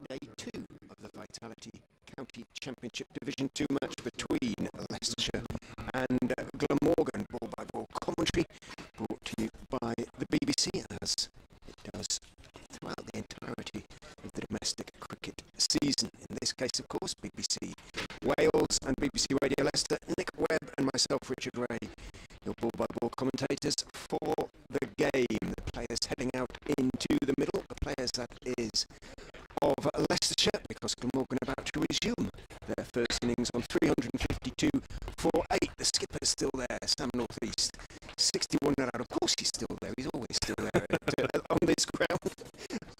Day 2 of the Vitality County Championship Division 2 match between Leicestershire and Glamorgan. Ball by ball commentary brought to you by the BBC, as it does throughout the entirety of the domestic cricket season. In this case, of course, BBC Wales and BBC Radio Leicester. Nick Webb and myself, Richard Ray, your ball by ball commentators for the game. The players heading out into the middle, the players that is of Leicestershire, because Glamorgan about to resume their first innings on 352 for 8. The skipper's still there, Sam North East, 61 not out. Of course he's still there, he's always still there on this ground.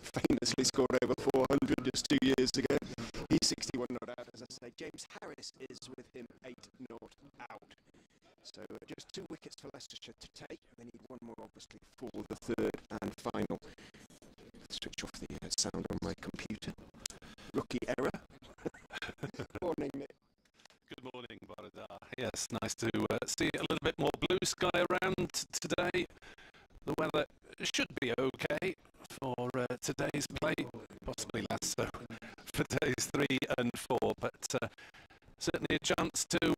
Famously scored over 400 just 2 years ago. He's 61 not out, as I say. James Harris is with him 8 not out. So just 2 wickets for Leicestershire to take. They need one more, obviously, for the third and final. Switch off the sound on my computer. Rookie error. Morning, Nick. Good morning, Baradar. Yes, nice to see a little bit more blue sky around today. The weather should be okay for today's play, possibly less so for days 3 and 4, but certainly a chance to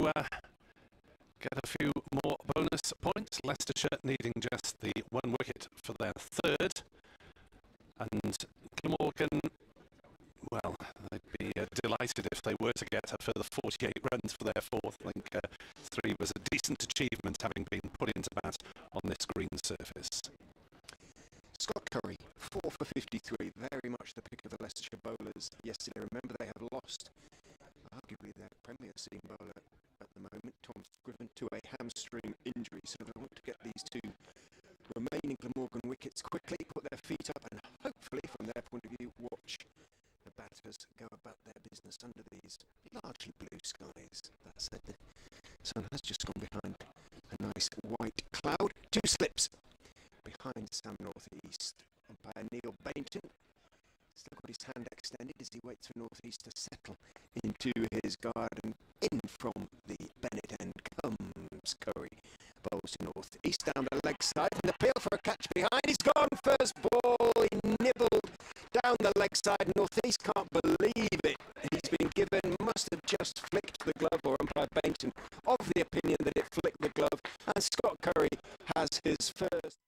get a few more bonus points. Leicestershire needing just the 1 wicket for their third, and Glamorgan, well, they'd be delighted if they were to get a further 48 runs for their fourth. I think 3 was a decent achievement, having been put into bat on this green surface. Scott Curry, 4 for 53, very much the pick of the Leicestershire bowlers yesterday. Remember, they have lost arguably their Premier League bowler at the moment, Tom Scriven, to a hamstring injury, so they want to get these 2 remaining Glamorgan wickets quickly, put their feet up, and hopefully, from their point of view, watch the batters go about their business under these largely blue skies. That said, the sun has just gone behind a nice white cloud. 2 slips behind Sam North East. Umpire Neil Bainton still got his hand extended as he waits for North East to settle into his garden. In from the Bennett end comes Curry. Bowls to North East down the leg side, and the appeal for a catch behind. He's gone. First ball, he nibbled down the leg side. North East can't believe it. He's been given, must have just flicked the glove, or umpire Bainton of the opinion that it flicked the glove, and Scott Curry has his first.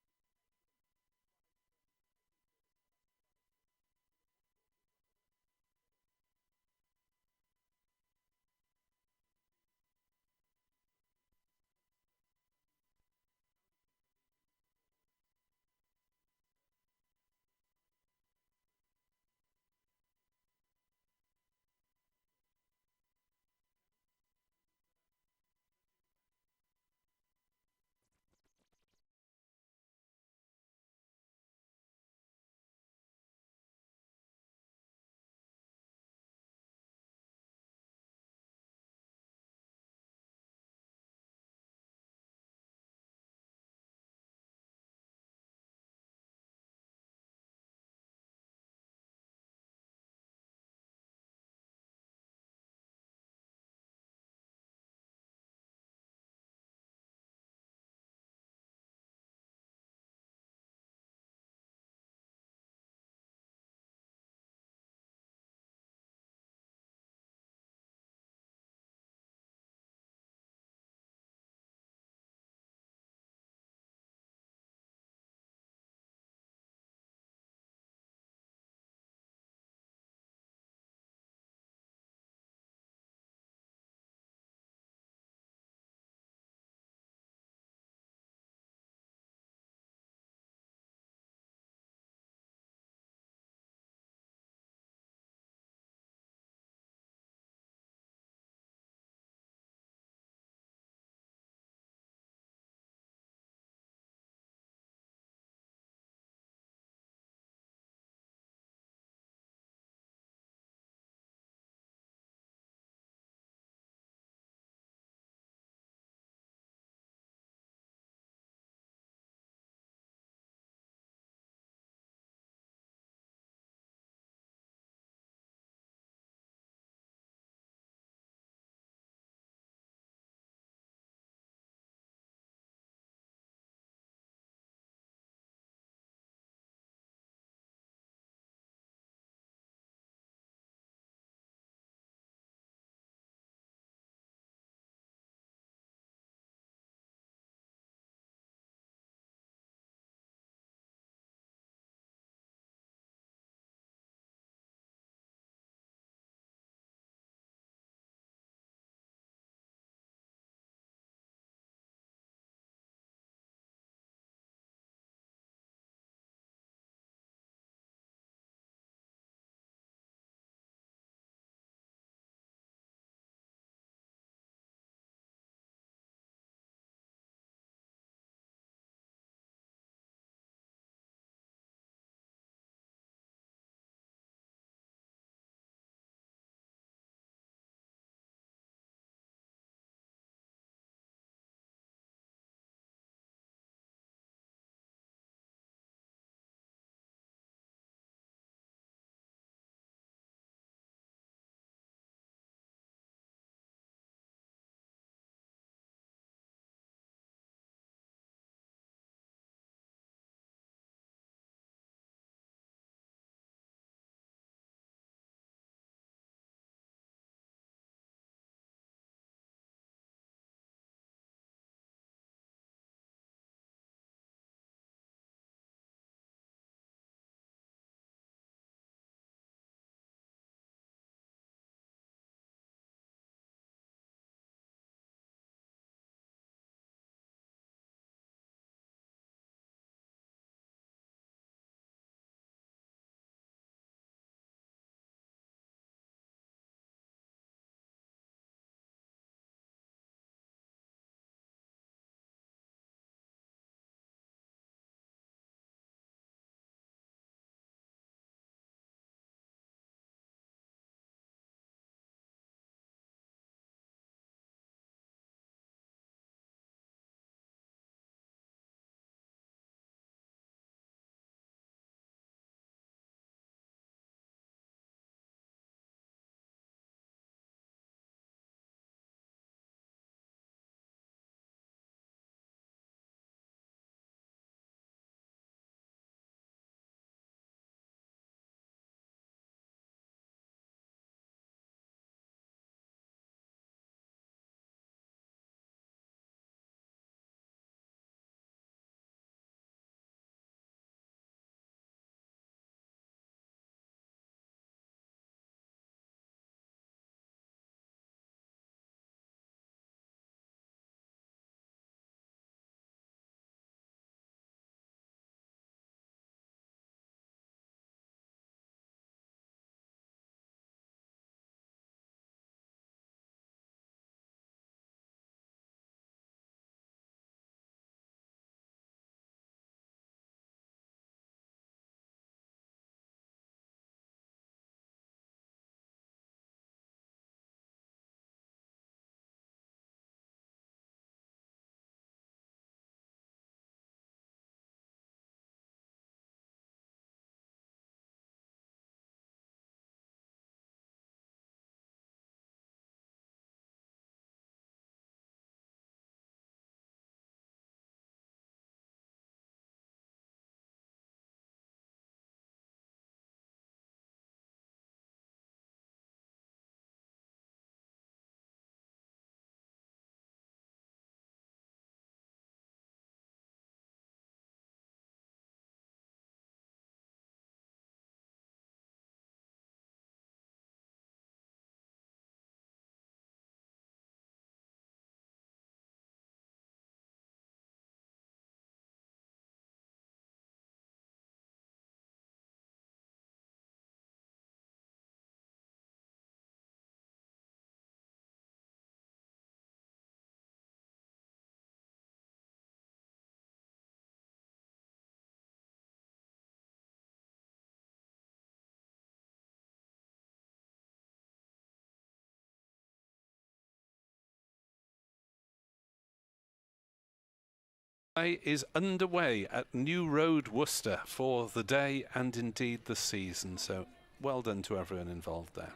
Play is underway at New Road, Worcester for the day and indeed the season. So well done to everyone involved there.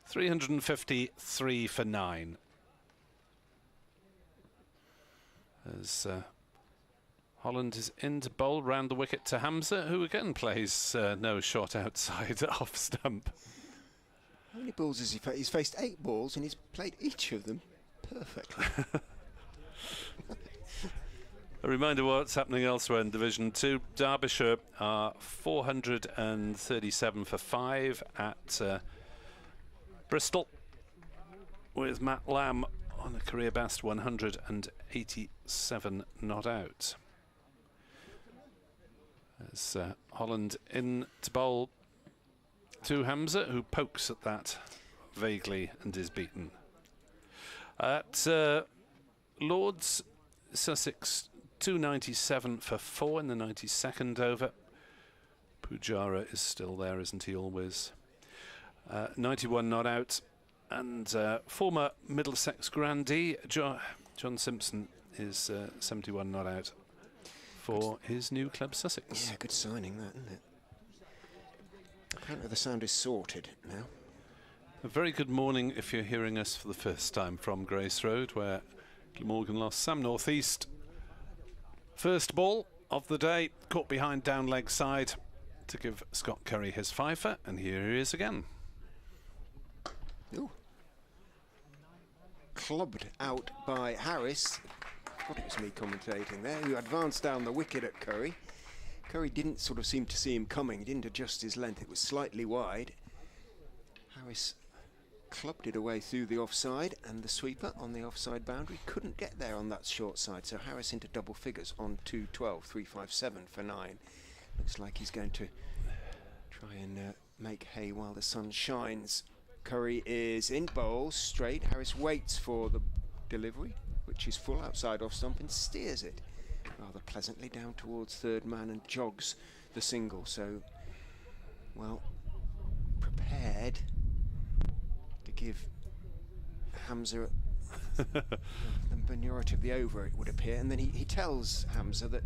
353 for 9. As Holland is in to bowl round the wicket to Hamza, who again plays no shot outside off stump. How many balls has he faced? He's faced 8 balls and he's played each of them perfectly. A reminder what's happening elsewhere in Division 2. Derbyshire are 437 for 5 at Bristol, with Matt Lamb on a career best 187 not out. As Holland in to bowl to Hamza, who pokes at that vaguely and is beaten. At Lords, Sussex 297 for 4 in the 92nd over. Pujara is still there, isn't he, always? 91 not out. And former Middlesex grandee John Simpson is 71 not out for his new club Sussex. Yeah, good signing that, isn't it? Apparently the sound is sorted now. A very good morning if you're hearing us for the first time from Grace Road, where Glamorgan lost Sam North East. First ball of the day, caught behind down leg side to give Scott Curry his fifer, and here he is again. Ooh. Clubbed out by Harris. I thought it was me commentating there, who advanced down the wicket at Curry. Curry didn't sort of seem to see him coming. He didn't adjust his length. It was slightly wide. Harris clubbed it away through the offside, and the sweeper on the offside boundary couldn't get there on that short side. So Harris into double figures on 212, 357 for 9. Looks like he's going to try and make hay while the sun shines. Curry is in, bowl straight. Harris waits for the delivery, which is full outside off stump, and steers it rather pleasantly down towards third man and jogs the single. So, well, prepared to give Hamza the minority of the over, it would appear. And then he tells Hamza that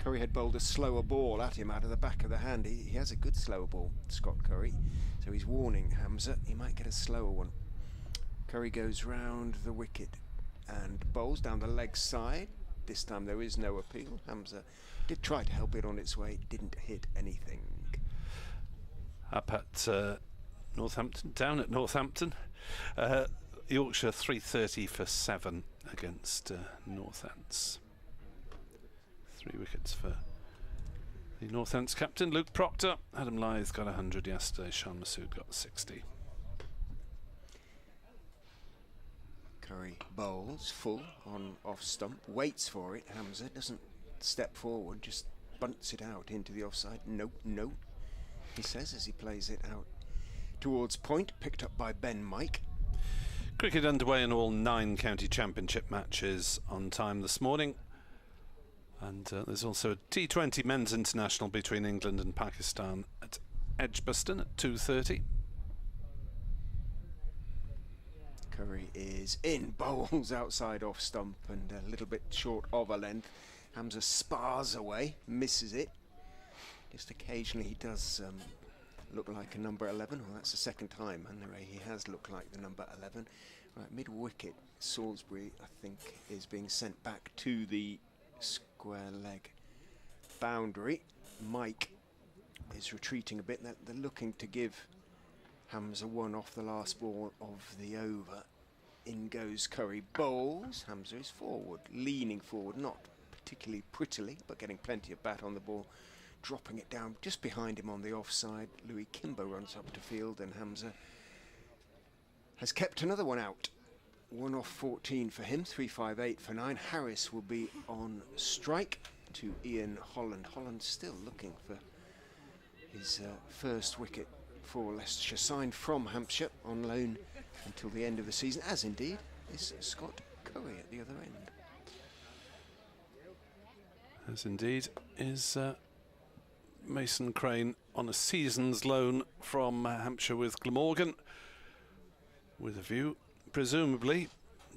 Curry had bowled a slower ball at him out of the back of the hand. He has a good slower ball, Scott Curry. So he's warning Hamza he might get a slower one. Curry goes round the wicket and bowls down the leg side. This time there is no appeal. Hamza did try to help it on its way, didn't hit anything. Up at Northampton, down at Northampton, Yorkshire 330 for 7 against Northants. 3 wickets for the Northants captain, Luke Proctor. Adam Lyth got 100 yesterday, Sean Masood got 60. Curry bowls full on off stump, waits for it. Hamza doesn't step forward, just bunts it out into the offside. Nope, nope, he says as he plays it out towards point, picked up by Ben Mike. Cricket underway in all 9 county championship matches on time this morning. And there's also a T20 men's international between England and Pakistan at Edgbaston at 2:30. Curry is in, bowls outside off stump and a little bit short of a length. Hamza spars away, misses it. Just occasionally he does look like a number 11. Well, that's the second time under he has looked like the number 11. Right, mid wicket, Salisbury I think is being sent back to the square leg boundary. Mike is retreating a bit. They're looking to give Hamza one off the last ball of the over. In goes Curry, bowls. Hamza is forward, leaning forward, not particularly prettily, but getting plenty of bat on the ball, dropping it down just behind him on the offside. Louis Kimber runs up to field, and Hamza has kept another one out. 1 off 14 for him, 358 for 9. Harris will be on strike to Ian Holland. Holland still looking for his first wicket for Leicestershire, signed from Hampshire on loan until the end of the season, as indeed is Scott Curry at the other end. As indeed is Mason Crane on a season's loan from Hampshire with Glamorgan, with a view, presumably,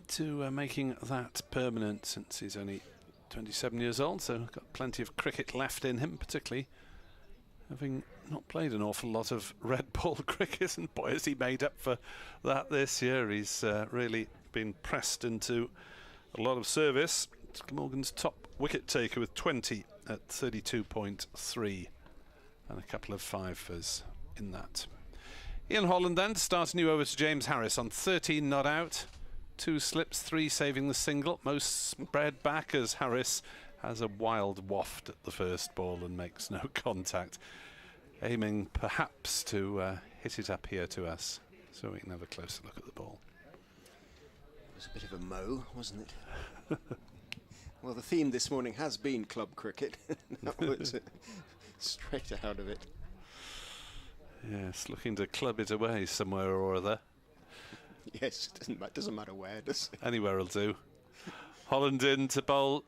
to making that permanent since he's only 27 years old, so got plenty of cricket left in him, particularly having not played an awful lot of red ball cricket, and boy has he made up for that this year. He's really been pressed into a lot of service. It's Glamorgan's top wicket taker with 20 at 32.3 and a couple of fivers in that. Ian Holland then to start a new over to James Harris on 13 not out. 2 slips, 3 saving the single. Most spread back as Harris has a wild waft at the first ball and makes no contact. Aiming perhaps to hit it up here to us so we can have a closer look at the ball. It was a bit of a mow, wasn't it? Well, the theme this morning has been club cricket. That was straight out of it. Yes, looking to club it away somewhere or other. Yes, it doesn't matter where, does it? Anywhere will do. Holland in to bowl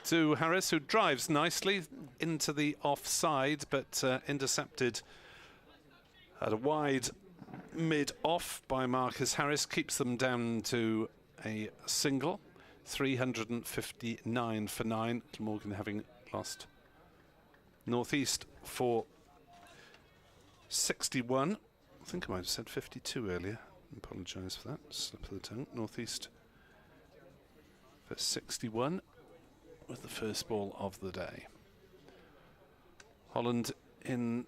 to Harris, who drives nicely into the offside, but intercepted at a wide mid-off by Marcus Harris. Keeps them down to a single. 359 for 9. Glamorgan having lost North East for 61. I think I might have said 52 earlier. Apologise for that. Slip of the tongue. North East for 61 with the first ball of the day. Holland in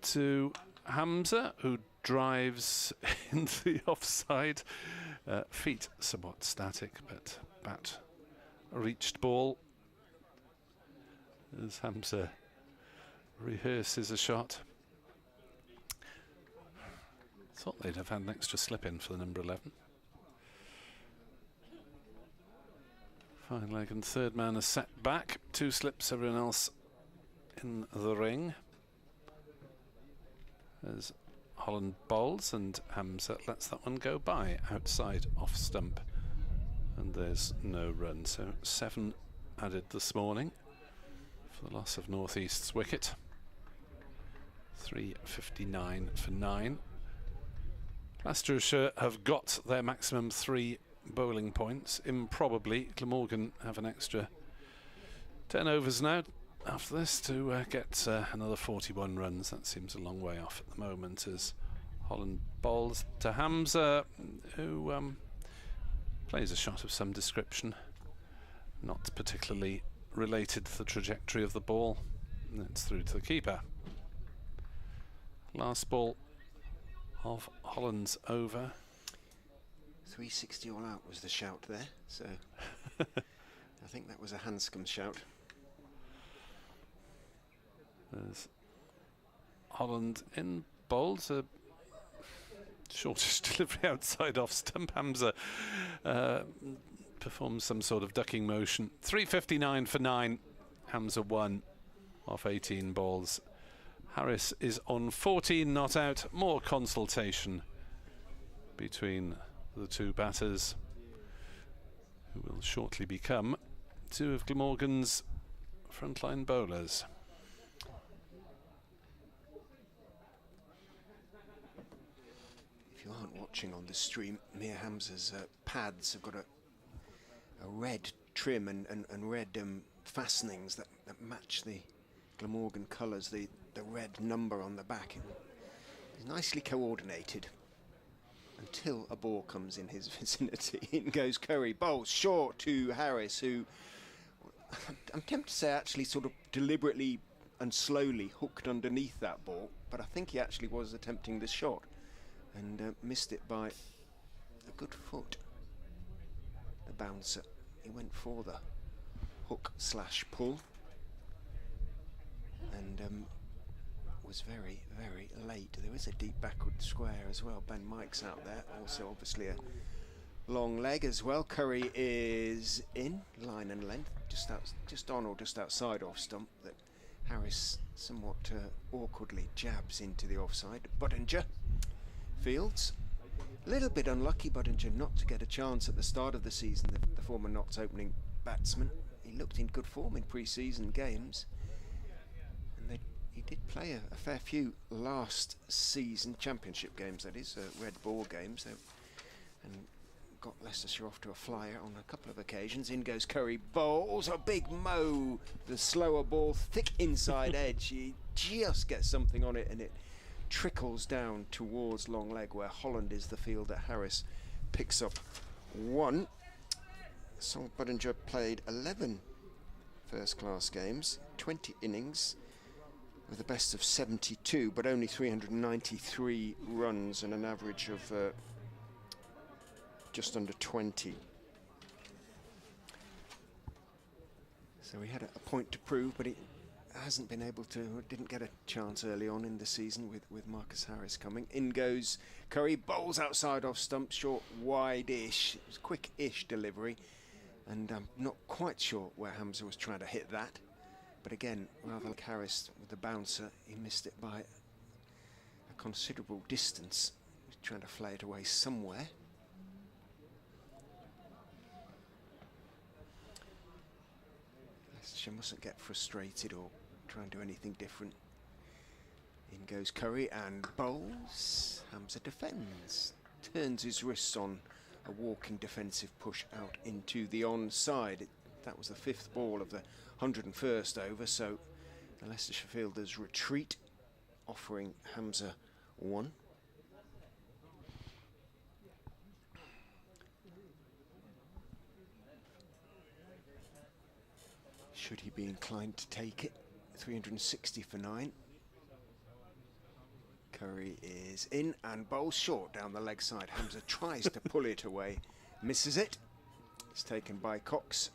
to Hamza, who drives into the offside. Feet somewhat static, but bat reached ball as Hamza rehearses a shot. Thought they'd have had an extra slip in for the number 11. Fine leg and third man is set back. 2 slips, everyone else in the ring. As Holland bowls and Hamza lets that one go by outside off stump. And there's no run. So 7 added this morning for the loss of North East's wicket. 359 for 9. Leicestershire have got their maximum 3 bowling points. Improbably, Glamorgan have an extra 10 overs now after this to get another 41 runs. That seems a long way off at the moment as Holland bowls to Hamza, who plays a shot of some description, not particularly related to the trajectory of the ball. And it's through to the keeper. Last ball of Holland's over. 360 all out was the shout there, so I think that was a Handscomb shout. There's Holland in bowls, a shortish delivery outside off stump. Hamza performs some sort of ducking motion. 359 for 9. Hamza 1 off 18 balls. Harris is on 14 not out. More consultation between the 2 batters, who will shortly become 2 of Glamorgan's frontline bowlers. If you aren't watching on the stream, Mir Hamza's pads have got a red trim and red fastenings that match the Glamorgan colours, the red number on the back. It's nicely coordinated until a ball comes in his vicinity. In goes Curry, bowls short to Harris, who I'm tempted to say actually sort of deliberately and slowly hooked underneath that ball, but I think he actually was attempting this shot and missed it by a good foot. The bouncer, he went for the hook slash pull and was very, very late. There is a deep backward square as well. Ben Mike's out there, also obviously a long leg as well. Curry is in line and length, just on or just outside off stump. That Harris somewhat awkwardly jabs into the offside. Buttinger fields. A little bit unlucky, Buttinger, not to get a chance at the start of the season. The former Notts opening batsman. He looked in good form in pre-season games. He did play a fair few last season championship games, that is, red ball games, and got Leicestershire off to a flyer on a couple of occasions. In goes Curry, bowls a big Mo, the slower ball, thick inside edge. He just gets something on it and it trickles down towards long leg where Holland is the fielder. Harris picks up 1. Sol Budinger played 11 first-class games, 20 innings, with a best of 72, but only 393 runs and an average of just under 20. So he had a point to prove, but he hasn't been able to, didn't get a chance early on in the season with Marcus Harris coming. In goes Curry, bowls outside off stump, short, wide-ish. It was quick-ish delivery, and I'm not quite sure where Hamza was trying to hit that. But again, rather like Harris with the bouncer, he missed it by a considerable distance. He was trying to flay it away somewhere. Leicestershire mustn't get frustrated or try and do anything different. In goes Curry and bowls. Hamza defends. Turns his wrists on a walking defensive push out into the onside. That was the 5th ball of the 101st over, so the Leicestershire fielders retreat, offering Hamza 1. Should he be inclined to take it? 360 for 9. Curry is in and bowls short down the leg side. Hamza tries to pull it away, misses it. It's taken by Cox,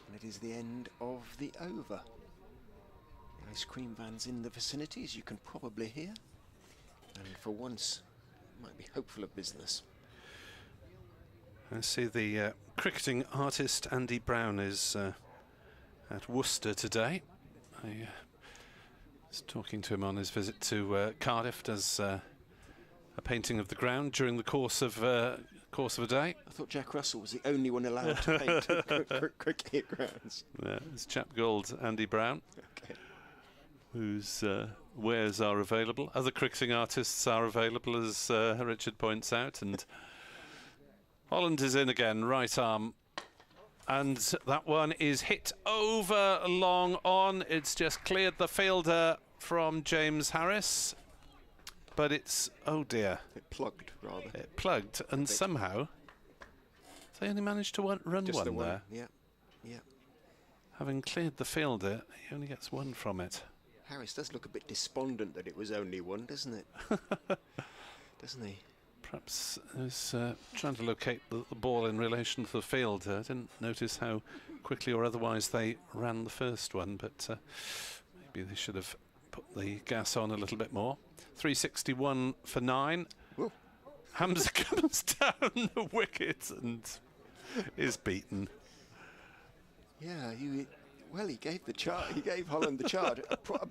and it is the end of the over. The ice cream van's in the vicinity, as you can probably hear, and for once might be hopeful of business. I see the cricketing artist Andy Brown is at Worcester today. I was talking to him on his visit to Cardiff. Does a painting of the ground during the course of a day. I thought Jack Russell was the only one allowed to paint cricket grounds. Yeah, it's chap called Andy Brown, okay, whose wares are available. Other cricketing artists are available, as Richard points out. And Holland is in again, right arm. And that one is hit over long on. It's just cleared the fielder from James Harris. But it's, oh dear. It plugged, rather. It plugged, and somehow they only managed to run just one there. Yeah, yeah. Having cleared the fielder, he only gets 1 from it. Harris does look a bit despondent that it was only 1, doesn't it? Doesn't he? Perhaps he was trying to locate the ball in relation to the field. I didn't notice how quickly or otherwise they ran the first one, but maybe they should have put the gas on a little bit more. 361 for 9. Whoa. Hamza comes down the wicket and is beaten. Yeah, he gave the charge. He gave Holland the charge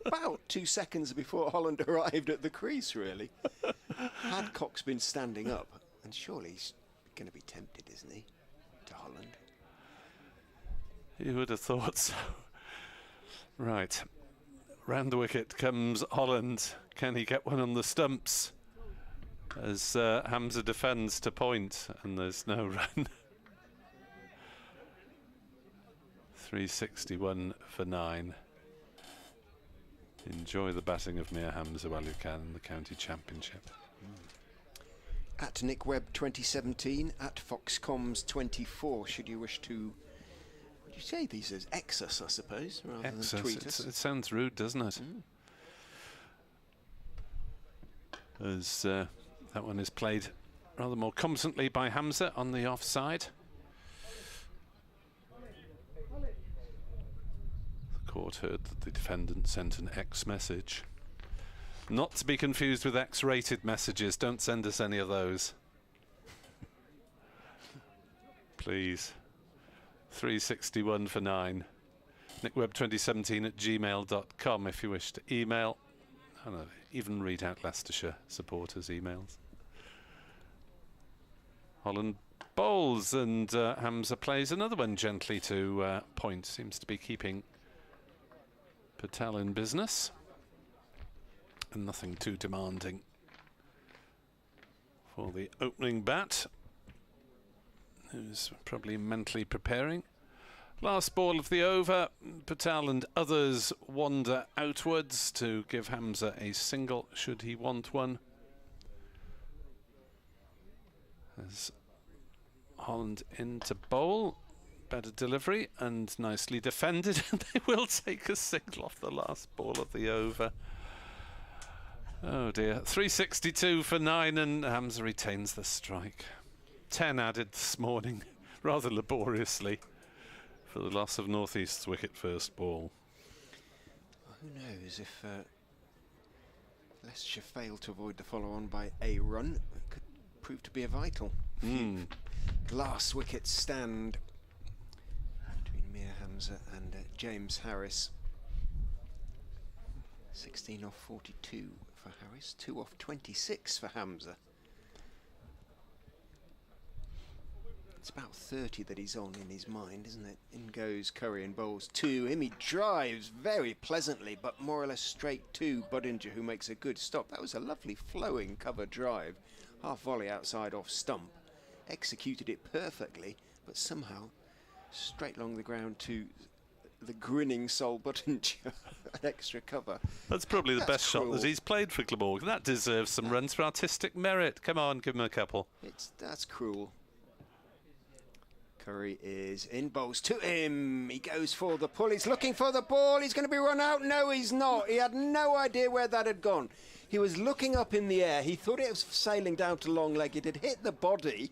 about 2 seconds before Holland arrived at the crease. Really, had Cox been standing up, and surely he's going to be tempted, isn't he, to Holland? You would have thought so. Right, round the wicket comes Holland. Can he get one on the stumps? As Hamza defends to point, and there's no run. 361 for 9. Enjoy the batting of Mir Hamza while you can in the county championship. At Nick Webb 2017, at Foxcoms 24, should you wish to, would you say these as X us, I suppose, rather than tweet us? It sounds rude, doesn't it? As that one is played rather more competently by Hamza on the offside. The court heard that the defendant sent an X message. Not to be confused with X-rated messages. Don't send us any of those. Please. 361 for 9. nickweb2017@gmail.com if you wish to email. I don't know, even read out Leicestershire supporters' emails. Holland bowls, and Hamza plays another one gently to point. Seems to be keeping Patel in business, and nothing too demanding for the opening bat. who's probably mentally preparing. Last ball of the over. Patel and others wander outwards to give Hamza a single should he want one. As Holland in to bowl. Better delivery and nicely defended. They will take a single off the last ball of the over. Oh dear. 362 for 9 and Hamza retains the strike. 10 added this morning, rather laboriously, for the loss of North East's wicket first ball. Well, who knows if Leicestershire failed to avoid the follow-on by a run, it could prove to be a vital. Last wicket stand between Mir Hamza and James Harris. 16 off 42 for Harris, 2 off 26 for Hamza. It's about 30 that he's on in his mind, isn't it? In goes Curry and bowls to him. He drives very pleasantly, but more or less straight to Budinger, who makes a good stop. That was a lovely flowing cover drive. Half volley outside off stump. Executed it perfectly, but somehow straight along the ground to the grinning Sol Budinger. An extra cover. That's probably the best shot that he's played for Glamorgan. That deserves some runs for artistic merit. Come on, give him a couple. That's cruel. Curry is in, bowls to him. He goes for the pull. He's looking for the ball. He's going to be run out. No, he's not. He had no idea where that had gone. He was looking up in the air. He thought it was sailing down to long leg. It had hit the body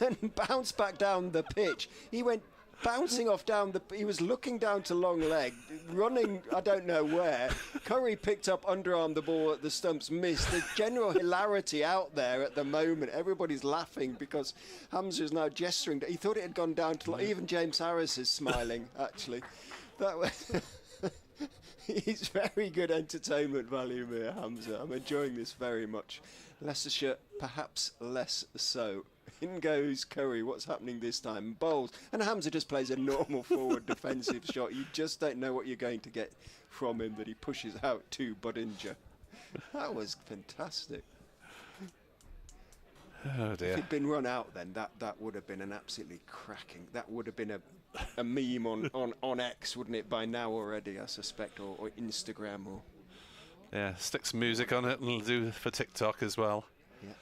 and bounced back down the pitch. He went bouncing off down the... He was looking down to long leg, running I don't know where. Curry picked up underarm the ball at the stumps, missed. The general hilarity out there at the moment. Everybody's laughing because Hamza is now gesturing. He thought it had gone down to... Even James Harris is smiling, actually. That was... He's very good entertainment value, Mir Hamza. I'm enjoying this very much. Leicestershire, perhaps less so. In goes Curry. What's happening this time? Bowls. And Hamza just plays a normal forward defensive shot. You just don't know what you're going to get from him that he pushes out to Budinger. That was fantastic. Oh dear. If he'd been run out then, that would have been an absolutely cracking... That would have been a meme on X, wouldn't it, by now already, I suspect, or Instagram or... Yeah, stick some music on it and it'll do for TikTok as well. Yeah.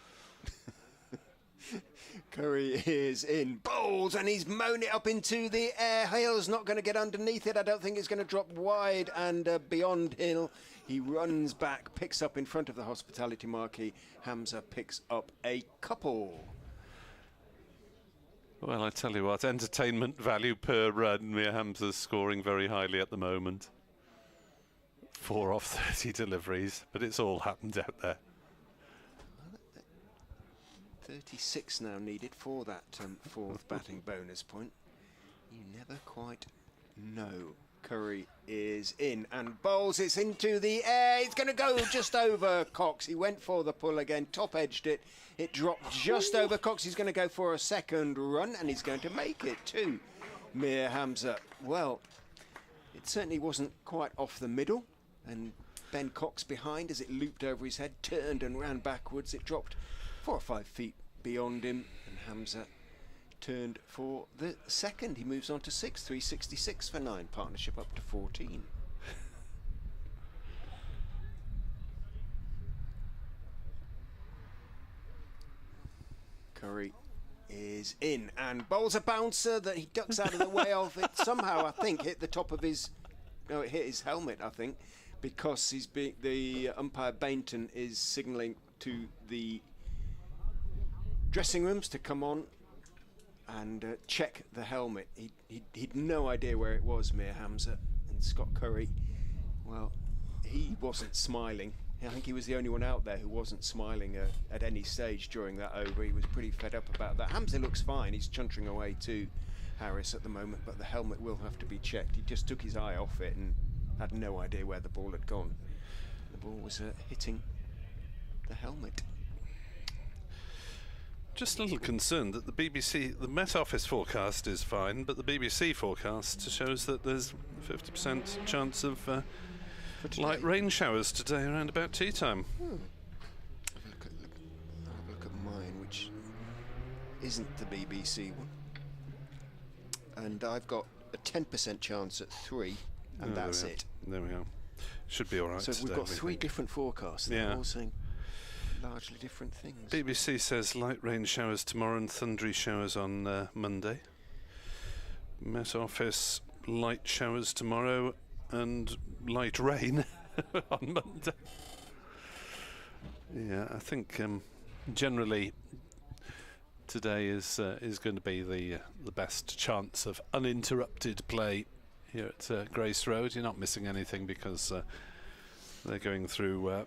Curry is in, bowls, and he's mown it up into the air. Hale's not going to get underneath it. I don't think it's going to drop wide and beyond Hill. He runs back, picks up in front of the hospitality marquee. Hamza picks up a couple. Well, I tell you what, entertainment value per run. Mir Hamza's scoring very highly at the moment. 4 off 30 deliveries, but it's all happened out there. 36 now needed for that fourth batting bonus point. You never quite know. Curry is in and bowls. It's into the air. It's going to go just over Cox. He went for the pull again, top-edged it. It dropped just over Cox. He's going to go for a second run, and he's going to make it too. Mir Hamza. Well, it certainly wasn't quite off the middle, and Ben Cox behind as it looped over his head, turned and ran backwards. It dropped 4 or 5 feet beyond him, and Hamza turned for the second. He moves on to 6, 366 for 9, partnership up to 14. Curry is in and bowls a bouncer that he ducks out of the way of. It somehow, I think, hit the top of his... No, it hit his helmet, I think, because the umpire Bainton is signalling to the dressing rooms to come on and check the helmet. He'd no idea where it was, Mir Hamza. And Scott Curry, well, he wasn't smiling. I think he was the only one out there who wasn't smiling at any stage during that over. He was pretty fed up about that. Hamza looks fine. He's chuntering away to Harris at the moment, but the helmet will have to be checked. He just took his eye off it and had no idea where the ball had gone. The ball was hitting the helmet. Just a little concerned that the BBC, the Met Office forecast is fine, but the BBC forecast shows that there's a 50% chance of light rain showers today around about tea time. Have a look at mine, which isn't the BBC one. and I've got a 10% chance at 3, and that's it. There we go. Should be all right. So we've got 3 different forecasts. Yeah. They're all saying largely different things. BBC says light rain showers tomorrow and thundery showers on Monday. Met Office, light showers tomorrow and light rain on Monday. Yeah, I think generally today is going to be the best chance of uninterrupted play here at Grace Road. You're not missing anything because they're going through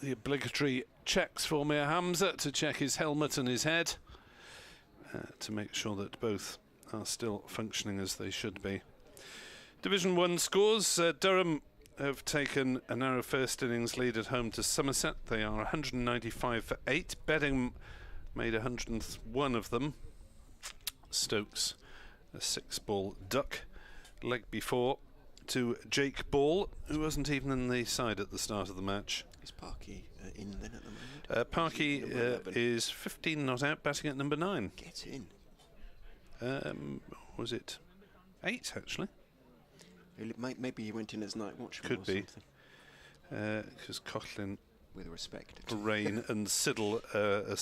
the obligatory checks for Mir Hamza to check his helmet and his head to make sure that both are still functioning as they should be. Division 1 scores. Durham have taken a narrow first innings lead at home to Somerset. They are 195 for 8. Bedding made 101 of them. Stokes a 6-ball duck. Leg before to Jake Ball, who wasn't even in the side at the start of the match. Is Parky in then at the moment? Parky is 15 not out, batting at number 9. Get in. Was it 8 actually? Maybe he went in as night watchman. Could or be. something. Because Coughlin, With respect. Rain and Siddle are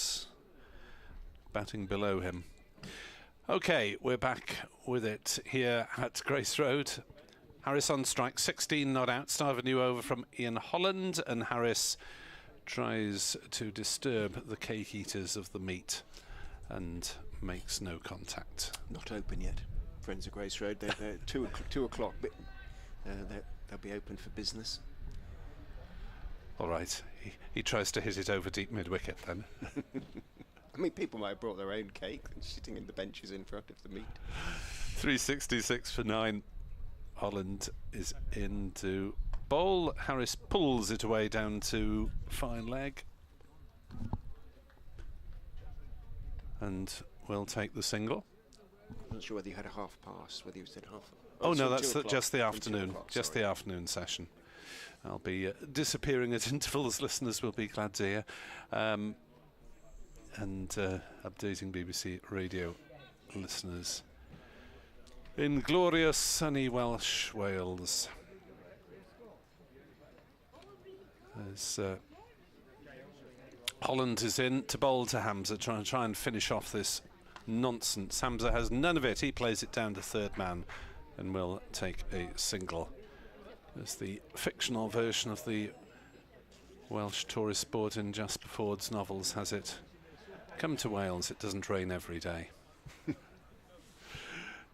batting below him. Okay, we're back with it here at Grace Road. Harris on strike, 16 not out. Start of a new over from Ian Holland, and Harris tries to disturb the cake eaters of the meet and makes no contact. Not open yet. Friends of Grace Road, they're 2 o'clock, but they'll be open for business. All right, he tries to hit it over deep mid-wicket then. I mean, people might have brought their own cake and sitting in the benches in front of the meet. 366 for 9. Holland is in to bowl. Harris pulls it away down to fine leg. And will take the single. I'm not sure whether you had a half pass, whether you said half. Oh no, that's just the afternoon. Just the afternoon session. I'll be disappearing at intervals. Listeners will be glad to hear. And updating BBC Radio listeners in glorious sunny Welsh Wales. As Holland is in to bowl to Hamza, trying to try and finish off this nonsense. Hamza has none of it. He plays it down to third man and will take a single. As the fictional version of the Welsh tourist sport in Jasper Ford's novels has it, come to Wales, it doesn't rain every day.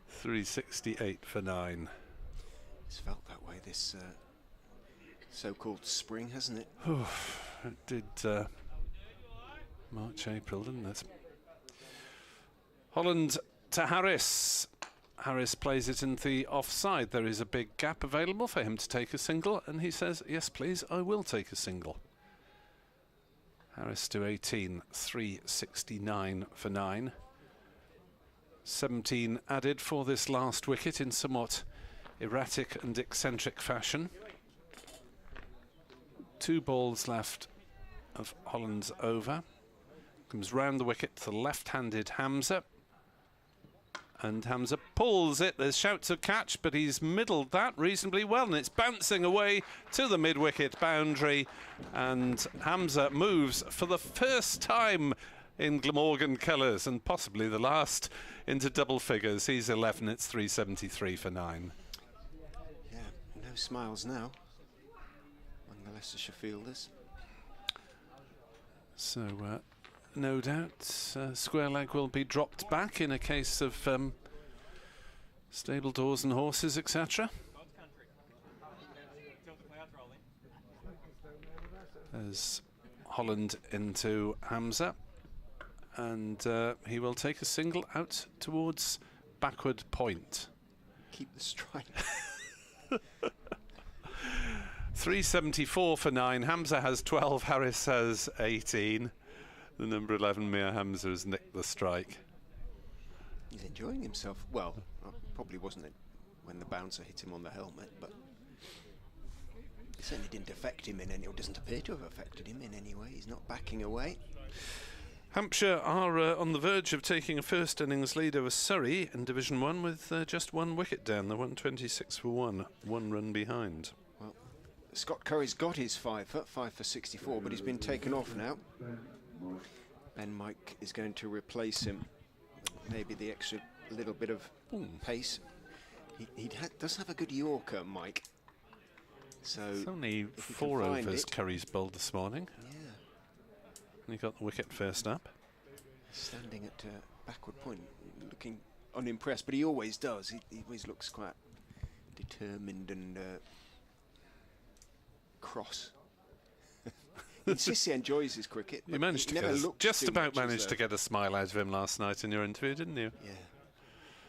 368 for 9. It's felt that way this so-called spring, hasn't it? It did March, April, didn't it? Holland to Harris. Harris plays it into the offside. There is a big gap available for him to take a single, and he says, yes please, I will take a single. Harris to 18, 369 for 9. 17 added for this last wicket in somewhat erratic and eccentric fashion. 2 balls left of Holland's over. Comes round the wicket to the left-handed Hamza. And Hamza pulls it. There's shouts of catch, but he's middled that reasonably well, and it's bouncing away to the mid-wicket boundary. And Hamza moves for the first time in Glamorgan colours, and possibly the last, into double figures. He's 11. It's 373 for 9. Yeah, no smiles now among the Leicestershire fielders. So, no doubt, square leg will be dropped back in a case of stable doors and horses, etc. As Holland into Hamza, and he will take a single out towards backward point. Keep the strike. 374 for 9. Hamza has 12, Harris has 18. The number 11, Mir Hamza, has nicked the strike. He's enjoying himself. Well, probably wasn't it when the bouncer hit him on the helmet, but it certainly didn't affect him in any, or doesn't appear to have affected him in any way. He's not backing away. Hampshire are on the verge of taking a first innings lead over Surrey in Division 1 with just 1 wicket down. They're 126 for 1 run behind. Well, Scott Curry's got his 5 for 64, but he's been taken off now. Ben Mike is going to replace him. Maybe the extra little bit of pace. He does have a good Yorker, Mike. So it's only 4 overs Curry's bowled this morning. Yeah. And he got the wicket first up. Standing at backward point, looking unimpressed, but he always does. He always looks quite determined and cross. He insists he enjoys his cricket. You managed to managed to get a smile out of him last night in your interview, didn't you? Yeah.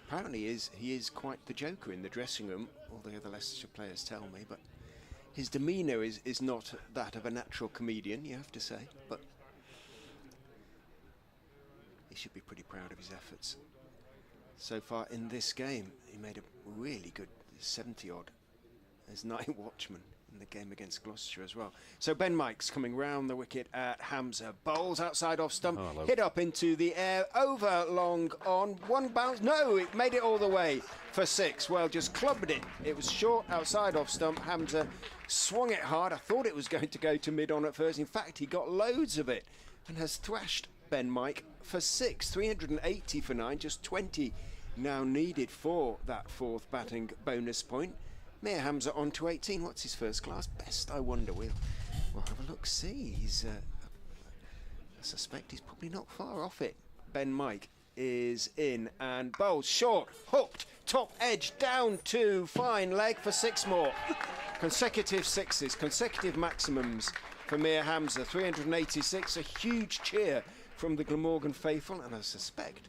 Apparently he is quite the joker in the dressing room, all the other Leicestershire players tell me, but his demeanour is not that of a natural comedian, you have to say, but he should be pretty proud of his efforts. So far in this game, he made a really good 70-odd as night watchman in the game against Gloucestershire as well. So Ben Mike's coming round the wicket at Hamza. Bowls outside off stump, hit up into the air, over long on, 1 bounce. No, it made it all the way for 6. Well, just clubbed it. It was short outside off stump. Hamza swung it hard. I thought it was going to go to mid-on at first. In fact, he got loads of it and has thrashed Ben Mike for 6. 380 for 9, just 20 now needed for that 4th batting bonus point. Mir Hamza on to 18. What's his first class best, I wonder? We'll have a look, see. I suspect he's probably not far off it. Ben Mike is in and bowls short, hooked, top edge, down to fine leg for 6 more. Consecutive 6s, consecutive maximums for Mir Hamza. 386, a huge cheer from the Glamorgan faithful, and I suspect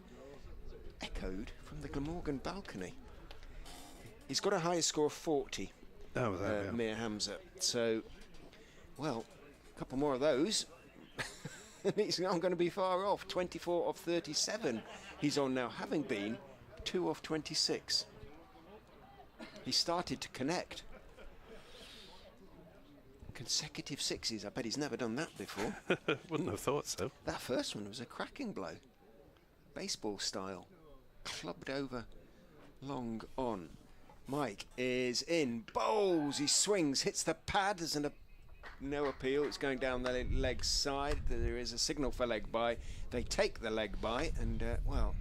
echoed from the Glamorgan balcony. He's got a highest score of 40, Mir Hamza. So, well, a couple more of those, and he's not going to be far off. 24 of 37 he's on now, having been 2 of 26. He started to connect. Consecutive 6s, I bet he's never done that before. Wouldn't have thought so. That first one was a cracking blow. Baseball style. Clubbed over, long on. Mike is in, bowls, he swings, hits the pad, there's no appeal, it's going down the leg side, there is a signal for leg by, they take the leg by, and well,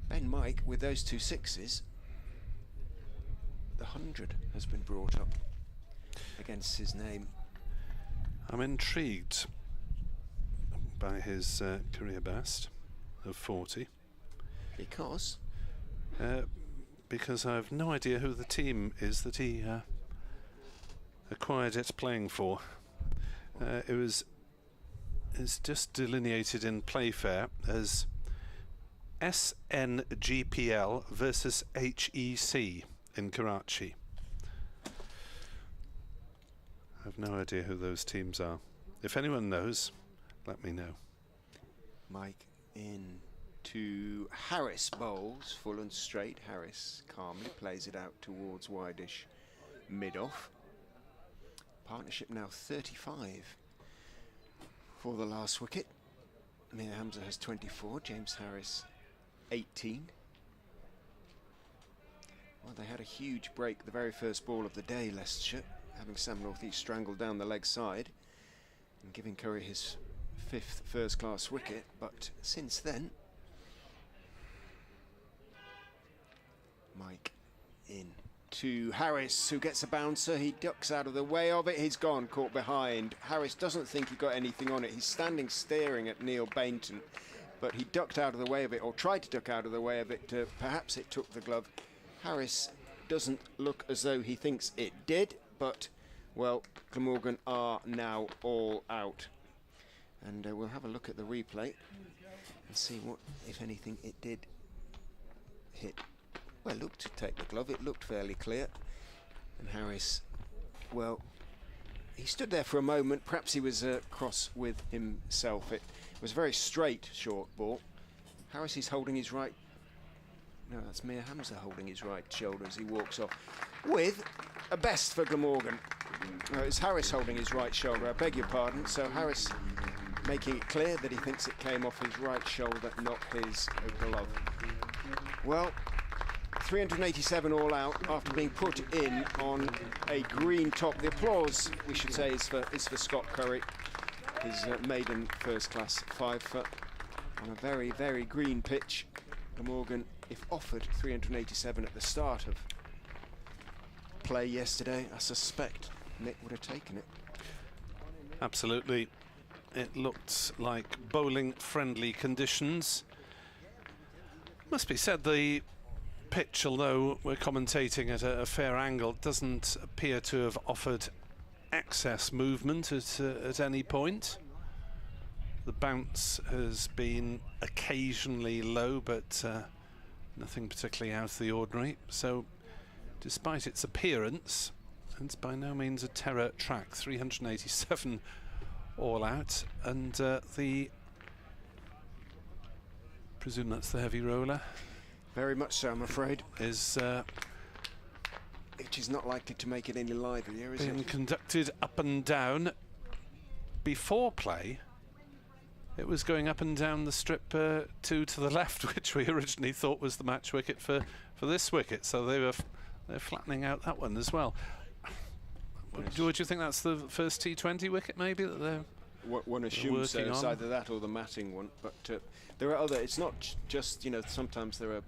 Ben Mike with those 2 6s, the 100 has been brought up against his name. I'm intrigued by his career best of 40. Because I have no idea who the team is that he acquired it playing for. It's just delineated in Playfair as SNGPL versus HEC in Karachi. I have no idea who those teams are. If anyone knows, let me know. Mike in to Harris, bowls full and straight. Harris calmly plays it out towards wideish mid-off. Partnership now 35 for the last wicket. Mir Hamza has 24, James Harris 18. Well, they had a huge break the very first ball of the day, Leicestershire, having Sam North East strangled down the leg side and giving Curry his 5th first-class wicket, but since then Mike in to Harris, who gets a bouncer. He ducks out of the way of it. He's gone, caught behind. Harris doesn't think he got anything on it. He's standing staring at Neil Bainton, but he ducked out of the way of it, or tried to duck out of the way of it. Perhaps it took the glove. Harris doesn't look as though he thinks it did, but, well, Glamorgan are now all out. And we'll have a look at the replay and see what, if anything, it did hit. Well, it looked to take the glove, it looked fairly clear. And Harris, well, he stood there for a moment, perhaps he was cross with himself. It was a very straight short ball. Harris is holding his right, no, that's Mir Hamza holding his right shoulder as he walks off with a best for Glamorgan. It's Harris holding his right shoulder, I beg your pardon. So Harris making it clear that he thinks it came off his right shoulder, not his glove. Well, 387 all out after being put in on a green top. The applause, we should say, is for Scott Curry, his maiden first-class 5-foot on a very, very green pitch. Glamorgan, if offered 387 at the start of play yesterday, I suspect Nick would have taken it. Absolutely. It looked like bowling-friendly conditions. Must be said, the pitch, although we're commentating at a fair angle, doesn't appear to have offered excess movement at any point. The bounce has been occasionally low, but nothing particularly out of the ordinary. So, despite its appearance, it's by no means a terror track. 387 all out, and presume that's the heavy roller. Very much so, I'm afraid. Is which is not likely to make it any livelier, is being it? conducted up and down. Before play, it was going up and down the strip 2 to the left, which we originally thought was the match wicket for this wicket. So they're flattening out that one as well. Would you think that's the first T20 wicket, maybe, that they're one assumes so. working It's on? either that or the matting one. But there are other. It's not just, you know. Sometimes there are.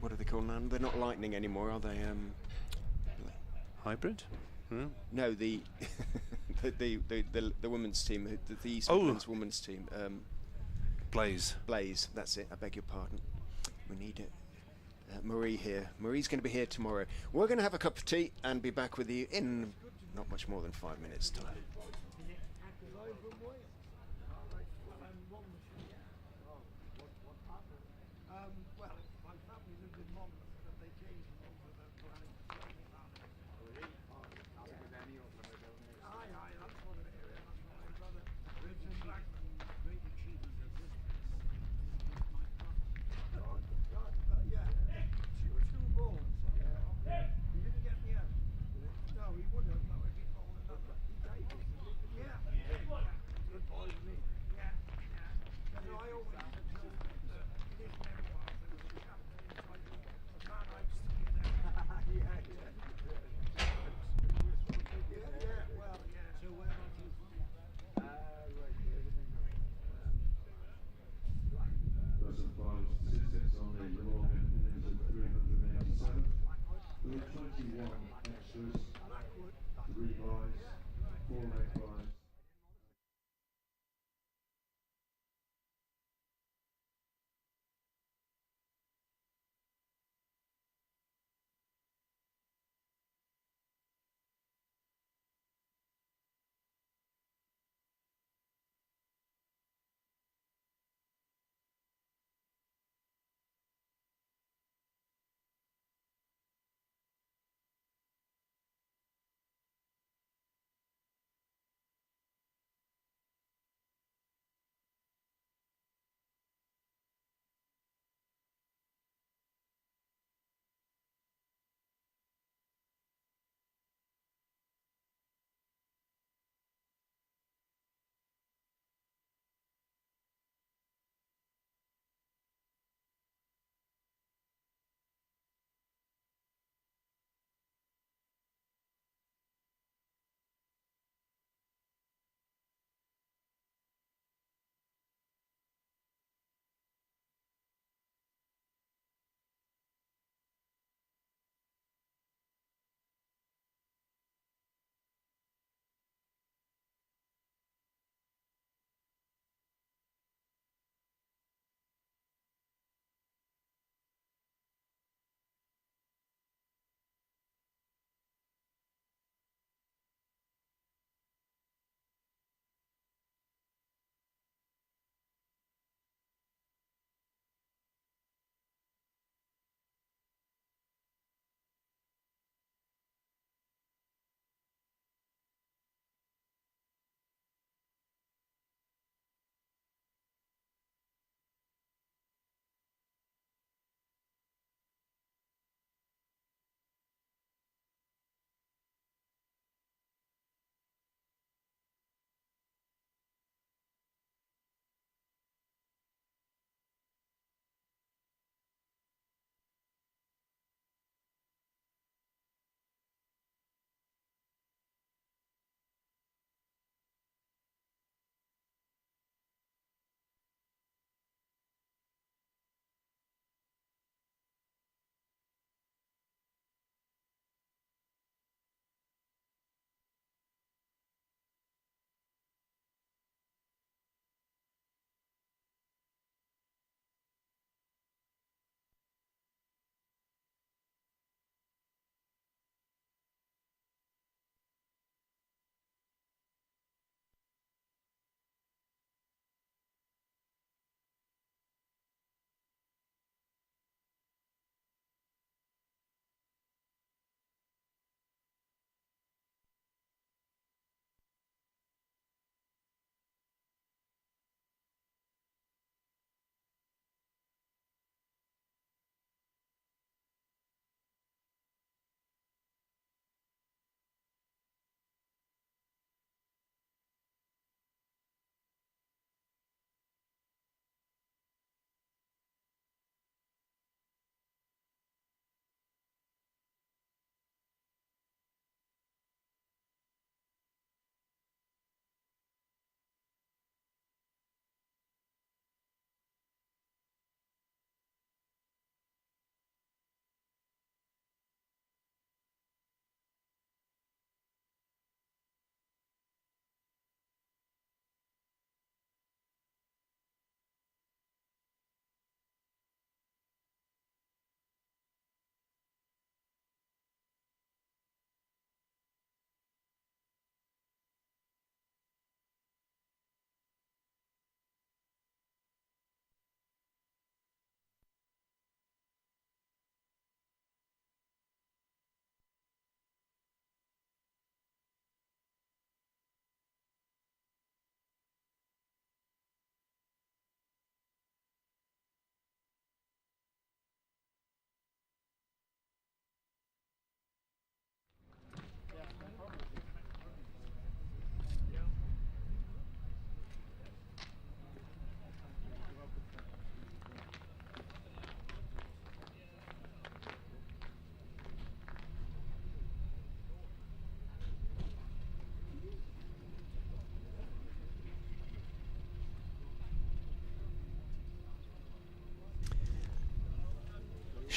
What are they called now? They're not lightning anymore, are they? Hybrid? No, the the women's team, the East Midlands women's team. Blaze. Blaze. That's it. I beg your pardon. We need it. Marie here. Marie's going to be here tomorrow. We're going to have a cup of tea and be back with you in not much more than 5 minutes' time.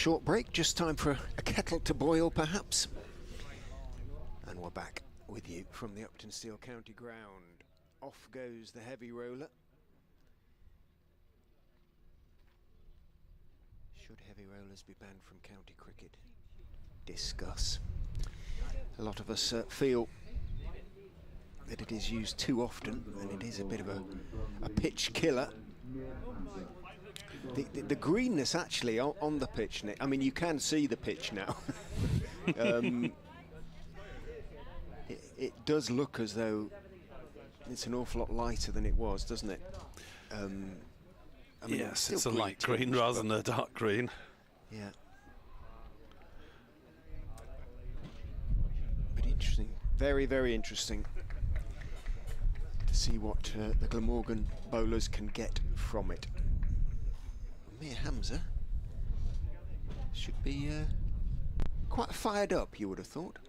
short break, just time for a kettle to boil perhaps. And we're back with you from the Uptonsteel County ground. Off goes the heavy roller. Should heavy rollers be banned from county cricket? Discuss. A lot of us feel that it is used too often and it is a bit of a pitch killer. The greenness actually on the pitch, Nick, I mean, you can see the pitch now. It does look as though it's an awful lot lighter than it was, doesn't it? I mean, yes, it's a light green rather than a dark green. Yeah. But interesting, very, very interesting to see what the Glamorgan bowlers can get from it. Mir Hamza should be quite fired up, you would have thought.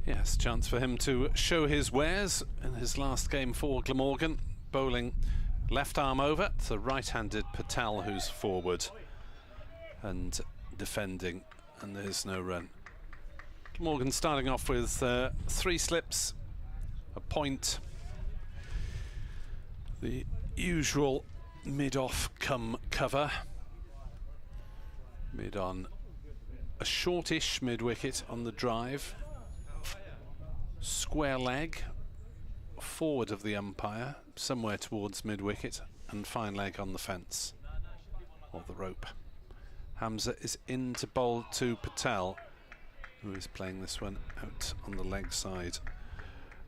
Yes, chance for him to show his wares in his last game for Glamorgan, bowling left arm over to right-handed Patel, who's forward and defending, and there's no run. Glamorgan starting off with 3 slips, a point, the usual mid-off come cover, mid on a shortish mid-wicket on the drive, square leg forward of the umpire somewhere towards mid-wicket, and fine leg on the fence or the rope. Hamza is in to bowl to Patel, who is playing this one out on the leg side,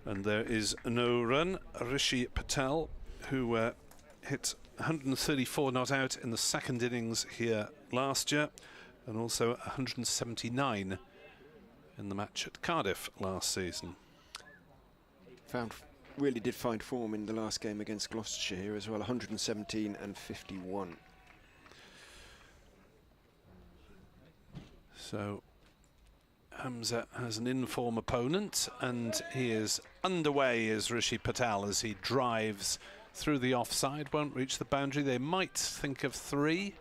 and there is no run. Rishi Patel, who hit 134 not out in the second innings here last year, and also 179 in the match at Cardiff last season. Really did find form in the last game against Gloucestershire here as well, 117 and 51. So Hamza has an in-form opponent, and he is underway as Rishi Patel as he drives through the offside, won't reach the boundary. They might think of 3.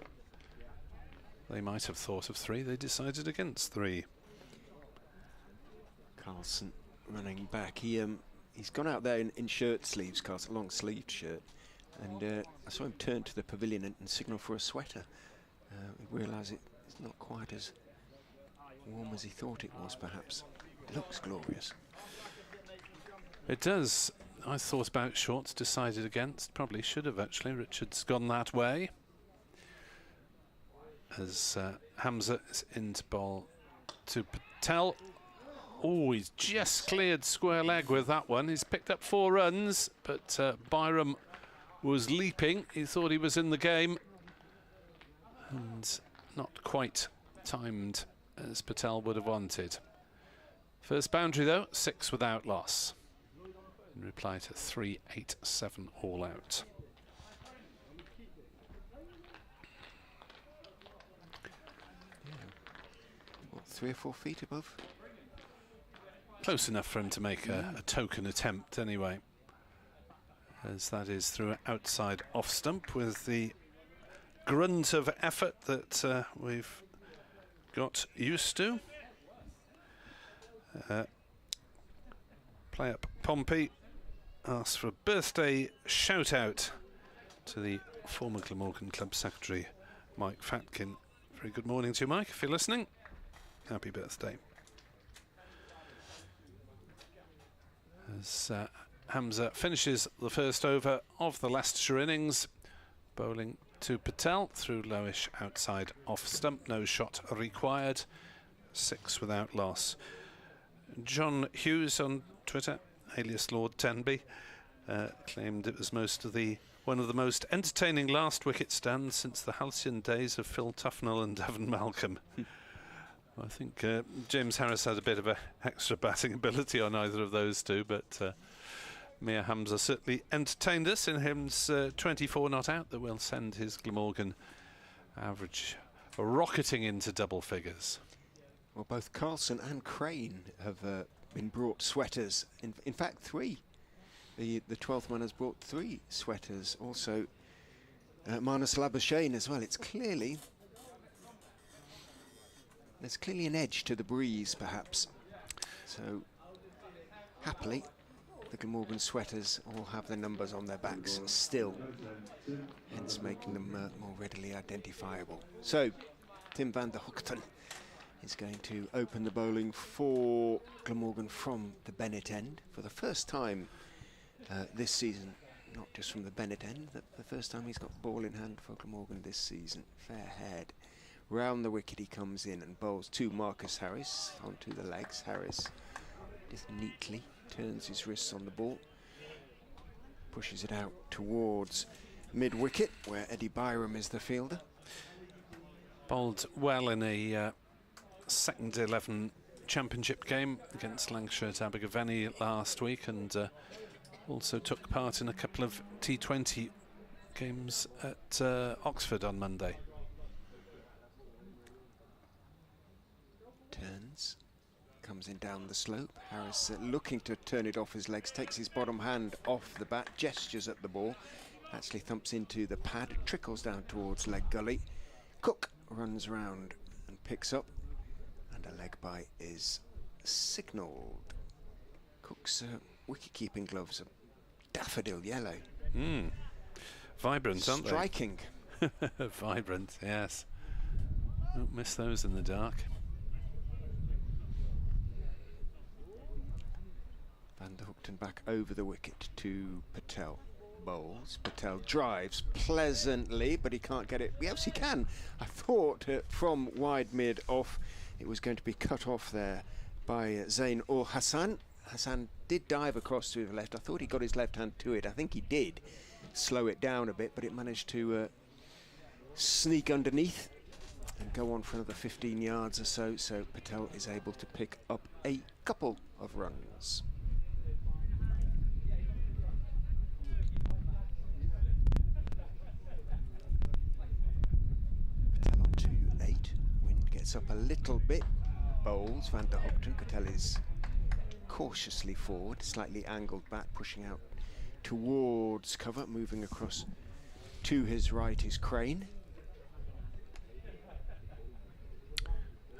They might have thought of 3. They decided against 3. Carlson running back. He's gone out there in shirt sleeves, Carlson, long sleeved shirt, and I saw him turn to the pavilion and signal for a sweater. We realise it's not quite as warm as he thought it was, perhaps. It looks glorious. It does. I thought about shorts, decided against. Probably should have, actually. Richard's gone that way. As Hamza is into bowl to Patel. Oh, he's just cleared square leg with that one. He's picked up 4 runs, but Byram was leaping. He thought he was in the game, and not quite timed as Patel would have wanted. First boundary, though, 6 without loss. In reply to 3-8-7 all out. Yeah. What, 3 or 4 feet above? Close enough for him to make a token attempt anyway, as that is through outside off stump with the grunt of effort that we've got used to. Play up Pompey asks for a birthday shout out to the former Glamorgan Club Secretary Mike Fatkin. Very good morning to you, Mike, if you're listening. Happy birthday. As Hamza finishes the first over of the Leicestershire innings, bowling to Patel through lowish outside off stump, no shot required, 6 without loss. John Hughes on Twitter, alias Lord Tenby, claimed it was one of the most entertaining last wicket stands since the halcyon days of Phil Tufnell and Devon Malcolm. I think James Harris had a bit of an extra batting ability on either of those two, but Mir Hamza certainly entertained us in his 24 not out that will send his Glamorgan average rocketing into double figures. Well, both Carlson and Crane have been brought sweaters. In fact, 3. The 12th man has brought 3 sweaters. Also, Marnus Labuschagne as well. It's clearly There's clearly an edge to the breeze, perhaps. So, happily, the Glamorgan sweaters all have their numbers on their backs still, hence making them more readily identifiable. So, Tim van der Hoogten is going to open the bowling for Glamorgan from the Bennett end for the first time this season. Not just from the Bennett end, the first time he's got ball in hand for Glamorgan this season. Fair head. Round the wicket he comes in and bowls to Marcus Harris onto the legs. Harris just neatly turns his wrists on the ball, pushes it out towards mid-wicket where Eddie Byram is the fielder. Bowled well in a second 11 championship game against Lancashire at Abergavenny last week, and also took part in a couple of T20 games at Oxford on Monday. Turns, comes in down the slope. Harris looking to turn it off his legs, takes his bottom hand off the bat, gestures at the ball, actually thumps into the pad, trickles down towards leg gully. Cook runs round and picks up, and a leg bite is signalled. Cook's wicket-keeping gloves are daffodil yellow. Vibrant, aren't they? Striking. Vibrant, yes. Don't miss those in the dark. Van der Hoogten back over the wicket to Patel. Bowls. Patel drives pleasantly, but he can't get it. Yes, he can. I thought from wide mid off it was going to be cut off there by Zain ul Hassan. Hassan did dive across to his left. I thought he got his left hand to it. I think he did slow it down a bit, but it managed to sneak underneath and go on for another 15 yards or so. So Patel is able to pick up a couple of runs. Patel on to 8. Wind gets up a little bit. Bowls. Van der Hoogten. Patel is cautiously forward, slightly angled back, pushing out towards cover, moving across to his right is Crane.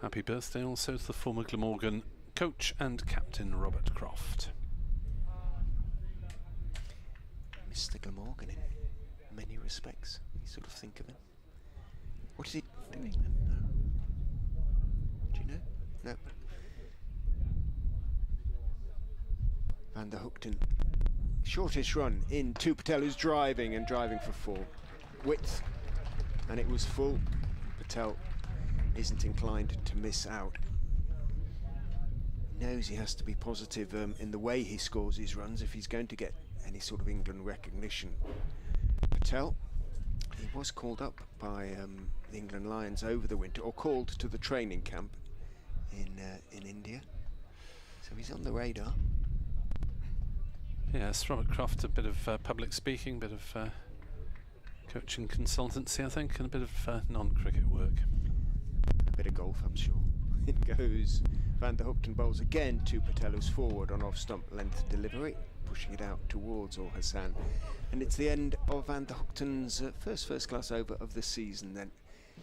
Happy birthday also to the former Glamorgan coach and captain Robert Croft. Mr. Glamorgan in many respects, you sort of think of him. What is he doing? No. Do you know? No. Van der Hoogten, shortest run in to Patel, who's driving for 4. Width, and it was full. Patel isn't inclined to miss out. He knows he has to be positive in the way he scores his runs if he's going to get any sort of England recognition. Patel, he was called up by the England Lions over the winter, or called to the training camp in India. So he's on the radar. Yes, Robert Croft, a bit of public speaking, bit of coaching consultancy, I think, and a bit of non-cricket work. A bit of golf, I'm sure. In goes Van der Hoogten, bowls again to Patel, who's forward on off-stump length delivery, pushing it out towards ul Hassan. And it's the end of Van der Hoogten's first-class over of the season then.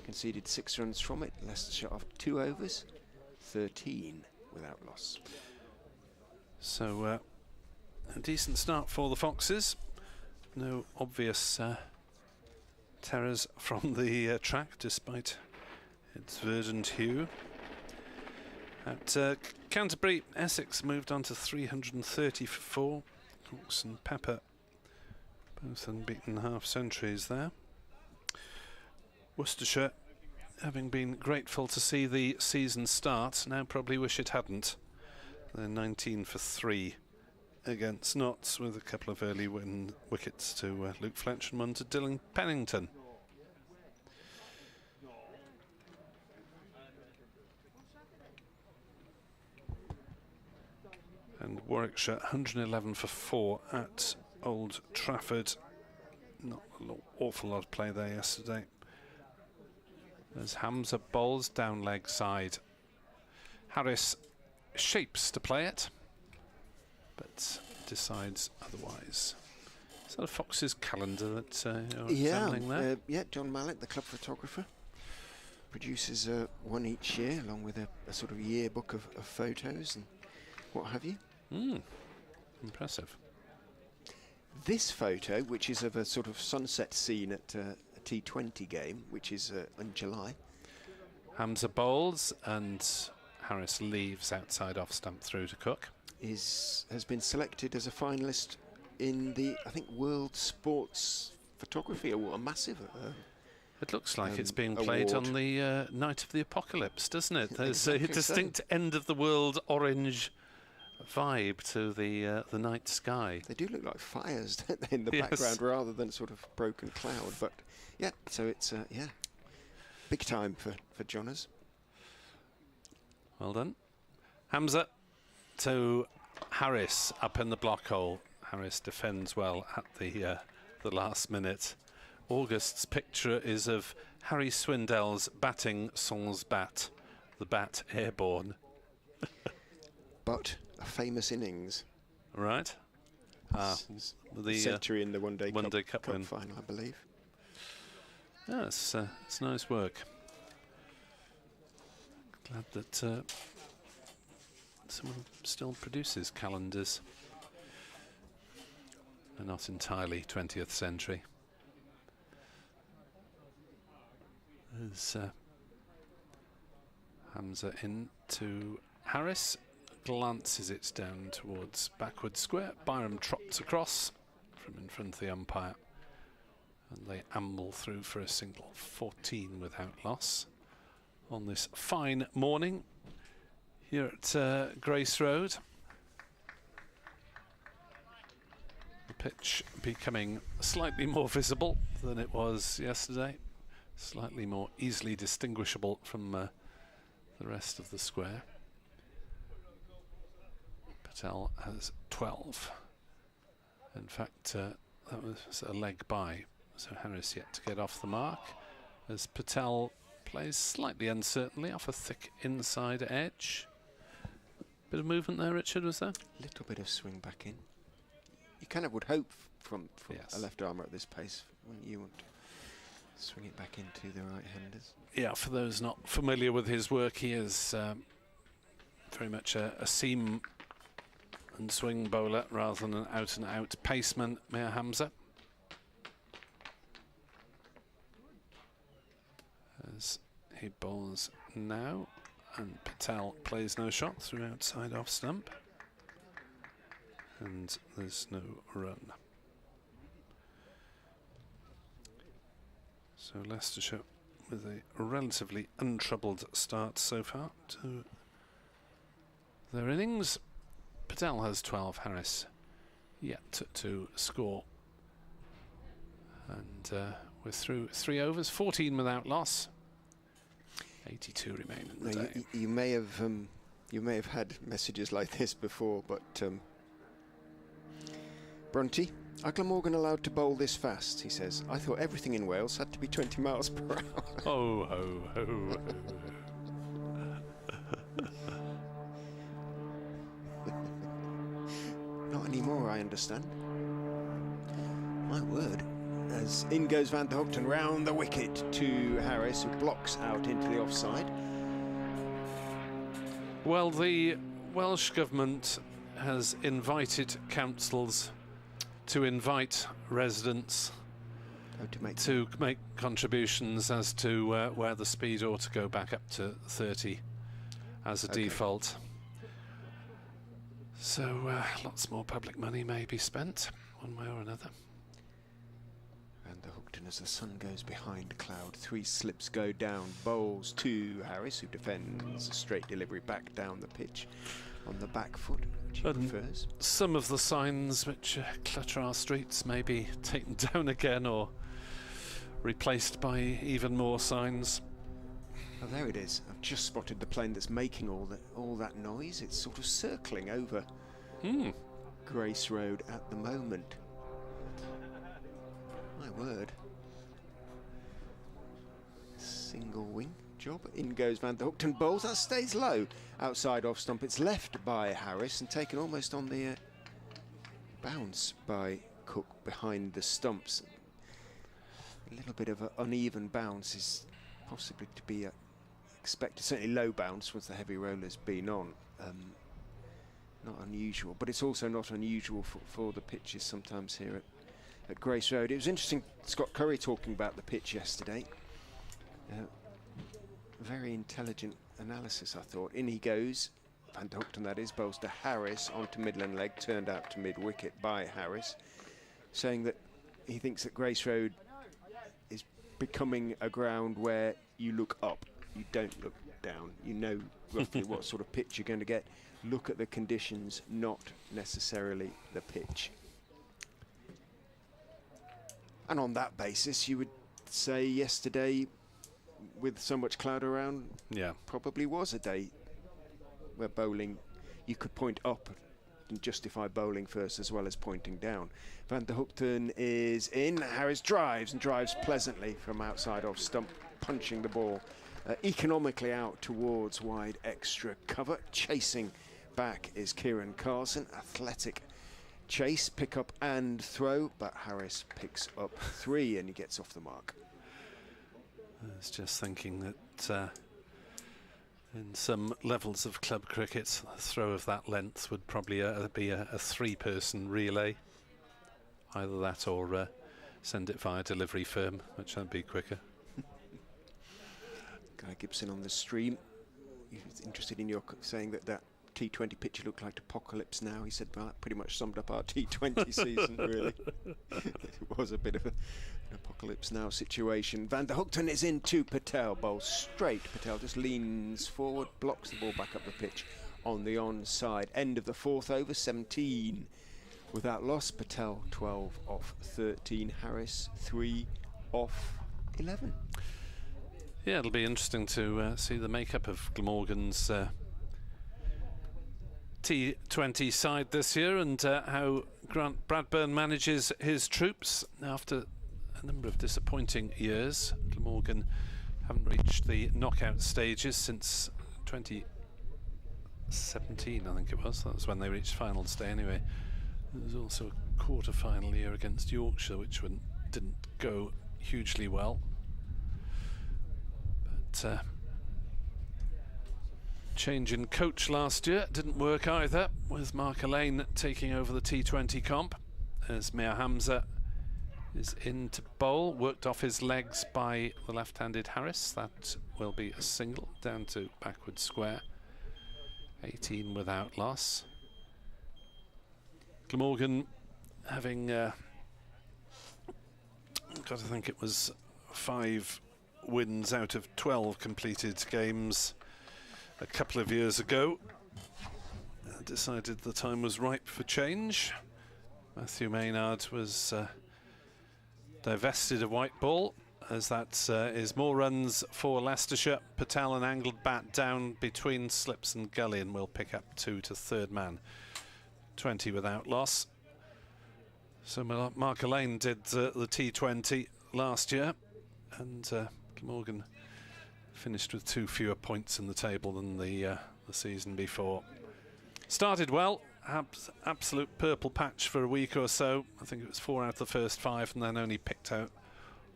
Conceded 6 runs from it. Leicestershire after 2 overs, 13 without loss. So, a decent start for the Foxes. No obvious terrors from the track, despite its verdant hue. At Canterbury, Essex moved on to 330 for 4. Hawks and Pepper both unbeaten half-centuries there. Worcestershire, having been grateful to see the season start, now probably wish it hadn't. They're 19 for 3 against Notts, with a couple of early wickets to Luke Fletcher and one to Dylan Pennington. And Warwickshire 111 for 4 at Old Trafford. Not an awful lot of play there yesterday. There's Hamza bowls down leg side. Harris shapes to play it, but decides otherwise. Is that a Fox's calendar that you're examining there? Yeah, John Mallett, the club photographer. produces one each year, along with a sort of yearbook of photos and what have you. Impressive. This photo, which is of a sort of sunset scene at a T20 game, which is in July. Hamza bowls and Harris leaves outside off stump through to Cook. Has been selected as a finalist in the, I think, World Sports Photography Award, a massive it looks like it's being played award. on the night of the apocalypse, doesn't it? There's Exactly a distinct end of the world orange vibe to the night sky. They do look like fires, don't they, in the background, rather than sort of broken cloud. But yeah, so it's yeah, big time for Johners. Well done. Hamza to Harris up in the block hole. Harris defends well at the last minute. August's picture is of Harry Swindell's batting sans bat, the bat airborne. But a famous innings. Right. The century in the One Day Cup win. final, I believe. Yeah, it's nice work. Glad that someone still produces calendars. They're not entirely 20th century. There's Hamza in to Harris. Glances it down towards backward square. Byram trots across from in front of the umpire. And they amble through for a single 14 without loss on this fine morning here at Grace Road. The pitch becoming slightly more visible than it was yesterday, slightly more easily distinguishable from the rest of the square. Patel has 12. In fact, that was a leg by, so Harris yet to get off the mark as Patel plays slightly uncertainly off a thick inside edge. Bit of movement there, Richard, was there? Little bit of swing back in. You kind of would hope from Yes. a left armer at this pace, wouldn't you want to swing it back into the right-handers? Yeah, for those not familiar with his work, he is very much a seam and swing bowler rather than an out-and-out paceman, Mir Hamza. As he bowls now, and Patel plays no shot through outside off stump. And there's no run. So Leicestershire with a relatively untroubled start so far to their innings. Patel has 12, Harris yet to score. And we're through 3 overs, 14 without loss. 82 remain in the day. You may have had messages like this before, but Bronte, are Glamorgan allowed to bowl this fast? He says. I thought everything in Wales had to be 20 miles per hour. Ho, ho, ho, ho. Not anymore, I understand. My word. As in goes Van der Hoogten round the wicket to Harris, who blocks out into the offside. Well, the Welsh Government has invited councils to invite residents to make contributions as to where the speed ought to go back up to 30 as a default. So lots more public money may be spent one way or another. And the Hoogten as the sun goes behind a cloud. 3 slips go down. Bowls to Harris, who defends a straight delivery back down the pitch on the back foot, which he prefers. Some of the signs which clutter our streets may be taken down again or replaced by even more signs. Oh, there it is. I've just spotted the plane that's making all that noise. It's sort of circling over Grace Road at the moment. My word. Single wing job. In goes Van der Hoogten, bowls. That stays low. Outside off stump. It's left by Harris and taken almost on the bounce by Cook behind the stumps. A little bit of an uneven bounce is possibly to be expected. Certainly low bounce once the heavy roller's been on. Not unusual, but it's also not unusual for the pitches sometimes here at Grace Road. It was interesting, Scott Curry talking about the pitch yesterday. Very intelligent analysis, I thought. In he goes, Van der Hoogten that is, bowls to Harris onto Midland leg, turned out to mid-wicket by Harris, saying that he thinks that Grace Road is becoming a ground where you look up, you don't look down. You know roughly what sort of pitch you're going to get. Look at the conditions, not necessarily the pitch. And on that basis, you would say yesterday, with so much cloud around, probably was a day where bowling, you could point up and justify bowling first as well as pointing down. Van der Hoogten is in. Harris drives and drives pleasantly from outside off stump, punching the ball economically out towards wide extra cover. Chasing back is Kieran Carlson. Athletic chase, pick up and throw, but Harris picks up 3 and he gets off the mark. I was just thinking that in some levels of club cricket, a throw of that length would probably be a 3-person relay. Either that or send it via delivery firm, which would be quicker. Guy Gibson on the stream. He's interested in your saying that T20 pitch looked like Apocalypse Now. He said, well, that pretty much summed up our T20 season, really. It was a bit of an Apocalypse Now situation. Van der Hoogten is in to Patel, bowls straight. Patel just leans forward, blocks the ball back up the pitch on the onside. End of the 4th over, 17 without loss. Patel 12 off 13. Harris 3 off 11. Yeah, it'll be interesting to see the makeup of Glamorgan's T20 side this year, and how Grant Bradburn manages his troops after a number of disappointing years. Glamorgan haven't reached the knockout stages since 2017, I think it was. That was when they reached finals day anyway. There was also a quarter-final year against Yorkshire, which didn't go hugely well. But change in coach last year didn't work either, with Mark Elaine taking over the T20 comp, as Mir Hamza is in to bowl, worked off his legs by the left-handed Harris. That will be a single down to backward square. 18 without loss. Glamorgan having got to think it was 5 wins out of 12 completed games a couple of years ago, decided the time was ripe for change. Matthew Maynard was divested of white ball, as that is more runs for Leicestershire. Patel, an angled bat down between slips and gully, and will pick up 2 to third man. 20 without loss. So Mark Elaine did the T20 last year, and Glamorgan finished with 2 fewer points in the table than the season before. Started well, absolute purple patch for a week or so. I think it was 4 out of the first 5, and then only picked out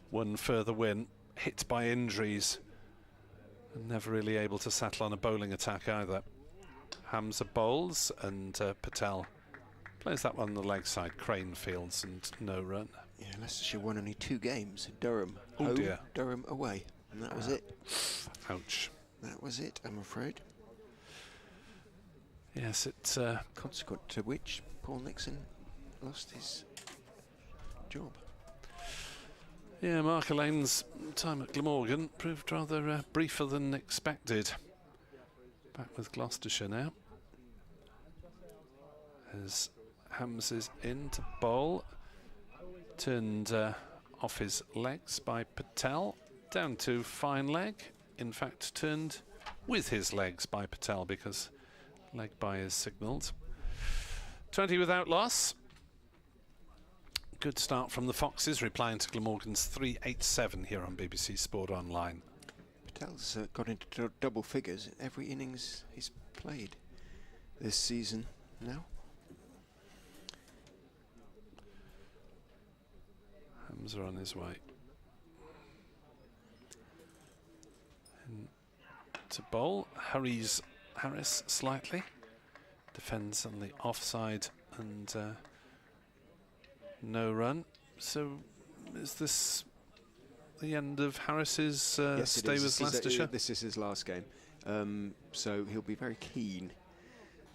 1 further win. Hit by injuries, and never really able to settle on a bowling attack either. Hamza bowls, and Patel plays that one on the leg side. Crane fields and no run. Yeah, Leicestershire won only 2 games. Durham home, dear. Durham away, and that was it. Ouch. That was it, I'm afraid. Yes, it's consequent to which Paul Nixon lost his job. Yeah, Mark Elaine's time at Glamorgan proved rather briefer than expected. Back with Gloucestershire now, as Hams is in to bowl, turned off his legs by Patel, down to fine leg. In fact, turned with his legs by Patel, because leg by is signalled. 20 without loss. Good start from the Foxes, replying to Glamorgan's 387 here on BBC Sport Online. Patel's got into double figures in every innings he's played this season now. Hamza on his way. bowl. Hurries Harris slightly. Defends on the offside and no run. So is this the end of Harris's stay with Leicestershire? This is his last game. So he'll be very keen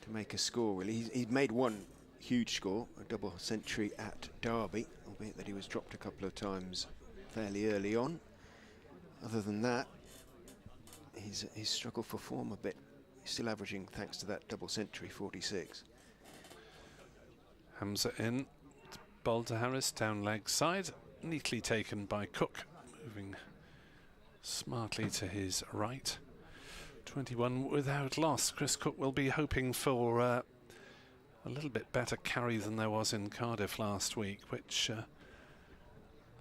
to make a score, really. He's made one huge score, a double century at Derby, albeit that he was dropped a couple of times fairly early on. Other than that, he's struggled for form a bit. He's still averaging, thanks to that double century, 46. Hamza in, bowled to Harris, down leg side, neatly taken by Cook, moving smartly to his right. 21 without loss. Chris Cook will be hoping for a little bit better carry than there was in Cardiff last week, which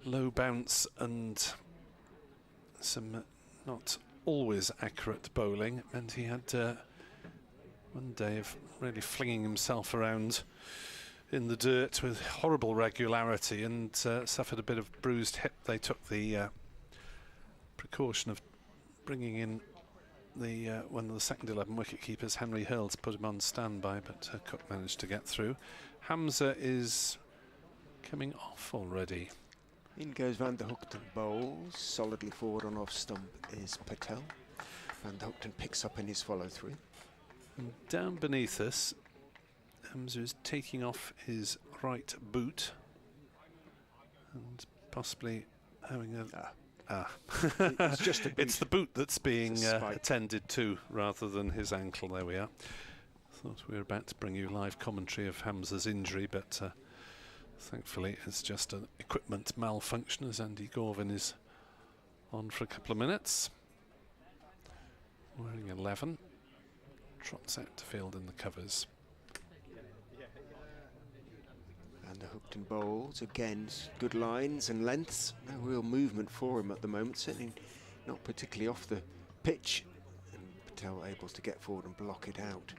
low bounce and some not always accurate bowling meant he had one day of really flinging himself around in the dirt with horrible regularity and suffered a bit of bruised hip. They took the precaution of bringing in the one of the second 11 wicket keepers, Henry Hill, to put him on standby, but Cook managed to get through. Hamza is coming off already. In goes Van der Hoogten, bowls solidly forward on off stump is Patel. Van der Hoogten picks up in his follow through. And down beneath us, Hamza is taking off his right boot and possibly having a It's just a boot. It's the boot that's being attended to rather than his ankle. There we are. Thought we were about to bring you live commentary of Hamza's injury, but thankfully it's just an equipment malfunction as Andy Gorvin is on for a couple of minutes. Wearing 11. Trots out to field in the covers. And the Hookton bowls, again, good lines and lengths. No real movement for him at the moment, certainly not particularly off the pitch. And Patel able to get forward and block it out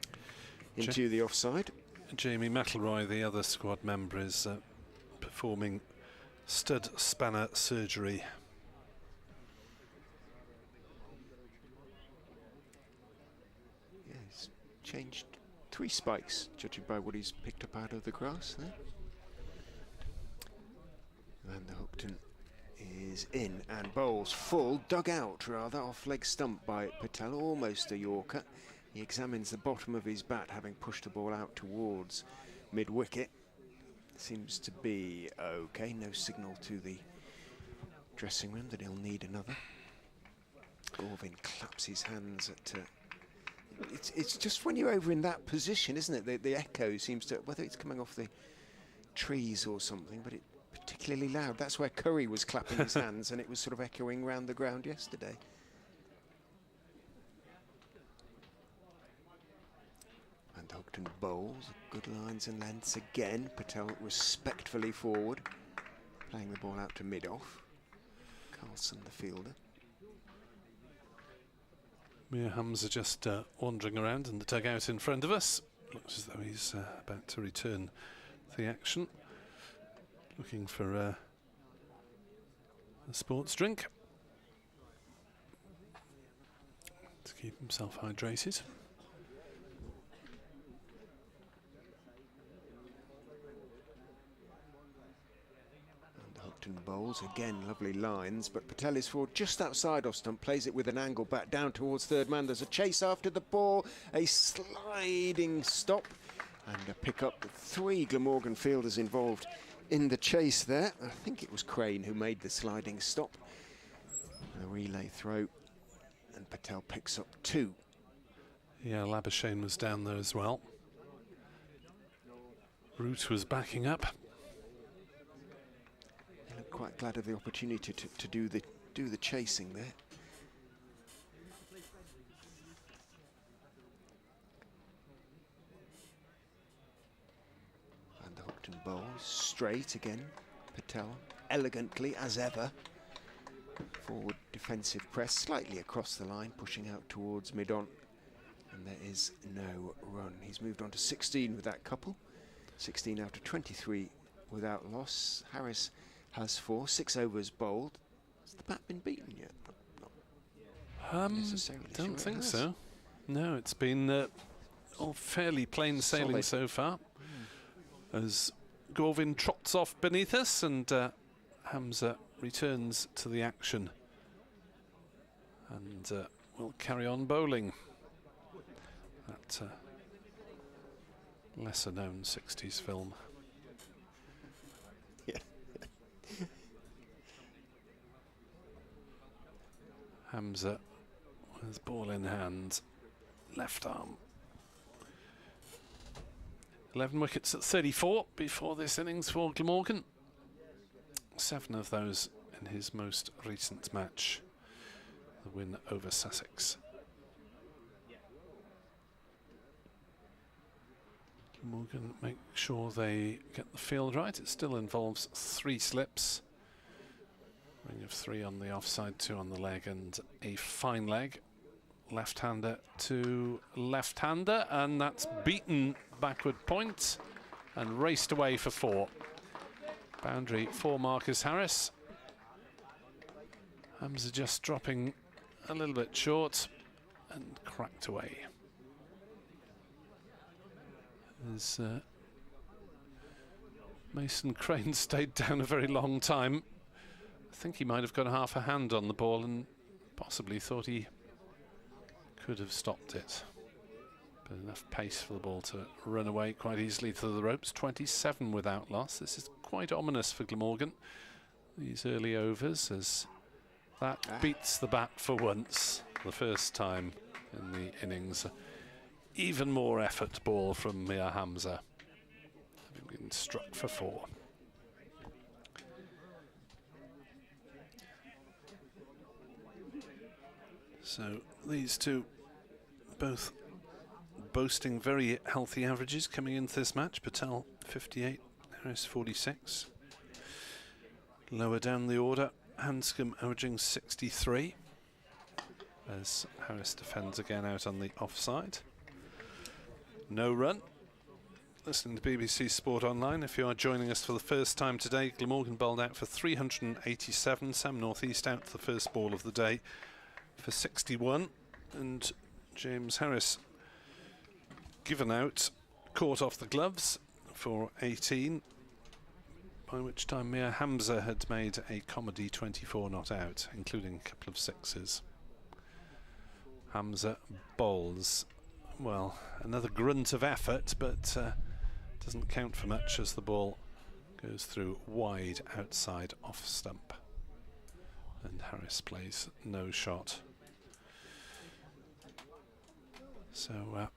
into the offside. Jamie McElroy, the other squad member, is performing stud spanner surgery. Yeah, he's changed 3 spikes, judging by what he's picked up out of the grass there. And the Hookton is in and bowls full, dug out rather, off leg stump by Patel, almost a Yorker. He examines the bottom of his bat, having pushed the ball out towards mid-wicket. Seems to be okay, no signal to the dressing room that he'll need another. Gorvin claps his hands at... it's just when you're over in that position, isn't it? The echo seems to, whether it's coming off the trees or something, but it's particularly loud. That's where Curry was clapping his hands, and it was sort of echoing around the ground yesterday. And Hookton bowls, good lines and lengths again. Patel respectfully forward, playing the ball out to mid-off. Carlson, the fielder. Mir Hamza just wandering around in the dugout in front of us. Looks as though he's about to return the action. Looking for a sports drink to keep himself hydrated. And bowls again, lovely lines, but Patel is forward just outside off stump, plays it with an angle back down towards third man. There's a chase after the ball, a sliding stop, and a pick up. 3 Glamorgan fielders involved in the chase there. I think it was Crane who made the sliding stop. A relay throw, and Patel picks up 2. Yeah, Labuschagne was down there as well. Root was backing up. Quite glad of the opportunity to do the chasing there. And the Hookton bowls straight again. Patel elegantly as ever. Forward defensive press slightly across the line, pushing out towards mid-on, and there is no run. He's moved on to 16 with that couple. 16 out of 23 without loss. Harris has 4, 6 overs bowled. Has the bat been beaten yet? No. necessarily. Don't think so. No, it's been all fairly plain sailing so far. As Gorvin trots off beneath us and Hamza returns to the action and will carry on bowling. That lesser known 60s film. Yeah. Hamza with ball in hand, left arm. 11 wickets at 34 before this innings for Glamorgan. 7 of those in his most recent match, the win over Sussex. Glamorgan make sure they get the field right. It still involves 3 slips. Ring of 3 on the offside, 2 on the leg, and a fine leg. Left-hander to left-hander, and that's beaten backward point and raced away for 4. Boundary for Marcus Harris. Hamza just dropping a little bit short and cracked away. As Mason Crane stayed down a very long time. I think he might have got half a hand on the ball and possibly thought he could have stopped it. But enough pace for the ball to run away quite easily to the ropes. 27 without loss. This is quite ominous for Glamorgan, these early overs, as that beats the bat for once, the first time in the innings. Even more effort ball from Mir Hamza, having been struck for 4. So these two both boasting very healthy averages coming into this match. Patel 58, Harris 46. Lower down the order, Handscomb averaging 63 as Harris defends again out on the offside. No run. Listening to BBC Sport Online. If you are joining us for the first time today, Glamorgan bowled out for 387. Sam North East out for the first ball of the day for 61, and James Harris given out, caught off the gloves for 18, by which time Mir Hamza had made a comedy 24 not out, including a couple of sixes. Hamza bowls, well, another grunt of effort, but doesn't count for much as the ball goes through wide outside off stump. And Harris plays no shot. So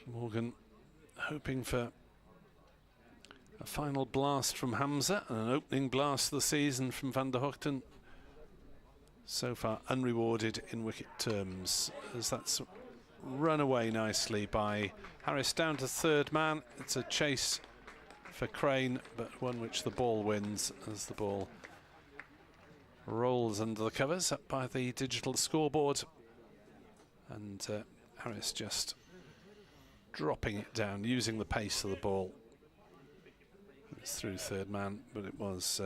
Morgan hoping for a final blast from Hamza and an opening blast of the season from Van der Hoogten. So far unrewarded in wicket terms, as that's run away nicely by Harris down to third man. It's a chase for Crane, but one which the ball wins as the ball rolls under the covers up by the digital scoreboard, and Harris just dropping it down, using the pace of the ball. It's through third man, but it was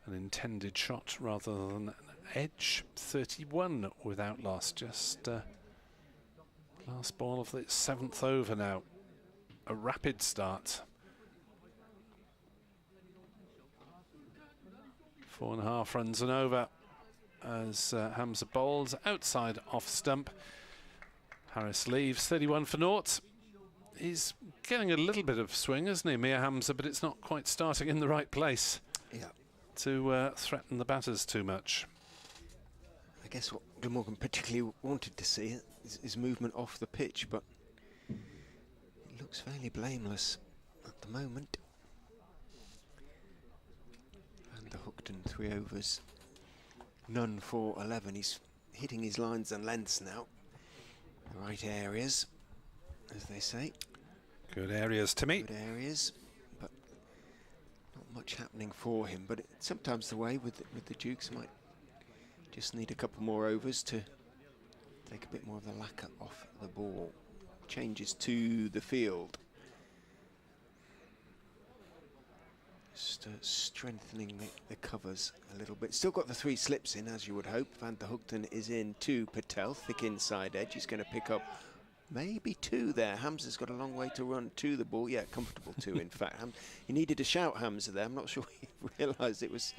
an intended shot rather than an edge. 31 without loss, just last ball of the 7th over now. A rapid start. 4.5 runs and over as Hamza bowls outside off stump. Harris leaves 31 for naught. He's getting a little bit of swing, isn't he, Mir Hamza, but it's not quite starting in the right place to threaten the batters too much. I guess what Glamorgan particularly wanted to see is movement off the pitch, but it looks fairly blameless at the moment. And the Hookton 3 overs, none for 11. He's hitting his lines and lengths now. The right areas, as they say. Good areas to meet. Good areas, but not much happening for him. But it's sometimes the way with the Dukes. Might just need a couple more overs to take a bit more of the lacquer off the ball. Changes to the field. Just strengthening the covers a little bit. Still got the 3 slips in, as you would hope. Van der Hoogten is in to Patel, thick inside edge. He's going to pick up maybe 2 there. Hamza's got a long way to run to the ball. Yeah, comfortable 2 in fact. He needed to shout Hamza there. I'm not sure he realised it was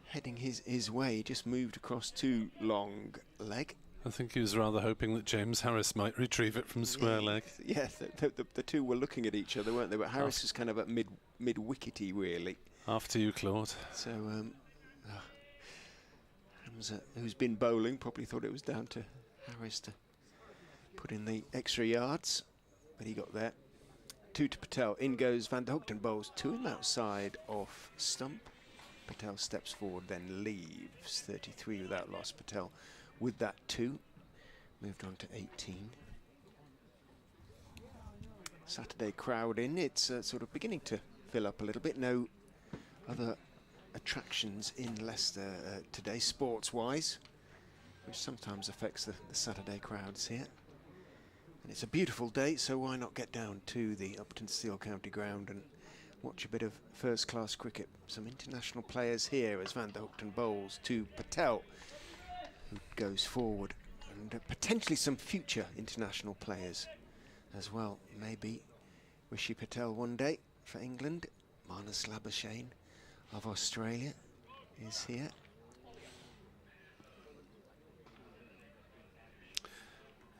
heading his way. He just moved across too long leg. I think he was rather hoping that James Harris might retrieve it from square leg. Yeah, the 2 were looking at each other, weren't they? But Harris was kind of at mid-wickety, really. After you, Claude. So, Hamza, who's been bowling, probably thought it was down to Harris to put in the extra yards, but he got there. 2 to Patel. In goes Van der Hoogten, bowls 2 him outside off stump. Patel steps forward, then leaves. 33 without loss. Patel with that 2. Moved on to 18. Saturday crowd in. It's sort of beginning to fill up a little bit. No other attractions in Leicester today, sports-wise, which sometimes affects the Saturday crowds here. And it's a beautiful day, so why not get down to the Uptonsteel County Ground and watch a bit of first-class cricket. Some international players here as Van der Hoogten bowls to Patel, who goes forward, and potentially some future international players as well. Maybe Rishi Patel one day for England. Marnus Labuschagne of Australia is here.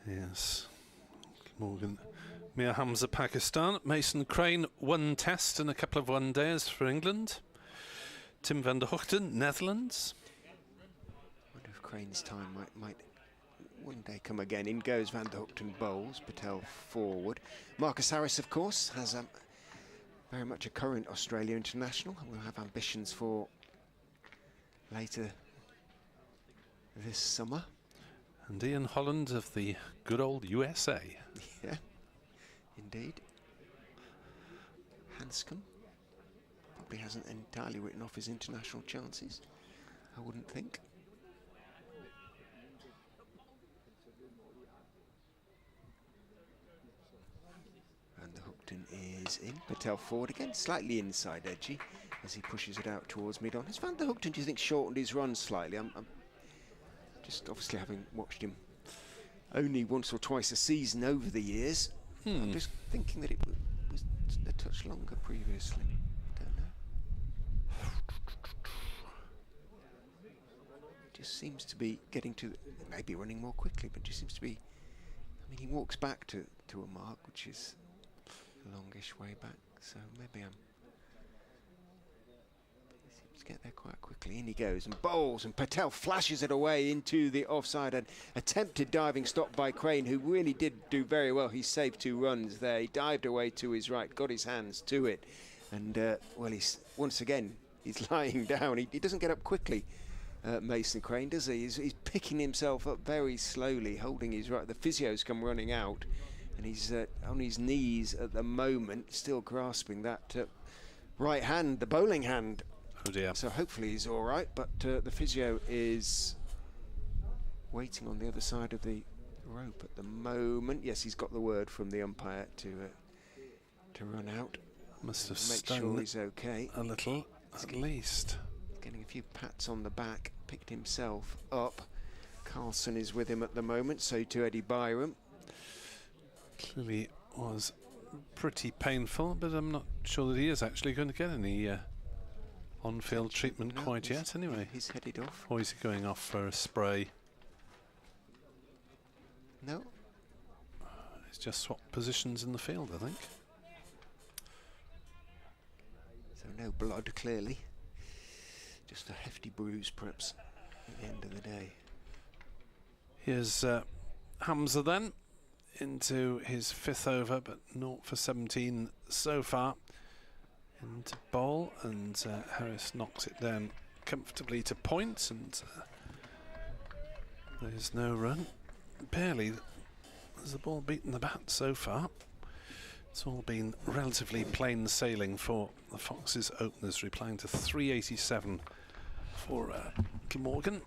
Yes. Morgan. Mir Hamza, Pakistan. Mason Crane, 1 test and a couple of 1 days for England. Tim van der Hoogten, Netherlands. I wonder if Crane's time might one day come again. In goes Van der Hoogten bowls, Patel forward. Marcus Harris, of course, has very much a current Australia international. We'll have ambitions for later this summer. And Ian Holland of the good old USA. Yeah, indeed. Handscomb probably hasn't entirely written off his international chances, I wouldn't think. And the Hookton is in. Patel forward again, slightly inside edgy as he pushes it out towards mid-on. Has Van der Hoogten, do you think, shortened his run slightly? I'm just obviously having watched him only once or twice a season over the years. I'm just thinking that it was a touch longer previously. Don't know. Just seems to be getting to, maybe running more quickly, but just seems to be, I mean, he walks back to a mark which is a longish way back, so maybe he seems to get there quite quickly. In he goes and bowls, and Patel flashes it away into the offside. An attempted diving stop by Crane, who really did do very well. He saved 2 runs there. He dived away to his right, got his hands to it, and well, once again he's lying down. He doesn't get up quickly, Mason Crane, does he? He's picking himself up very slowly, holding his right. The physio's come running out, and he's on his knees at the moment, still grasping that right hand, the bowling hand. Oh dear. So hopefully he's all right, but the physio is waiting on the other side of the rope at the moment. Yes, he's got the word from the umpire to run out. Must have make stung sure he's okay. A little, at least. Getting a few pats on the back, picked himself up. Carlson is with him at the moment, so to Eddie Byram. Clearly was pretty painful, but I'm not sure that he is actually going to get any on-field treatment quite yet, anyway. He's headed off. Or is he going off for a spray? No. He's just swapped positions in the field, I think. So no blood, clearly. Just a hefty bruise, perhaps, at the end of the day. Here's Hamza then, into his 5th over, but 0 for 17 so far. Into bowl, and Harris knocks it down comfortably to points, and there's no run. Barely has the ball beaten the bat so far. It's all been relatively plain sailing for the Foxes openers, replying to 387 for Glamorgan.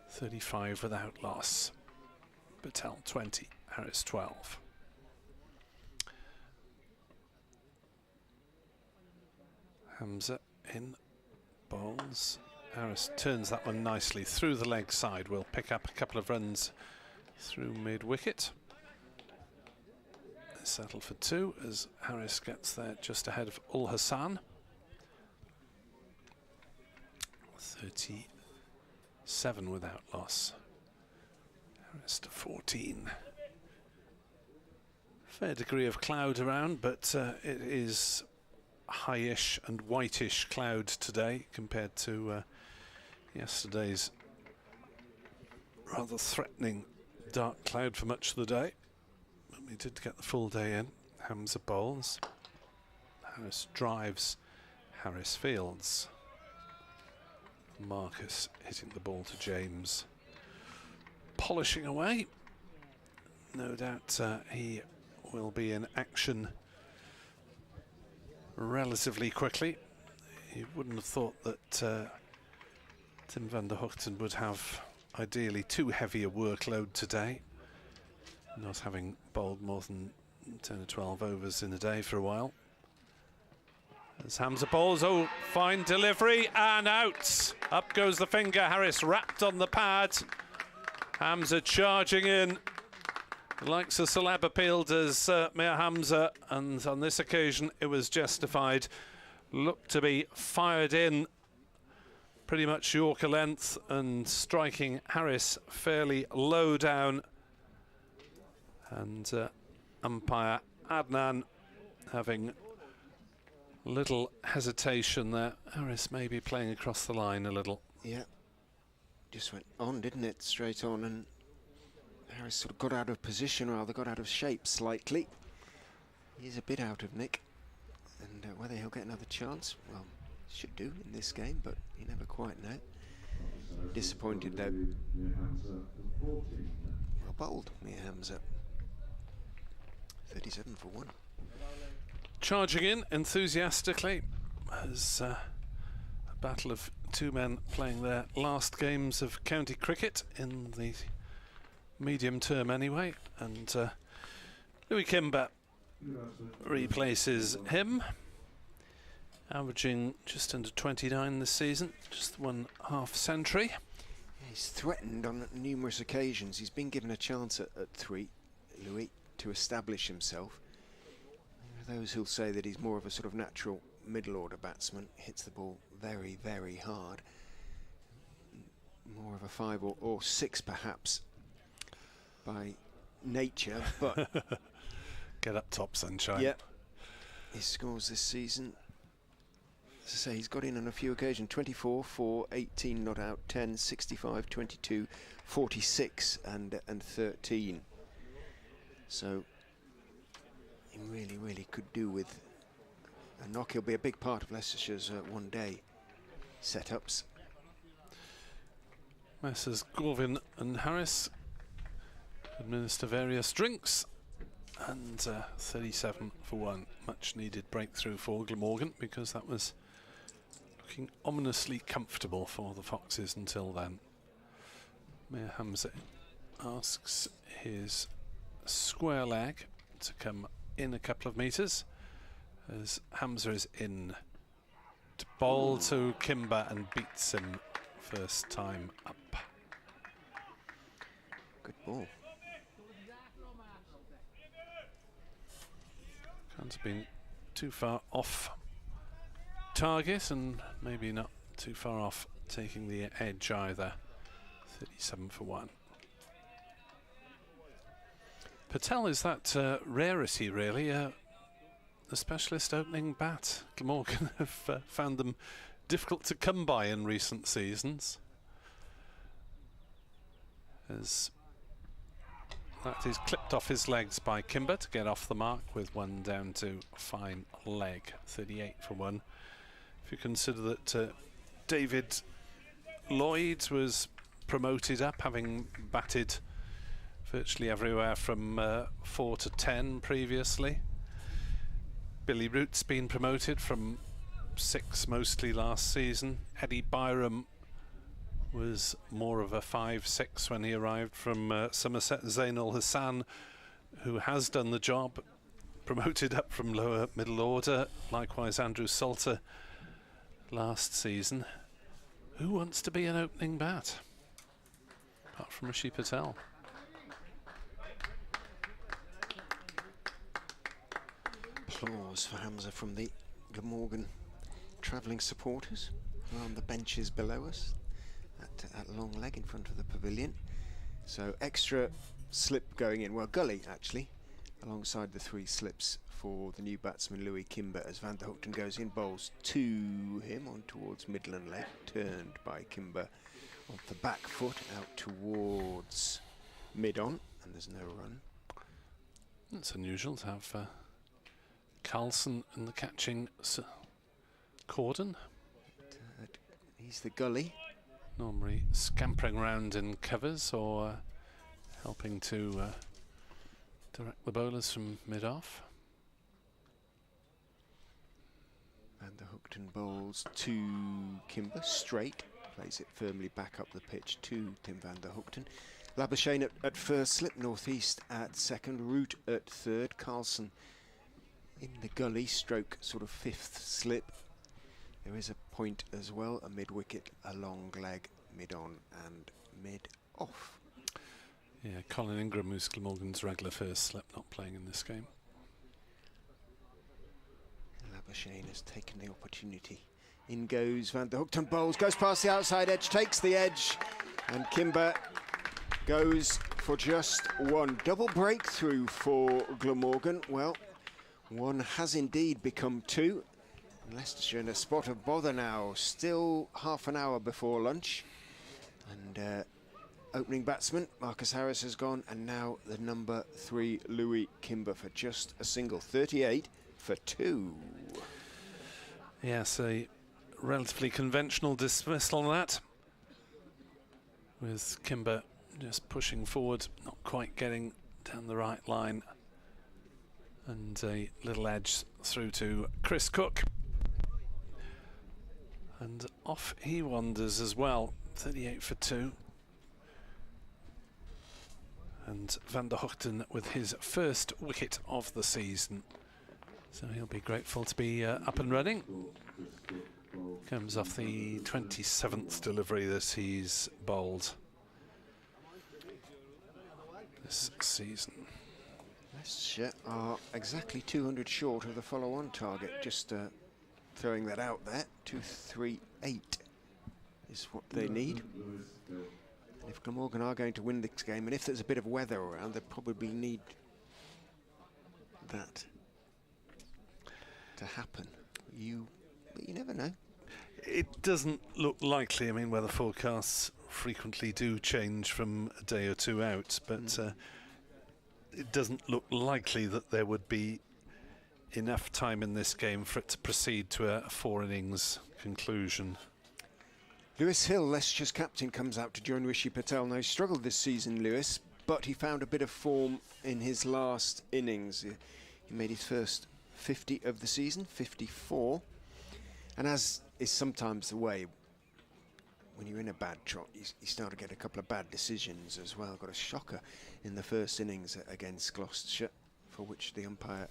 35 without loss. Patel 20, Harris 12. Hamza in, bowls. Harris turns that one nicely through the leg side. Will pick up a couple of runs through mid-wicket. Settle for 2 as Harris gets there just ahead of Ul Hassan. 37 without loss. Harris to 14. Fair degree of cloud around, but it is highish and whitish cloud today compared to yesterday's rather threatening dark cloud for much of the day. But we did get the full day in. Hamza bowls. Harris drives. Harris fields. Marcus hitting the ball to James. Polishing away. No doubt he will be in action relatively quickly. You wouldn't have thought that Tim van der Hoogten would have ideally too heavy a workload today, not having bowled more than 10 or 12 overs in a day for a while. As Hamza bowls, oh, fine delivery and out. Up goes the finger. Harris wrapped on the pad. Hamza charging in. The likes of Salab appealed as Mir Hamza, and on this occasion it was justified. Looked to be fired in pretty much Yorker length and striking Harris fairly low down. And umpire Adnan having little hesitation there. Harris maybe playing across the line a little. Yeah, just went on, didn't it? Straight on, and Harris sort of got out of position, rather got out of shape slightly. He's a bit out of nick, and whether he'll get another chance, well, should do in this game, but you never quite know. Disappointed though. Well bowled, Mir Hamza. 37 for 1. Charging in enthusiastically as a battle of two men playing their last games of county cricket in the medium term anyway, and Louis Kimber replaces him, averaging just under 29 this season, just 1/2 century. He's threatened on numerous occasions. He's been given a chance at 3, Louis, to establish himself. There are those who'll say that he's more of a sort of natural middle order batsman, hits the ball very, very hard. More of a 5 or 6 perhaps by nature, but get up top, sunshine. Yeah, his scores this season, as I say, he's got in on a few occasions: 24, 4, 18 not out, 10, 65, 22, 46 and 13. So he really could do with a knock. He'll be a big part of Leicestershire's one-day setups. Messrs Gorvin and Harris administer various drinks, and 37 for 1. Much needed breakthrough for Glamorgan, because that was looking ominously comfortable for the Foxes until then. Mir Hamza asks his square leg to come in a couple of metres as Hamza is in to bowl to Kimber and beats him first time up. Good ball. Can't have been too far off target, and maybe not too far off taking the edge either. 37 for 1. Patel is that rarity, really. The specialist opening bat. Glamorgan have found them difficult to come by in recent seasons, as that is clipped off his legs by Kimber to get off the mark with one down to fine leg. 38 for 1. If you consider that David Lloyd was promoted up, having batted virtually everywhere from 4 to 10 previously. Billy Root's been promoted from 6 mostly last season. Eddie Byram was more of a 5-6 when he arrived from Somerset. Zainul Hassan, who has done the job, promoted up from lower middle order. Likewise Andrew Salter last season. Who wants to be an opening bat? Apart from Rishi Patel. Applause for Hamza from the Glamorgan travelling supporters on the benches below us at long leg in front of the pavilion. So extra slip going in, well, gully actually, alongside the 3 slips for the new batsman Louis Kimber as Van der Hoogten goes in, bowls to him on towards Midland leg, turned by Kimber off the back foot out towards mid-on, and there's no run. It's unusual to have Carlson in the catching cordon. He's the gully. Normally scampering around in covers or helping to direct the bowlers from mid-off. Van der Hoogten bowls to Kimber, straight, plays it firmly back up the pitch to Tim Van der Hoogten. Labuschagne at first slip, northeast at second, Root at third, Carlson in the gully, stroke sort of 5th slip. There is a point as well, a mid-wicket, a long leg, mid-on and mid-off. Yeah, Colin Ingram, who's Glamorgan's regular first slip, not playing in this game. Labuschagne has taken the opportunity. In goes Van der Hoogten, bowls, goes past the outside edge, takes the edge, and Kimber goes for just 1. Double breakthrough for Glamorgan. Well, 1 has indeed become 2. Leicestershire in a spot of bother now, still half an hour before lunch. And opening batsman, Marcus Harris has gone, and now the number 3, Louis Kimber, for just a single. 38 for 2. Yes, a relatively conventional dismissal on that, with Kimber just pushing forward, not quite getting down the right line, and a little edge through to Chris Cook. And off he wanders as well, 38 for 2. And Van der Hoogten with his first wicket of the season. So he'll be grateful to be up and running. Comes off the 27th delivery that he's bowled this season. Leicestershire are exactly 200 short of the follow-on target, just throwing that out there. 238 is what they need. And if Glamorgan are going to win this game, and if there's a bit of weather around, they probably need that to happen. But you never know. It doesn't look likely. I mean, weather forecasts frequently do change from a day or two out, but it doesn't look likely that there would be enough time in this game for it to proceed to a 4 innings conclusion. Lewis Hill, Leicestershire's captain, comes out to join Rishi Patel. Now, he struggled this season, Lewis, but he found a bit of form in his last innings. He made his first 50 of the season, 54. And as is sometimes the way, when you're in a bad trot, you start to get a couple of bad decisions as well. Got a shocker in the first innings against Gloucestershire, for which the umpire,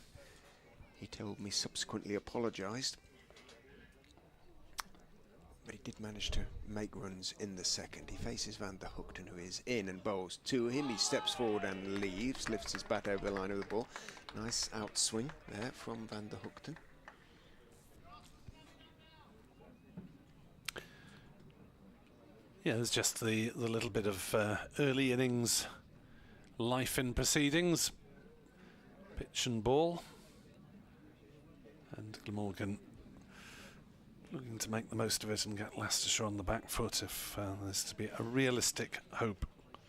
he told me, subsequently apologised. But he did manage to make runs in the second. He faces Van der Hoogten, who is in, and bowls to him. He steps forward and leaves, lifts his bat over the line of the ball. Nice outswing there from Van der Hoogten. Yeah, there's just the little bit of early innings life in proceedings. Pitch and ball. And Glamorgan looking to make the most of it and get Leicestershire on the back foot if there's to be a realistic hope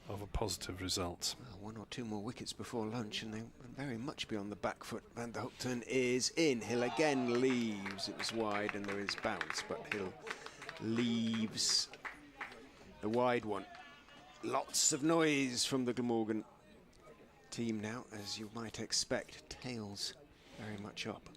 of a positive result. Well, 1 or 2 more wickets before lunch and they will very much be on the back foot. Van der Hoogten is in. Hill again leaves. It was wide and there is bounce, but Hill leaves the wide one. Lots of noise from the Glamorgan team now, as you might expect. Tails very much up.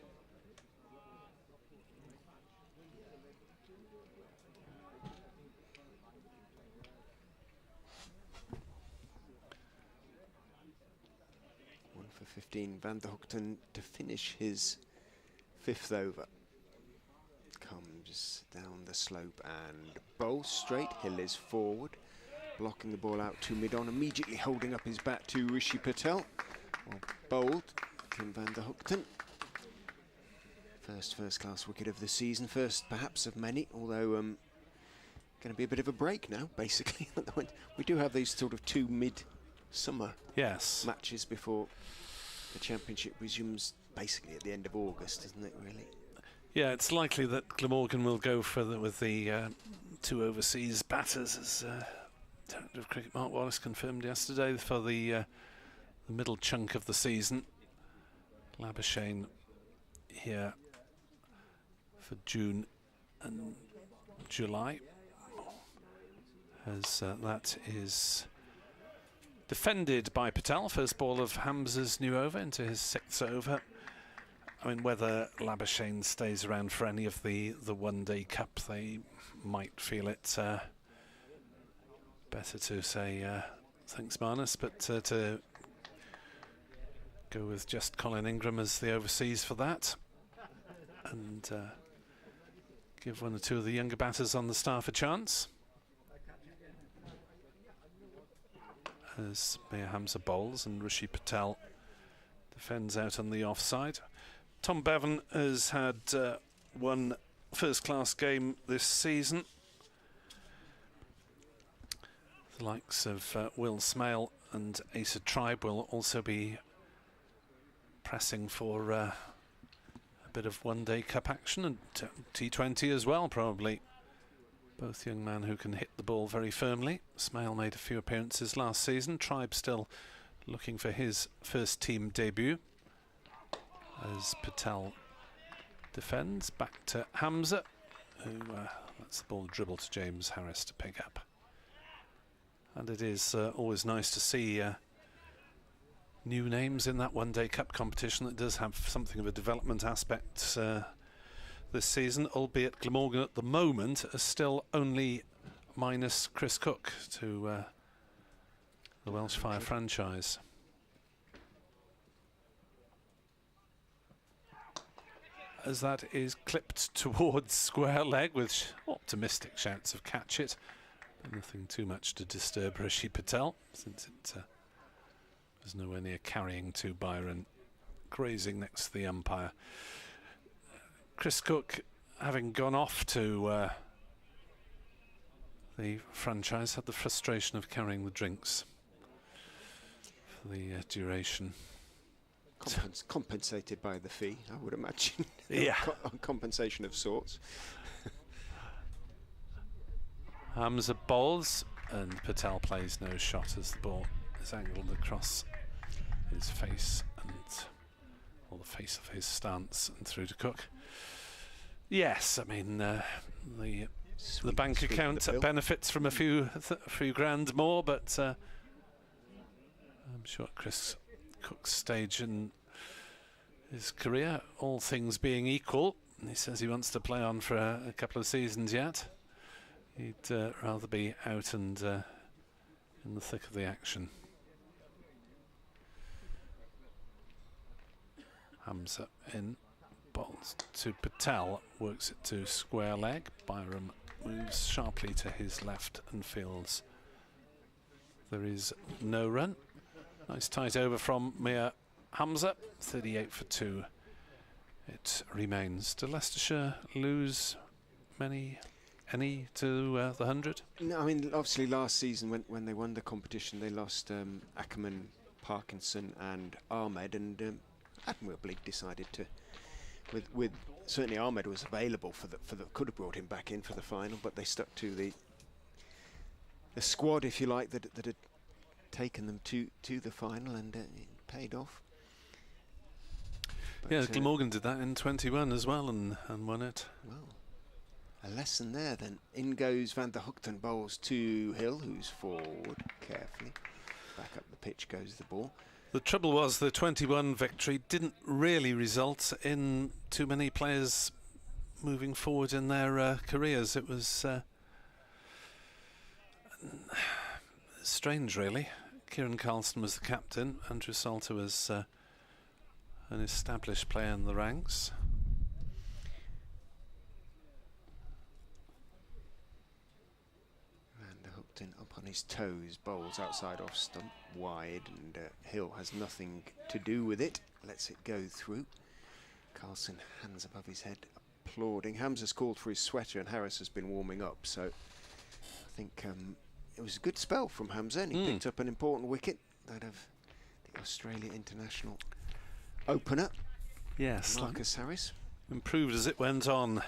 For 15, Van der Hoogten to finish his 5th over. Comes Just down the slope and bowl straight. Hill is forward, blocking the ball out to mid-on, immediately holding up his bat to Rishi Patel. Well bowled, Tim van der Hoogten. First-class wicket of the season, first perhaps of many, although going to be a bit of a break now, basically. We do have these sort of 2 mid-summer matches before the championship resumes, basically at the end of August, isn't it, really? Yeah, it's likely that Glamorgan will go with the 2 overseas batters, as Director of Cricket Mark Wallace confirmed yesterday, for the middle chunk of the season. Labuschagne here for June and July, as that is defended by Patel. First ball of Hamza's new over into his 6th over. I mean, whether Labuschagne stays around for any of the one-day cup, they might feel it better to say thanks, Marnus, but to go with just Colin Ingram as the overseas for that, and give 1 or 2 of the younger batters on the staff a chance. As Mir Hamza bowls and Rishi Patel defends out on the offside. Tom Bevan has had 1 first-class game this season. The likes of Will Smale and Asa Tribe will also be pressing for a bit of one-day cup action, and T20 as well, probably. Both young men who can hit the ball very firmly. Smale made a few appearances last season. Tribe still looking for his first team debut. As Patel defends, back to Hamza, who lets the ball dribble to James Harris to pick up. And it is always nice to see new names in that one-day cup competition. It does have something of a development aspect this season, albeit Glamorgan at the moment are still only minus Chris Cook to the Welsh Fire franchise. As that is clipped towards square leg with optimistic shouts of catch it. But nothing too much to disturb Rishi Patel, since it was nowhere near carrying to Byron, grazing next to the umpire. Chris Cook, having gone off to the franchise, had the frustration of carrying the drinks for the duration. Compensated by the fee, I would imagine. Yeah. Compensation of sorts. Hamza bowls and Patel plays no shot as the ball is angled across his face or the face of his stance and through to Cook. Yes, I mean the bank account benefits from a few grand more, but I'm sure Chris Cook's stage in his career, all things being equal, and he says he wants to play on for a couple of seasons yet, he'd rather be out and in the thick of the action. Hamza in, bowls to Patel, works it to square leg. Byram moves sharply to his left and fields. There is no run. Nice tight over from Mir Hamza, 38 for 2. It remains. Do Leicestershire lose any to the 100? No, I mean, obviously last season when they won the competition, they lost Ackerman, Parkinson and Ahmed, and admirably decided to, with certainly Ahmed was available for the could have brought him back in for the final, but they stuck to the squad, if you like, that had taken them to the final, and it paid off. But yeah, Glamorgan did that in 21 as well and won it. Well, a lesson there then. In goes Van der Hoogten, bowls to Hill, who's forward carefully. Back up the pitch goes the ball. The trouble was the 21 victory didn't really result in too many players moving forward in their careers. It was strange, really. Kieran Carlson was the captain. Andrew Salter was an established player in the ranks. Upton up on his toes, bowls outside off stump wide, and Hill has nothing to do with it, lets it go through. Carlson, hands above his head, applauding. Hamza's called for his sweater and Harris has been warming up, so I think it was a good spell from Hamza, and he picked up an important wicket, that of the Australia International opener. Yes, Marcus Harris. Improved as it went on.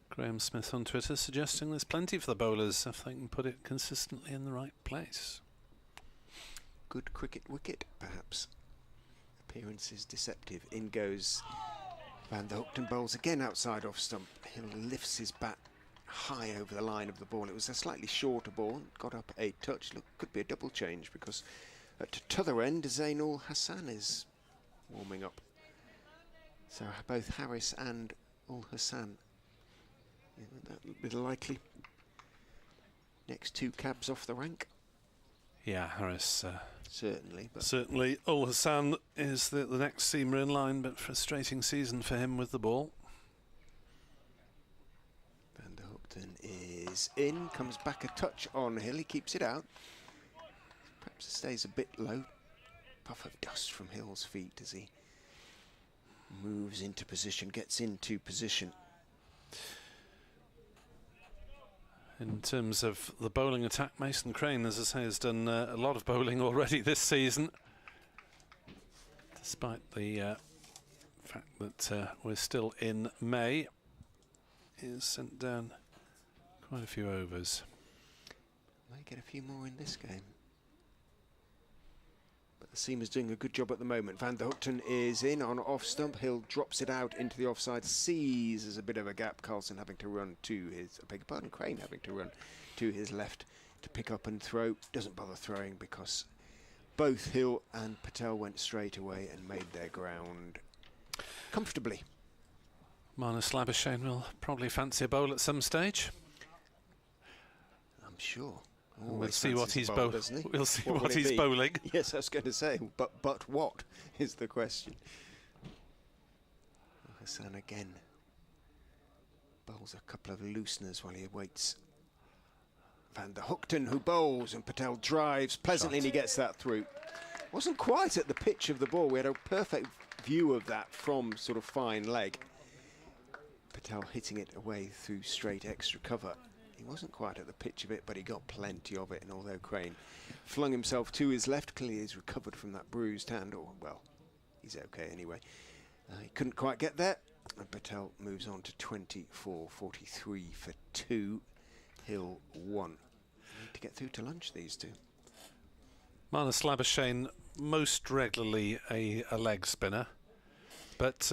Graham Smith on Twitter suggesting there's plenty for the bowlers if they can put it consistently in the right place. Good cricket wicket, perhaps. Appearance is deceptive. In goes Van der Hoogten, bowls again outside off stump. Hill lifts his bat high over the line of the ball. It was a slightly shorter ball, got up a touch. Look, could be a double change because at t'other end, Zainul Hassan is warming up. So both Harris and Ul Hassan, that would be the likely next two cabs off the rank. Yeah, Harris. Certainly. But certainly, Ul Hassan is the next seamer in line, but frustrating season for him with the ball. Van der Hoogten is in, comes back a touch on Hill, he keeps it out. Perhaps it stays a bit low. Puff of dust from Hill's feet as he moves into position, gets into position. In terms of the bowling attack, Mason Crane, as I say, has done a lot of bowling already this season, despite the fact that we're still in May. He's sent down quite a few overs. May get a few more in this game. But the seamer's doing a good job at the moment. Van der Hoogten is in on off stump. Hill drops it out into the offside, seizes a bit of a gap. Carlson having to run to his, I beg your pardon, Crane having to run to his left to pick up and throw. Doesn't bother throwing because both Hill and Patel went straight away and made their ground comfortably. Marnus Labuschagne will probably fancy a bowl at some stage. I'm sure. We'll see what he's bowling. We'll see what he's bowling. Yes, I was going to say, but what is the question? Hassan again bowls a couple of looseners while he awaits Van der Hoogten, who bowls, and Patel drives pleasantly and he gets that through. Wasn't quite at the pitch of the ball. We had a perfect view of that from sort of fine leg. Patel hitting it away through straight extra cover. He wasn't quite at the pitch of it, but he got plenty of it, and although Crane flung himself to his left, clearly he's recovered from that bruised hand, or, well, he's okay anyway. He couldn't quite get there, and Patel moves on to 24-43 for 2, Hill 1. Need to get through to lunch, these two. Marnus Labuschagne, most regularly a leg spinner, but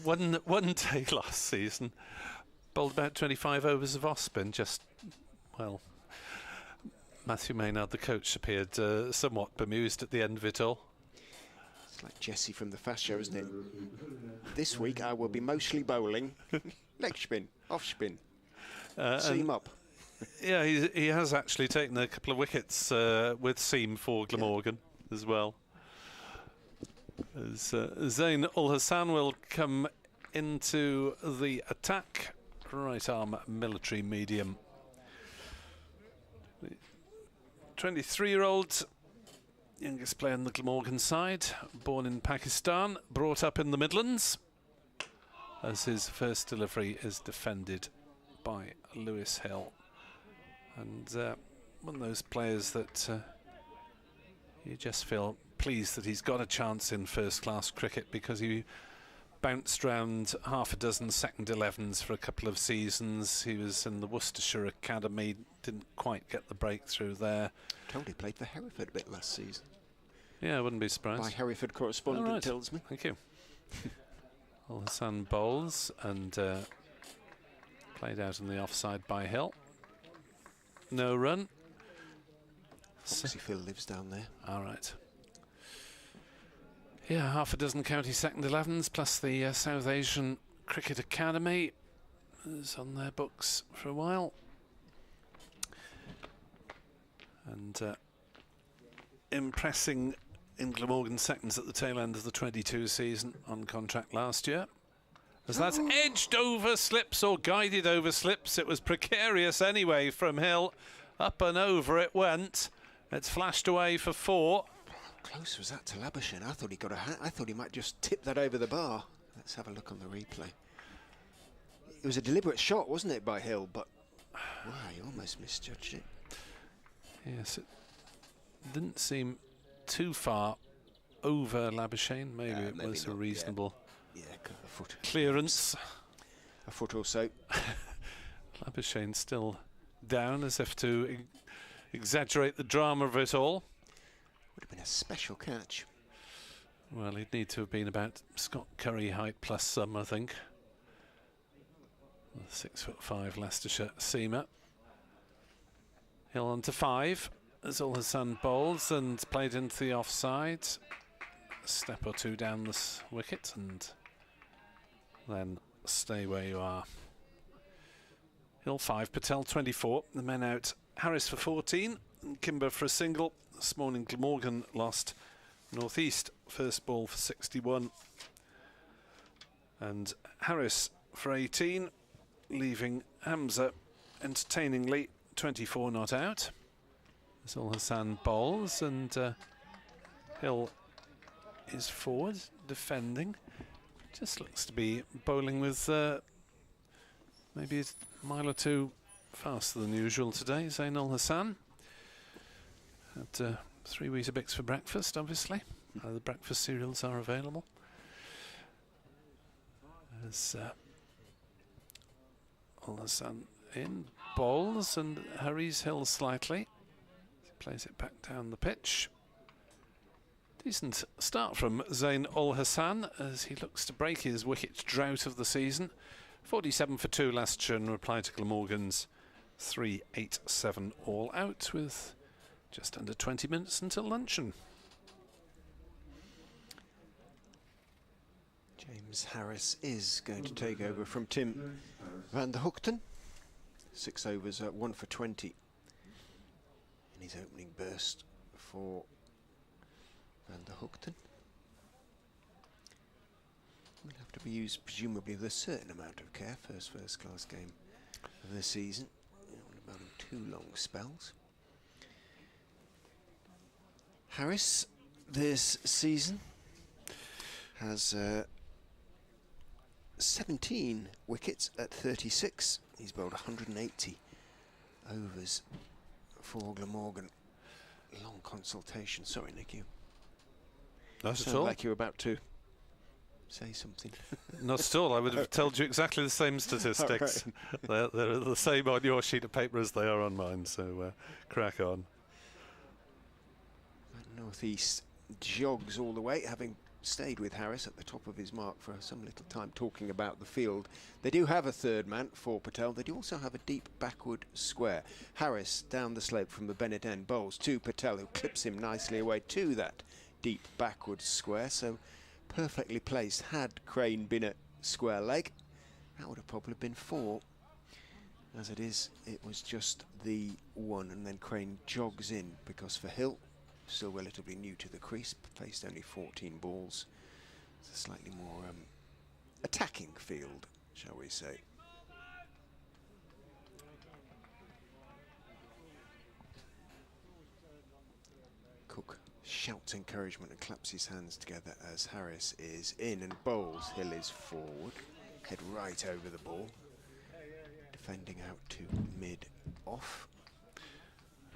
one day last season, bowled about 25 overs of off-spin, just, well, Matthew Maynard, the coach, appeared somewhat bemused at the end of it all. It's like Jesse from the Fast Show, isn't it? This week I will be mostly bowling leg spin, off-spin, seam up. Yeah, he has actually taken a couple of wickets with seam for Glamorgan as well. As Zain Ul Hassan will come into the attack. Right arm military medium. 23-year-old, youngest player on the Glamorgan side, born in Pakistan, brought up in the Midlands, as his first delivery is defended by Lewis Hill. And one of those players that you just feel pleased that he's got a chance in first-class cricket, because he bounced round half a dozen second 11s for a couple of seasons. He was in the Worcestershire Academy, didn't quite get the breakthrough there. Told he played for Hereford a bit last season. Yeah, I wouldn't be surprised. My Hereford correspondent tells me. Thank you. Ul Hassan bowls and played out in the offside by Hill. No run. Foxy Phil lives down there. All right. Yeah, half a dozen county second 11s plus the South Asian Cricket Academy is on their books for a while. And impressing in Glamorgan seconds at the tail end of the 22 season, on contract last year. As that's edged over slips or guided over slips. It was precarious anyway from Hill. Up and over it went. It's flashed away for 4. How close was that to Labuschagne? I thought he got a hat. I thought he might just tip that over the bar. Let's have a look on the replay. It was a deliberate shot, wasn't it, by Hill? But wow, he almost misjudged it. Yes, it didn't seem too far over Labuschagne. Maybe it was a reasonable a foot clearance. A foot or so. Labuschagne still down, as if to exaggerate the drama of it all. Would have been a special catch. Well, he'd need to have been about Scott Curry height plus some, I think. 6'5" Leicestershire seamer. Hill on to 5 as Ul Hassan bowls and played into the offside. A step or two down this wicket and then stay where you are. Hill 5, Patel 24. The men out. Harris for 14 and Kimber for a single. This morning Glamorgan lost North East. First ball for 61. And Harris for 18, leaving Hamza entertainingly 24 not out. As Ul Hassan bowls and Hill is forward, defending. Just looks to be bowling with maybe a mile or two faster than usual today. Zain Ul Hassan had 3 Weetabix for breakfast, obviously. The breakfast cereals are available. As Ul Hassan in, bowls and hurries Hill slightly. Plays it back down the pitch. Decent start from Zain Ul Hassan as he looks to break his wicket drought of the season. 47 for 2 Leicestershire in reply to Glamorgan's 3-8-7 all out with just under 20 minutes until luncheon. James Harris is going to take over from Tim van der Hoogten. 6 overs at 1 for 20 in his opening burst for van der Hoogten. Will have to be used presumably with a certain amount of care. First class game of the season. You don't want about 2 long spells. Harris this season has 17 wickets at 36. He's bowled 180 overs for Glamorgan. Long consultation. Sorry, Nick, you Not at sound all. like you're about to say something. Not at all. I would have told you exactly the same statistics. They're the same on your sheet of paper as they are on mine, so crack on. North East jogs all the way, having stayed with Harris at the top of his mark for some little time talking about the field. They do have a third man for Patel. They do also have a deep backward square. Harris down the slope from the Bennett end bowls to Patel, who clips him nicely away to that deep backward square. So perfectly placed. Had Crane been at square leg, that would have probably been 4. As it is, it was just the 1, and then Crane jogs in because for Hill, still relatively new to the crease, faced only 14 balls. It's a slightly more attacking field, shall we say. Cook shouts encouragement and claps his hands together as Harris is in and bowls. Hill is forward, head right over the ball, defending out to mid-off.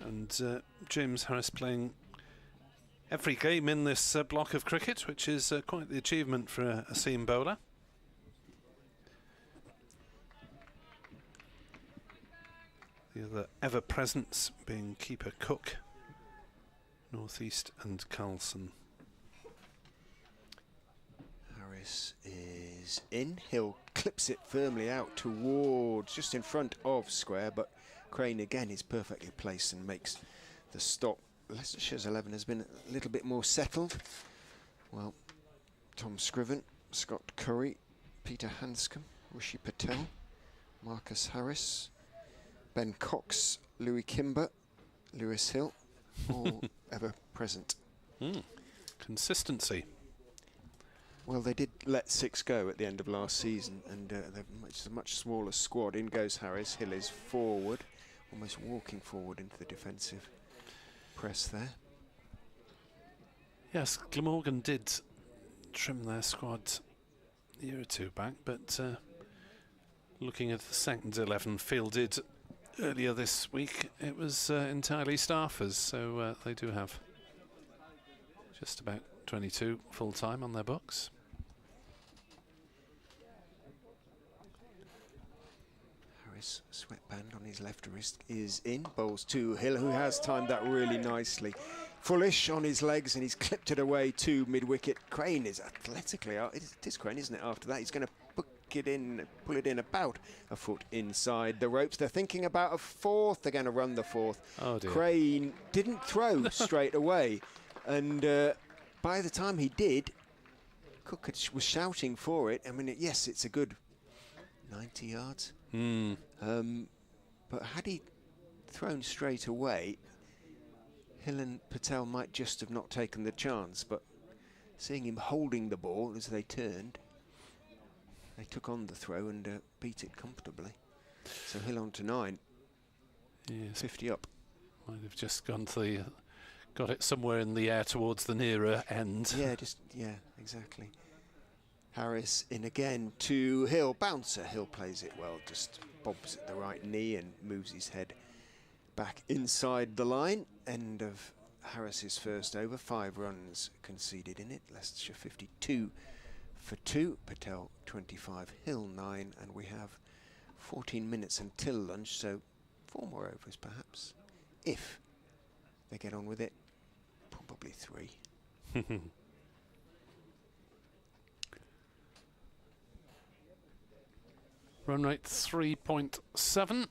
And James Harris playing every game in this block of cricket, which is quite the achievement for a seam bowler. The other ever-presence being keeper Cook, North East and Carlson. Harris is in. Hill clips it firmly out towards, just in front of square, but Crane again is perfectly placed and makes the stop. Leicestershire's 11 has been a little bit more settled. Well, Tom Scriven, Scott Curry, Peter Handscomb, Rishi Patel, Marcus Harris, Ben Cox, Louis Kimber, Lewis Hill, all ever present. Consistency. Well, they did let 6 go at the end of last season, and they're a much smaller squad. In goes Harris. Hill is forward, almost walking forward into the defensive press there. Yes, Glamorgan did trim their squad a year or two back, but looking at the second 11 fielded earlier this week, it was entirely staffers, so they do have just about 22 full-time on their books. Harris, sweatband on his left wrist is in. Bowls to Hill, who has timed that really nicely. Fullish on his legs, and he's clipped it away to mid-wicket. Crane is athletically out. It is Crane, isn't it? After that, he's going to pull it in about a foot inside the ropes. They're thinking about a fourth. They're going to run the fourth. Oh dear. Crane didn't throw straight away, and by the time he did, Cook was shouting for it. I mean, yes, it's a good 90 yards. But had he thrown straight away, Hill and Patel might just have not taken the chance. But seeing him holding the ball as they turned, they took on the throw and beat it comfortably. So Hill on to 9. Yes. 50 up. Might have just gone to the, got it somewhere in the air towards the nearer end. Yeah, exactly. Harris in again to Hill. Bouncer. Hill plays it well, just bobs at the right knee and moves his head back inside the line. End of Harris's first over. 5 runs conceded in it. Leicestershire 52 for 2. Patel 25, Hill 9, and we have 14 minutes until lunch, so 4 more overs perhaps. If they get on with it, probably 3. Run rate 3.7,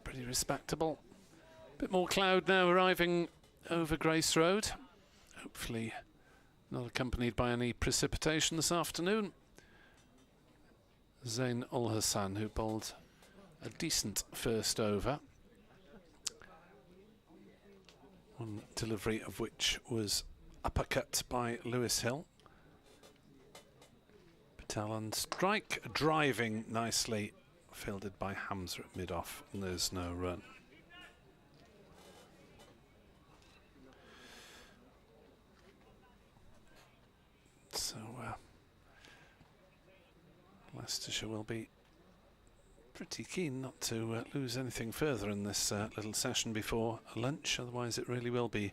pretty respectable. Bit more cloud now arriving over Grace Road. Hopefully not accompanied by any precipitation this afternoon. Zain Ul Hassan, who bowled a decent first over. One delivery of which was uppercut by Lewis Hill. Patel on strike, driving nicely, fielded by Hamza at mid-off, and there's no run. So Leicestershire will be pretty keen not to lose anything further in this little session before lunch, otherwise it really will be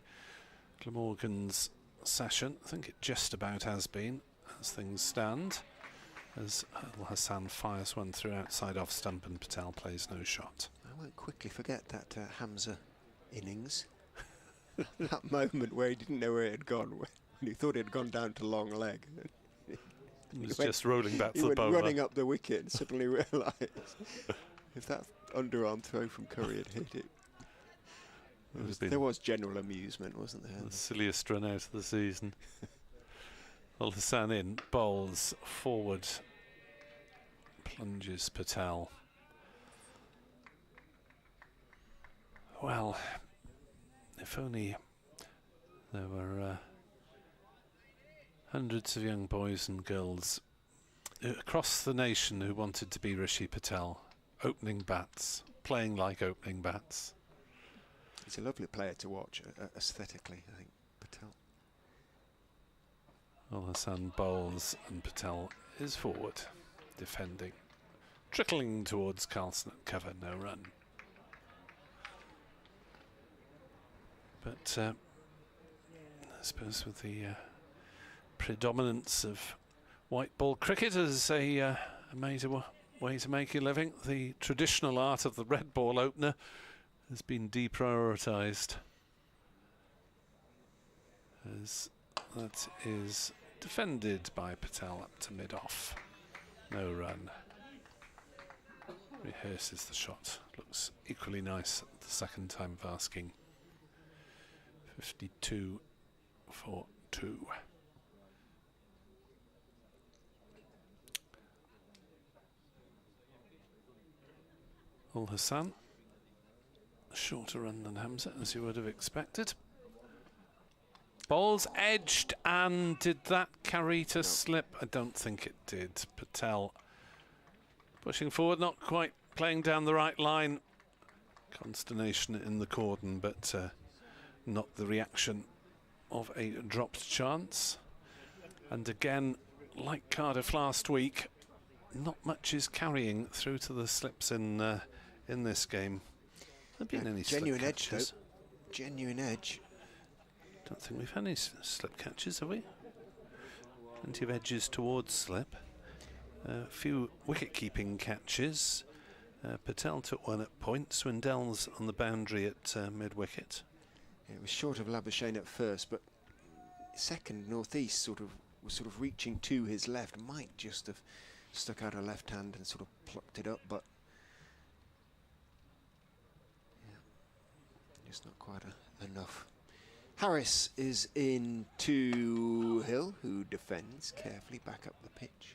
Glamorgan's session. I think it just about has been, as things stand, as Al Hassan fires one through outside off stump and Patel plays no shot. I won't quickly forget that Hamza innings. That moment where he didn't know where it had gone, when he thought it had gone down to long leg. He was just rolling back to the bowler. He went running up the wicket and suddenly realised if that underarm throw from Curry had hit it. There was general amusement, wasn't there? The silliest run out of the season. Al Hassan in, bowls forward, plunges Patel. Well, if only there were hundreds of young boys and girls across the nation who wanted to be Rishi Patel, opening bats, playing like opening bats. He's a lovely player to watch, aesthetically, I think, Patel. Al Hassan bowls and Patel is forward, defending. Trickling towards Carlson at cover, no run. But I suppose with the predominance of white ball cricket as a major way to make a living, the traditional art of the red ball opener has been deprioritised, as that is defended by Patel up to mid-off. No run. Rehearses the shot. Looks equally nice the second time of asking. 52 for 2. Ul Hassan, shorter run than Hamza, as you would have expected. Ball's edged, and did that carry to slip? I don't think it did. Patel pushing forward, not quite playing down the right line. Consternation in the cordon, but not the reaction of a dropped chance. And again, like Cardiff last week, not much is carrying through to the slips in this game. Have been any genuine slip edge, catches? though. Genuine edge. Don't think we've had any slip catches, have we? Plenty of edges towards slip. A few wicket-keeping catches. Patel took one at point. Swindell's on the boundary at mid-wicket. It was short of Labuschagne at first, but second northeast was sort of reaching to his left. Might just have stuck out a left hand and sort of plucked it up, but yeah, just not quite enough. Harris is in to Hill, who defends carefully back up the pitch.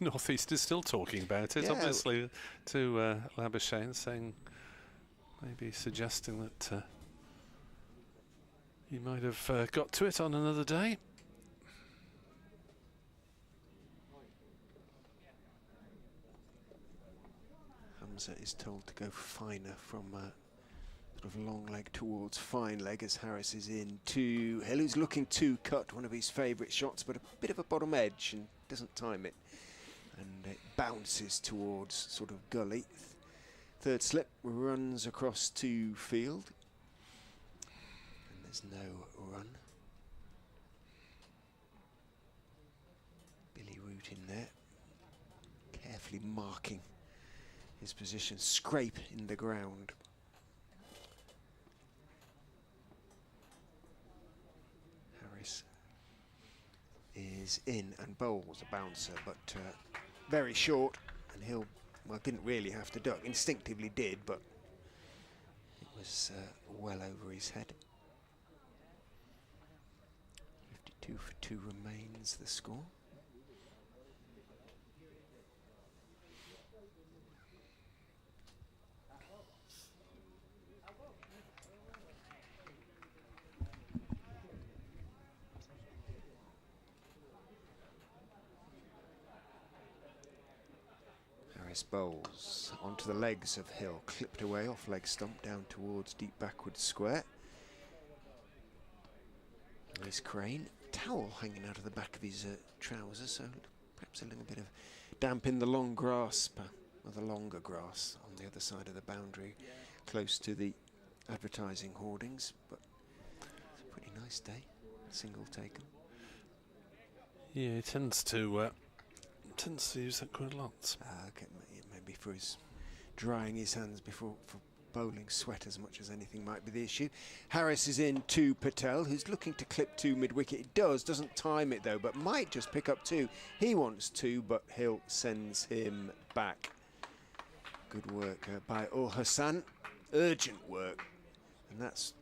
Northeast is still talking about it, yeah. Obviously, to Labuschagne, saying, maybe suggesting that he might have got to it on another day. Hamza is told to go finer from sort of long leg towards fine leg as Harris is in to Hill, who's looking to cut one of his favourite shots, but a bit of a bottom edge and doesn't time it. And it bounces towards sort of gully. Third slip runs across to field. And there's no run. Billy Root in there, carefully marking his position, scrape in the ground. Harris is in and bowls a bouncer, but very short, and Hill, well, didn't really have to duck. Instinctively did, but it was well over his head. 52 for 2 remains the score. Bowls onto the legs of Hill, clipped away off leg stump down towards deep backward square. Nice crane, towel hanging out of the back of his trousers, so perhaps a little bit of damp in the long grass, or the longer grass on the other side of the boundary, close to the advertising hoardings. But it's a pretty nice day, single taken. Yeah, he tends to use that quite a lot. Okay, maybe for his drying his hands before for bowling sweat as much as anything might be the issue. Harris is in to Patel, who's looking to clip 2 mid-wicket. It doesn't time it though, but might just pick up 2. He wants 2, but Hill sends him back. Good work by Ul Hassan. Urgent work, and that's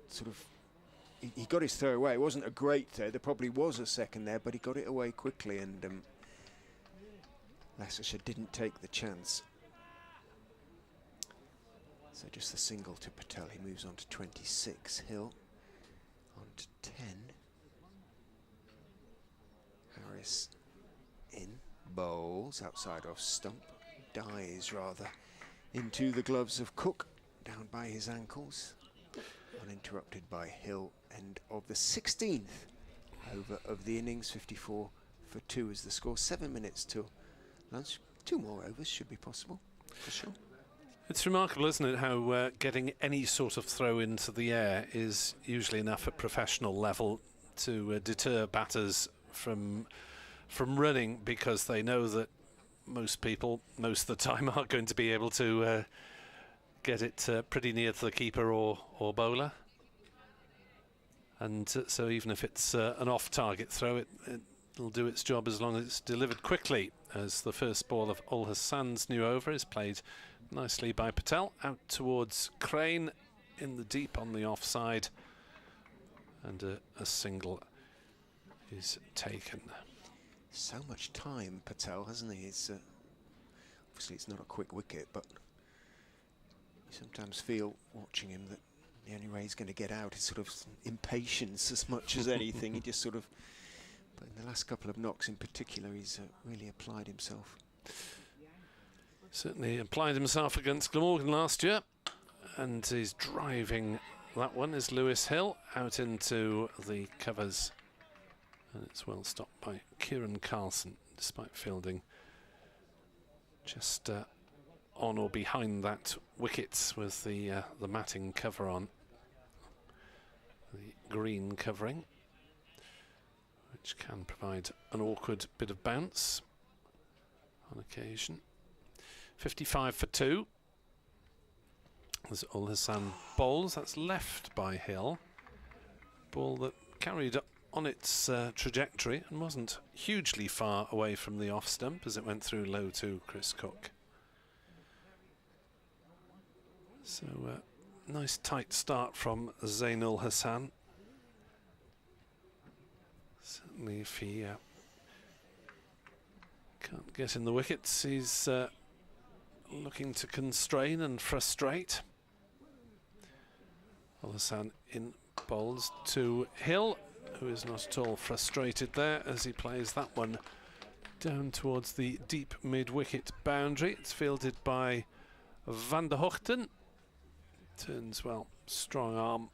sort of, he got his throw away. It wasn't a great throw. There probably was a second there, but he got it away quickly, and Leicestershire didn't take the chance. So just the single to Patel. He moves on to 26. Hill on to 10. Harris in, bowls outside off stump, dies rather into the gloves of Cook, down by his ankles, uninterrupted by Hill. End of the 16th over of the innings. 54 for 2 is the score. 7 minutes till lunch. 2 more overs should be possible, for sure. It's remarkable, isn't it, how getting any sort of throw into the air is usually enough at professional level to deter batters from running, because they know that most people, most of the time, aren't going to be able to get it pretty near to the keeper or bowler. And so even if it's an off-target throw, it'll do its job as long as it's delivered quickly, as the first ball of Ul Hassan's new over is played nicely by Patel out towards Crane in the deep on the offside, and a single is taken. So much time, Patel, hasn't he? It's obviously it's not a quick wicket, but you sometimes feel watching him that the only way he's going to get out is sort of impatience as much as anything. He just sort of, but in the last couple of knocks in particular, he's really applied himself. Certainly applied himself against Glamorgan last year, and he's driving that one is Lewis Hill out into the covers, and it's well stopped by Kieran Carlson, despite fielding just on or behind that wickets with the matting cover on, the green covering, which can provide an awkward bit of bounce on occasion. 55 for 2. As Ul Hassan bowls, that's left by Hill. Ball that carried on its trajectory and wasn't hugely far away from the off stump as it went through low to Chris Cook. So nice tight start from Zain Ul Hassan. Certainly if he can't get in the wickets, he's looking to constrain and frustrate. Ul Hassan in bowls to Hill, who is not at all frustrated there as he plays that one down towards the deep mid-wicket boundary. It's fielded by Van der Hochten. Turns well, strong arm,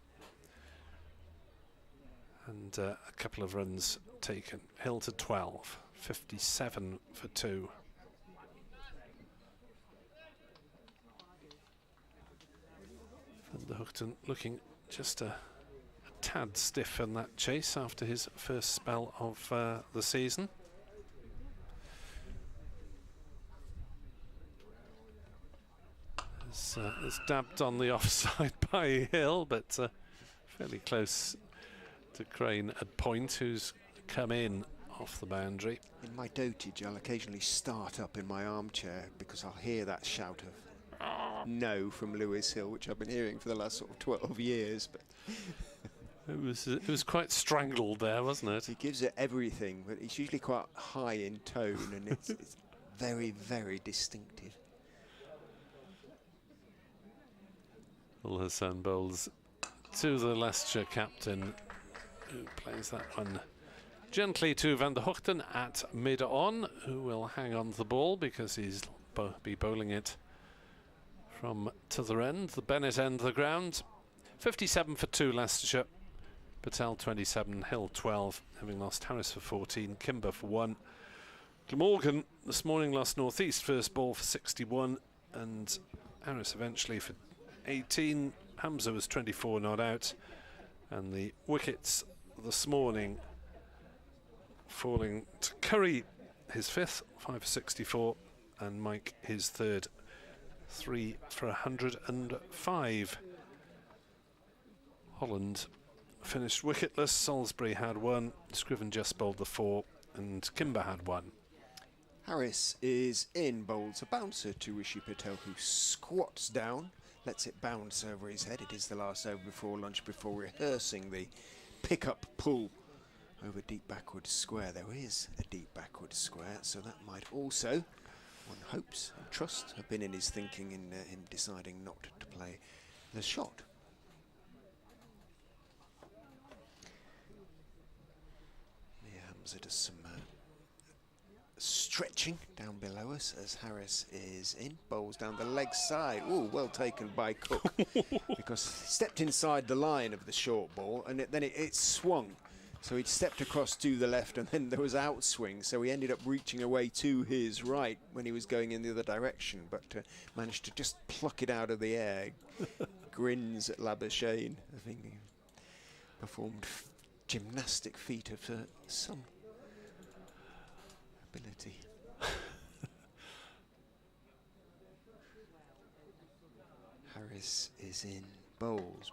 and a couple of runs taken. Hill to 12, 57 for 2. Van der Hochten looking just a tad stiff in that chase after his first spell of the season. It's dabbed on the offside by Hill, but fairly close to Crane at point, who's come in off the boundary. In my dotage, I'll occasionally start up in my armchair because I'll hear that shout of no from Lewis Hill, which I've been hearing for the last sort of 12 years. But it was quite strangled there, wasn't it? He gives it everything, but it's usually quite high in tone, and it's very, very distinctive. Ul Hassan bowls to the Leicestershire captain, who plays that one gently to Van der Hochten at mid-on, who will hang on to the ball because he's be bowling it from t'other end, the Bennett end of the ground. 57 for 2 Leicestershire, Patel 27, Hill 12, having lost Harris for 14, Kimber for 1. Glamorgan this morning lost North East first ball for 61, and Harris eventually for 18. Hamza was 24 not out, and the wickets this morning falling to Curry, his 5th, 5 for 64, and Mike his 3rd, 3 for 105. Holland finished wicketless. Salisbury had 1, Scriven just bowled the 4, and Kimber had 1. Harris is in, bowls a bouncer to Rishi Patel, who squats down, lets it bounce over his head. It is the last over before lunch, before rehearsing the pick-up pull over deep backward square. There is a deep backward square, so that might also, one hopes and trusts, have been in his thinking in him deciding not to play the shot. Hamza does some stretching down below us as Harris is in, bowls down the leg side. Ooh, well taken by Cook because he stepped inside the line of the short ball, and then it swung. So he'd stepped across to the left, and then there was outswing, so he ended up reaching away to his right when he was going in the other direction, but managed to just pluck it out of the air. Grins at Labuschagne. I think he performed gymnastic feat of some ability. Harris is in, bowls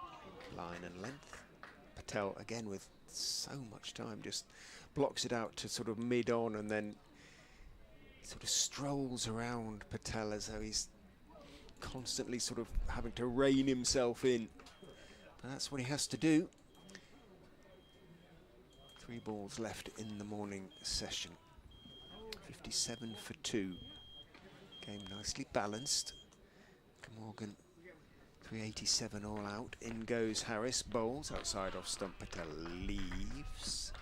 line and length. Patel again with so much time, just blocks it out to sort of mid-on, and then sort of strolls around Patel as though he's constantly sort of having to rein himself in. But that's what he has to do. 3 balls left in the morning session. 57 for 2. Game nicely balanced. Glamorgan 387 all out. In goes Harris, bowls outside off stump, Patel leaves.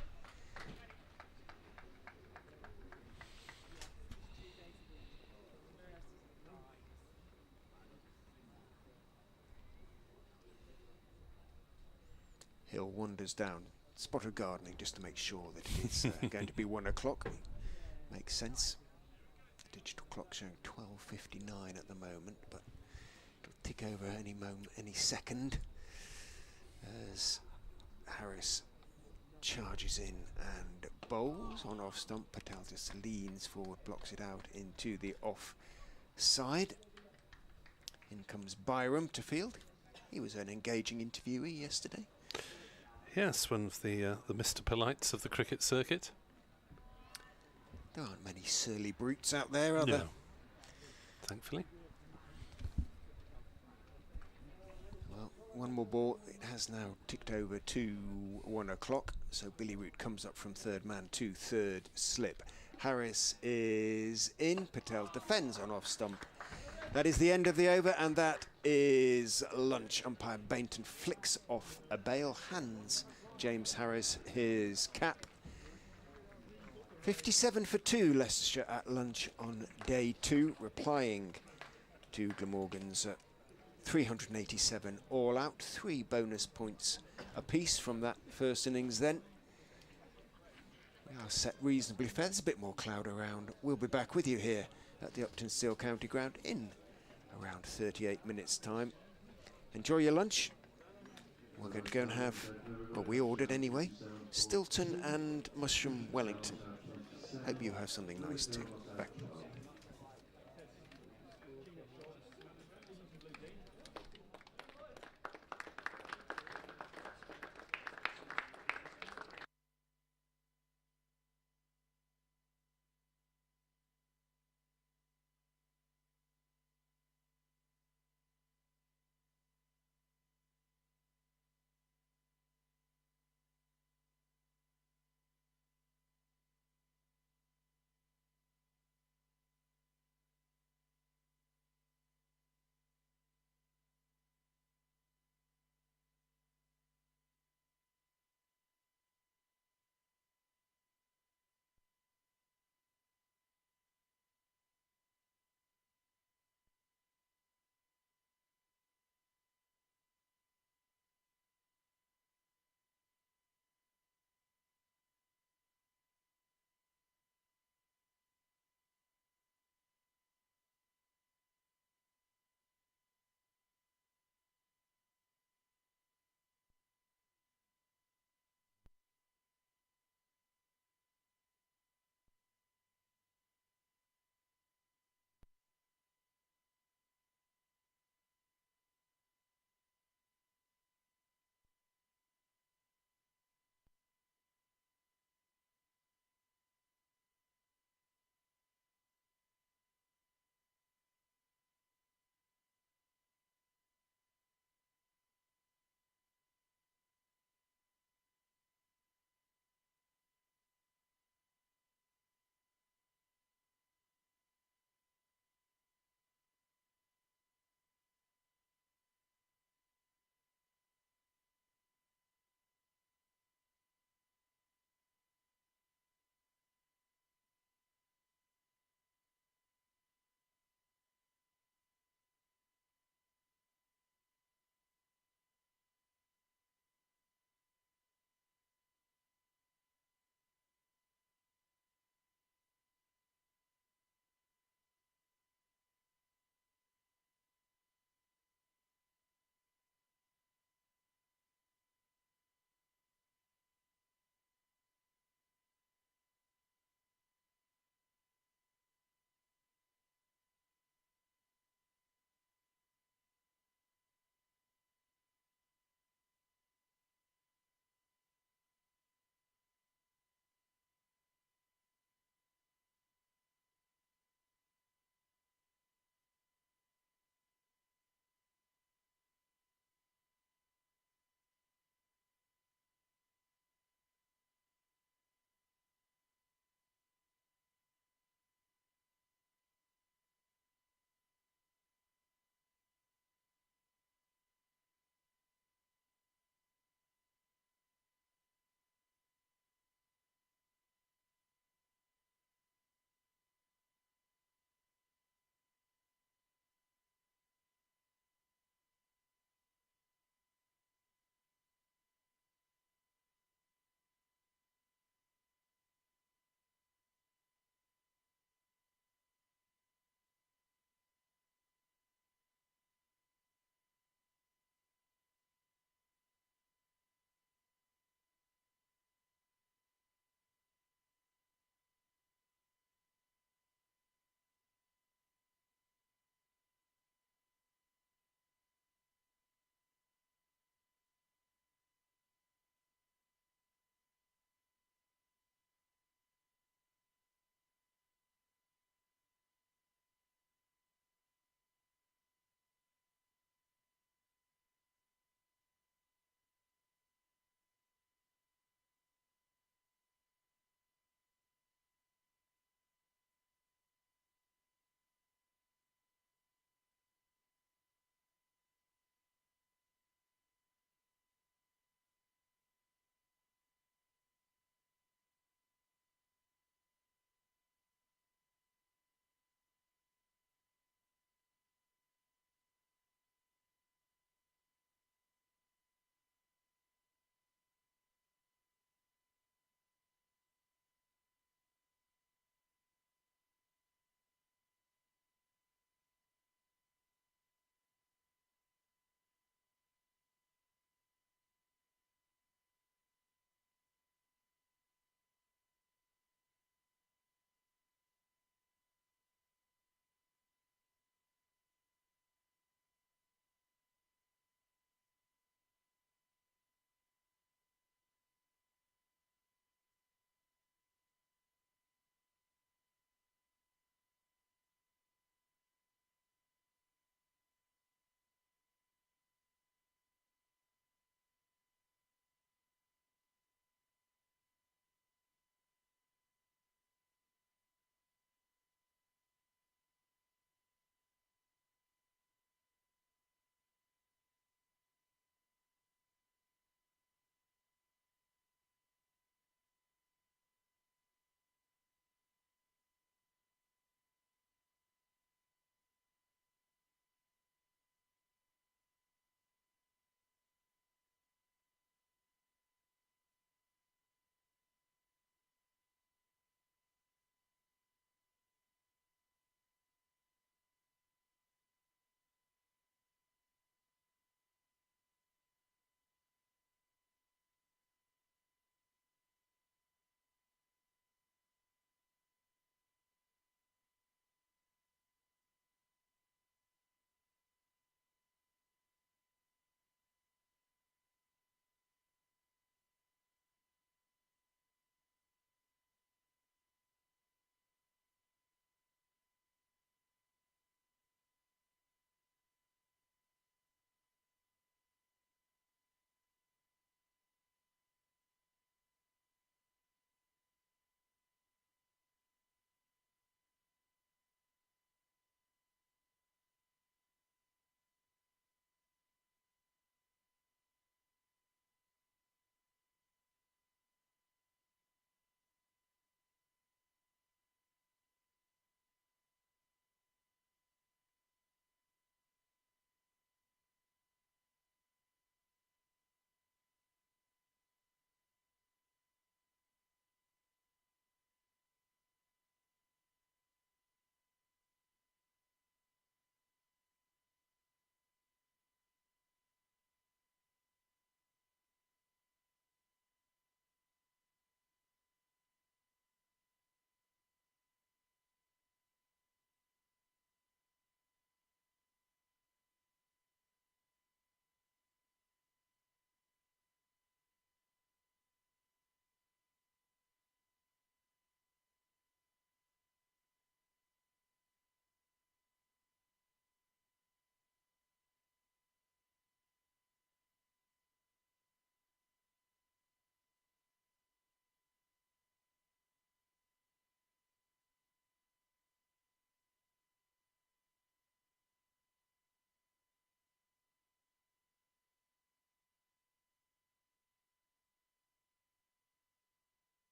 Hill wanders down, spot of gardening just to make sure that it's going to be 1 o'clock. Makes sense. The digital clock showing 12:59 at the moment, but it'll tick over any moment, any second, as Harris charges in and bowls on off stump. Patel just leans forward, blocks it out into the off side. In comes Byram to field. He was an engaging interviewee yesterday. Yes, one of the Mr. Polites of the cricket circuit. There aren't many surly brutes out there, are No, there? thankfully. Well, one more ball. It has now ticked over to 1 o'clock, so Billy Root comes up from third man to third slip. Harris is in. Patel defends on off stump. That is the end of the over, and that is lunch. Umpire Bainton flicks off a bail, hands James Harris his cap. 57 for 2, Leicestershire at lunch on day 2, replying to Glamorgan's 387 all out. 3 bonus points apiece from that first innings then. We are set reasonably fair. There's a bit more cloud around. We'll be back with you here at the Uptonsteel County Ground in around 38 minutes time. Enjoy your lunch. We're going to go and have, well, we ordered anyway, Stilton and mushroom Wellington. Hope you have something nice too. Back.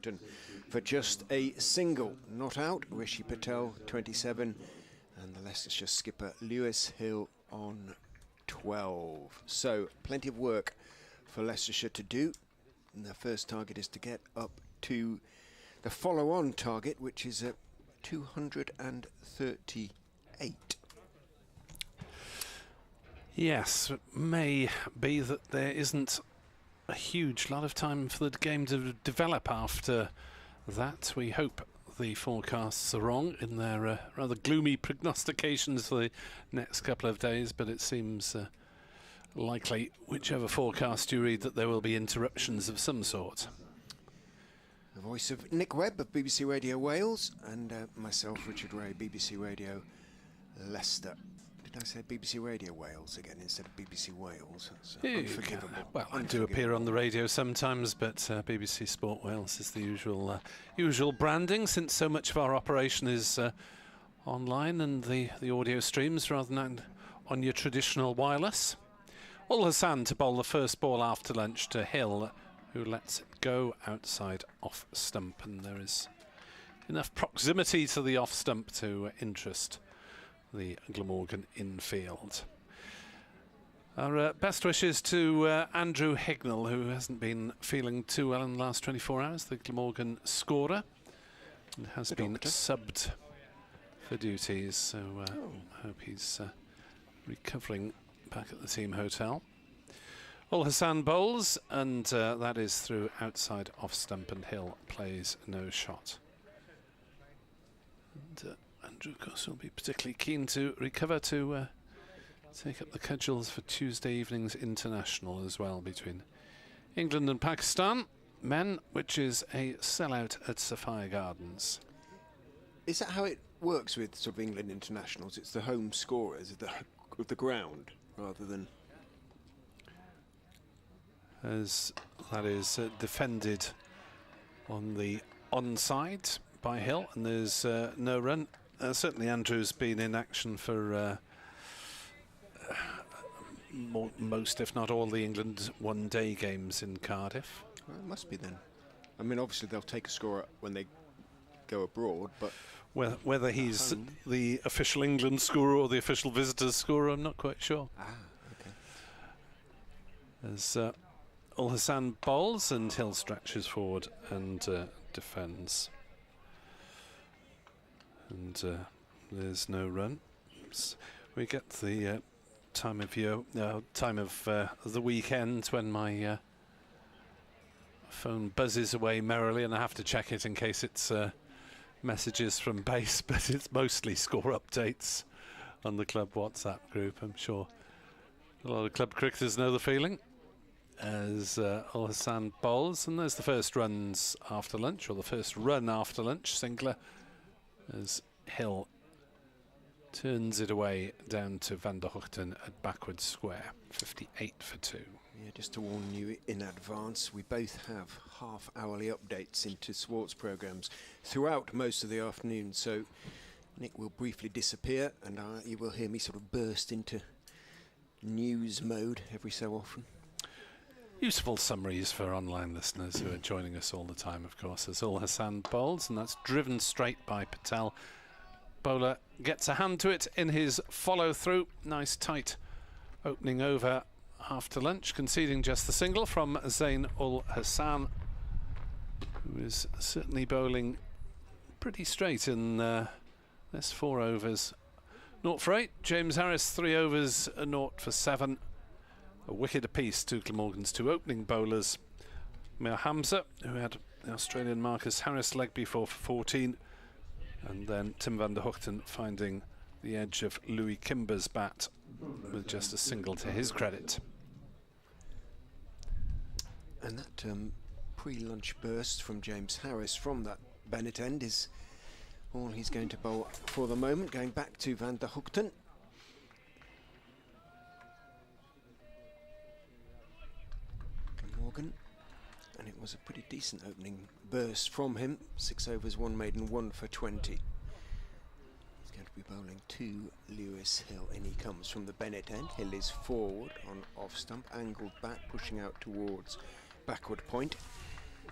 Houghton for just a single. Not out, Rishi Patel 27 and the Leicestershire skipper Lewis Hill on 12. So plenty of work for Leicestershire to do, and their first target is to get up to the follow-on target, which is at 238. Yes, it may be that there isn't a huge lot of time for the game to develop after that. We hope the forecasts are wrong in their rather gloomy prognostications for the next couple of days, but it seems likely, whichever forecast you read, that there will be interruptions of some sort. The voice of Nick Webb of BBC Radio Wales, and myself, Richard Ray, BBC Radio Leicester. Did I say BBC Radio Wales again instead of BBC Wales? That's unforgivable. Well, I do appear on the radio sometimes, but BBC Sport Wales is the usual branding, since so much of our operation is online and the audio streams rather than on your traditional wireless. Ul Hassan to bowl the first ball after lunch to Hill, who lets it go outside off stump, and there is enough proximity to the off stump to interest the Glamorgan infield. Our best wishes to Andrew Hignell, who hasn't been feeling too well in the last 24 hours, the Glamorgan scorer, and has been subbed for duties, so I hope he's recovering back at the team hotel. Ul Hassan bowls, and that is through outside off stump, and Hill plays no shot. And Andrew, of course, will be particularly keen to recover to take up the cudgels for Tuesday evening's international as well between England and Pakistan men, which is a sellout at Sophia Gardens. Is that how it works with sort of England internationals? It's the home scorers of the ground rather than... As that is defended on the onside by Hill, and there's no run. Certainly Andrew's been in action for most, if not all, the England one-day games in Cardiff. Well, it must be then. I mean, obviously they'll take a score when they go abroad, but... Whether he's the official England scorer or the official visitors scorer, I'm not quite sure. Okay. As Ul Hassan bowls and Hill stretches forward and defends. And there's no run. We get the time of year, time of the weekend when my phone buzzes away merrily, and I have to check it in case it's messages from base, but it's mostly score updates on the club WhatsApp group. I'm sure a lot of club cricketers know the feeling. As Ul Hassan bowls, and there's the first runs after lunch, or the first run after lunch, singular, as Hill turns it away down to Van der Houghton at backward square, 58 for 2. Yeah, just to warn you in advance, we both have half-hourly updates into sports programmes throughout most of the afternoon, so Nick will briefly disappear, and you will hear me sort of burst into news mode every so often. Useful summaries for online listeners who are joining us all the time, of course, as Ul Hassan bowls, and that's driven straight by Patel. Bowler gets a hand to it in his follow-through. Nice tight opening over after lunch, conceding just the single from Zain Ul Hassan, who is certainly bowling pretty straight in this 4 overs. 0 for 8. James Harris, 3 overs, 0 for 7. A wicket apiece to Glamorgan's 2 opening bowlers. Mir Hamza, who had the Australian Marcus Harris leg before for 14, and then Tim van der Houghton finding the edge of Louis Kimber's bat with just a single to his credit. And that pre-lunch burst from James Harris from that Bennett end is all he's going to bowl for the moment, going back to Van der Houghton. Morgan, and it was a pretty decent opening burst from him. 6 overs, 1 maiden, 1 for 20. He's going to be bowling to Lewis Hill, and he comes from the Bennett end. Hill is forward on off stump, angled back, pushing out towards backward point,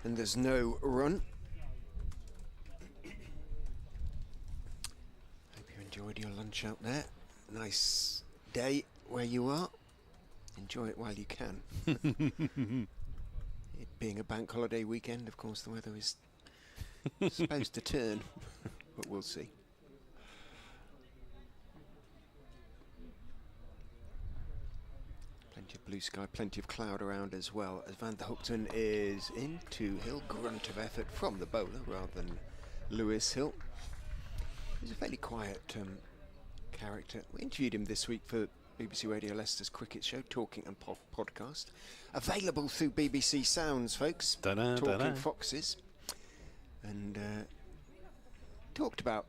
and there's no run. Enjoyed your lunch out there. Nice day where you are. Enjoy it while you can. It being a bank holiday weekend, of course, the weather is supposed to turn, but we'll see. Plenty of blue sky, plenty of cloud around as well, as Van der Hoogten is into Hill. Grunt of effort from the bowler rather than Lewis Hill. He's a fairly quiet character. We interviewed him this week for BBC Radio Leicester's cricket show, Talking and Podcast. Available through BBC Sounds, folks. Talking Foxes. And talked about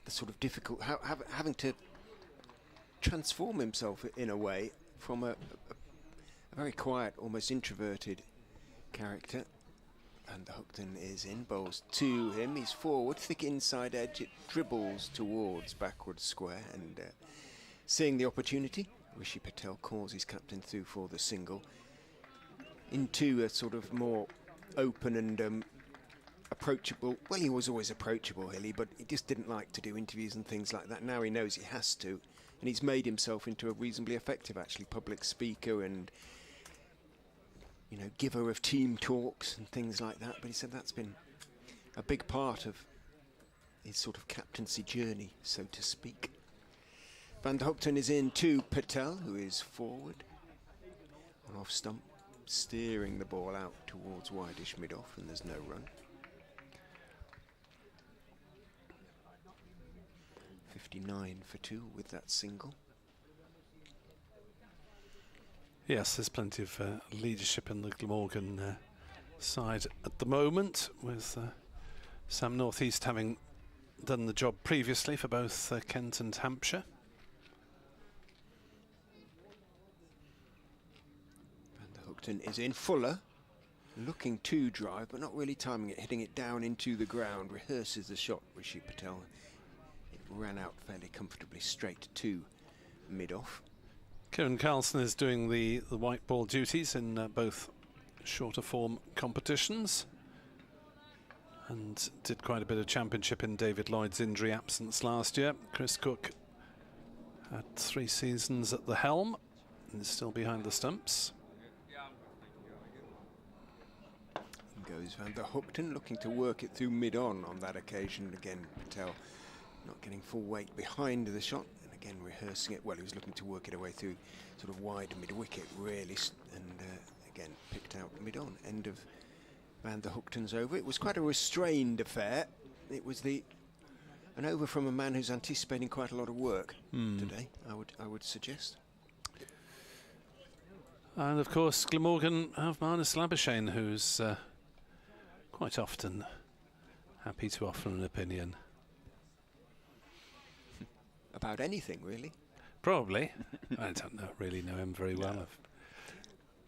the sort of difficult, having to transform himself in a way from a very quiet, almost introverted character. And the Hookton is in, bowls to him, he's forward, thick inside edge, it dribbles towards backward square, and seeing the opportunity, Rishi Patel calls his captain through for the single into a sort of more open and approachable. Well, he was always approachable, Hilly, but he just didn't like to do interviews and things like that. Now he knows he has to, and he's made himself into a reasonably effective, actually, public speaker and, you know, giver of team talks and things like that. But he said that's been a big part of his sort of captaincy journey, so to speak. Van der Hoogten is in to Patel, who is forward on off stump, steering the ball out towards wideish mid-off, and there's no run. 59 for 2 with that single. Yes, there's plenty of leadership in the Glamorgan side at the moment, with Sam North East having done the job previously for both Kent and Hampshire. Van der Hoogten is in. Fuller, looking to drive, but not really timing it, hitting it down into the ground, rehearses the shot, Rishi Patel. It ran out fairly comfortably straight to mid-off. Kieran Carlson is doing the white ball duties in both shorter form competitions, and did quite a bit of championship in David Lloyd's injury absence last year. Chris Cook had 3 seasons at the helm and is still behind the stumps. Goes Van der Hoogten, looking to work it through mid-on that occasion. Again, Patel not getting full weight behind the shot, and again rehearsing it. Well, he was looking to work it away through sort of wide mid-wicket, really, and again picked out mid-on. End of Van der Hoogten's over. It was quite a restrained affair. It was an over from a man who's anticipating quite a lot of work today, I would suggest. And of course, Glamorgan have Marnus Labuschagne, who's quite often happy to offer an opinion. About anything, really? Probably. I don't really know him very well.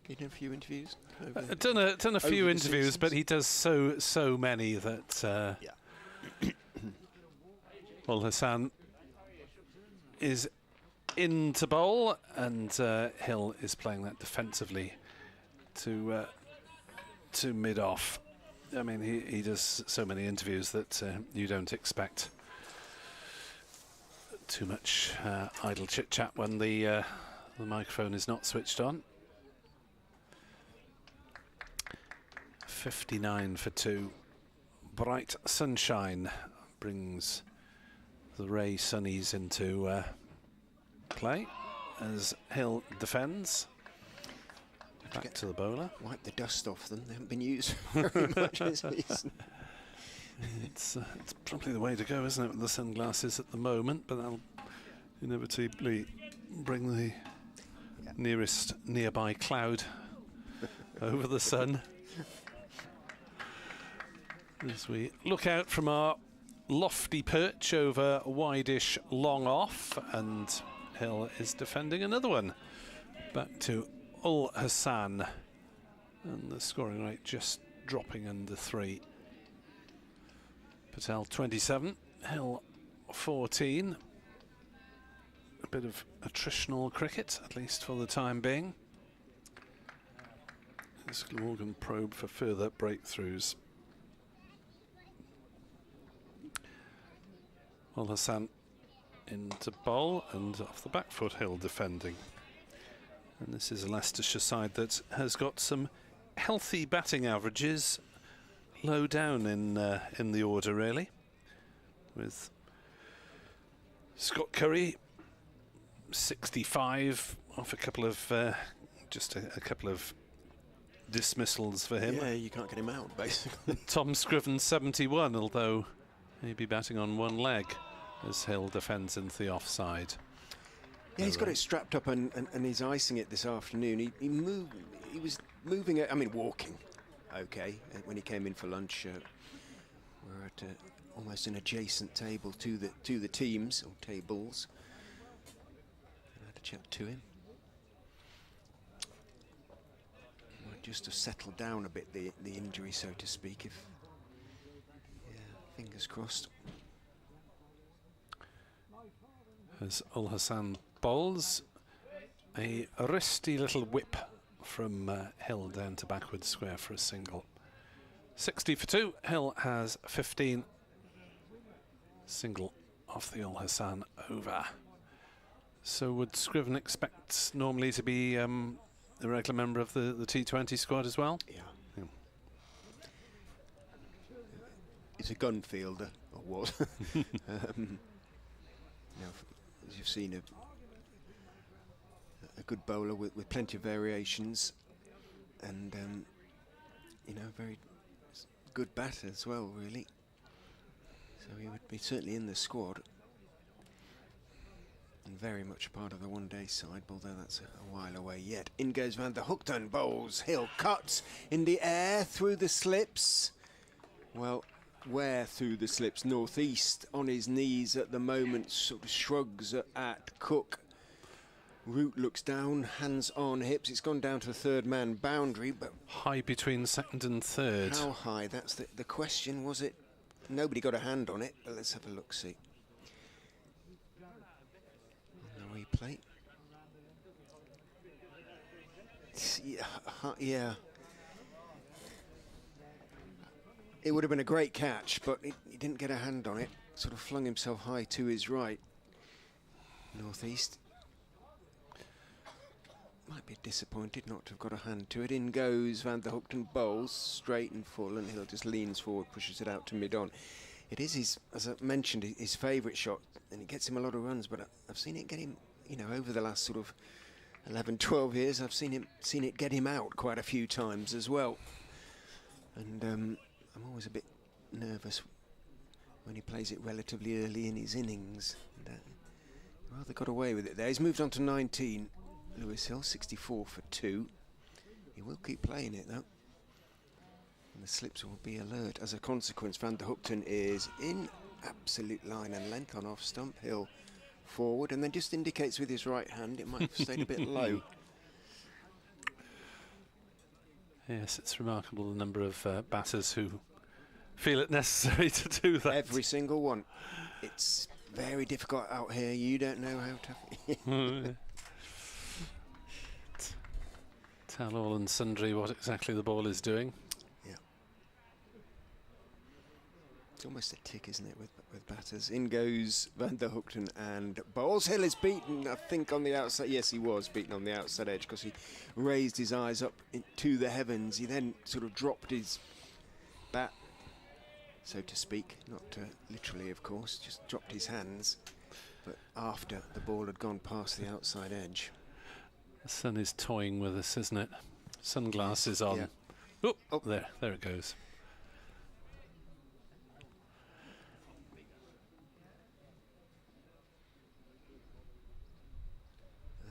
You done a few interviews? I've done a few interviews, but he does so many that well, Hassan is in to bowl, and Hill is playing that defensively to mid-off. I mean, he does so many interviews that you don't expect too much idle chit-chat when the microphone is not switched on. 59 for 2. Bright sunshine brings the Ray Sunnies into play as Hill defends. Back to the bowler. Wipe the dust off them. They haven't been used very much this season. It's probably the way to go, isn't it, with the sunglasses at the moment, but that'll inevitably bring the nearest nearby cloud over the sun. As we look out from our lofty perch over wideish long off, and Hill is defending another one. Back to Ul Hassan, and the scoring rate just dropping under 3. Patel 27, Hill 14. A bit of attritional cricket, at least for the time being. As Glamorgan probe for further breakthroughs. Well, Hassan into bowl and off the back foot Hill defending. And this is a Leicestershire side that has got some healthy batting averages low down in the order, really, with Scott Curry 65 off a couple of just a couple of dismissals for him. Yeah, you can't get him out, basically. Tom Scriven 71, although he'd be batting on one leg as Hill defends into the offside. Yeah, he's got it strapped up and he's icing it this afternoon. He was moving it, I mean walking, okay, when he came in for lunch. We're at almost an adjacent table to the teams, or tables. I had a chat to him. Just to settle down a bit, the injury, so to speak. Yeah, fingers crossed. As Ul Hassan bowls, a wristy little whip from Hill down to backward square for a single. 60 for 2. Hill has 15. Single off the Ul Hassan over. So would Scriven expect normally to be a regular member of the T20 squad as well? Yeah. He's a gun fielder, or was. As you've seen, a good bowler with plenty of variations, and very good batter as well, really. So he would be certainly in the squad, and very much part of the one-day side, although that's a while away yet. In goes Van der Hoogten, bowls. Hill cuts in the air through the slips. Well, where through the slips? Northeast, on his knees at the moment, sort of shrugs at Cook. Root looks down, hands on hips. It's gone down to the third man boundary, but high between second and third. How high? That's the question, was it? Nobody got a hand on it, but let's have a look-see. On the replay. Yeah. It would have been a great catch, but he didn't get a hand on it. Sort of flung himself high to his right. Northeast. Might be disappointed not to have got a hand to it. In goes Van der Hoogten, bowls straight and full, and Hill just leans forward, pushes it out to mid-on. It is his, as I mentioned, his favourite shot, and it gets him a lot of runs, but I've seen it get him, over the last sort of 11, 12 years, I've seen it get him out quite a few times as well. And I'm always a bit nervous when he plays it relatively early in his innings. And, rather got away with it there. He's moved on to 19. Lewis Hill, 64 for 2. He will keep playing it though. And the slips will be alert. As a consequence, Van der Hoogten is in absolute line and length on off stump. Hill forward, and then just indicates with his right hand it might have stayed a bit low. Yes, it's remarkable the number of batters who feel it necessary to do that. Every single one. It's very difficult out here. You don't know how to. Tell all and sundry what exactly the ball is doing. Yeah. It's almost a tick, isn't it, with batters. In goes Van der Hoogten and bowls. Hill is beaten, I think, on the outside. Yes, he was beaten on the outside edge because he raised his eyes up to the heavens. He then sort of dropped his bat, so to speak. Not literally, of course, just dropped his hands. But after the ball had gone past the outside edge. The sun is toying with us, isn't it? Sunglasses on. Yeah. Oh, there it goes.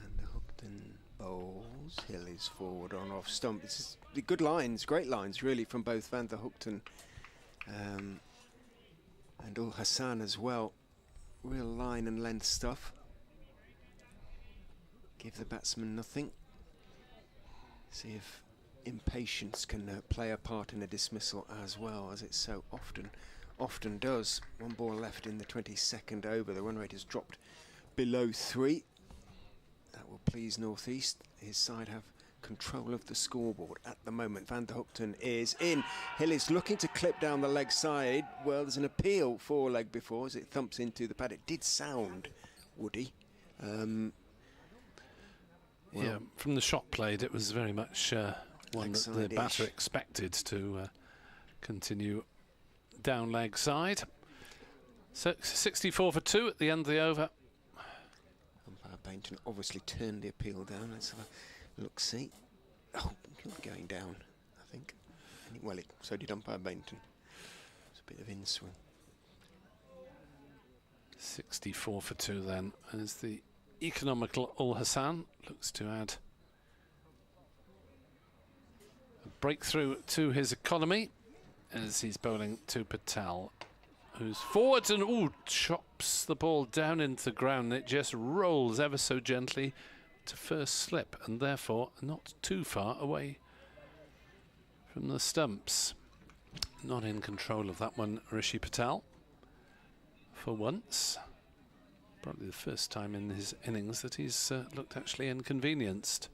And the Hoogten bowls. Hill is forward on off stump. This is the good lines, great lines, really, from both Van der Hoogten and Ul Hassan as well. Real line and length stuff. Give the batsman nothing. See if impatience can play a part in a dismissal as well, as it so often does. One ball left in the 22nd over. The run rate has dropped below 3. That will please Northeast. His side have control of the scoreboard at the moment. Van der Hoogten is in. Hill is looking to clip down the leg side. Well, there's an appeal for leg before as it thumps into the pad. It did sound woody. Yeah, from the shot played, it was very much one that the batter expected to continue down leg side. So 64 for 2 at the end of the over. Umpire Bainton obviously turned the appeal down. Let's have a look-see. Oh, he'll be going down, I think. Well, so did Umpire Bainton. It's a bit of in-swing. 64 for 2 then, as the economical Ul Hassan looks to add a breakthrough to his economy as he's bowling to Patel, who's forward and chops the ball down into the ground. It just rolls ever so gently to first slip and therefore not too far away from the stumps. Not in control of that one, Rishi Patel, for once. Probably the first time in his innings that he's looked actually inconvenienced.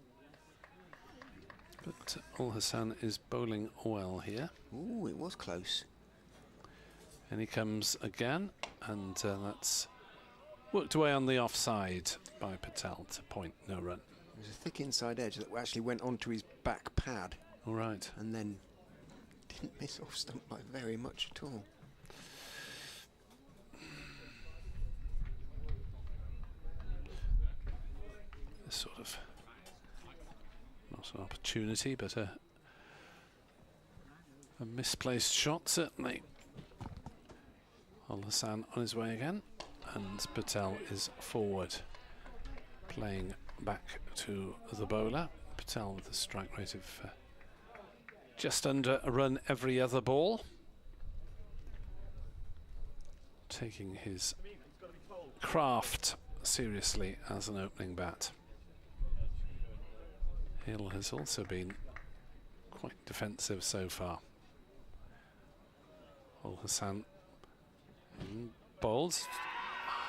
But Ul Hassan is bowling well here. Ooh, it was close. And he comes again, and that's worked away on the offside by Patel to point, no run. There's a thick inside edge that actually went onto his back pad. All right. And then didn't miss off stump by very much at all. Sort of not an opportunity, but a misplaced shot, certainly. Ul Hassan on his way again, and Patel is forward, playing back to the bowler. Patel with a strike rate of just under a run every other ball, taking his craft seriously as an opening bat. Hill has also been quite defensive so far. Ul Hassan bowls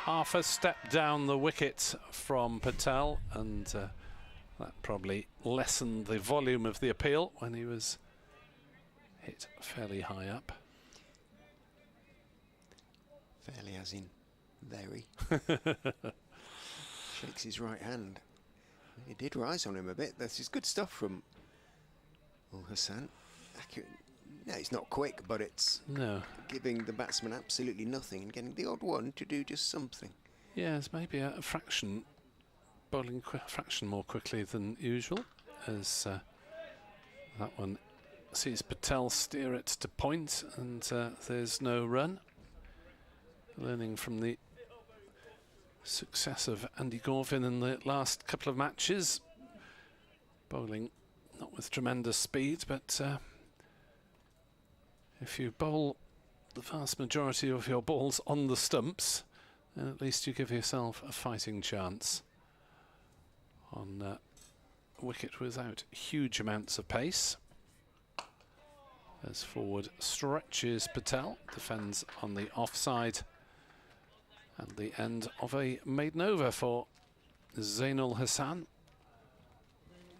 half a step down the wicket from Patel, and that probably lessened the volume of the appeal when he was hit fairly high up. Fairly as in very. Shakes his right hand. It did rise on him a bit. This is good stuff from Ul Hassan. Accurate. No, it's not quick, but it's giving the batsman absolutely nothing and getting the odd one to do just something. Yes, maybe a fraction, bowling a fraction more quickly than usual, as that one sees Patel steer it to point, and there's no run. Learning from the success of Andy Gorvin in the last couple of matches, bowling not with tremendous speed, but if you bowl the vast majority of your balls on the stumps, then at least you give yourself a fighting chance on a wicket without huge amounts of pace. As forward stretches Patel, defends on the offside. And the end of a maiden over for Zainul Hassan.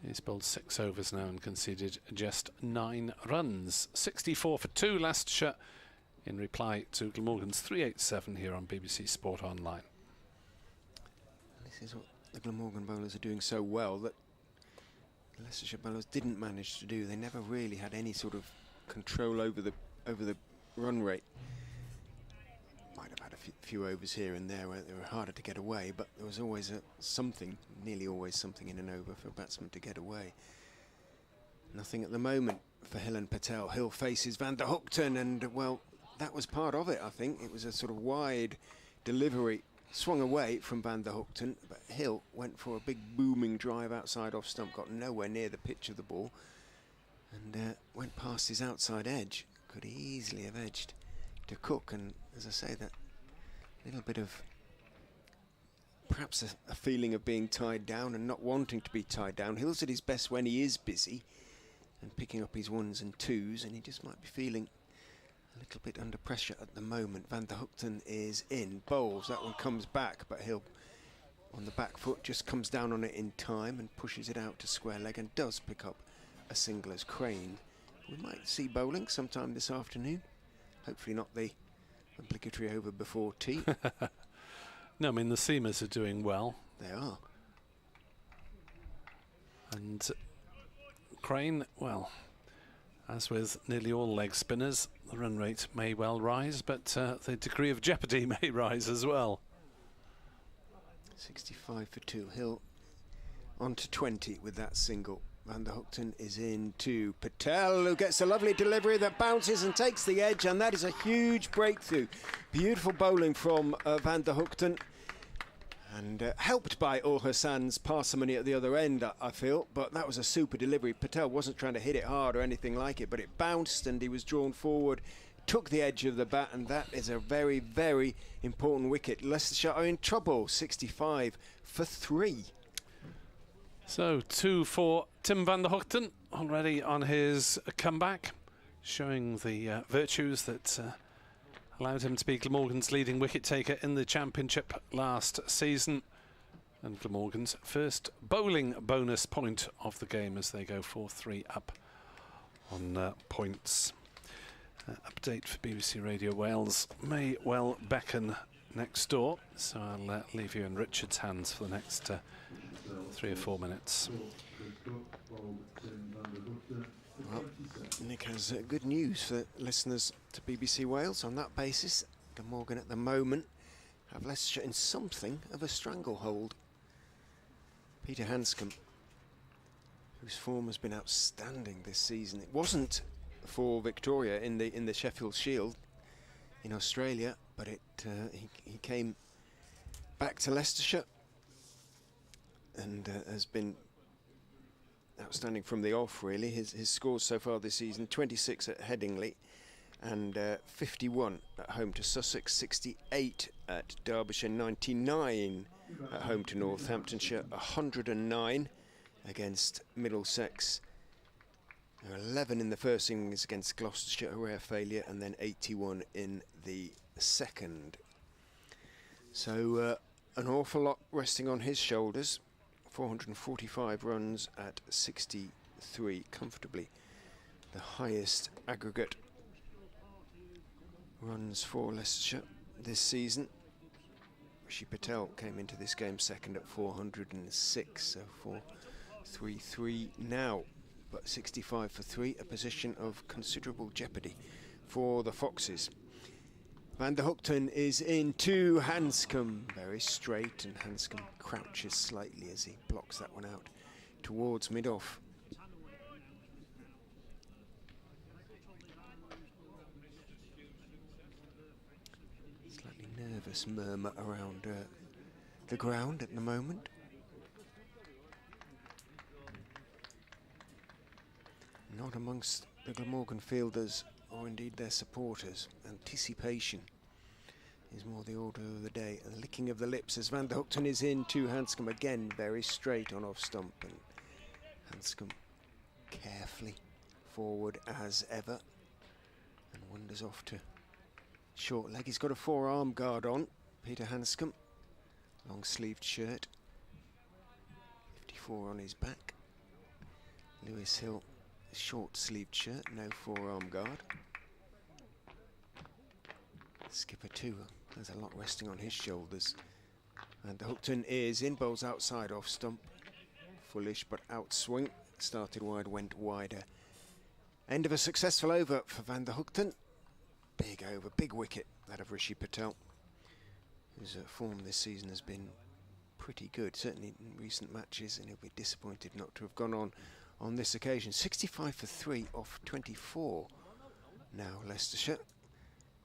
He's bowled 6 overs now and conceded just 9 runs. 64 for 2 Leicestershire in reply to Glamorgan's 387 here on BBC Sport Online. This is what the Glamorgan bowlers are doing so well that the Leicestershire bowlers didn't manage to do. They never really had any sort of control over the run rate. Might have had a few overs here and there where they were harder to get away, but there was always something, nearly always something in an over for a batsman to get away. Nothing at the moment for Hill and Patel. Hill faces Van der Hoogten, and well, that was part of it, I think. It was a sort of wide delivery, swung away from Van der Hoogten, but Hill went for a big booming drive outside off stump, got nowhere near the pitch of the ball, and went past his outside edge. Could easily have edged to Cook, and as I say, that little bit of perhaps a feeling of being tied down and not wanting to be tied down. Hill's at his best when he is busy and picking up his 1s and 2s, and he just might be feeling a little bit under pressure at the moment. Van der Hoogten is in, bowls, that one comes back, but Hill on the back foot, just comes down on it in time and pushes it out to square leg and does pick up a single as Crane. We might see bowling sometime this afternoon. Hopefully not the obligatory over before tea. No, I mean the seamers are doing well. They are. And Crane, well, as with nearly all leg spinners, the run rate may well rise, but the degree of jeopardy may rise as well. 65 for 2. Hill on to 20 with that single. Van der Hoogten is in to Patel, who gets a lovely delivery that bounces and takes the edge, and that is a huge breakthrough. Beautiful bowling from Van der Hoogten, and helped by Ul Hassan's parsimony at the other end, I feel, but that was a super delivery. Patel wasn't trying to hit it hard or anything like it, but it bounced and he was drawn forward, took the edge of the bat, and that is a very, very important wicket. Leicestershire are in trouble, 65 for 3. So 2 for Tim van der Hoogten, already on his comeback, showing the virtues that allowed him to be Glamorgan's leading wicket taker in the championship last season, and Glamorgan's first bowling bonus point of the game as they go 4-3 up on points. Update for BBC Radio Wales may well beckon next door, so I'll leave you in Richard's hands for the next 3 or 4 minutes. Well, Nick has good news for listeners to BBC Wales on that basis. Glamorgan at the moment have Leicestershire in something of a stranglehold. Peter Handscomb, whose form has been outstanding this season. It wasn't for Victoria in the Sheffield Shield in Australia, but he came back to Leicestershire and has been outstanding from the off, really. His scores so far this season: 26 at Headingley and 51 at home to Sussex, 68 at Derbyshire, 99 at home to Northamptonshire, 109 against Middlesex, 11 in the first innings against Gloucestershire, a rare failure, and then 81 in the second. So an awful lot resting on his shoulders. 445 runs at 63, comfortably the highest aggregate runs for Leicestershire this season. Rishi Patel came into this game second at 406, so 4-3-3 now, but 65 for 3, a position of considerable jeopardy for the Foxes. Van der Hoogten is into Handscomb, very straight, and Handscomb crouches slightly as he blocks that one out towards mid-off. Slightly nervous murmur around the ground at the moment. Not amongst the Glamorgan fielders or indeed their supporters. Anticipation is more the order of the day. A licking of the lips as Van der Hoogten is in to Handscomb, again very straight on off stump, and Handscomb carefully forward as ever and wanders off to short leg. He's got a forearm guard on, Peter Handscomb, long sleeved shirt, 54 on his back. Lewis Hill, short sleeved shirt, no forearm guard. Skipper too, there's a lot resting on his shoulders. And the Hoogten is in, bowls outside off stump. Foolish but outswing. Started wide, went wider. End of a successful over for Van der Hoogten. Big over, big wicket, that of Rishi Patel, whose form this season has been pretty good, certainly in recent matches, and he'll be disappointed not to have gone on this occasion. 65 for 3 off 24 now, Leicestershire.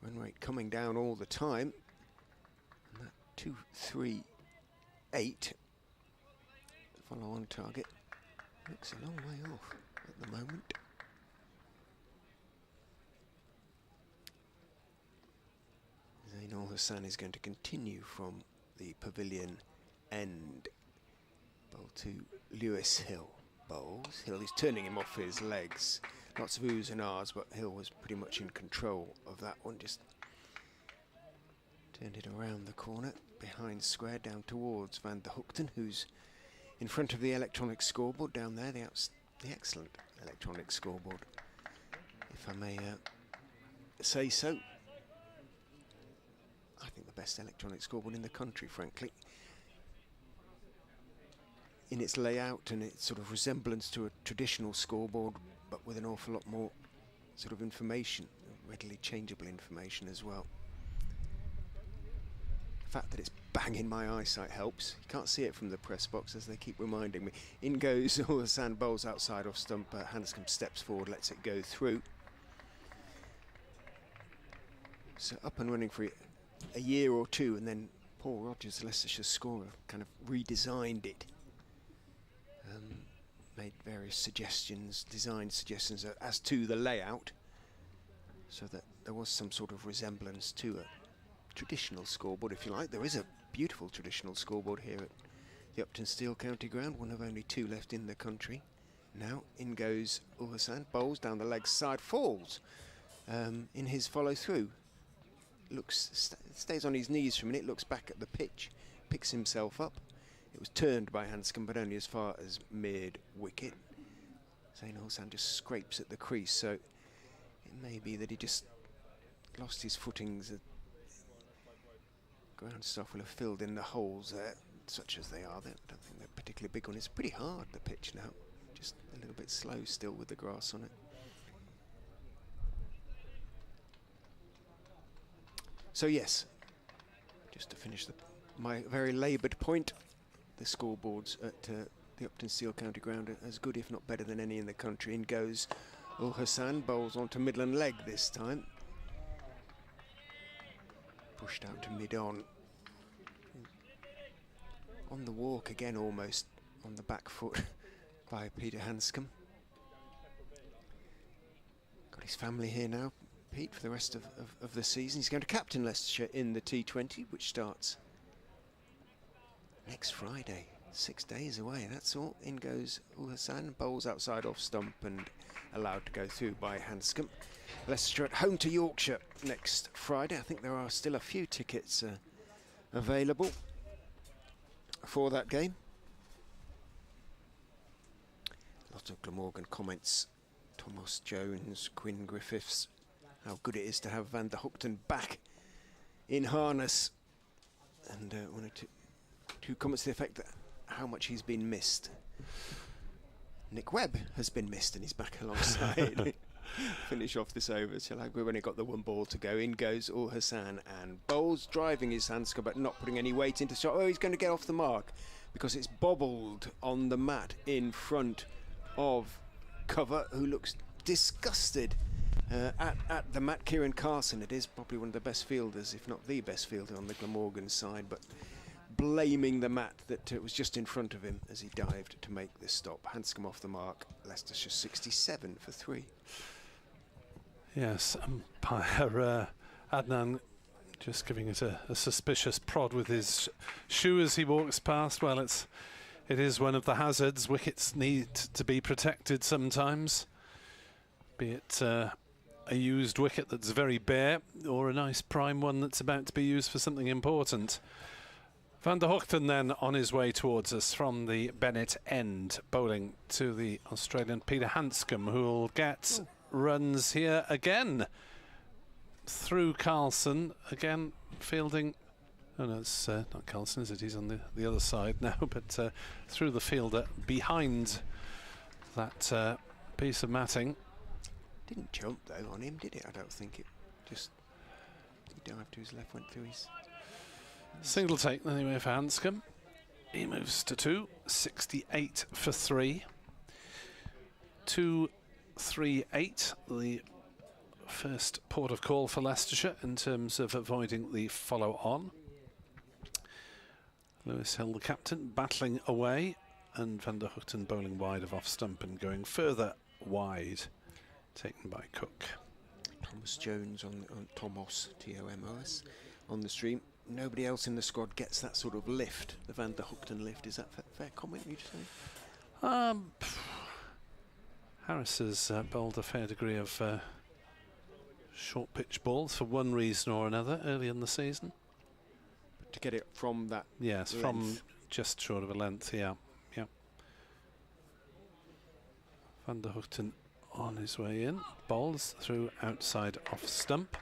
Run rate coming down all the time. And that 2-3-8 follow on target looks a long way off at the moment. Zain Ul Hassan is going to continue from the pavilion end. Bowl to Lewis Hill. Bowls. Hill is turning him off his legs. Lots of oohs and ahs, but Hill was pretty much in control of that one. Just turned it around the corner. behind square down towards Van der Hoogten, who's in front of the electronic scoreboard down there, the excellent electronic scoreboard, if I may say so. I think the best electronic scoreboard in the country, frankly, in its layout and its sort of resemblance to a traditional scoreboard, but with an awful lot more sort of information, readily changeable information as well. The fact that it's bang in my eyesight helps. You can't see it from the press box, as they keep reminding me. In goes the sand, bowls outside off stump. Handscomb steps forward, lets it go through. So up and running for a year or two, and then Paul Rogers, Leicestershire scorer, kind of redesigned it. Made various suggestions, design suggestions as to the layout, so that there was some sort of resemblance to a traditional scoreboard, if you like. There is a beautiful traditional scoreboard here at the Uptonsteel County Ground, one of only two left in the country. Now in goes Ulhasan, bowls down the leg side, falls in his follow through. Stays on his knees for a minute, looks back at the pitch, picks himself up. It was turned by Handscomb, but only as far as mid-wicket. Zain Ulhasan just scrapes at the crease, so it may be that he just lost his footings. Ground staff will have filled in the holes there, such as they are. I don't think they're particularly big on it. It's pretty hard, the pitch now. Just a little bit slow still with the grass on it. So yes, just to finish my very laboured point, the scoreboards at the Uptonsteel County Ground are as good, if not better, than any in the country. In goes Ulhasan, bowls onto Midland leg this time. Pushed out to mid-on. On the walk again, almost on the back foot by Peter Handscomb. Got his family here now, Pete, for the rest of the season. He's going to captain Leicestershire in the T20, which starts next Friday, 6 days away, that's all. In goes Ulhasan, bowls outside off stump and allowed to go through by Handscomb. Leicestershire at home to Yorkshire next Friday. I think there are still a few tickets available for that game. Lots of Glamorgan comments. Thomas Jones, Quinn Griffiths. How good it is to have Van der Hoogten back in harness. And one or two comments to the effect that how much he's been missed. Nick Webb has been missed and he's back alongside. Finish off this over. So like we've only got the one ball to go. In goes Ulhasan and bowls, driving his Handscomb but not putting any weight into the shot. Oh, he's going to get off the mark because it's bobbled on the mat in front of cover, who looks disgusted at the mat. Kieran Carson, it is probably one of the best fielders, if not the best fielder on the Glamorgan side, but blaming the mat that it was just in front of him as he dived to make this stop. Handscomb off the mark. Leicestershire 67 for 3. Yes, umpire Adnan just giving it a suspicious prod with his shoe as he walks past. Well, it is one of the hazards. Wickets need to be protected sometimes, be it a used wicket that's very bare or a nice prime one that's about to be used for something important. Van der Hoogten then on his way towards us from the Bennett end, bowling to the Australian Peter Handscomb, who will get runs here again through Carlson, again fielding. Oh no, it's not Carlson, is it? He's on the other side now, but through the fielder behind that piece of matting. Didn't jump though on him, did it? I don't think it. Just he dived to his left, went through his. Single take anyway for Handscomb. He moves to 2, 68 for 3. 2-3-8, the first port of call for Leicestershire in terms of avoiding the follow-on. Lewis Hill, the captain, battling away, and Van der Hoogten bowling wide of off stump and going further wide, taken by Cook. Thomas Jones on Tomos, T-O-M-O-S, on the stream. Nobody else in the squad gets that sort of lift, the Van der Hoogten lift. Is that fair comment, you'd say? Harris has bowled a fair degree of short pitch balls for one reason or another early in the season. to get it from that. Yes, length. from just short of a length. Yeah, yeah. Van der Hoogten on his way in, bowls through outside off stump.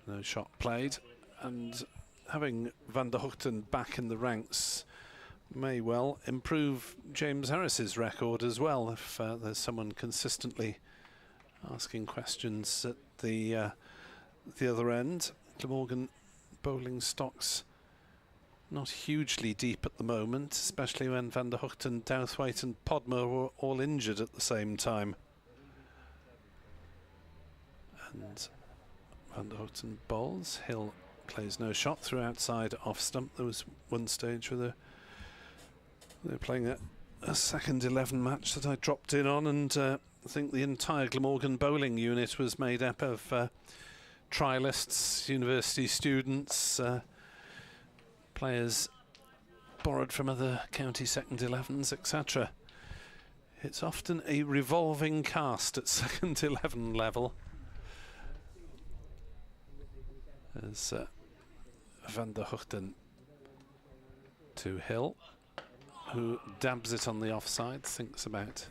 No shot played, and having Van der Hoogten back in the ranks may well improve James Harris's record as well, if there's someone consistently asking questions at the other end. Glamorgan bowling stocks not hugely deep at the moment, especially when Van der Hoogten, Douthwaite and Podmer were all injured at the same time. And Van der Hoogten bowls. Hill plays no shot through outside off stump. There was one stage where they're playing a second 11 match that I dropped in on, and I think the entire Glamorgan bowling unit was made up of trialists, university students, players borrowed from other county second 11s, etc. It's often a revolving cast at second 11 level, as Van der Hoogten to Hill, who dabs it on the offside, thinks about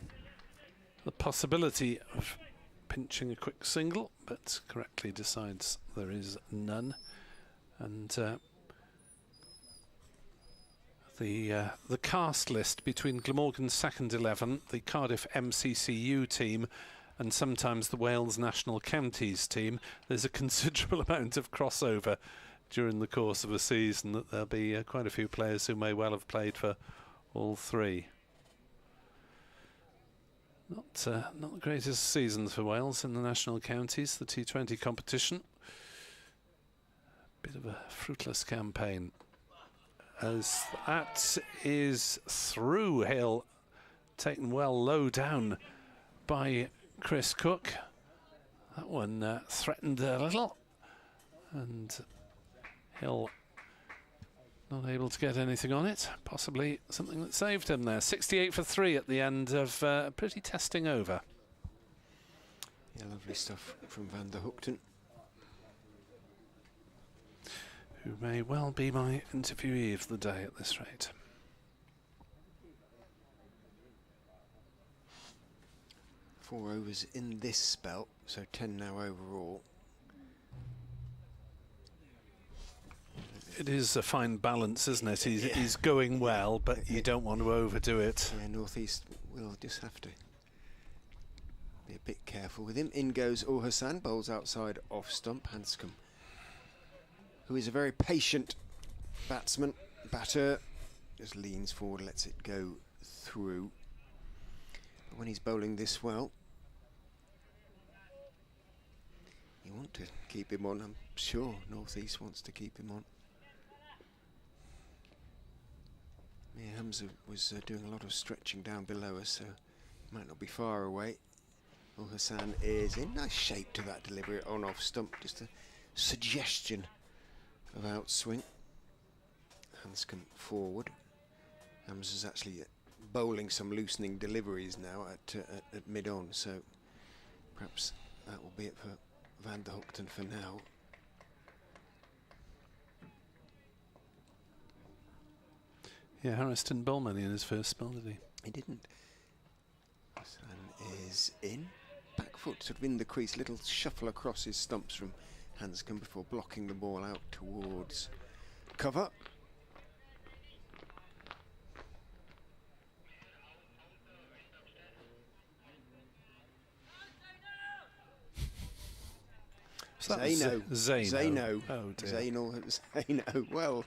the possibility of pinching a quick single, but correctly decides there is none. And the cast list between Glamorgan's second 11, the Cardiff MCCU team, and sometimes the Wales National Counties team, there's a considerable amount of crossover during the course of a season, that there'll be quite a few players who may well have played for all three. Not the greatest seasons for Wales in the national counties, the T20 competition. Bit of a fruitless campaign, as that is through. Hill taken well low down by Chris Cook. That one threatened a little, and Hill not able to get anything on it. Possibly something that saved him there. 68 for 3 at the end of a pretty testing over. Yeah, lovely stuff from Van der Hoogten, who may well be my interviewee of the day at this rate. Four overs in this spell, so 10 now overall. It is a fine balance, isn't it? He's going well, but you don't want to overdo it. Yeah, North East will just have to be a bit careful with him. In goes Hassan, bowls outside off stump. Handscomb, who is a very patient batter, just leans forward, lets it go through. But when he's bowling this well, you want to keep him on. I'm sure North East wants to keep him on. Yeah, Hamza was doing a lot of stretching down below us, so might not be far away. Hassan is in nice shape to that delivery on off stump, just a suggestion of outswing. Handscomb forward. Hamza's actually bowling some loosening deliveries now at mid-on, so perhaps that will be it for Van der Hoogten for now. Yeah, Harris didn't bowl many in his first spell, did he? He didn't. Hassan is in. Back foot sort of in the crease, little shuffle across his stumps from Handscomb before blocking the ball out towards cover. So Zaino. Oh dear. Zaino. Well,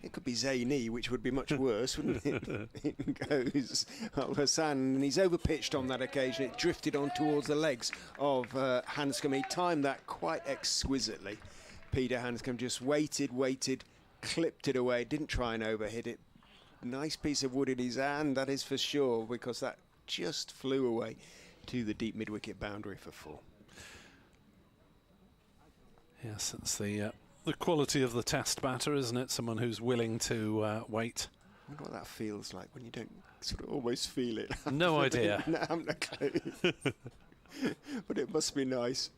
it could be Zaini, which would be much worse, wouldn't it? It goes Hassan, and he's overpitched on that occasion. It drifted on towards the legs of Handscomb. He timed that quite exquisitely. Peter Handscomb just waited, clipped it away, didn't try and overhit it. Nice piece of wood in his hand, that is for sure, because that just flew away to the deep mid-wicket boundary for 4. Yes, it's the quality of the test batter, isn't it? Someone who's willing to wait. I wonder what that feels like when you don't sort of almost feel it. No idea. No, I haven't a clue. But it must be nice.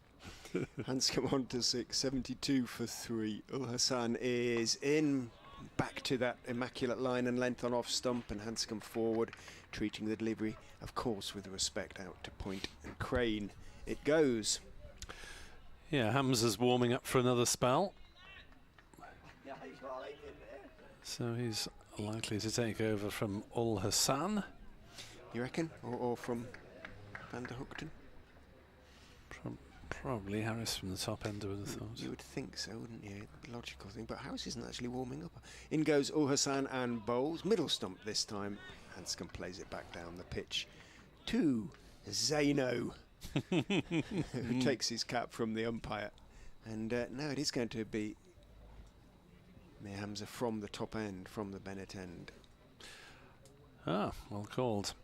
Handscomb on to 6, 72 for 3. Hassan is in, back to that immaculate line and length on off stump, and Handscomb forward, treating the delivery, of course, with respect out to point and crane. It goes. Yeah, Hamza's warming up for another spell. So he's likely to take over from Hassan. You reckon? Or from Van der Hoogten? Probably Harris from the top end, I would have thought. You would think so, wouldn't you? Logical thing. But Harris isn't actually warming up. In goes Hassan and bowls. Middle stump this time. Handscomb plays it back down the pitch to Zaino, who takes his cap from the umpire. And now it is going to be Mir Hamza from the top end, from the Bennett end. Ah, well called.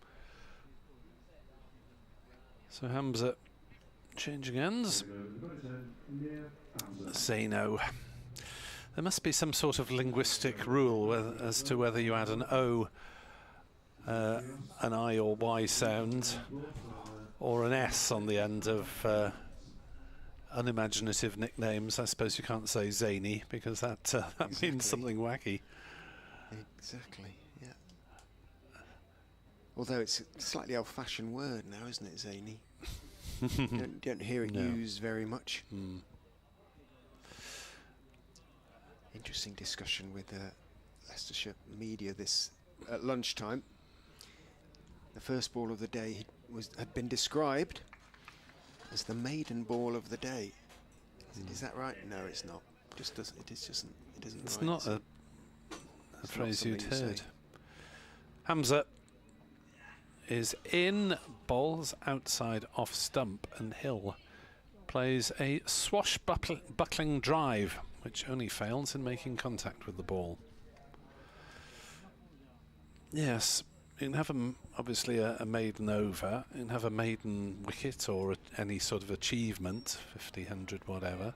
So Hamza changing ends. Zaino. There must be some sort of linguistic rule as to whether you add an O, an I or Y sound, or an S on the end of unimaginative nicknames. I suppose you can't say zany because that Exactly. means something wacky. Exactly, yeah. Although it's a slightly old-fashioned word now, isn't it, zany? don't hear it used very much. Interesting discussion with Leicestershire media this at lunchtime. The first ball of the day had been described as the maiden ball of the day. Is that right? No, it's not. Just doesn't. It isn't. It's right, not a it's phrase not you'd something you heard. say. Hamza is in, bowls outside off stump, and Hill plays a swashbuckling drive, which only fails in making contact with the ball. Yes, you can have obviously a maiden over, you can have a maiden wicket or any sort of achievement, 50, 100, whatever.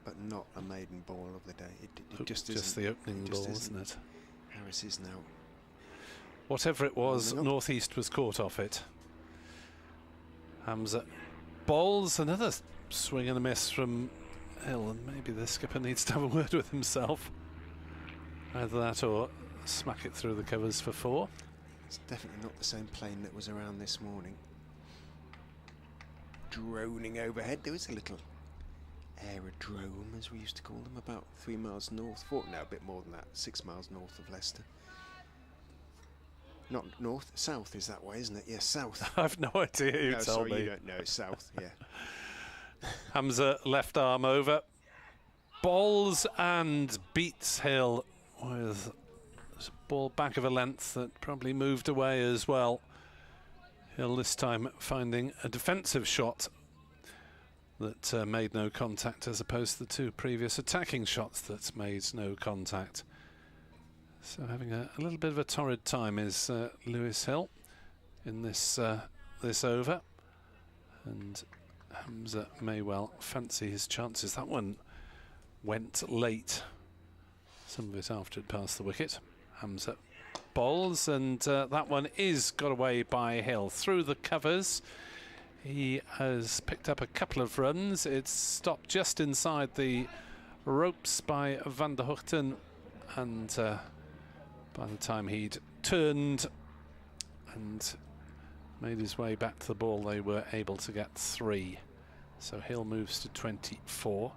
But not a maiden ball of the day. It just isn't. Just the opening ball, isn't it? Harris is now. Whatever it was, Northeast was caught off it. Hamza bowls, another swing and a miss from Hill, and maybe the skipper needs to have a word with himself. Either that or smack it through the covers for 4. It's definitely not the same plane that was around this morning. Droning overhead. There was a little aerodrome, as we used to call them, about 3 miles north, a bit more than that, 6 miles north of Leicester. Not north, south is that way, isn't it? Yes, south. I've no idea, you tell sorry, me. you don't know, it's south, yeah. Hamza left arm over, bowls and beats Hill with a ball back of a length that probably moved away as well. Hill this time finding a defensive shot that made no contact, as opposed to the 2 previous attacking shots that made no contact. So having a little bit of a torrid time is Lewis Hill in this over, and Hamza may well fancy his chances. That one went late, some of it after it passed the wicket. Hamza bowls, and that one is got away by Hill through the covers. He has picked up a couple of runs. It's stopped just inside the ropes by Van der Hoogten, and by the time he'd turned and made his way back to the ball, they were able to get 3. So Hill moves to 24,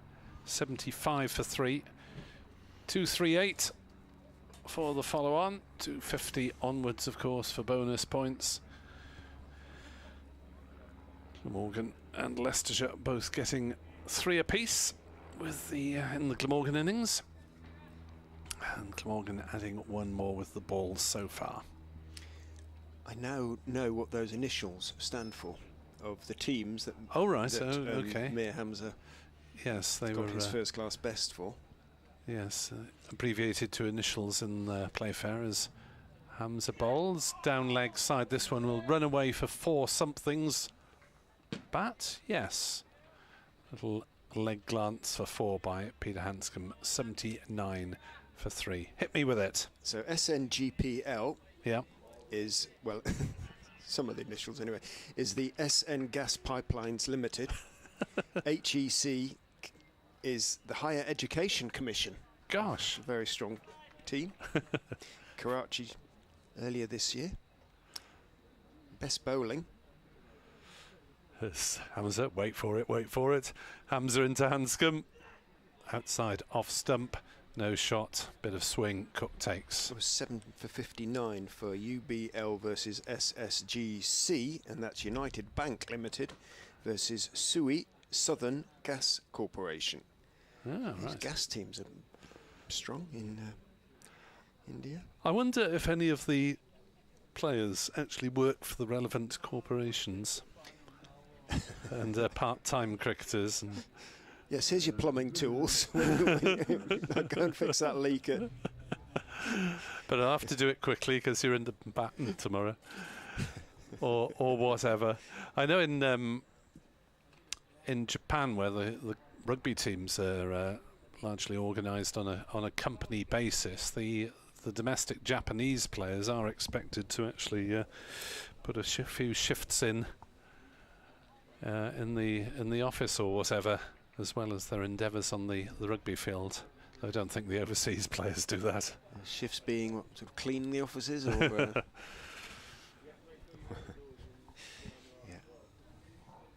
75 for 3, 238 for the follow-on, 250 onwards, of course, for bonus points. Glamorgan and Leicestershire both getting 3 apiece with the in the Glamorgan innings. And Glamorgan adding 1 more with the balls so far. I now know what those initials stand for of the teams that. Oh right, that, okay. Mir Hamza. Yes, they got were his first class best for. Yes, abbreviated to initials in Playfair as Hamza bowls down leg side. This one will run away for 4 somethings. Bat, yes. Little leg glance for 4 by Peter Handscomb. 79 for 3. Hit me with it. So SNGPL Yeah. is, well, some of the initials anyway, is the SN Gas Pipelines Limited. HEC is the Higher Education Commission. Gosh. A very strong team. Karachi earlier this year. Best bowling. It's Hamza, wait for it, wait for it. Hamza into Handscomb. Outside, off stump, no shot, bit of swing, Cook takes. It was 7 for 59 for UBL versus SSGC, and that's United Bank Limited versus SUI Southern Gas Corporation. Oh, These right. gas teams are strong in India. I wonder if any of the players actually work for the relevant corporations and part-time cricketers. And yes, here's your plumbing tools. Go and fix that leak. But I'll have to do it quickly because you're in the baton tomorrow, or whatever. I know in Japan, where the rugby teams are largely organised on a company basis, the domestic Japanese players are expected to actually put a few shifts in the office or whatever, as well as their endeavours on the rugby field. I don't think the overseas players do that. Shifts being what, sort of cleaning the offices, or yeah,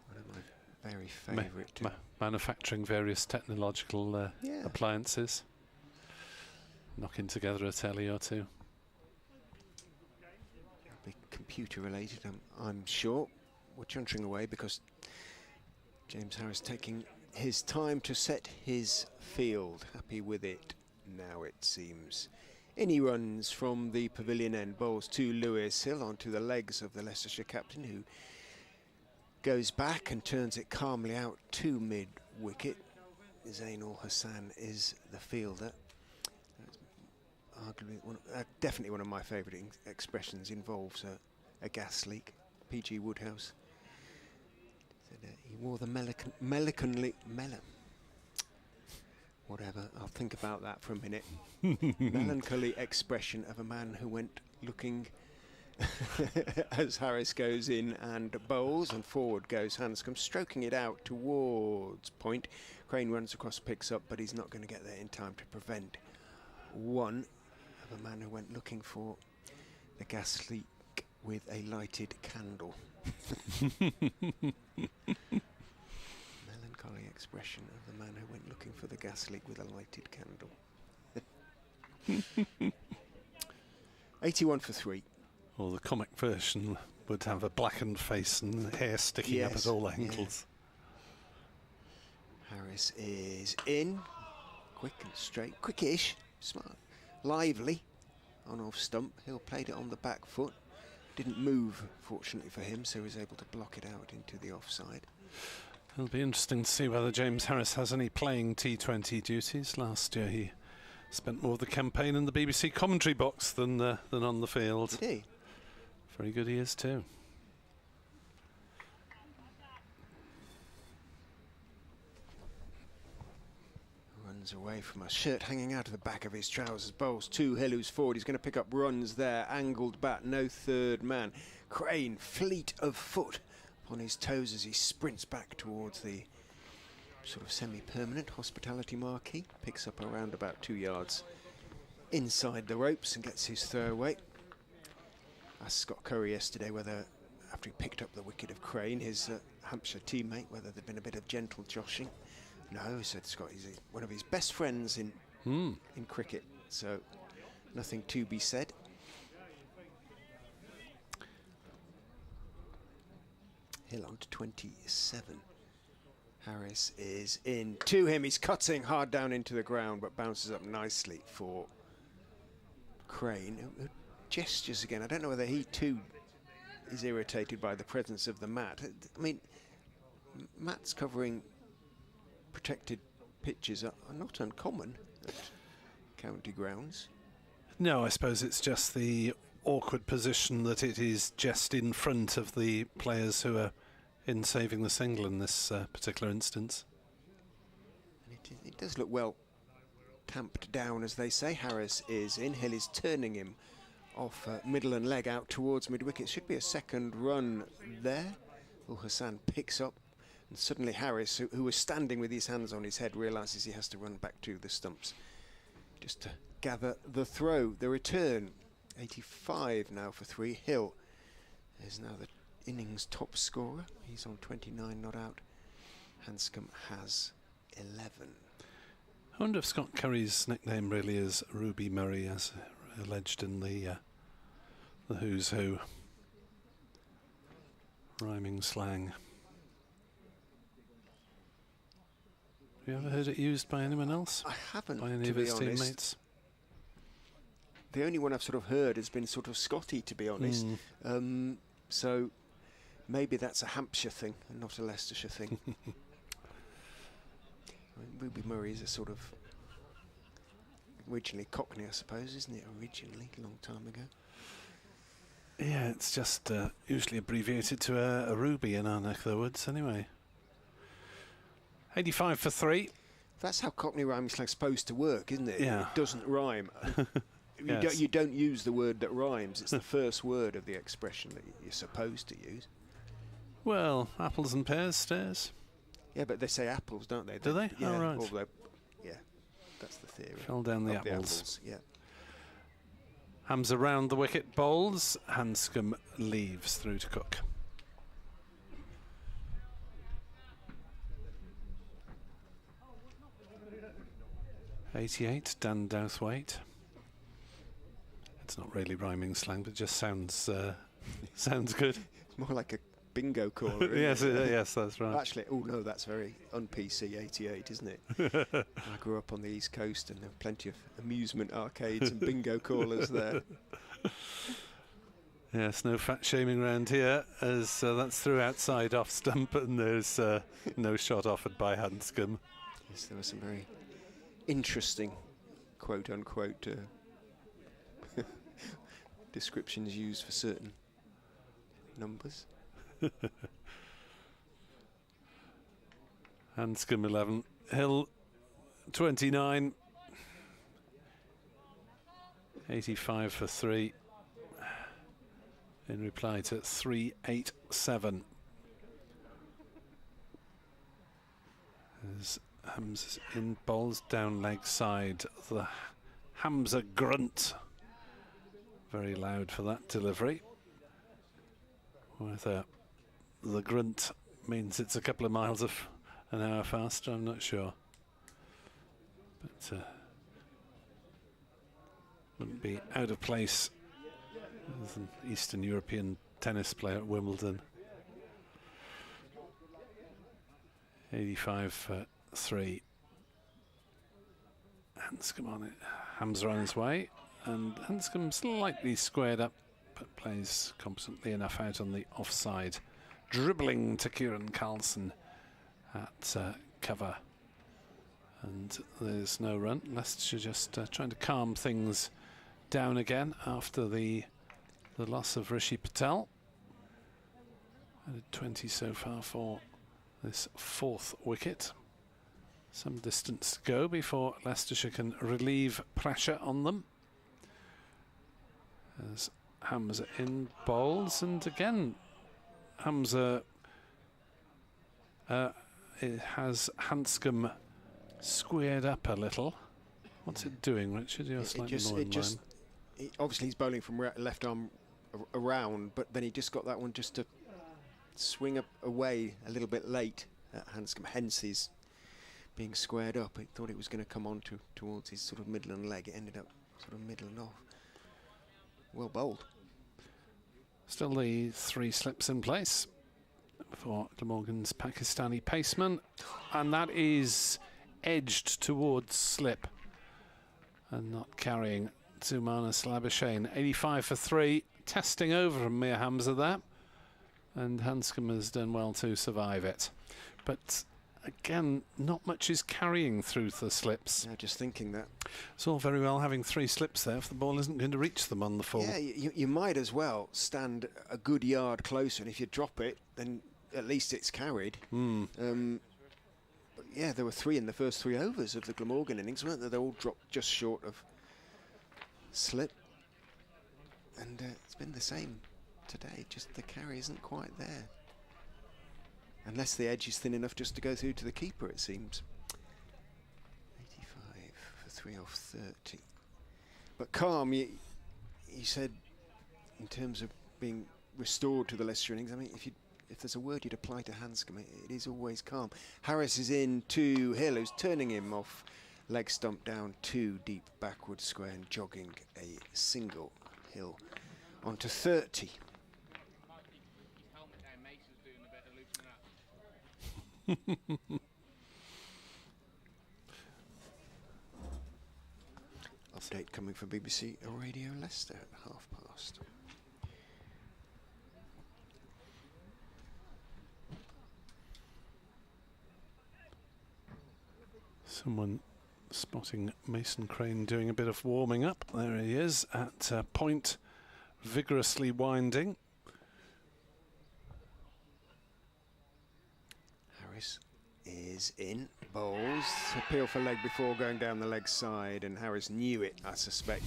one of my very favourite. Manufacturing various technological appliances, knocking together a telly or two. Be computer related, I'm sure. We're chuntering away because James Harris taking his time to set his field. Happy with it now, it seems. In he runs from the pavilion end, bowls to Lewis Hill onto the legs of the Leicestershire captain, who goes back and turns it calmly out to mid-wicket. Zainul Hassan is the fielder. That's arguably definitely one of my favourite expressions. Involves a gas leak. P.G. Woodhouse said he wore the whatever, I'll think about that for a minute. Melancholy expression of a man who went looking as Harris goes in and bowls, and forward goes Handscomb, stroking it out towards point. Crane runs across, picks up, but he's not going to get there in time to prevent one of a man who went looking for the gas leak with a lighted candle. Melancholy expression of the man who went looking for the gas leak with a lighted candle. 81 for 3. Or the comic version would have a blackened face and hair sticking up at all angles. Yeah. Harris is in. Quick and straight. Quickish. Smart. Lively. On off stump. Hill played it on the back foot. Didn't move, fortunately for him, so he was able to block it out into the offside. It'll be interesting to see whether James Harris has any playing T20 duties. Last year he spent more of the campaign in the BBC commentary box than on the field. Did he? Very good he is too. Runs away from us, shirt hanging out of the back of his trousers, bowls to Hill, who's forward. He's going to pick up runs there, angled bat, no third man. Crane, fleet of foot on his toes as he sprints back towards the sort of semi-permanent hospitality marquee. Picks up around about 2 yards inside the ropes and gets his throwaway. Asked Scott Curry yesterday whether, after he picked up the wicket of Crane, his Hampshire teammate, whether there'd been a bit of gentle joshing. No, said Scott, he's one of his best friends in cricket, so nothing to be said. Hill on to 27. Harris is in to him. He's cutting hard down into the ground, but bounces up nicely for Crane. Who gestures again. I don't know whether he too is irritated by the presence of the mat. I mean, mats covering protected pitches are not uncommon at county grounds. No, I suppose it's just the awkward position that it is just in front of the players who are in saving the single in this particular instance. And it does look well tamped down, as they say. Harris is in. Hill is turning him off middle and leg out towards mid-wicket. Should be a second run there. Hassan picks up, and suddenly Harris, who was standing with his hands on his head, realises he has to run back to the stumps just to gather the throw. The return, 85 now for 3. Hill is now the innings top scorer. He's on 29 not out. Handscomb has 11. I wonder if Scott Curry's nickname really is Ruby Murray, as alleged in the Who's Who. Rhyming slang. Have you ever heard it used by anyone else? I haven't, by any of his teammates? The only one I've sort of heard has been sort of Scotty, to be honest. So maybe that's a Hampshire thing and not a Leicestershire thing. Ruby Murray is a sort of originally Cockney, I suppose, isn't it? Originally, a long time ago. Yeah, it's just usually abbreviated to a Ruby in our neck of the woods, anyway. 85 for 3. That's how Cockney rhyming slang's supposed to work, isn't it? Yeah. It doesn't rhyme. Yes. You don't use the word that rhymes. It's the first word of the expression that you're supposed to use. Well, apples and pears, stairs. Yeah, but they say apples, don't they? Do they? Yeah, oh, right. Although, yeah, that's the theory. Fell down the apples. Yeah. Hams around the wicket, bowls. Handscomb leaves through to Cook. .88, Dan Douthwaite. It's not really rhyming slang, but just sounds sounds good. It's more like a bingo caller. Yes, yes, that's right. Actually, oh no, that's very un-PC 88, isn't it? I grew up on the East Coast, and there were plenty of amusement arcades and bingo callers there. Yes, no fat shaming around here, as that's through outside off stump, and there's no shot offered by Handscomb. Yes, there were some very interesting, quote-unquote, descriptions used for certain numbers. Handscomb 11, Hill 29, 85 for 3, in reply to 387. As Hams in bowls down leg side, the Hamza grunt. Very loud for that delivery. Whether the grunt means it's a couple of miles of an hour faster, I'm not sure. But wouldn't be out of place as an Eastern European tennis player at Wimbledon. 85 for 3. Handscomb on it. Hamza on his way, and Handscomb slightly squared up, but plays competently enough out on the offside. Dribbling to Kieran Carlson at cover. And there's no run. Leicestershire just trying to calm things down again after the loss of Rishi Patel. Added 20 so far for this 4th wicket. Some distance to go before Leicestershire can relieve pressure on them. As Hamza in bowls, and again Hamza it has Handscomb squared up a little. What's it doing, Richard? You're slightly more in line. Obviously he's bowling from left arm around, but then he just got that one just to swing up away a little bit late at Handscomb, hence he's being squared up. He thought it was going to come on towards his sort of midland leg. It ended up sort of middling off. Well bowled. Still the 3 slips in place for Glamorgan's Pakistani paceman, and that is edged towards slip and not carrying Zumana Slabashane. 85 for 3, testing over from Mir Hamza there, and Handscomb has done well to survive it. But again, not much is carrying through the slips. Yeah, just thinking that. It's all very well having 3 slips there if the ball isn't going to reach them on the fall. Yeah, you might as well stand a good yard closer, and if you drop it, then at least it's carried. But yeah, there were 3 in the first 3 overs of the Glamorgan innings, weren't there? They all dropped just short of slip. And it's been the same today, just the carry isn't quite there. Unless the edge is thin enough just to go through to the keeper, it seems. 85 for 3 off 30. But calm, he said, in terms of being restored to the Leicester innings, I mean, if there's a word you'd apply to Handscomb, it is always calm. Harris is in to Hill, who's turning him off leg stump down 2 deep backward square and jogging a single. Hill onto 30. Update coming from BBC Radio Leicester at past. Someone spotting Mason Crane doing a bit of warming up. There he is at point, vigorously winding. Harris is in, bowls, appeal for leg before going down the leg side, and Harris knew it, I suspect.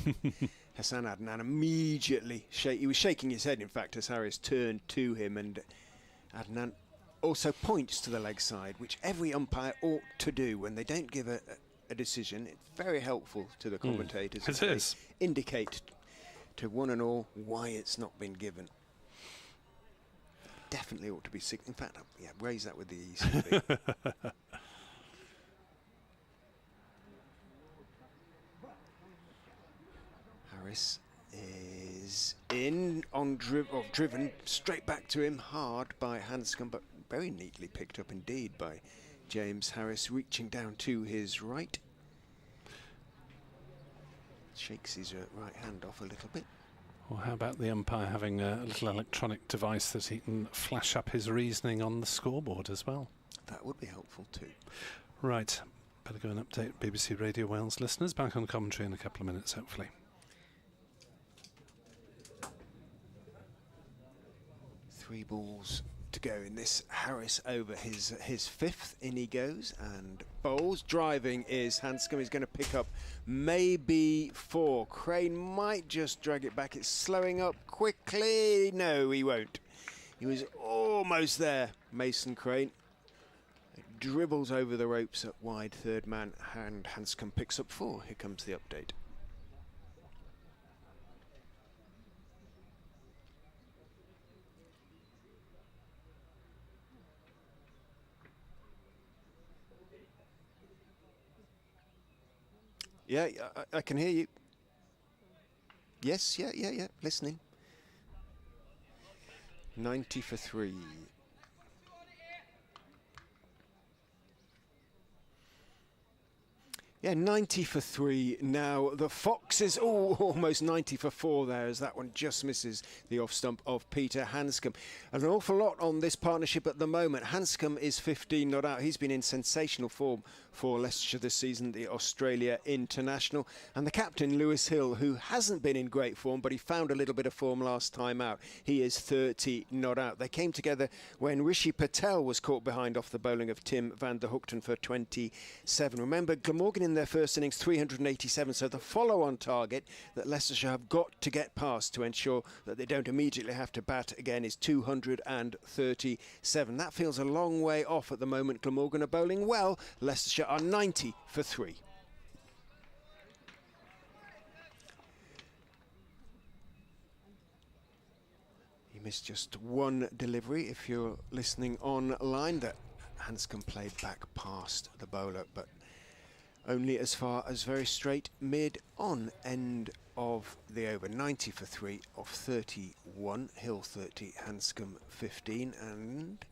Hassan Adnan immediately, he was shaking his head in fact as Harris turned to him, and Adnan also points to the leg side, which every umpire ought to do when they don't give a decision. It's very helpful to the commentators. It is. Indicate to one and all why it's not been given. Definitely ought to be sick. In fact, yeah, raise that with the ECB. Harris is in on driven straight back to him hard by Handscomb, but very neatly picked up indeed by James Harris, reaching down to his right. Shakes his right hand off a little bit. Or how about the umpire having a little electronic device that he can flash up his reasoning on the scoreboard as well? That would be helpful too. Right, better go and update BBC Radio Wales listeners. Back on commentary in a couple of minutes, hopefully. Three balls to go in this. Harris over his 5th. In he goes and bowls. Driving is Handscomb. He's going to pick up maybe 4. Crane might just drag it back. It's slowing up quickly. No, he won't. He was almost there, Mason Crane. It dribbles over the ropes at wide third man, and Handscomb picks up 4. Here comes the update. Yeah, I can hear you. Yes, yeah, listening. 90 for 3. Yeah, 90 for 3. Now the Foxes, almost 90 for 4 there, as that one just misses the off stump of Peter Handscomb. An awful lot on this partnership at the moment. Handscomb is 15 not out. He's been in sensational form for Leicestershire this season, the Australia international. And the captain, Lewis Hill, who hasn't been in great form, but he found a little bit of form last time out. He is 30 not out. They came together when Rishi Patel was caught behind off the bowling of Tim van der Hoogten for 27. Remember, Glamorgan in their first innings 387, so the follow-on target that Leicestershire have got to get past to ensure that they don't immediately have to bat again is 237. That feels a long way off at the moment. Glamorgan are bowling well. Leicestershire are 90 for 3. He missed just one delivery if you're listening online. That Handscomb played back past the bowler, but only as far as very straight mid-on end of the over. 90 for 3 of 31. Hill 30, Handscomb 15. And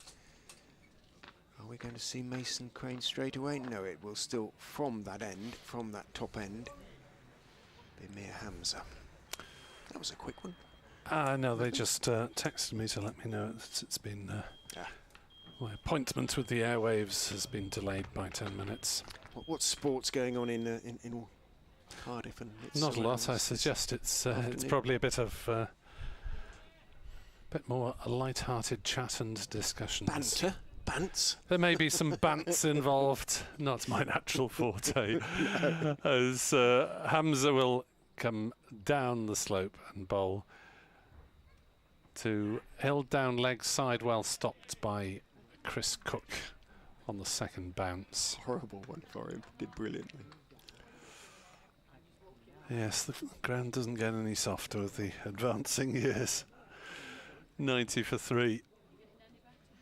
are we going to see Mason Crane straight away? No, it will still, from that end, from that top end, be Mir Hamza. That was a quick one. No, they just texted me to let me know it's been... my appointment with the airwaves has been delayed by 10 minutes. What's sports going on in Cardiff? And not a lot. I suggest it's probably a bit of bit more a light-hearted chat and discussions. Banter, bants. There may be some bants involved. Not my natural forte. No. As Hamza will come down the slope and bowl to held down leg side, well stopped by Chris Cook on the second bounce. Horrible one for him, did brilliantly. Yes, the ground doesn't get any softer with the advancing years. 90 for 3.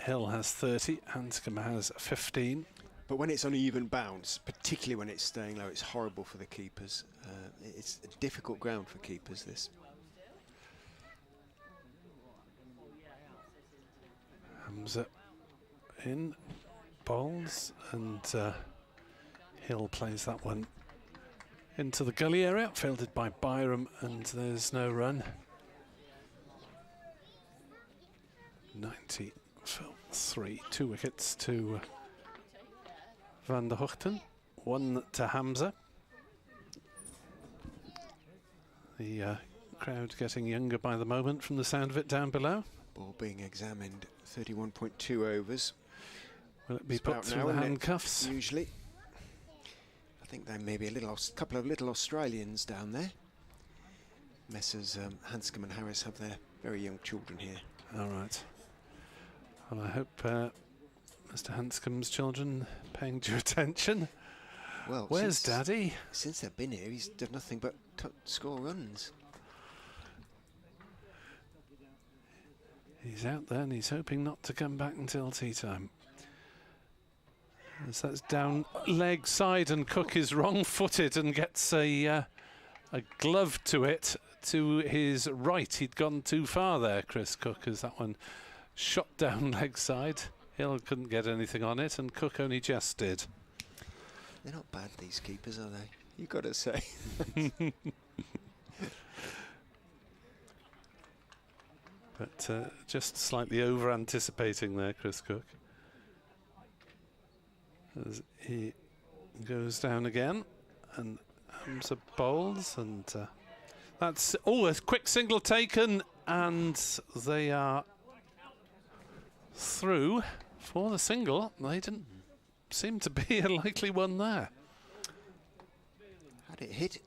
Hill has 30, Handscomb has 15. But when it's on even bounce, particularly when it's staying low, it's horrible for the keepers. It's a difficult ground for keepers, this. Hamza in, bowls, and Hill plays that one into the gully area, fielded by Byram, and there's no run. 90 for 3, 2 wickets to Van der Hoogten, 1 to Hamza. The crowd getting younger by the moment from the sound of it down below. Ball being examined, 31.2 overs. Will it be put through the handcuffs? Usually. I think there may be a couple of little Australians down there. Messrs Handscomb and Harris have their very young children here. All right. Well, I hope Mr. Handscomb's children paying due attention. Well, where's Daddy? Since they've been here, he's done nothing but score runs. He's out there and he's hoping not to come back until tea time. As that's down leg side, and Cook is wrong-footed and gets a glove to it to his right. He'd gone too far there, Chris Cook, as that one shot down leg side. Hill couldn't get anything on it, and Cook only just did. They're not bad, these keepers, are they? You've got to say. But just slightly over-anticipating there, Chris Cook. As he goes down again, and Hamza bowls, and that's a quick single taken, and they are through for the single. They didn't seem to be a likely one there. Had it hit,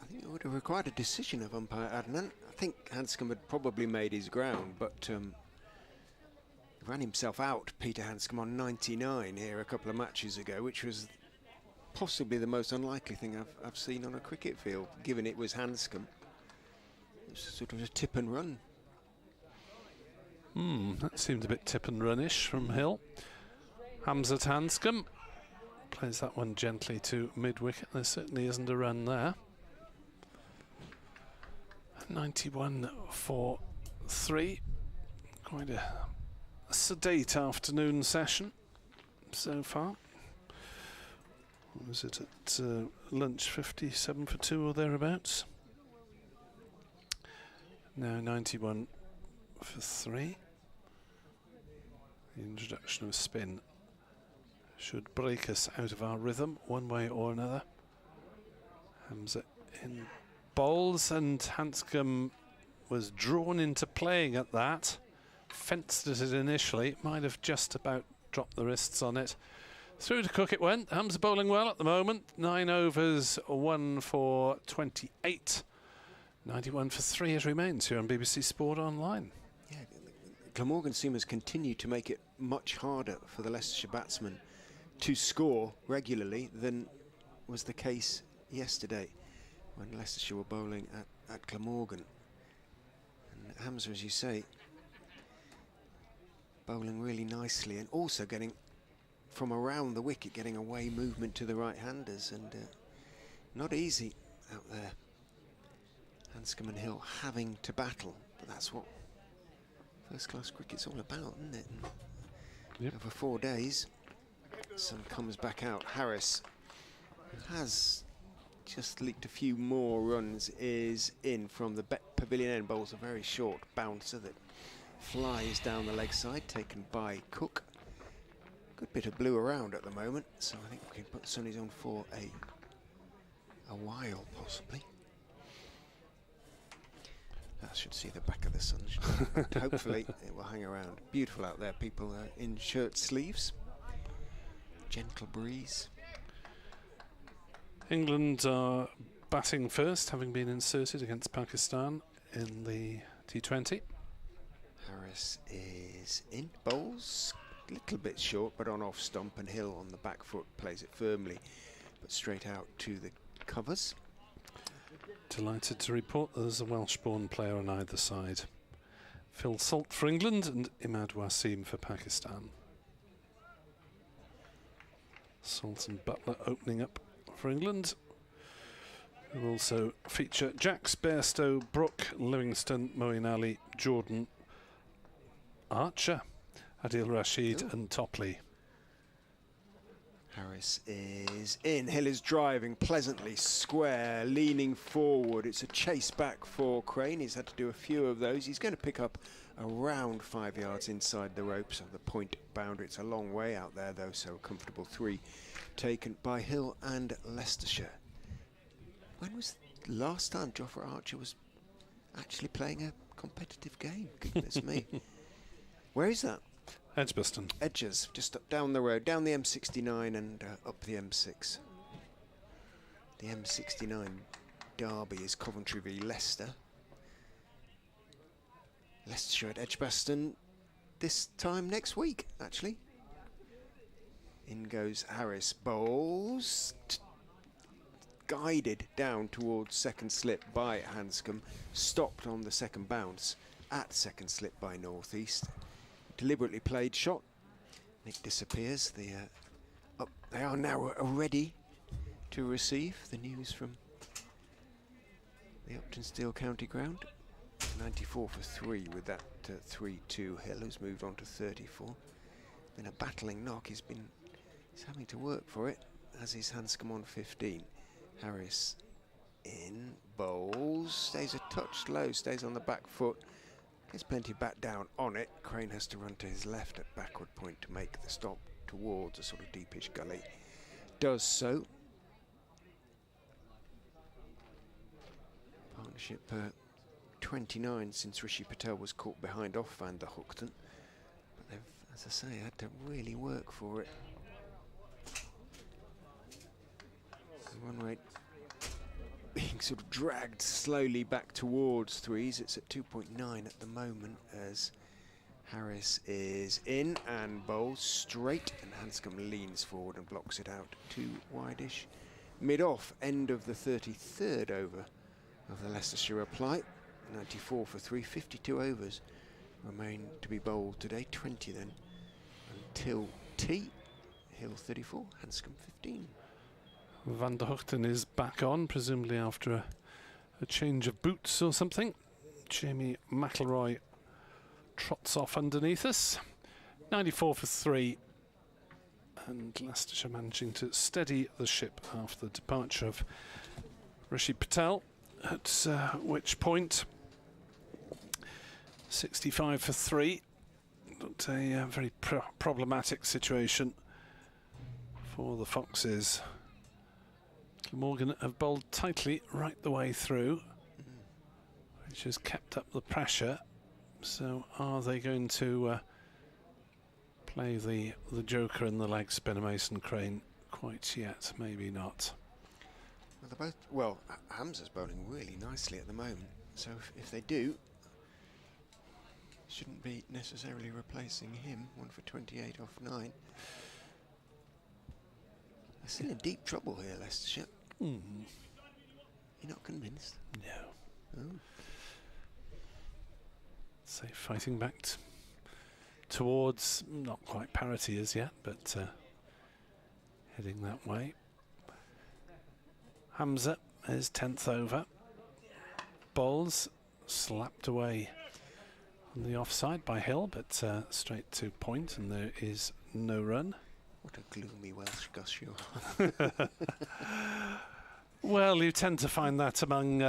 I think it would have required a decision of umpire Adnan. I think Handscomb had probably made his ground, but ran himself out, Peter Handscomb, on 99 here a couple of matches ago, which was possibly the most unlikely thing I've seen on a cricket field, given it was Handscomb. It was sort of a tip and run. That seemed a bit tip and run-ish from Hill. Hamza Handscomb plays that one gently to mid-wicket. There certainly isn't a run there. 91 for 3. Quite a sedate afternoon session so far. What was it at lunch? 57 for 2 or thereabouts. Now 91 for 3. The introduction of spin should break us out of our rhythm one way or another. Hamza in bowls, and Handscomb was drawn into playing at that. Fenced at it initially, might have just about dropped the wrists on it. Through to Cook it went. Hamza bowling well at the moment. 9 overs, 1 for 28. 91 for 3 it remains here on BBC Sport Online. Yeah, Glamorgan seamers continue to make it much harder for the Leicestershire batsmen to score regularly than was the case yesterday when Leicestershire were bowling at Glamorgan. And Hamza, as you say, bowling really nicely, and also getting from around the wicket, getting away movement to the right-handers, and not easy out there. Handscomb and Hill having to battle, but that's what first-class cricket's all about, isn't it? Yep. Over 4 days, sun comes back out. Harris has just leaked a few more runs, is in from the pavilion end, bowls a very short bouncer that flies down the leg side, taken by Cook. Good bit of blue around at the moment, so I think we can put sunnies on for a while, possibly. That should see the back of the sun. Hopefully it will hang around. Beautiful out there, people in shirt sleeves. Gentle breeze. England are batting first, having been inserted against Pakistan in the T20. Harris is in. Bowls a little bit short, but on off stump, and Hill on the back foot plays it firmly, but straight out to the covers. Delighted to report there's a Welsh-born player on either side. Phil Salt for England and Imad Wasim for Pakistan. Salt and Butler opening up for England. We'll also feature Jacks, Bairstow, Brooke, Livingston, Moeen Ali, Jordan, Archer, Adil Rashid and Topley. Harris is in. Hill is driving pleasantly square, leaning forward. It's a chase back for Crane. He's had to do a few of those. He's going to pick up around 5 yards inside the ropes of the point boundary. It's a long way out there though, so a comfortable 3 taken by Hill and Leicestershire. When was the last time Jofra Archer was actually playing a competitive game? Goodness me. Where is that? Edgbaston. Edges, just up down the road, down the M69 and up the M6. The M69 derby is Coventry v Leicester. Leicestershire at Edgbaston this time next week, actually. In goes Harris, bowls. Guided down towards second slip by Handscomb, stopped on the second bounce at second slip by North East. Deliberately played shot. Nick disappears. They are now ready to receive the news from the Uptonsteel County Ground. 94 for 3 with that 3-2. Hill has moved on to 34. Been a battling knock. He's having to work for it, as is Handscomb on 15. Harris in, bowls, stays a touch low, stays on the back foot. Gets plenty back down on it. Crane has to run to his left at backward point to make the stop towards a sort of deepish gully. Does so. Partnership 29 since Rishi Patel was caught behind off Van der Hoogten. But they've, as I say, had to really work for it. Run rate being sort of dragged slowly back towards threes. It's at 2.9 at the moment as Harris is in and bowls straight, and Handscomb leans forward and blocks it out too wide-ish. Mid-off, end of the 33rd over of the Leicestershire reply. 94 for 3, 52 overs remain to be bowled today, 20 then until tea. Hill 34, Handscomb 15. Van der Hoogten is back on, presumably after a change of boots or something. Jamie McIlroy trots off underneath us. 94 for 3. And Leicestershire managing to steady the ship after the departure of Rishi Patel. At which point, 65 for 3. Looked a very problematic situation for the Foxes. Glamorgan have bowled tightly right the way through, which has kept up the pressure. So are they going to play the joker in the leg spinner Mason Crane quite yet? Maybe not. Well, they're both, well, Hamza's bowling really nicely at the moment, so if they do, shouldn't be necessarily replacing him. 1 for 28 off 9. They're still in deep trouble here, Leicestershire. You're not convinced? No. Oh. So fighting back towards, not quite parity as yet, but heading that way. Hamza is 10th over. Bowls slapped away on the offside by Hill, but straight to point, and there is no run. What a gloomy Welsh Gus you are. Well, you tend to find that among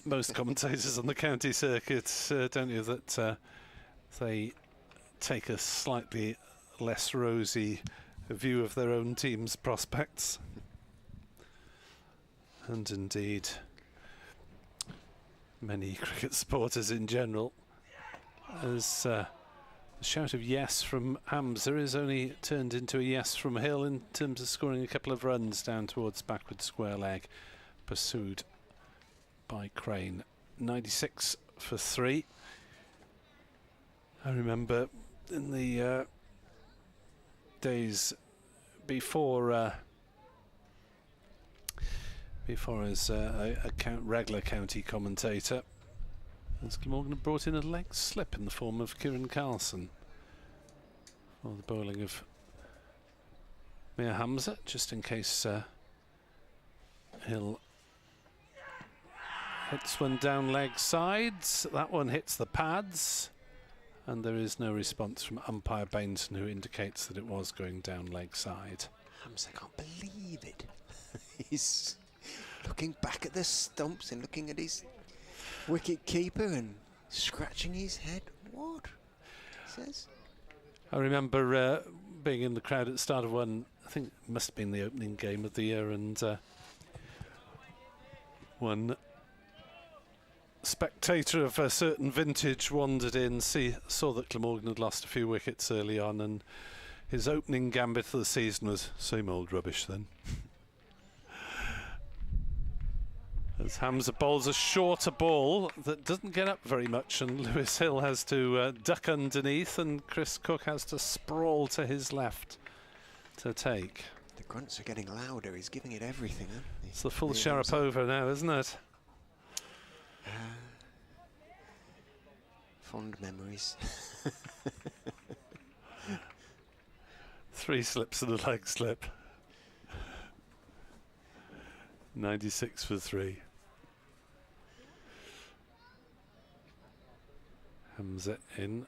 most commentators on the county circuit, don't you, that they take a slightly less rosy view of their own team's prospects. And indeed, many cricket supporters in general, as a shout of yes from Hamza is only turned into a yes from Hill in terms of scoring a couple of runs down towards backward square leg, pursued by Crane. 96 for 3. I remember in the days before as a regular county commentator, as Glamorgan had brought in a leg slip in the form of Kieran Carlson for the bowling of Mir Hamza, just in case he'll hits one down leg sides. That one hits the pads, and there is no response from umpire Bainton, who indicates that it was going down leg side. Hamza can't believe it. He's looking back at the stumps and looking at his wicket keeper and scratching his head. What? He says. I remember being in the crowd at the start of one, I think it must have been the opening game of the year, and one spectator of a certain vintage wandered in, saw that Glamorgan had lost a few wickets early on, and his opening gambit for the season was same old rubbish then. As Hamza bowls a shorter ball that doesn't get up very much, and Lewis Hill has to duck underneath, and Chris Cook has to sprawl to his left to take. The grunts are getting louder. He's giving it everything. Huh? It's the full Sharapova now, isn't it? Fond memories. 3 slips and a leg slip. 96 for 3. Hamza in.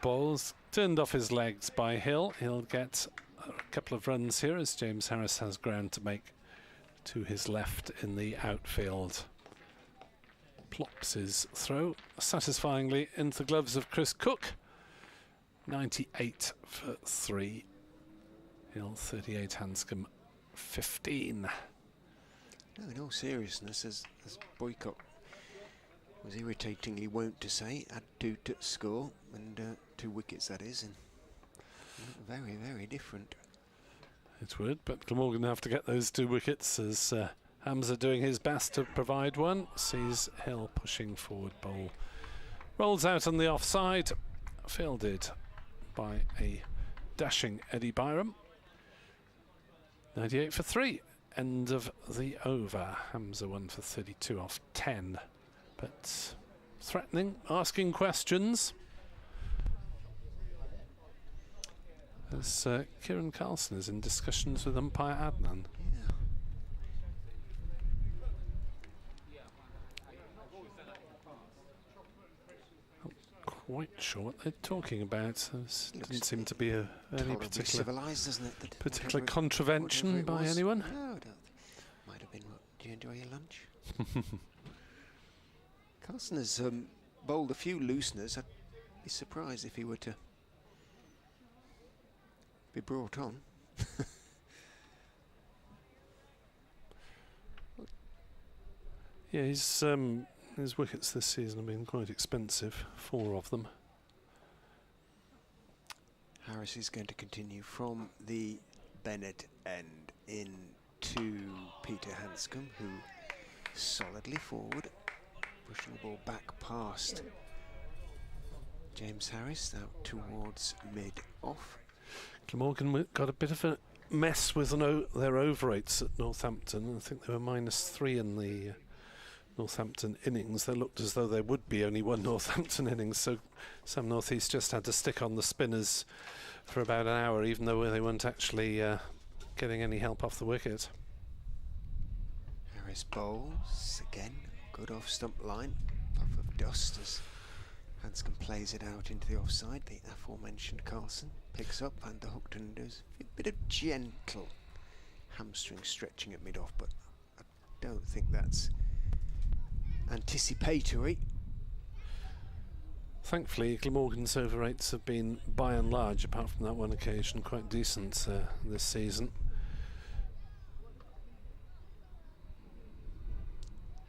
Bowls turned off his legs by Hill. He'll get a couple of runs here as James Harris has ground to make to his left in the outfield. Plops his throw satisfyingly into the gloves of Chris Cook. 98 for 3. Hill 38, Handscomb 15. No, in all seriousness, as Boycott was irritatingly wont to say, had 2 to score, and 2 wickets that is, and very, very different. It would, but Glamorgan have to get those 2 wickets as Hamza doing his best to provide one. Sees Hill pushing forward, bowl rolls out on the offside, fielded by a dashing Eddie Byram. 98 for 3. End of the over. Hamza 1 for 32 off 10, but threatening, asking questions. As Kieran Carlson is in discussions with umpire Adnan. Yeah. Not quite sure what they're talking about. There doesn't seem to be any particular civilised, doesn't it? Particular contravention by anyone. No, I don't. Might have been. Do you enjoy your lunch? Carlson has bowled a few looseners. I'd be surprised if he were to be brought on. Yeah, his wickets this season have been quite expensive, 4 of them. Harris is going to continue from the Bennett end into Peter Handscomb, who solidly forward, pushing the ball back past James Harris, out towards mid-off. Glamorgan got a bit of a mess with their over rates at Northampton. I think they were -3 in the Northampton innings. They looked as though there would be only one Northampton innings, so Sam North East just had to stick on the spinners for about an hour, even though they weren't actually getting any help off the wicket. Harris bowls again, good off stump line, puff of dust as Handscomb plays it out into the offside. The aforementioned Carlson picks up, and the Hookton does a bit of gentle hamstring stretching at mid-off, but I don't think that's anticipatory. Thankfully, Glamorgan's over rates have been, by and large, apart from that one occasion, quite decent this season.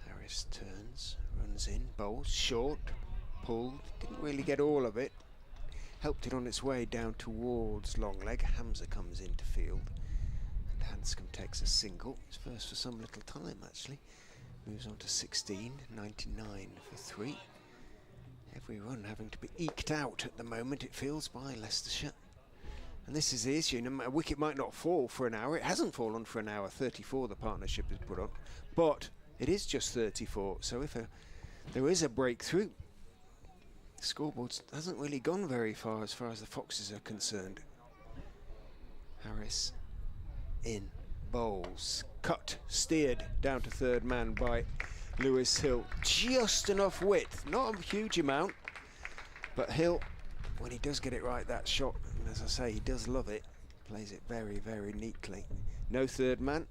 Harris turns, runs in, bowls short, pulled, didn't really get all of it. Helped it on its way down towards long leg. Hamza comes into field, and Handscomb takes a single. It's first for some little time, actually. Moves on to 16, 99 for 3. Every run having to be eked out at the moment, it feels, by Leicestershire. And this is the issue. A wicket might not fall for an hour. It hasn't fallen for an hour. 34 the partnership has put on. But it is just 34. So if there is a breakthrough, the scoreboard hasn't really gone very far as the Foxes are concerned. Harris in, bowls, cut, steered down to third man by Lewis Hill. Just enough width, not a huge amount, but Hill, when he does get it right, that shot, and as I say, he does love it, plays it very, very neatly. No third man,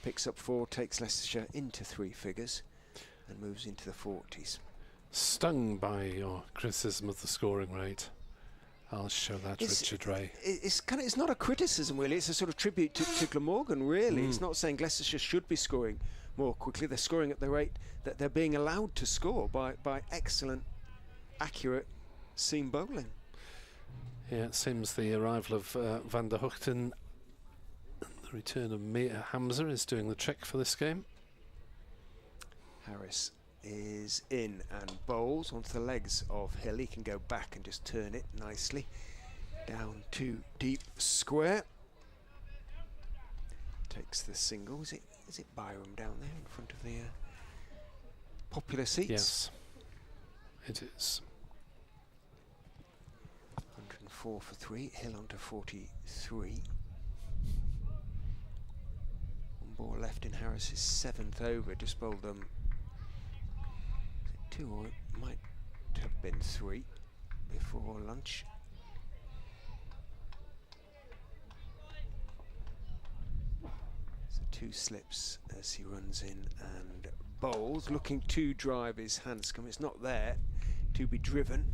picks up 4, takes Leicestershire into 3 figures and moves into the 40s. Stung by your criticism of the scoring rate. I'll show that to Richard Ray. It's not a criticism really, it's a sort of tribute to Glamorgan really. It's not saying Leicestershire should be scoring more quickly. They're scoring at the rate that they're being allowed to score by excellent, accurate seam bowling. Yeah, it seems the arrival of Van der Hoogten and the return of Mia Hamza is doing the trick for this game. Harris is in and bowls onto the legs of Hill. He can go back and just turn it nicely down to deep square. Takes the single. Is it Byram down there in front of the popular seats? Yes, it is. 104 for 3. Hill onto 43. 1 ball left in Harris's 7th over. Just bowled them 2, or it might have been 3 before lunch. So 2 slips as he runs in and bowls, looking to drive his Handscomb. It's not there to be driven,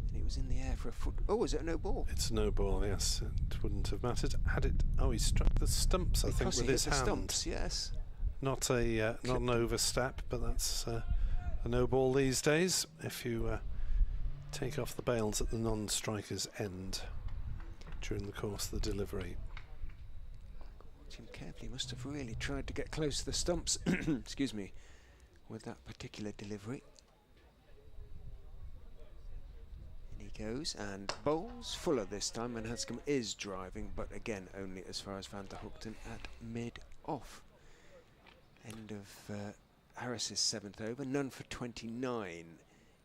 and it was in the air for a foot. Oh, is it a no ball? It's no ball, yes. It wouldn't have mattered had it. Oh, he struck the stumps, I think, with his hand. Stumps, yes. Not an overstep, but that's a no ball these days if you take off the bails at the non-striker's end during the course of the delivery. Jim carefully must have really tried to get close to the stumps, excuse me, with that particular delivery. And he goes and bowls fuller this time, and Handscomb is driving, but again only as far as Van der Hoogten at mid-off. End of Harris's 7th over, none for 29.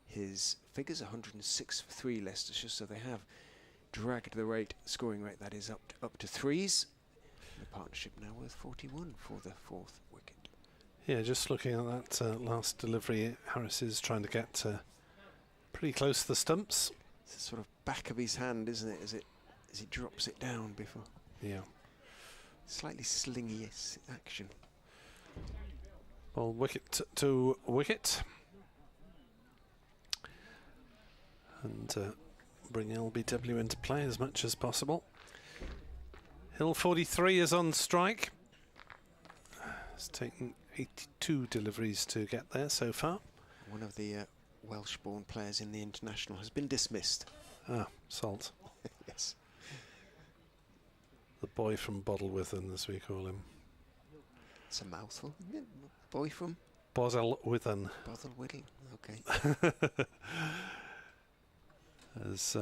His figures 106 for 3 Leicestershire, so they have dragged the scoring rate that is up to 3s. The partnership now worth 41 for the 4th wicket. Yeah, just looking at that last delivery, Harris is trying to get pretty close to the stumps. It's the sort of back of his hand, isn't it, as he drops it down before. Yeah. Slightly slingy action. Well, wicket to wicket. And bring LBW into play as much as possible. Hill 43 is on strike. It's taken 82 deliveries to get there so far. One of the Welsh-born players in the international has been dismissed. Ah, Salt. Yes. The boy from Bodelwithan, as we call him. It's a mouthful, isn't it? Boy from Bodelwithan. Bodelwithan, okay. As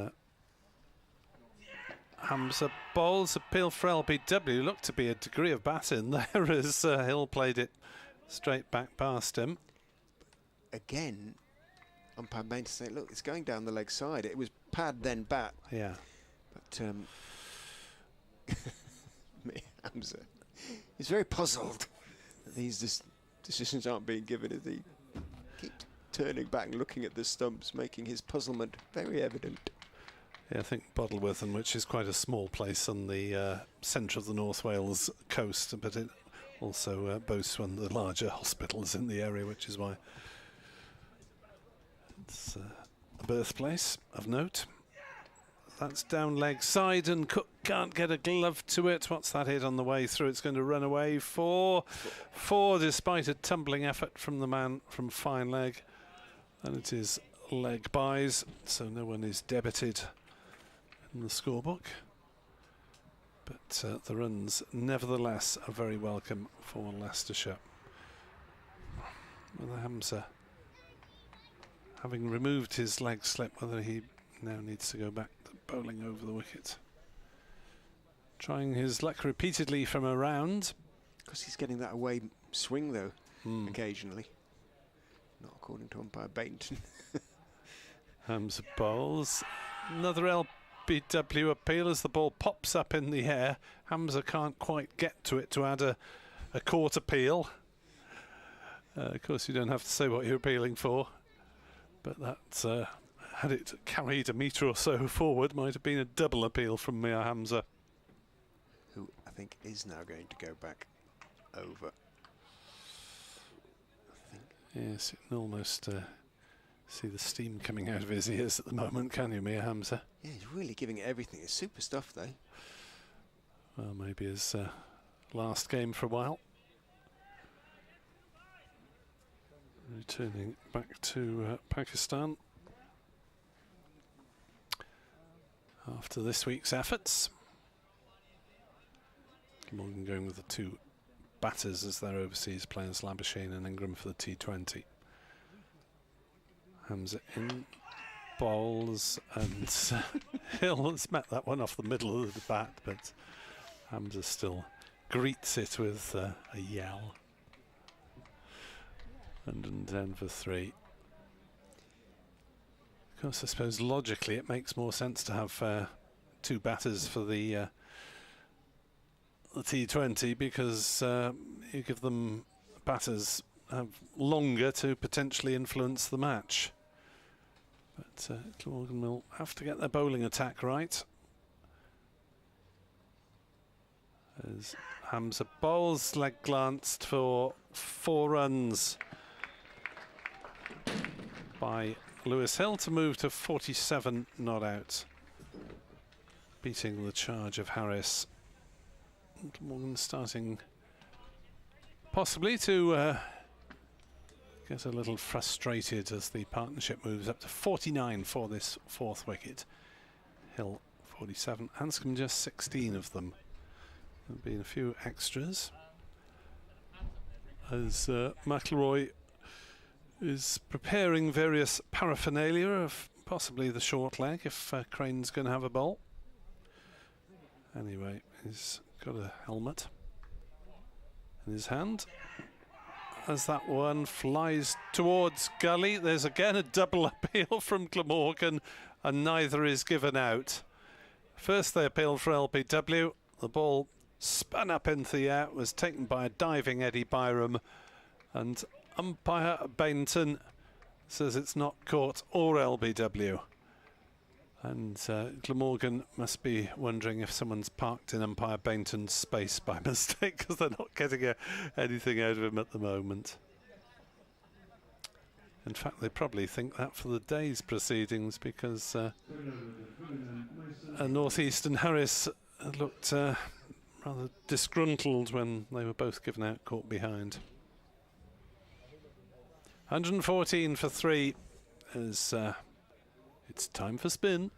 Hamza bowls, appeal for LBW. Looked to be a degree of bat in there as Hill played it straight back past him. Again, umpire made to say, look, it's going down the leg side. It was pad then bat. Yeah. But Hamza, he's very puzzled that these decisions aren't being given, as he keeps turning back and looking at the stumps, making his puzzlement very evident. Yeah, I think Bodelwithan, which is quite a small place on the centre of the North Wales coast, but it also boasts one of the larger hospitals in the area, which is why it's a birthplace of note. That's down leg side, and Cook can't get a glove to it. What's that hit on the way through? It's going to run away for 4, despite a tumbling effort from the man from fine leg. And it is leg byes, so no one is debited in the scorebook. But the runs, nevertheless, are very welcome for Leicestershire. Well, Hamza having removed his leg slip, whether he now needs to go back to bowling over the wicket. Trying his luck repeatedly from around. Because he's getting that away swing, though, occasionally. Not according to umpire Bainton. Hamza bowls. Another LBW appeal as the ball pops up in the air. Hamza can't quite get to it to add a court appeal. Of course, you don't have to say what you're appealing for, but that, had it carried a metre or so forward, might have been a double appeal from Mir Hamza. Who I think is now going to go back over. Yes, you can almost see the steam coming out of his ears at the moment, can you, Mir Hamza? Yeah, he's really giving it everything. It's super stuff, though. Well, maybe his last game for a while. Returning back to Pakistan after this week's efforts. Glamorgan going with the two batters as their overseas players, Labuschagne and Ingram, for the T20. Hamza in, bowls, and Hill has met that one off the middle of the bat, but Hamza still greets it with a yell. 110 for 3. Of course, I suppose logically it makes more sense to have two batters for the T20 because you give them batters have longer to potentially influence the match. But Glamorgan will have to get their bowling attack right. As Hamza bowls, leg glanced for 4 runs by Lewis Hill to move to 47 not out, beating the charge of Harris. Morgan starting possibly to get a little frustrated as the partnership moves up to 49 for this 4th wicket. Hill 47, Handscomb just 16 of them. There have been a few extras as McIlroy is preparing various paraphernalia of possibly the short leg if Crane's going to have a bowl. Anyway, he's got a helmet in his hand. As that one flies towards gully, there's again a double appeal from Glamorgan, and neither is given out. First they appealed for LBW. The ball spun up into the air, was taken by a diving Eddie Byram, and umpire Bainton says it's not caught or LBW. And Glamorgan must be wondering if someone's parked in umpire Bainton's space by mistake, because they're not getting anything out of him at the moment. In fact, they probably think that for the day's proceedings, because Northeastern Harris looked rather disgruntled when they were both given out caught behind. 114 for 3 as it's time for spin.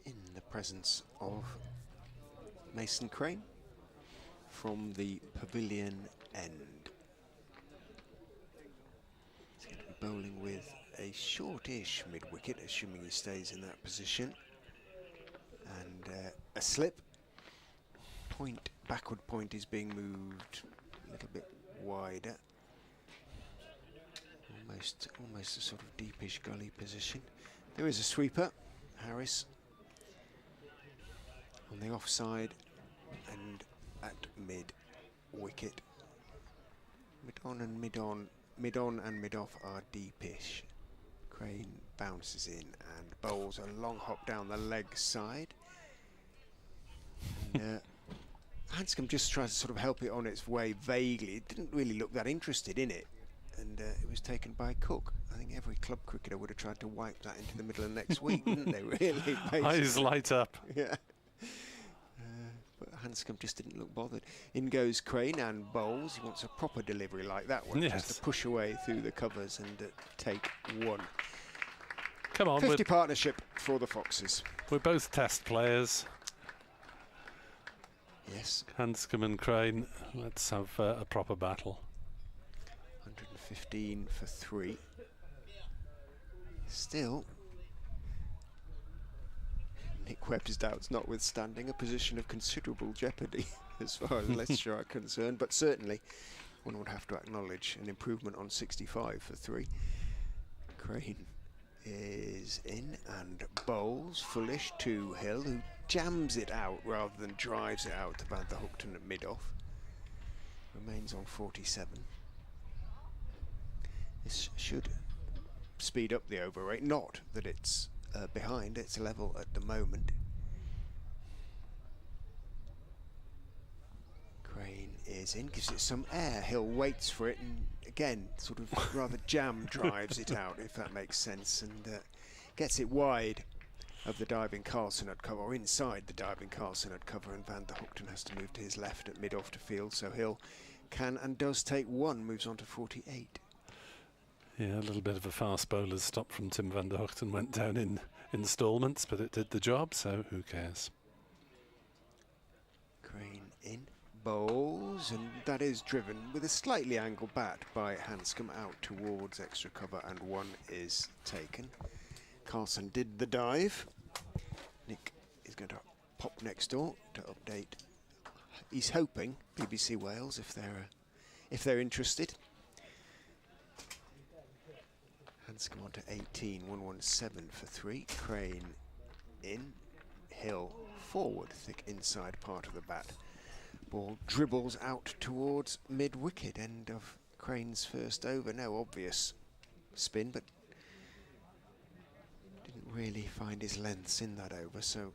In the presence of Mason Crane from the pavilion end. He's going to be bowling with a shortish mid-wicket, assuming he stays in that position. And a slip. Backward point is being moved a little bit wider. Almost a sort of deepish gully position. There is a sweeper, Harris, on the offside and at mid-wicket. Mid-on and mid-off are deepish. Crane bounces in and bowls a long hop down the leg side. And, Handscomb just tries to sort of help it on its way vaguely. It didn't really look that interested in it. And it was taken by Cook. I think every club cricketer would have tried to wipe that into the middle of next week, wouldn't they, really? Basically. Eyes light up. Yeah. But Handscomb just didn't look bothered. In goes Crane and bowls. He wants a proper delivery like that one, yes, just to push away through the covers and take 1. Come on. 50 partnership for the Foxes. We're both test players. Yes. Handscomb and Crane, let's have a proper battle. 115 for 3. Still, Nick Webb's doubts notwithstanding, a position of considerable jeopardy as far as Leicestershire are concerned, but certainly one would have to acknowledge an improvement on 65 for 3. Crane is in and bowls fullish to Hill, who jams it out rather than drives it out to Van der Hoogten at mid-off. Remains on 47. This should speed up the over rate, not that it's behind, it's level at the moment. Crane is in, gives it some air. Hill waits for it and again sort of rather jam drives it out, if that makes sense, and gets it wide of the diving Carlson at cover, or inside the diving Carlson at cover, and Van der Hoogten has to move to his left at mid-off to field, so Hill can and does take 1, moves on to 48. Yeah, a little bit of a fast bowler's stop from Tim van der Hoogten went down in instalments, but it did the job, so who cares? Crane in, bowls, and that is driven with a slightly angled bat by Handscomb out towards extra cover, and 1 is taken. Carlson did the dive. Nick is going to pop next door to update. He's hoping BBC Wales if they're interested. Handscomb on to 18, 117 for 3. Crane in, Hill forward, thick inside part of the bat. Ball dribbles out towards mid-wicket, end of Crane's first over. No obvious spin, but didn't really find his lengths in that over, so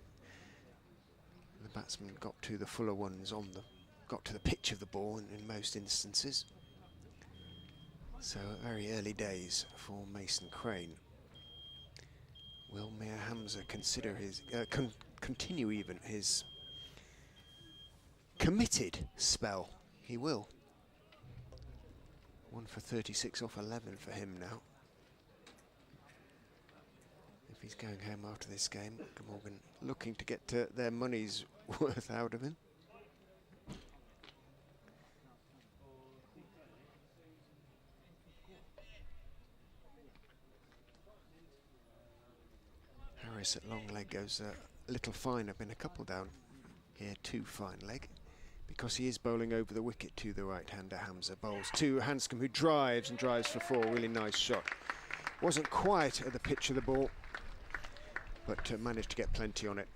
the batsman got to the fuller ones got to the pitch of the ball in most instances. So very early days for Mason Crane. Will Mir Hamza consider his continue even his committed spell? He will. 1 for 36 off 11 for him now. If he's going home after this game, Glamorgan looking to get their money's worth out of him. Harris at long leg goes a little fine. I've been a couple down here, 2 fine leg, because he is bowling over the wicket to the right-hander. Hamza bowls to Handscomb, who drives and drives for 4. Really nice shot. Wasn't quite at the pitch of the ball, but managed to get plenty on it.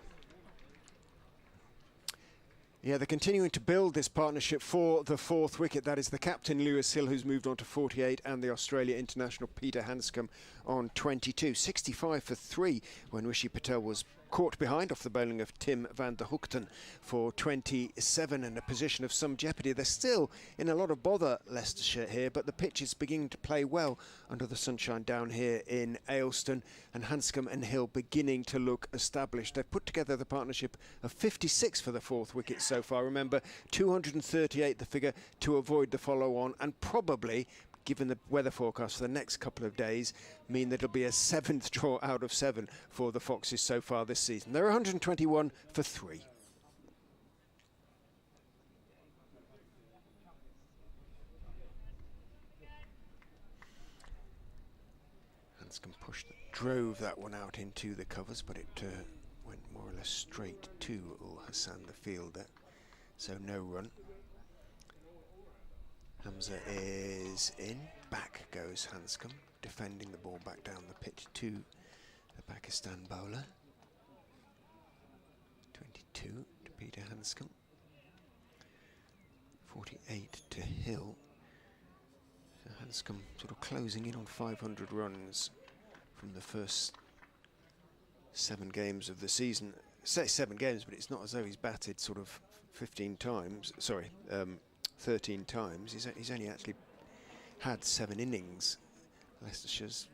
Yeah, they're continuing to build this partnership for the 4th wicket. That is the captain, Lewis Hill, who's moved on to 48, and the Australia international, Peter Handscomb, on 22. 65 for 3 when Rishi Patel was caught behind off the bowling of Tim van der Hoogten for 27, and a position of some jeopardy. They're still in a lot of bother, Leicestershire, here, but the pitch is beginning to play well under the sunshine down here in Ayleston, and Handscomb and Hill beginning to look established. They've put together the partnership of 56 for the 4th wicket so far. Remember, 238 the figure to avoid the follow-on, and probably, given the weather forecast for the next couple of days, mean that it'll be a 7th draw out of 7 for the Foxes so far this season. They're 121 for 3. Handscomb drove that one out into the covers, but it went more or less straight to Ul Hassan, the fielder, so no run. Hamza is in, back goes Handscomb, defending the ball back down the pitch to the Pakistan bowler. 22 to Peter Handscomb, 48 to Hill. So Handscomb sort of closing in on 500 runs from the first 7 games of the season. I say 7 games, but it's not as though he's batted sort of 15 times, sorry, 13 times. He's only actually had 7 innings. Leicestershire's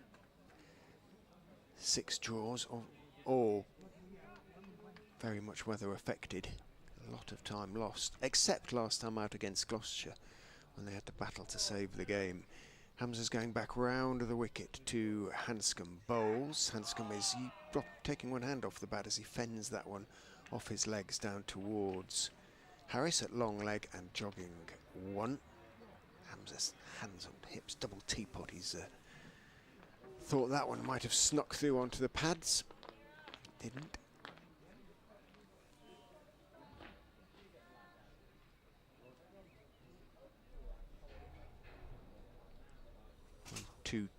6 draws, all very much weather affected. A lot of time lost, except last time out against Gloucestershire when they had to battle to save the game. Hamza's going back round the wicket to Handscomb. Bowls. Handscomb is taking one hand off the bat as he fends that one off his legs down towards Harris at long leg and jogging 1. Hamza's hands on hips, double teapot. He's thought that one might have snuck through onto the pads. Didn't.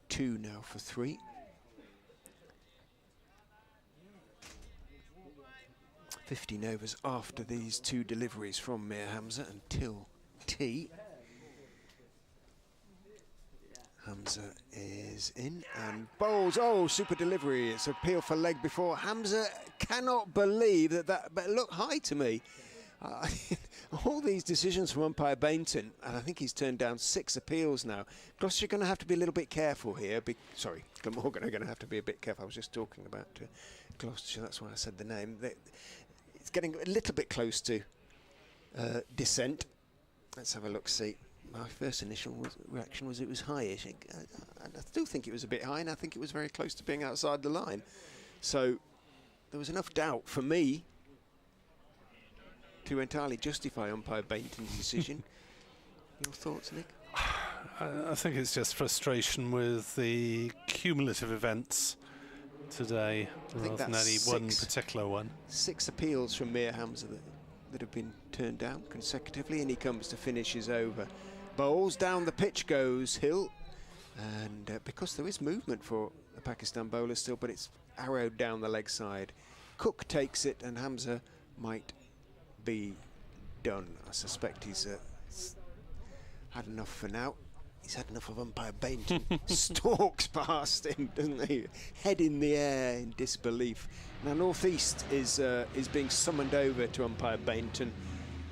Two now for 3. 15 overs after these 2 deliveries from Mir Hamza until tea. Hamza is in and bowls. Oh, super delivery. It's a peel for leg before. Hamza cannot believe that, but it looked high to me. All these decisions from umpire Bainton, and I think he's turned down 6 appeals now. Gloucestershire are going to have to be a little bit careful here. Sorry, Glamorgan are going to have to be a bit careful. I was just talking about Gloucestershire, that's why I said the name. It's getting a little bit close to descent. Let's have a look, see. My first initial reaction was it was highish. I still think it was a bit high, and I think it was very close to being outside the line. So there was enough doubt for me to entirely justify umpire Bainton's decision. Your thoughts, Nick? I think it's just frustration with the cumulative events today rather than any one particular one. 6 appeals from Mir Hamza that have been turned down consecutively, and he comes to finish his over. Bowls down the pitch goes Hill, and because there is movement for the Pakistan bowler still, but it's arrowed down the leg side. Cook takes it, and Hamza might be done. I suspect he's had enough for now. He's had enough of umpire Bainton. Stalks past him, doesn't he? Head in the air in disbelief. Now North East is being summoned over to umpire Bainton,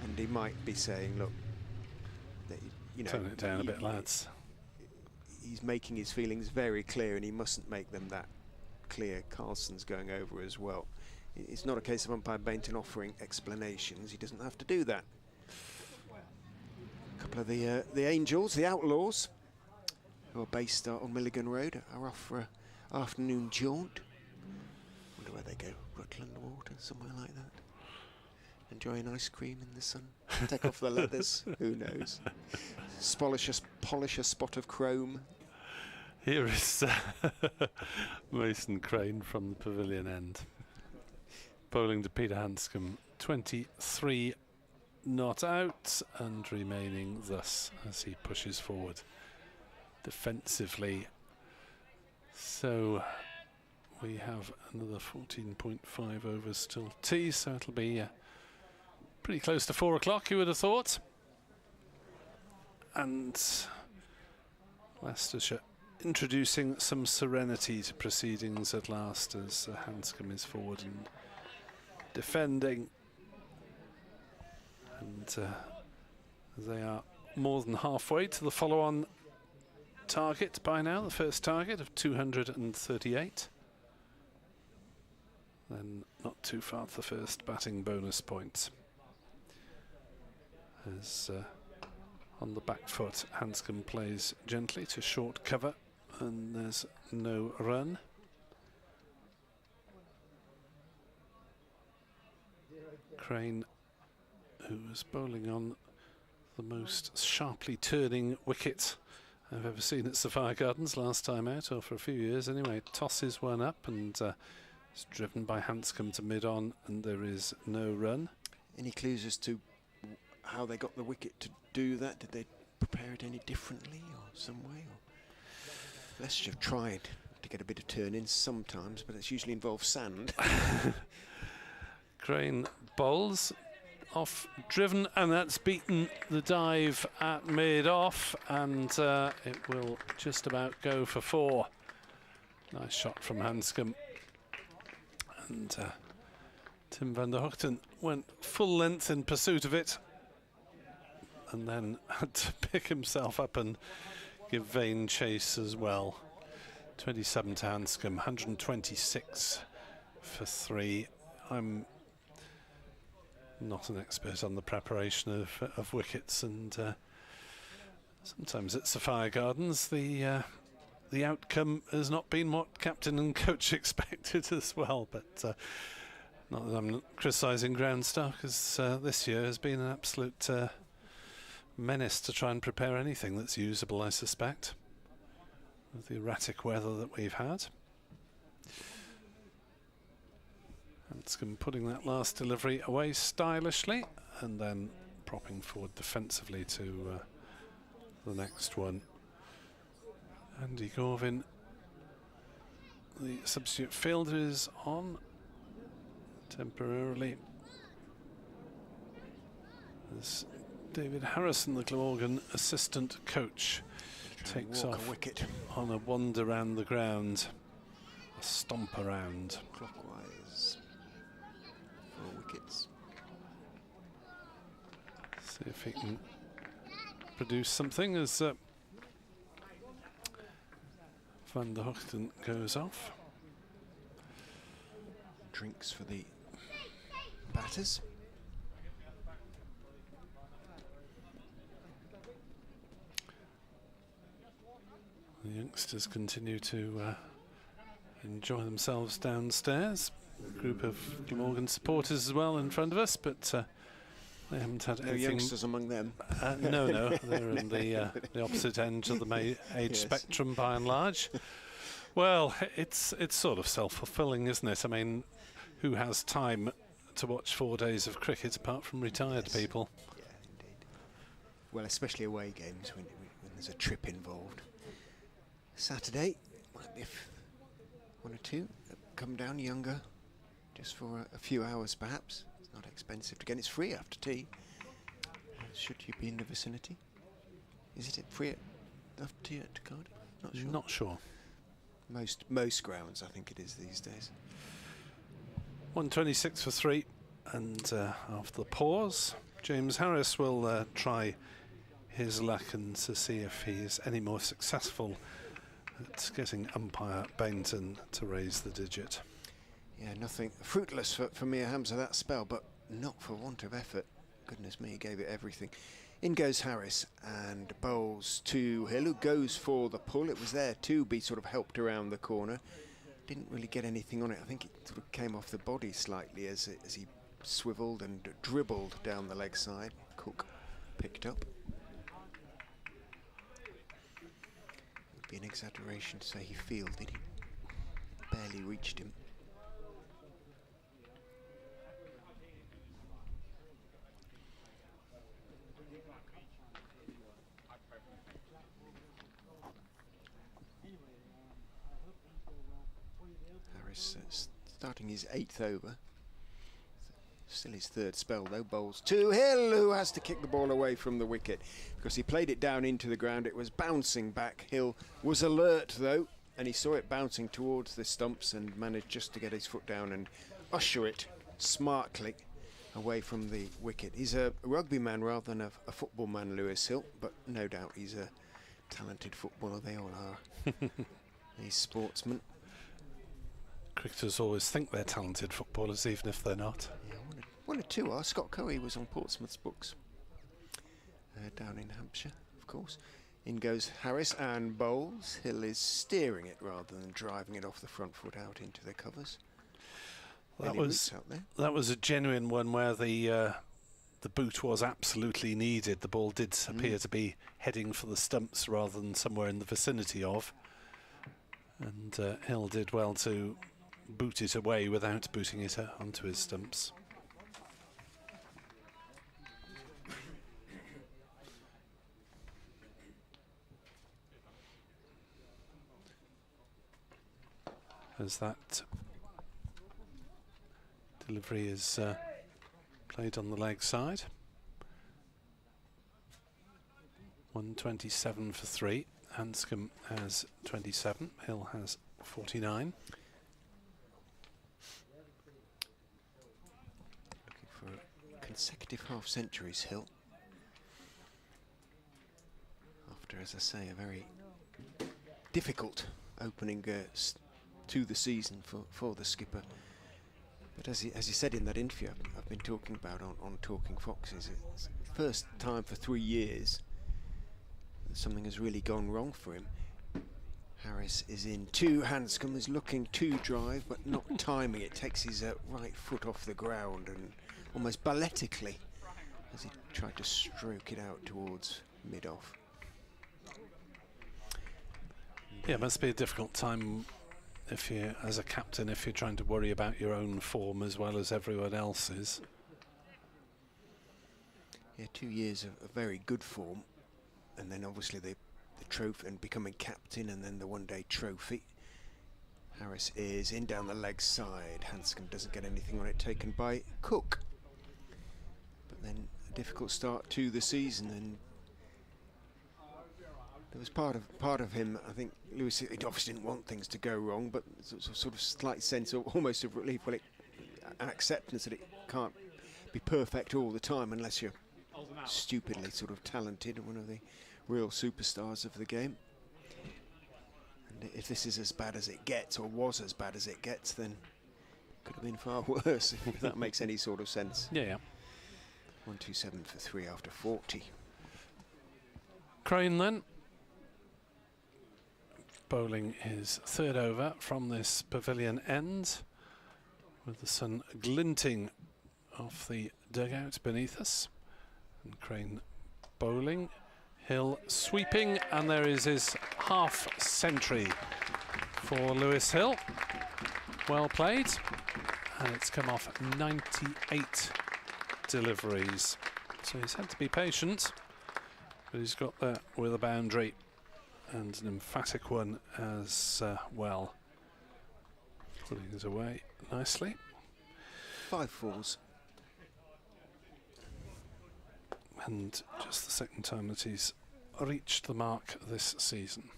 and he might be saying, look, you know, turn it down a bit, lads. He's making his feelings very clear, and he mustn't make them that clear. Carlson's going over as well. It's not a case of umpire Bainton offering explanations. He doesn't have to do that. A couple of the Angels, the Outlaws, who are based on Milligan Road, are off for an afternoon jaunt. Wonder where they go. Rutland Water, somewhere like that. Enjoying ice cream in the sun. Take off the leathers. Who knows? Polish a spot of chrome. Here is Mason Crane from the pavilion end. Bowling to Peter Handscomb, 23 not out, and remaining thus as he pushes forward defensively. So we have another 14.5 overs till tea, so it'll be pretty close to 4 o'clock, you would have thought. And Leicestershire introducing some serenity to proceedings at last as Handscomb is forward and defending, and they are more than halfway to the follow-on target by now, the first target of 238. Then not too far to the first batting bonus points. As on the back foot, Handscomb plays gently to short cover, and there's no run. Crane, who was bowling on the most sharply turning wicket I've ever seen at Sapphire Gardens last time out, or for a few years anyway, tosses one up and is driven by Handscomb to mid-on, and there is no run. Any clues as to how they got the wicket to do that? Did they prepare it any differently or some way? Or Leicestershire have tried to get a bit of turn in sometimes, but it's usually involved sand. Crane bowls off driven, and that's beaten the dive at mid-off, and it will just about go for 4. Nice shot from Handscomb, and Tim van der Hoogten went full length in pursuit of it, and then had to pick himself up and give vain chase as well. 27 to Handscomb, 126 for 3. I'm not an expert on the preparation of wickets, and sometimes at Sapphire Gardens the outcome has not been what captain and coach expected as well. But not that I'm criticising ground staff, because this year has been an absolute menace to try and prepare anything that's usable, I suspect. with the erratic weather that we've had. Handscomb putting that last delivery away stylishly and then propping forward defensively to the next one. Andy Gorvin, the substitute fielder, is on temporarily as David Harrison, the Glamorgan assistant coach, takes off wicket on a wander around the ground, a stomp around. Clockwise. 4 wickets. See if he can produce something as Van der Hoogten goes off. Drinks for the batters. The youngsters continue to enjoy themselves downstairs. A group of Glamorgan supporters as well in front of us, but they haven't had no anything. youngsters among them. No, they're in the opposite end of the age spectrum by and large. Well, it's sort of self-fulfilling, isn't it? I mean, who has time to watch 4 days of cricket apart from retired people? Yeah, indeed. Well, especially away games when there's a trip involved. Saturday, might be 1 or 2 come down younger, just for a few hours perhaps. It's not expensive to get. It's free after tea. Should you be in the vicinity? Is it free after tea at Cardiff? Not sure. Not sure. Most grounds, I think it is these days. 126 for 3, and after the pause, James Harris will try his luck and to see if he's any more successful at getting umpire Bainton to raise the digit. Yeah, nothing fruitless for Mir Hamza that spell, but not for want of effort. Goodness me, he gave it everything. In goes Harris and bowls to Hill, who goes for the pull. It was there to be sort of helped around the corner. Didn't really get anything on it. I think it sort of came off the body slightly as he swiveled and dribbled down the leg side. Cook picked up. It would be an exaggeration to say he fielded him. Barely reached him. Harris starting his 8th over. Still his 3rd spell though. Bowls to Hill, who has to kick the ball away from the wicket because he played it down into the ground. It was bouncing back. Hill was alert though, and he saw it bouncing towards the stumps and managed just to get his foot down and usher it smartly away from the wicket. He's a rugby man rather than a football man, Lewis Hill, but no doubt he's a talented footballer. They all are. He's sportsmen. Cricketers always think they're talented footballers, even if they're not. Yeah, one or two are. Scott Coe was on Portsmouth's books down in Hampshire, of course. In goes Harris and bowls. Hill is steering it rather than driving it off the front foot out into the covers. That was a genuine one where the boot was absolutely needed. The ball did appear to be heading for the stumps rather than somewhere in the vicinity of, and Hill did well to boot it away without booting it onto his stumps. As that delivery is played on the leg side. 127 for 3. Handscomb has 27. Hill has 49. Looking for consecutive half centuries, Hill. After, as I say, a very difficult opening to the season for the skipper. But as he said in that interview I've been talking about on Talking Foxes, it's the first time for 3 years that something has really gone wrong for him. Harris is in to Handscomb, is looking to drive but not timing it. Takes his right foot off the ground and almost balletically as he tried to stroke it out towards mid-off. Yeah, it must be a difficult time if you, as a captain, if you're trying to worry about your own form as well as everyone else's. Yeah, 2 years of very good form, and then obviously the trophy and becoming captain, and then the one-day trophy. Harris is in down the leg side. Handscomb doesn't get anything on it, taken by Cook. But then a difficult start to the season, and there was part of him, I think, Lewis, he obviously didn't want things to go wrong, but sort of slight sense of almost of relief, well, an acceptance that it can't be perfect all the time unless you're stupidly sort of talented, one of the real superstars of the game. And if this is as bad as it gets, or was as bad as it gets, then it could have been far worse, if that makes any sort of sense. Yeah. 127 for 3 after 40. Crane then, bowling his third over from this pavilion end, with the sun glinting off the dugout beneath us. And Crane bowling, Hill sweeping, and there is his half century for Lewis Hill. Well played, and it's come off 98 deliveries. So he's had to be patient, but he's got there with a boundary, and an emphatic one as well. Putting it away nicely. 5 fours. And just the second time that he's reached the mark this season.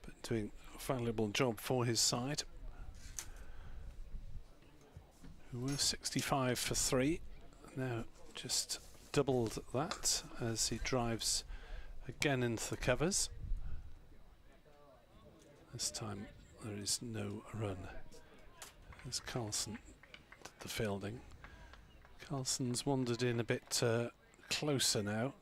But doing a valuable job for his side, who were 65 for 3. Now just doubled that as he drives again into the covers. This time there is no run as Carlson did the fielding. Carlson's wandered in a bit closer now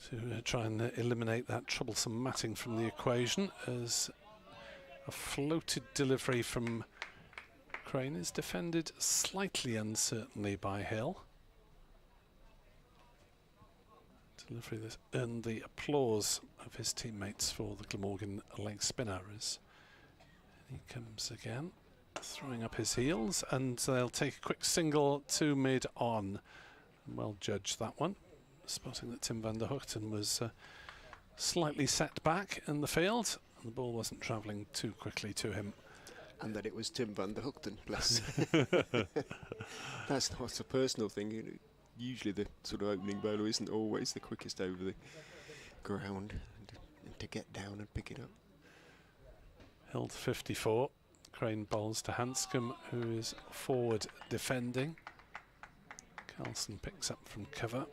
to try and eliminate that troublesome matting from the equation, as a floated delivery from Crane is defended slightly uncertainly by Hill. Delivery that earned the applause of his teammates for the Glamorgan leg spinner, as he comes again, throwing up his heels, and they'll take a quick single to mid-on. Well judged, that one. Spotting that Tim van der Hoogten was slightly set back in the field, and the ball wasn't travelling too quickly to him. And that it was Tim van der Hoogten, bless. That's not a personal thing. Usually the sort of opening bowler isn't always the quickest over the ground, and to get down and pick it up. Held 54. Crane bowls to Handscomb, who is forward defending. Carlson picks up from cover.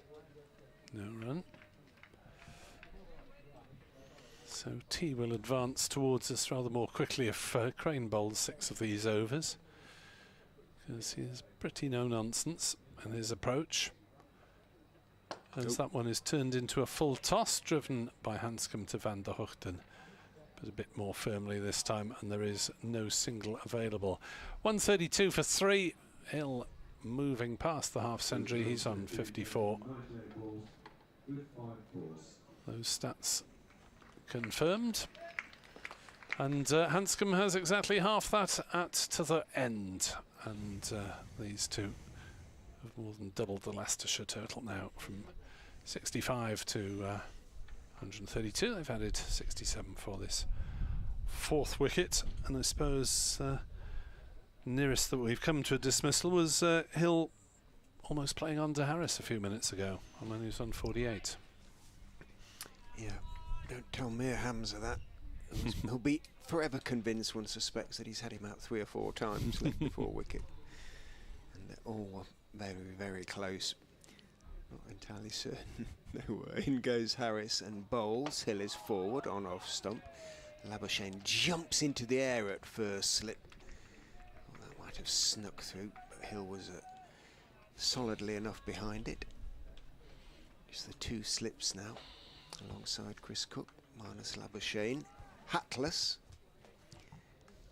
No run. So T will advance towards us rather more quickly if Crane bowls 6 of these overs, because he is pretty no nonsense in his approach. As that one is turned into a full toss, driven by Handscomb to van der Hoogten, but a bit more firmly this time, and there is no single available. 132 for 3. Hill moving past the half century. He's on 54. Those stats confirmed. And Handscomb has exactly half that at to the end. And these two have more than doubled the Leicestershire total now, from 65 to 132. They've added 67 for this 4th wicket, and I suppose nearest that we've come to a dismissal was Hill almost playing on to Harris a few minutes ago, and then he was on 48. Yeah, don't tell Mir Hamza that. He'll be forever convinced, one suspects, that he's had him out 3 or 4 times with the 4 wicket, and they're all very, very close. Not entirely certain. No, in goes Harris and bowls. Hill is forward on off stump. Labuschagne jumps into the air at first slip. Well, that might have snuck through, but Hill was solidly enough behind it. Just the 2 slips now, alongside Chris Cook, minus Labuschagne. Hatless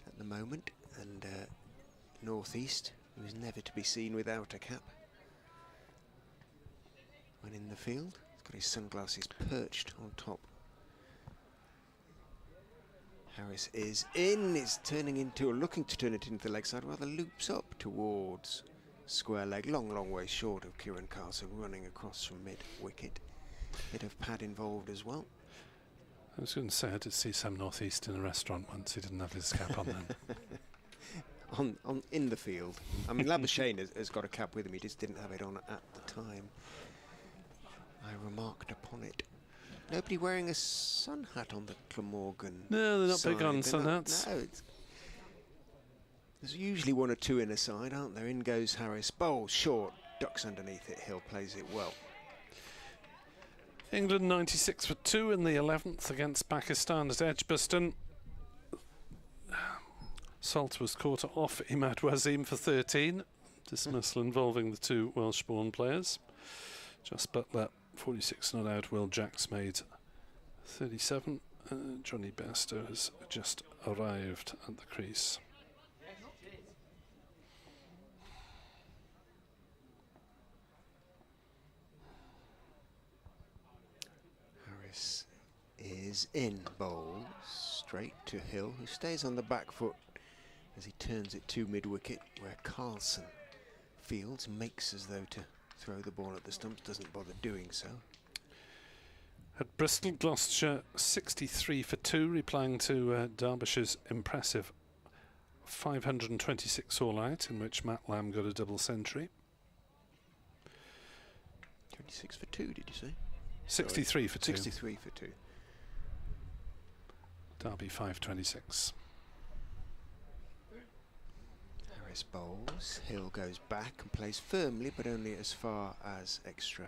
at the moment, and Northeast, who is never to be seen without a cap. When in the field, he's got his sunglasses perched on top Harris is in. It's turning into, or looking to turn it into the leg side, rather loops up towards square leg. Long way short of Kieran Carlson running across from mid-wicket. Bit of pad involved as well. I was going to say I did see Sam North East in a restaurant once. He didn't have his cap on then. In the field. I mean, Labuschagne has got a cap with him. He just didn't have it on at the time. I remarked upon it. Nobody wearing a sun hat on the Glamorgan. No, they're not side. big on sun hats. No, there's usually one or two in a side, aren't there? In goes Harris. Bowls short, ducks underneath it. Hill plays it well. England 96 for 2 in the 11th against Pakistan at Edgbaston. Salt was caught off Imad Wasim for 13. Dismissal involving the two Welsh-born players. Just Butler 46 not out. Will Jacks made 37. Johnny Bairstow has just arrived at the crease. Harris is in. Bowls straight to Hill, who stays on the back foot as he turns it to mid-wicket, where Carlson fields, makes as though to throw the ball at the stumps, doesn't bother doing so. At Bristol, Gloucestershire 63 for 2, replying to Derbyshire's impressive 526 all out, in which Matt Lamb got a double century. 26 for 2, did you say? 63 for 2. 63 for 2. Derby 526. Harris bowls. Hill goes back and plays firmly, but only as far as extra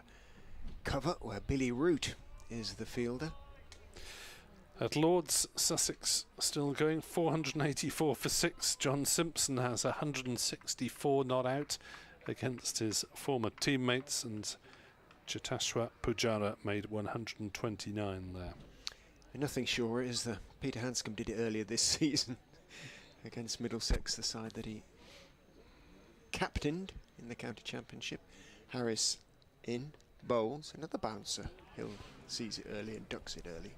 cover, where Billy Root is the fielder. At Lord's, Sussex still going 484 for 6. John Simpson has 164 not out against his former teammates, and Chetashwa Pujara made 129 there. And nothing sure is that Peter Handscomb did it earlier this season against Middlesex, the side that he captained in the county championship. Harris in, bowls, another bouncer. Hill sees it early and ducks it early.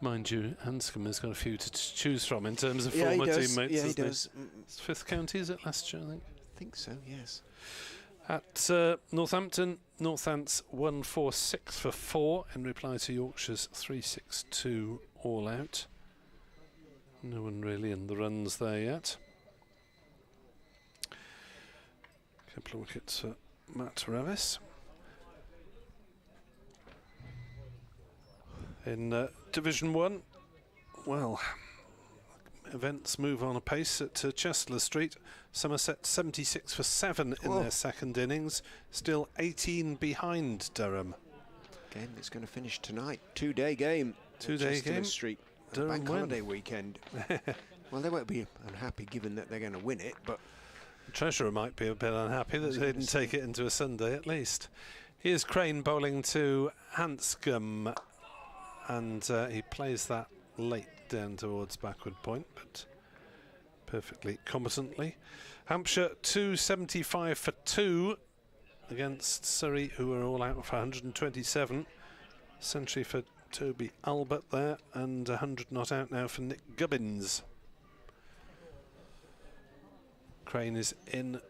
Mind you, Handscomb has got a few to choose from in terms of former teammates. Yeah, he does. It's 5th county, is it, Leicestershire, I think so, yes. At Northampton, Northants 146 for 4 in reply to Yorkshire's 362 all out. No one really in the runs there yet. A couple of wickets for Matt Revis. In Division 1, well, events move on apace at Chester Street. Somerset 76 for 7 in their second innings, still 18 behind Durham. Game that's going to finish tonight. Two-day game. Two-day game. Street. Durham Bank holiday weekend. Well, they won't be unhappy given that they're going to win it, but the Treasurer might be a bit unhappy that they didn't take it into a Sunday at least. Here's Crane bowling to Handscomb, and he plays that late down towards backward point, but perfectly competently. Hampshire 275 for 2 against Surrey, who are all out for 127. Century for Toby Albert there, and 100 not out now for Nick Gubbins. Crane is in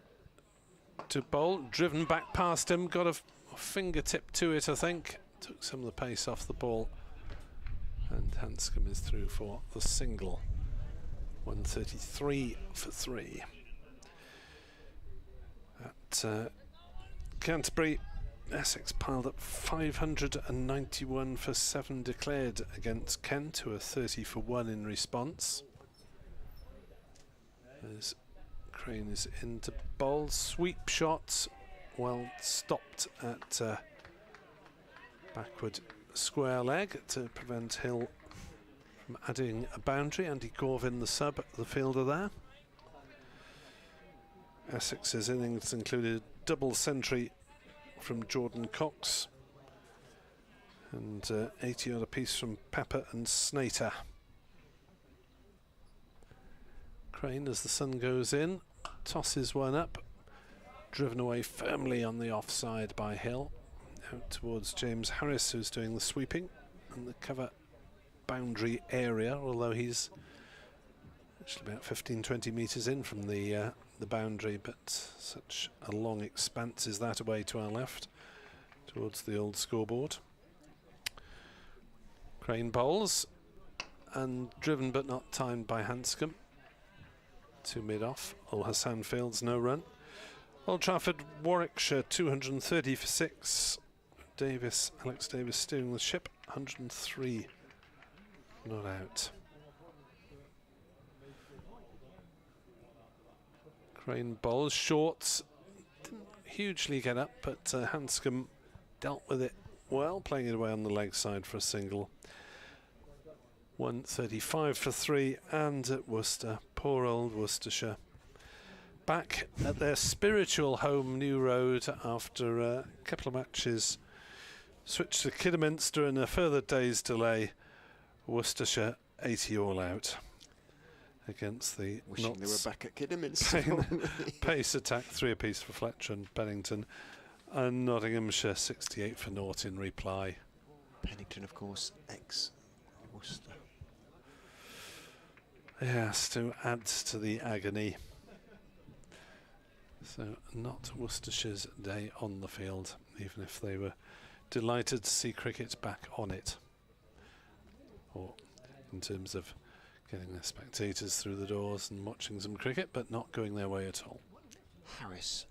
to bowl, driven back past him, got a fingertip to it, I think. Took some of the pace off the ball, and Handscomb is through for the single. 133 for 3. At Canterbury, Essex piled up 591 for 7 declared against Kent, who are 30 for 1 in response. As Crane is into bowl, sweep shots, well stopped at backward square leg to prevent Hill from adding a boundary. Andy Gorvin, the sub, the fielder there. Essex's innings included double century from Jordan Cox and 80 odd apiece from Pepper and Snater. Crane, as the sun goes in, tosses one up, driven away firmly on the offside by Hill, out towards James Harris, who's doing the sweeping, and the cover boundary area, although he's actually about 15-20 metres in from the boundary, but such a long expanse is that away to our left towards the old scoreboard. Crane bowls and driven but not timed by Handscomb to mid-off. Al Hassan Fields, no run. Old Trafford, Warwickshire, 230 for 6. Alex Davis steering the ship, 103 not out. Crane bowls, shorts, didn't hugely get up, but Handscomb dealt with it well, playing it away on the leg side for a single. 135 for 3, and at Worcester, poor old Worcestershire, back at their spiritual home, New Road, after a couple of matches. Switched to Kidderminster and a further day's delay. Worcestershire 80 all out against the wishing they were back at Kidderminster. Pace attack, 3 apiece for Fletcher and Pennington, and Nottinghamshire 68 for 0 in reply. Pennington, of course, ex-Worcester. Yes, to add to the agony. So not Worcestershire's day on the field, even if they were delighted to see cricket back on it, or in terms of getting their spectators through the doors and watching some cricket, but not going their way at all. Harris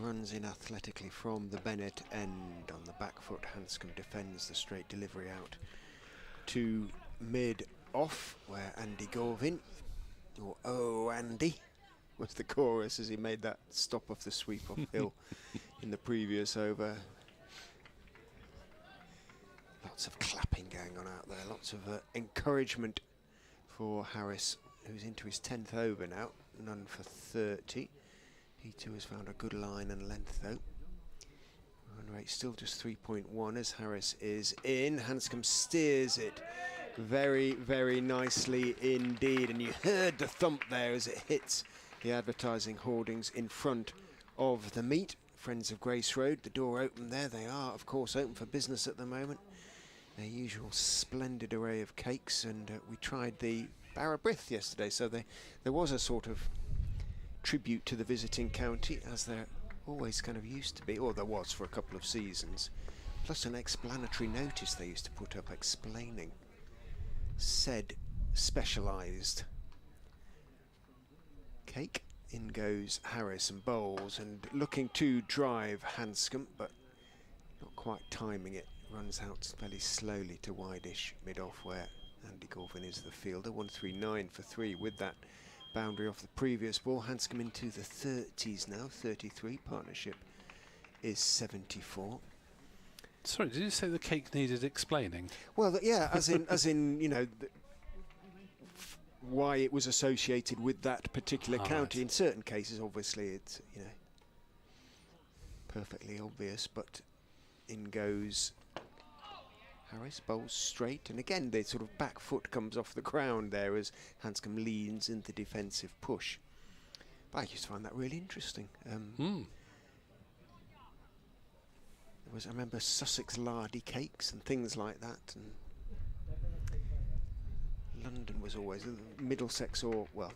runs in athletically from the Bennett end on the back foot. Handscomb defends the straight delivery out to mid-off, where Andy Gorvin, or "Oh Andy," was the chorus as he made that stop off the sweep off Hill in the previous over. Lots of clapping going on out there, lots of encouragement for Harris, who's into his 10th over now, none for 30. He too has found a good line and length though. Run rate still just 3.1 as Harris is in. Handscomb steers it very, very nicely indeed, and you heard the thump there as it hits the advertising hoardings in front of the meet. Friends of Grace Road, the door open there. They are, of course, open for business at the moment. Their usual splendid array of cakes, and we tried the Barrabrith yesterday, so there was a sort of tribute to the visiting county, as there always kind of used to be, or there was for a couple of seasons, plus an explanatory notice they used to put up explaining said specialised cake. In goes Harris and bowls, and looking to drive Handscomb, but not quite timing it. Runs out fairly slowly to wide-ish mid-off, where Andy Gorvin is the fielder. 139 for 3 with that boundary off the previous ball. Handscomb into the 30s now, 33. Partnership is 74. Sorry, did you say the cake needed explaining? Well, yeah, as in, you know, why it was associated with that particular county. Right. In certain cases, obviously, it's, you know, perfectly obvious, but in goes Harris, bowls straight, and again the sort of back foot comes off the ground there as Handscomb leans into defensive push. But I used to find that really interesting. I remember Sussex lardy cakes and things like that, and London was always Middlesex, or well,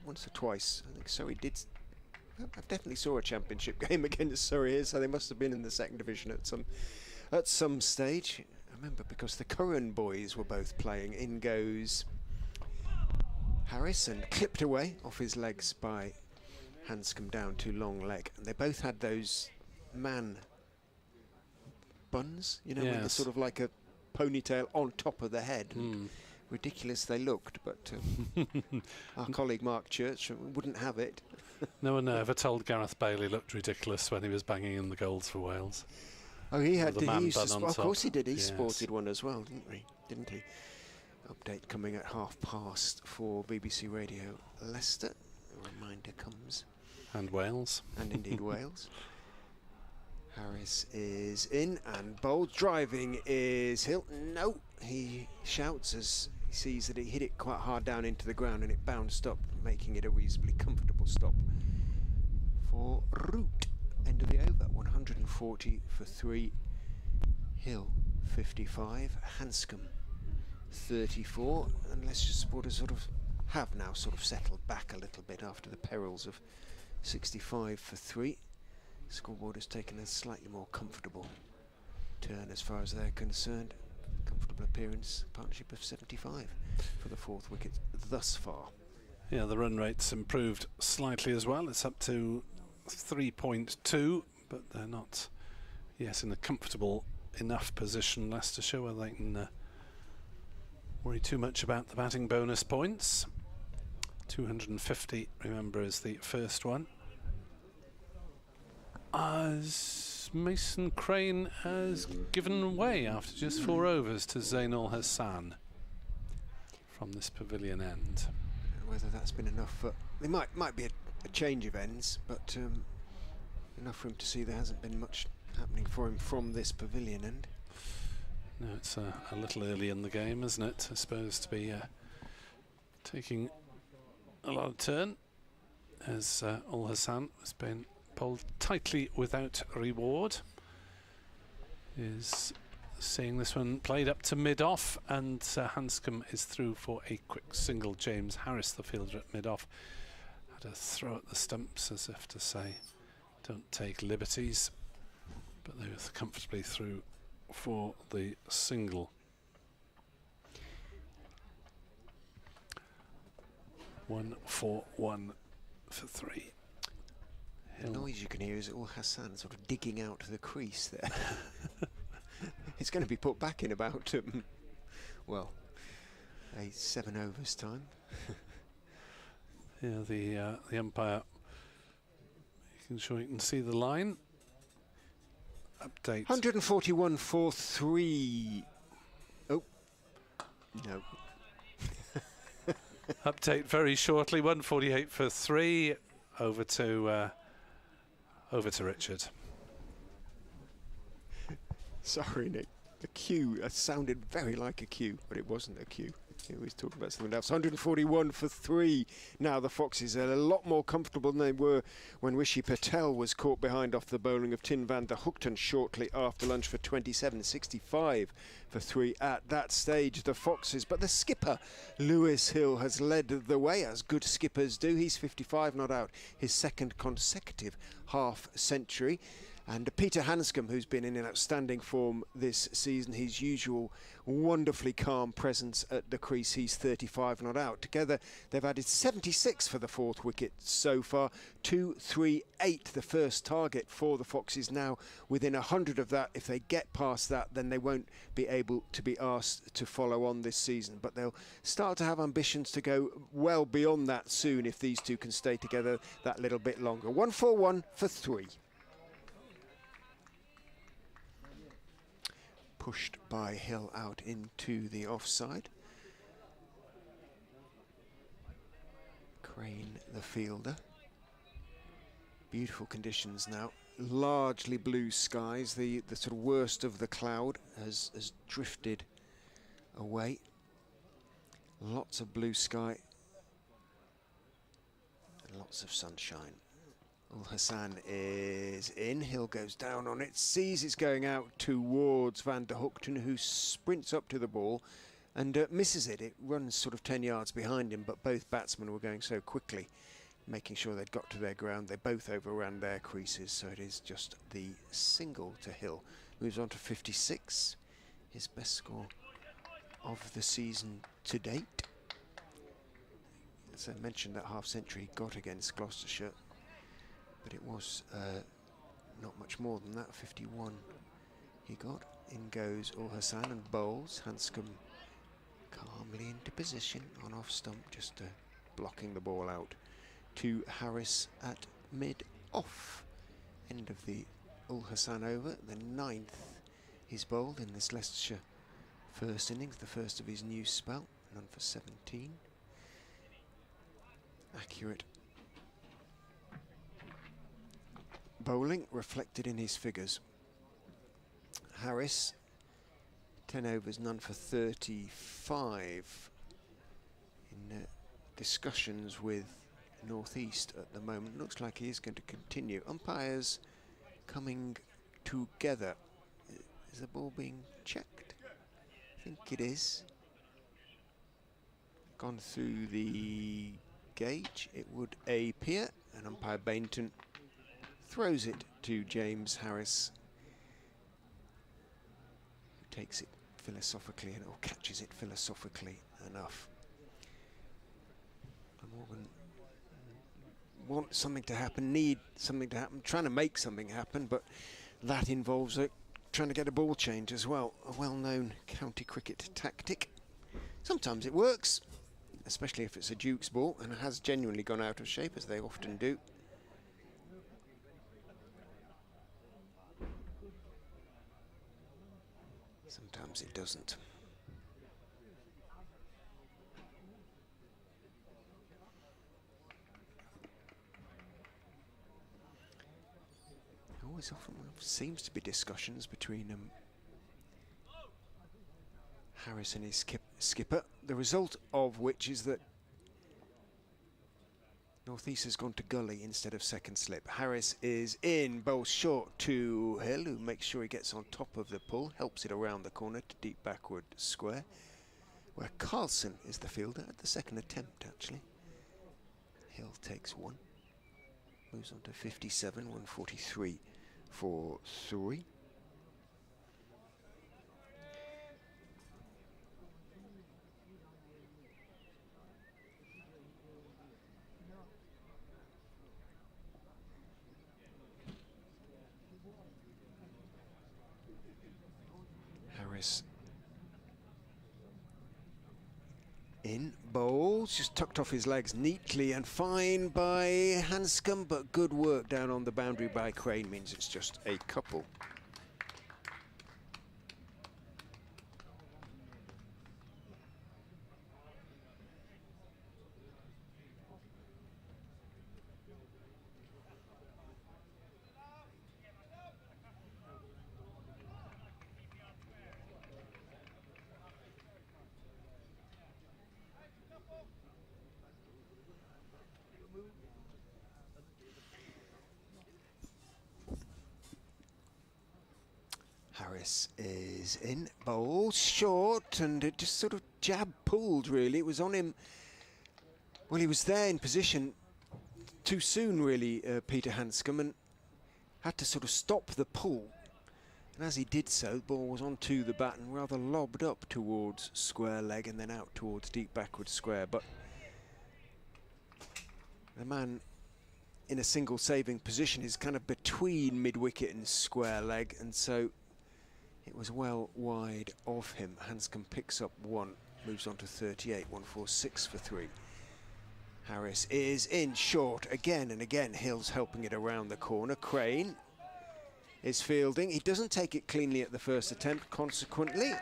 once or twice. I think Surrey did. I definitely saw a championship game against Surrey, so they must have been in the second division at some stage. I remember because the Curran boys were both playing. In goes Harris, and clipped away off his legs by Handscomb down to long leg. And they both had those man buns, you know, yes, when they're sort of like a ponytail on top of the head. Ridiculous they looked, but our colleague Mark Church wouldn't have it. No one ever told Gareth Bailey looked ridiculous when he was banging in the goals for Wales. Oh, he had. He used to of course he did. He yes, sported one as well, didn't he? Update coming at past for BBC Radio Leicester. A reminder comes. And Wales. And indeed Wales. Harris is in, and bowled. Driving is Hill. No, he shouts as he sees that he hit it quite hard down into the ground, and it bounced up, making it a reasonably comfortable stop for Root. End of the over, 140 for 3. Hill 55. Handscomb 34, and Leicester supporters have now settled back a little bit after the perils of 65 for 3. Scoreboard has taken a slightly more comfortable turn as far as they're concerned. Comfortable appearance, partnership of 75 for the 4th wicket thus far. Yeah, the run rate's improved slightly as well. It's up to 3.2, but they're not yet in a comfortable enough position, Leicestershire, where they can worry too much about the batting bonus points. 250, remember, is the first one. As Mason Crane has given way after just 4 overs to Zainul Hassan from this pavilion end. Whether that's been enough for... It might be a change of ends, but enough for him to see there hasn't been much happening for him from this pavilion end. No, it's a little early in the game, isn't it? I suppose to be taking a lot of turn, as Ul Hassan has been pulled tightly without reward. Is seeing this one played up to mid-off, and Handscomb is through for a quick single. James Harris, the fielder at mid-off, had a throw at the stumps as if to say, don't take liberties, but they were comfortably through for the single. 1-4-1 for 3. The noise you can hear is Ul Hassan digging out the crease there. It's going to be put back in about, well, 7 overs time. Yeah, the umpire making sure you can see the line. Update. 141 for 3. Oh, no. Update very shortly. 148 for 3. Over to Richard. Sorry, Nick. The cue sounded very like a cue, but it wasn't a cue. He was talking about something else. 141 for 3. Now the Foxes are a lot more comfortable than they were when Rishi Patel was caught behind off the bowling of Tin van der Hoogten shortly after lunch for 27. 65 for 3 at that stage, the Foxes. But the skipper, Lewis Hill, has led the way, as good skippers do. He's 55 not out, his 2nd consecutive half-century. And Peter Handscomb, who's been in an outstanding form this season, his usual wonderfully calm presence at the crease, he's 35 not out. Together, they've added 76 for the 4th wicket so far. 238, the first target for the Foxes, now within 100 of that. If they get past that, then they won't be able to be asked to follow on this season. But they'll start to have ambitions to go well beyond that soon if these two can stay together that little bit longer. 141 for 3. Pushed by Hill out into the offside. Crane, the fielder. Beautiful conditions now. Largely blue skies. The worst of the cloud has drifted away. Lots of blue sky and lots of sunshine. Ul Hassan is in. Hill goes down on it, sees it's going out towards Van der Hoogten, who sprints up to the ball and misses it. It runs 10 yards behind him, but both batsmen were going so quickly, making sure they'd got to their ground. They both overran their creases, so it is just the single to Hill. Moves on to 56, his best score of the season to date. As I mentioned, that half-century he got against Gloucestershire, but it was not much more than that. 51 he got. In goes Ul Hassan and bowls. Handscomb calmly into position on off stump, just blocking the ball out to Harris at mid-off. End of the Ul Hassan over. The 9th he's bowled in this Leicestershire first innings, the first of his new spell. None for 17. Accurate bowling reflected in his figures. Harris, 10 overs, none for 35. In discussions with North East at the moment. Looks like he is going to continue. Umpires coming together. Is the ball being checked? I think it is. gone through the gauge, it would appear, and umpire Bainton throws it to James Harris, who takes it philosophically or catches it philosophically enough. Glamorgan want something to happen, need something to happen, trying to make something happen, but that involves trying to get a ball change as well. A well-known county cricket tactic. Sometimes it works, especially if it's a Duke's ball and has genuinely gone out of shape, as they often do. Sometimes it doesn't. Always often seems to be discussions between Harris and his skipper, the result of which is that North East has gone to gully instead of second slip. Harris is in, bowls short to Hill, who makes sure he gets on top of the pull, helps it around the corner to deep backward square, where Carlson is the fielder at the second attempt, actually. Hill takes one, moves on to 57, 143 for 3. Harris in, bowls, just tucked off his legs neatly and fine by Handscomb, but good work down on the boundary by Crane means it's just a couple. Harris is in, bowls short, and it just sort of jab pulled really. It was on him, well, he was there in position too soon really, Peter Handscomb, and had to sort of stop the pull. And as he did so, the ball was onto the bat and rather lobbed up towards square leg and then out towards deep backward square. But the man in a single saving position is kind of between mid-wicket and square leg, and so it was well wide of him. Handscomb picks up one, moves on to 38, 146 for 3. Harris is in short again and again. Hill's helping it around the corner. Crane is fielding. He doesn't take it cleanly at the first attempt. Consequently,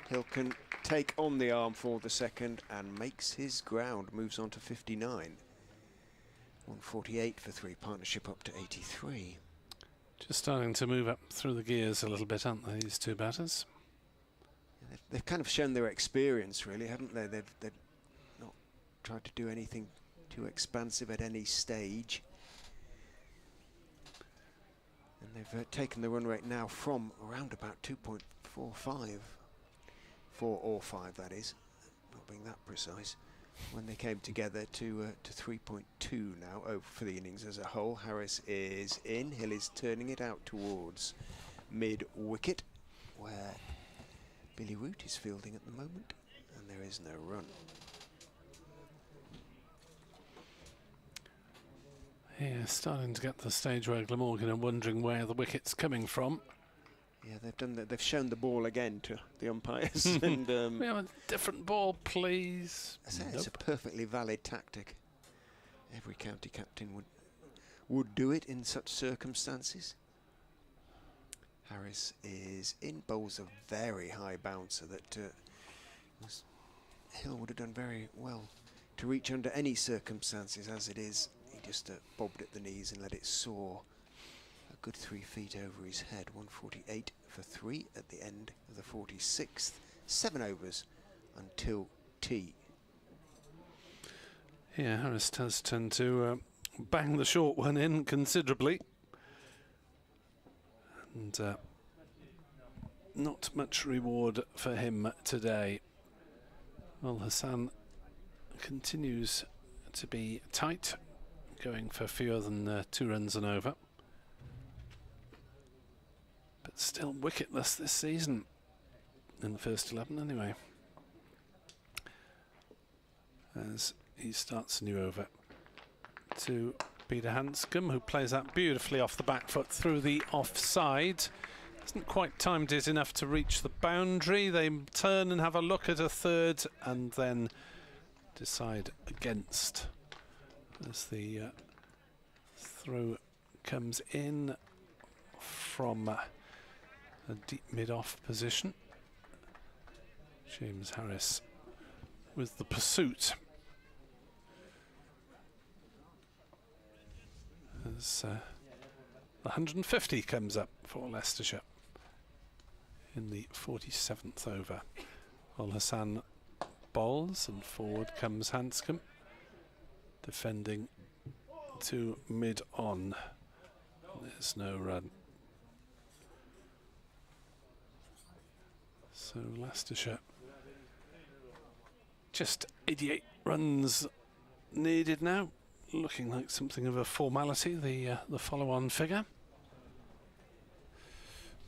Hill can take on the arm for the second and makes his ground. Moves on to 59. 148 for 3. Partnership up to 83. Just starting to move up through the gears a little bit, aren't they, these two batters? Yeah, they've kind of shown their experience, really, haven't they? They've not tried to do anything too expansive at any stage. And they've taken the run rate now from around about 2.45, 4 or 5 that is, not being that precise, when they came together to 3.2 now over for the innings as a whole. Harris is in, Hill is turning it out towards mid-wicket, where Billy Root is fielding at the moment, and there is no run. Yeah, starting to get to the stage where Glamorgan are wondering where the wicket's coming from. Yeah, they've done that. They've shown the ball again to the umpires. And we have a different ball, please. I say it's a perfectly valid tactic. Every county captain would do it in such circumstances. Harris is in, bowls a very high bouncer that Hill would have done very well to reach under any circumstances. As it is, he just bobbed at the knees and let it soar a good 3 feet over his head. 148 for 3 at the end of the 46th. 7 overs until tea. Yeah, Harris does tend to bang the short one in considerably. And not much reward for him today. Well, Hassan continues to be tight, going for fewer than 2 runs and over. But still wicketless this season, in the first 11 anyway. As he starts a new over to Peter Handscomb, who plays that beautifully off the back foot through the offside. Hasn't quite timed it enough to reach the boundary. They turn and have a look at a third and then decide against as the throw comes in from a deep mid-off position. James Harris with the pursuit. As the 150 comes up for Leicestershire in the 47th over. Al-Hassan bowls and forward comes Handscomb, defending to mid-on. There's no run. So Leicestershire, just 88 runs needed now. Looking like something of a formality, the follow-on figure.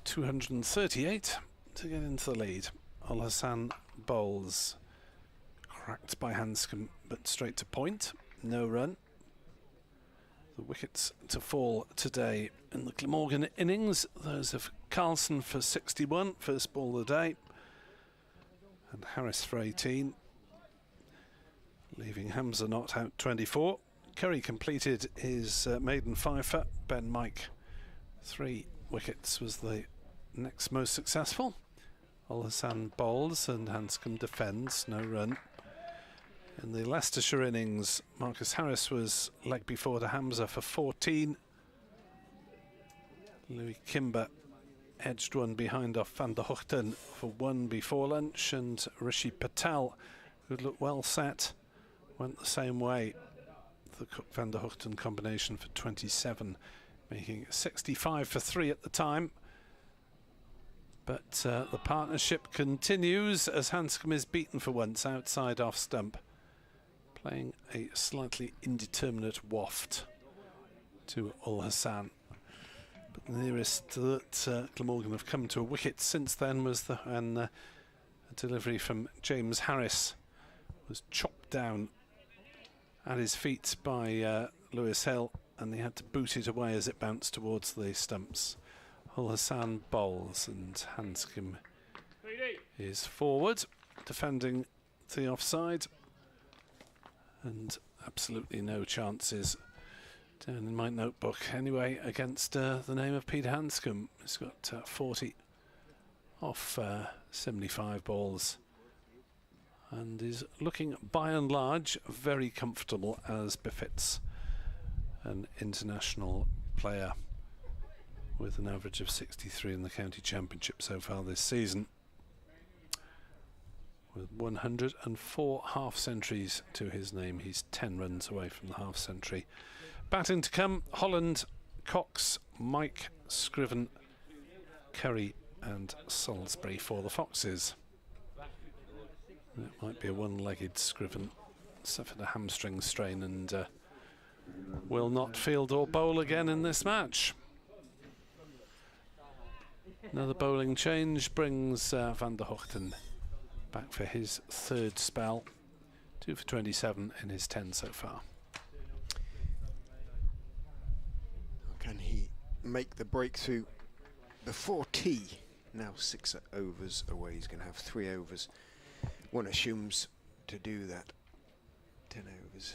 238 to get into the lead. Al-Hassan bowls, cracked by Handscomb, but straight to point. No run. The wickets to fall today in the Glamorgan innings. Those of Carlson for 61, first ball of the day, and Harris for 18, leaving Hamza not out 24. Curry completed his maiden fifer. Ben Mike, 3 wickets, was the next most successful. Al-Hassan bowls and Handscomb defends, no run. In the Leicestershire innings, Marcus Harris was leg before to Hamza for 14. Louis Kimber edged one behind off Van der Hoogten for 1 before lunch, and Rishi Patel, who looked well set, went the same way. The Van der Hoogten combination for 27, making it 65 for 3 at the time. But the partnership continues as Handscomb is beaten for once outside off stump, playing a slightly indeterminate waft to Al-Hassan. But the nearest that Glamorgan have come to a wicket since then was a delivery from James Harris was chopped down at his feet by Lewis Hill, and he had to boot it away as it bounced towards the stumps. Al-Hassan bowls and Handscomb is forward, defending the offside, and absolutely no chances down in my notebook anyway against the name of Peter Handscomb. He's got 40 off 75 balls and is looking by and large very comfortable, as befits an international player, with an average of 63 in the county championship so far this season, with 104 half centuries to his name. He's 10 runs away from the half century. Batting to come, Holland, Cox, Mike, Scriven, Curry and Salisbury for the Foxes. It might be a one-legged Scriven, suffered a hamstring strain and will not field or bowl again in this match. Another bowling change brings Van der Hoogten back for his 3rd spell. 2 for 27 in his 10 so far. Can he make the breakthrough before tea? Now 6 overs away. He's going to have 3 overs. One assumes to do that. 10 overs.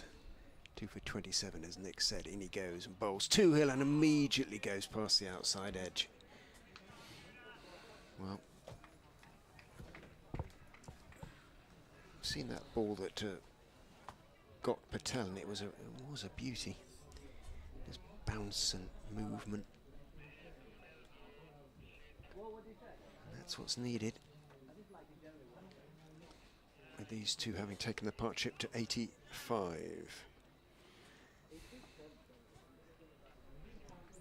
2 for 27, as Nick said. In he goes and bowls 2 hill and immediately goes past the outside edge. Well, I've seen that ball that got Patel, and it was a beauty. There's bounce and movement. And that's what's needed, with these two having taken the partnership to 85.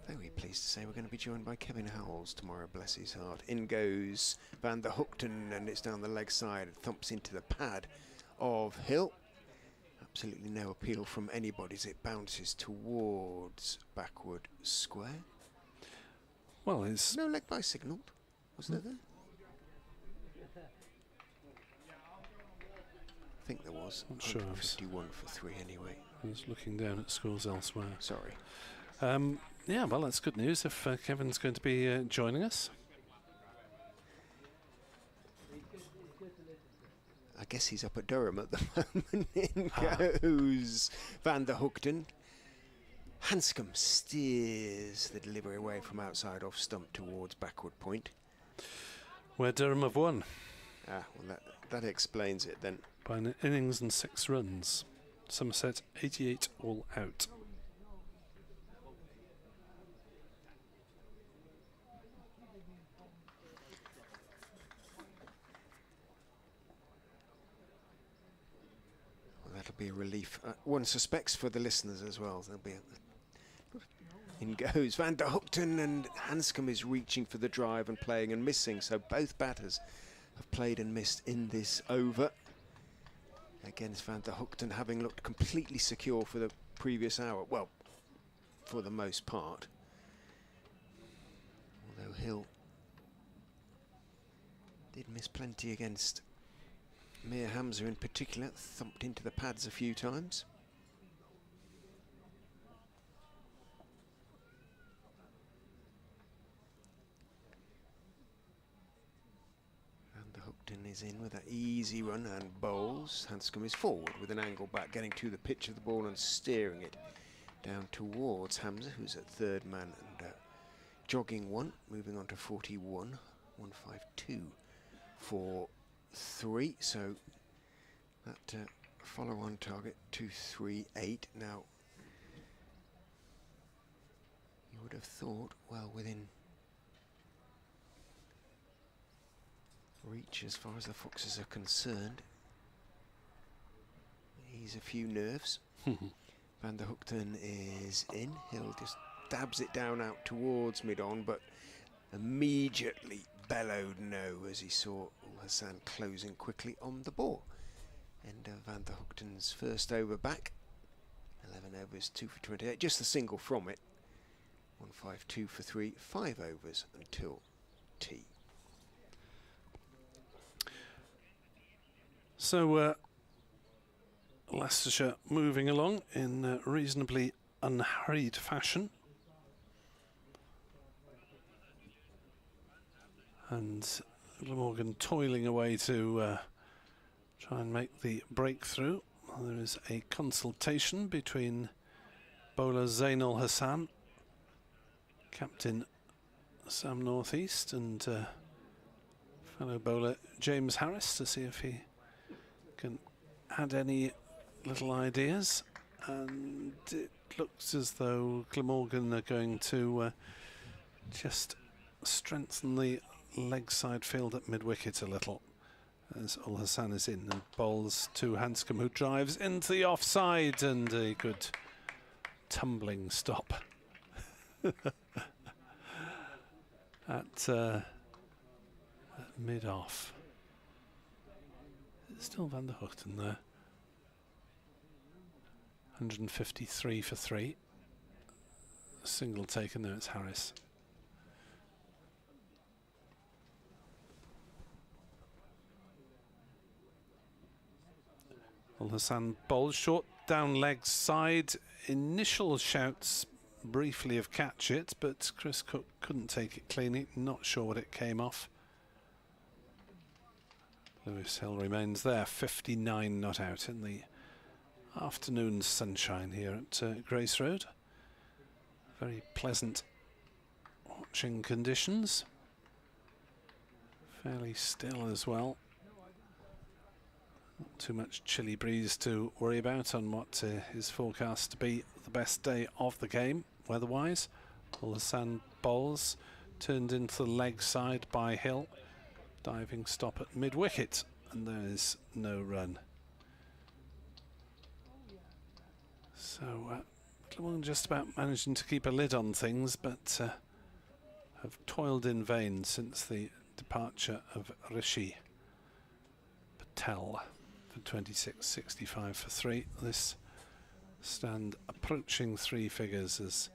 Very pleased to say we're going to be joined by Kevin Howells tomorrow, bless his heart. In goes Van der Hoogten, and it's down the leg side, thumps into the pad of Hill. Absolutely no appeal from anybody as it bounces towards backward square. Well, it's no leg by signalled, was there? I think there was. Not sure. 51 for 3 anyway. I was looking down at scores elsewhere. Sorry. Yeah, well, that's good news if Kevin's going to be joining us. I guess he's up at Durham at the moment. In goes Van der Hoogten. Handscomb steers the delivery away from outside off stump towards backward point. Where Durham have won. Well, that explains it then. By an innings and 6 runs. Somerset 88 all out. Well, that'll be a relief. One suspects for the listeners as well. There'll be in goes Van der Hoogten, and Handscomb is reaching for the drive and playing and missing. So both batters have played and missed in this over. Against Van der Hoogten, having looked completely secure for the previous hour. Well, for the most part. Although Hill did miss plenty against Mir Hamza in particular, thumped into the pads a few times. Is in with that easy run and bowls. Handscomb is forward with an angle back, getting to the pitch of the ball and steering it down towards Hamza, who's at third man and jogging one, moving on to 41, 152 for 3. So that follow-on target 238. Now you would have thought, well, within reach as far as the Foxes are concerned. He's a few nerves. Van der Hoogten is in. Hill just dabs it down out towards mid-on, but immediately bellowed no as he saw Ul Hassan closing quickly on the ball. End of Van der Hoogten's first over back. 11 overs, 2 for 28. Just a single from it. 152 for 3. 5 overs until tea. So Leicestershire moving along in reasonably unhurried fashion. And Glamorgan toiling away to try and make the breakthrough. There is a consultation between bowler Zainul Hassan, captain Sam Northeast, and fellow bowler James Harris to see if he can add any little ideas. And it looks as though Glamorgan are going to just strengthen the leg side field at mid-wicket a little as Ul Hassan is in and bowls to Handscomb, who drives into the offside, and a good tumbling stop at mid-off. Still Van der Hoogten there. 153 for 3. Single taken there, it's Harris. Ul Hassan bowls short down leg side. Initial shouts briefly of catch it, but Chris Cook couldn't take it cleanly. Not sure what it came off. Lewis Hill remains there, 59 not out in the afternoon sunshine here at Grace Road. Very pleasant watching conditions. Fairly still as well. Not too much chilly breeze to worry about on what is forecast to be the best day of the game, weather-wise. Ul Hassan bowls, turned into the leg side by Hill. Diving stop at mid-wicket, and there is no run. So Glamorgan just about managing to keep a lid on things, but have toiled in vain since the departure of Rishi Patel for for 26.65 for 3. This stand approaching 3 figures as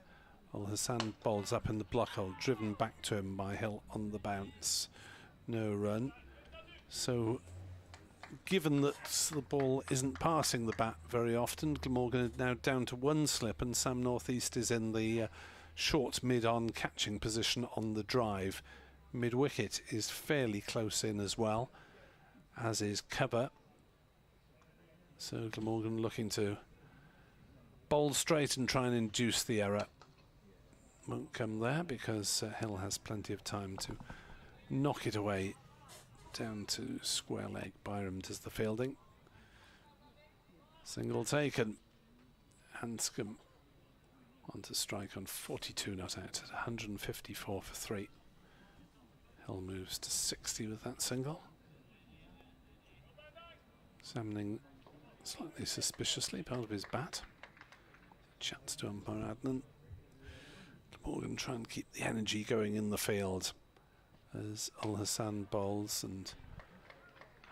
Ul Hassan bowls up in the block hole, driven back to him by Hill on the bounce. No run. So, given that the ball isn't passing the bat very often, Glamorgan is now down to 1 slip, and Sam Northeast is in the short mid-on catching position on the drive. Mid-wicket is fairly close in as well, as is cover. So Glamorgan looking to bowl straight and try and induce the error. Won't come there because Hill has plenty of time to knock it away down to square leg. Byram does the fielding. Single taken. Handscomb on to strike on 42 not out at 154 for 3. Hill moves to 60 with that single. Examining slightly suspiciously part of his bat. Chats to umpire Adnan. Glamorgan try and keep the energy going in the field as Ul Hassan bowls, and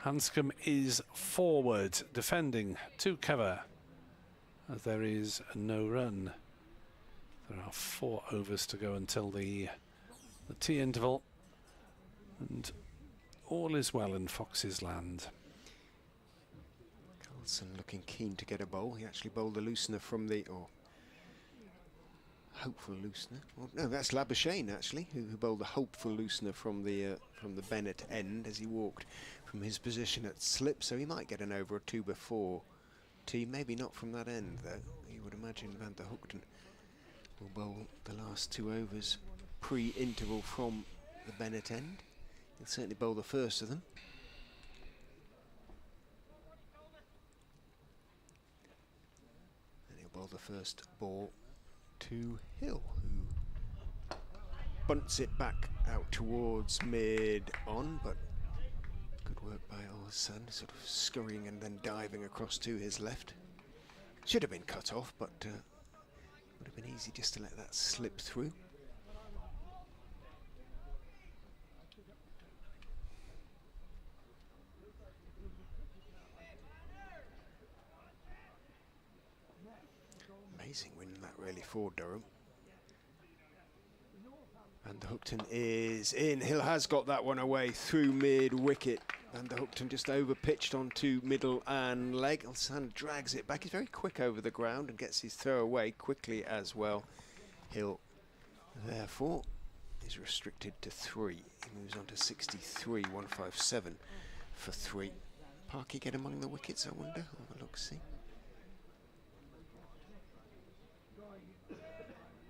Handscomb is forward defending to cover as there is no run. There are 4 overs to go until the tea interval, and all is well in Fox's land. Carlson looking keen to get a bowl. He actually bowled a loosener from the, or hopeful loosener. Well, no, that's Labuschagne actually, who bowled a hopeful loosener from the Bennett end as he walked from his position at slip. So he might get an over or 2 before tea. Maybe not from that end though. You would imagine Van der Hoogten will bowl the last 2 overs pre-interval from the Bennett end. He'll certainly bowl the first of them. And he'll bowl the first ball to Hill, who bunts it back out towards mid-on, but good work by Ul Hassan, sort of scurrying and then diving across to his left. Should have been cut off, but would have been easy just to let that slip through. Amazing winning that really for Durham. Van der Hoogten is in. Hill has got that one away through mid-wicket. Van der Hoogten just over-pitched onto middle and leg. Ul Hassan drags it back. He's very quick over the ground and gets his throw away quickly as well. Hill, therefore, is restricted to 3. He moves on to 63, 157 for 3. Parky get among the wickets, I wonder. Have a look-see.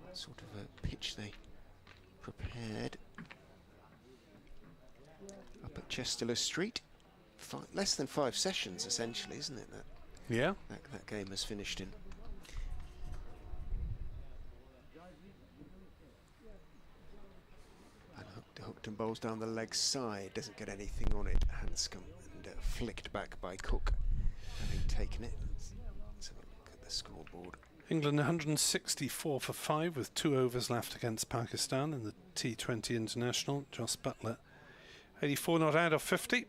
What sort of a pitch they prepared up at Chester Street. Less than 5 sessions, essentially, isn't it? Yeah. That game has finished in. And Hookton bowls down the leg side, doesn't get anything on it. Handscomb and flicked back by Cook, having taken it. Let's have a look at the scoreboard. England 164 for 5 with 2 overs left against Pakistan in the T20 International. Jos Buttler 84 not out of 50.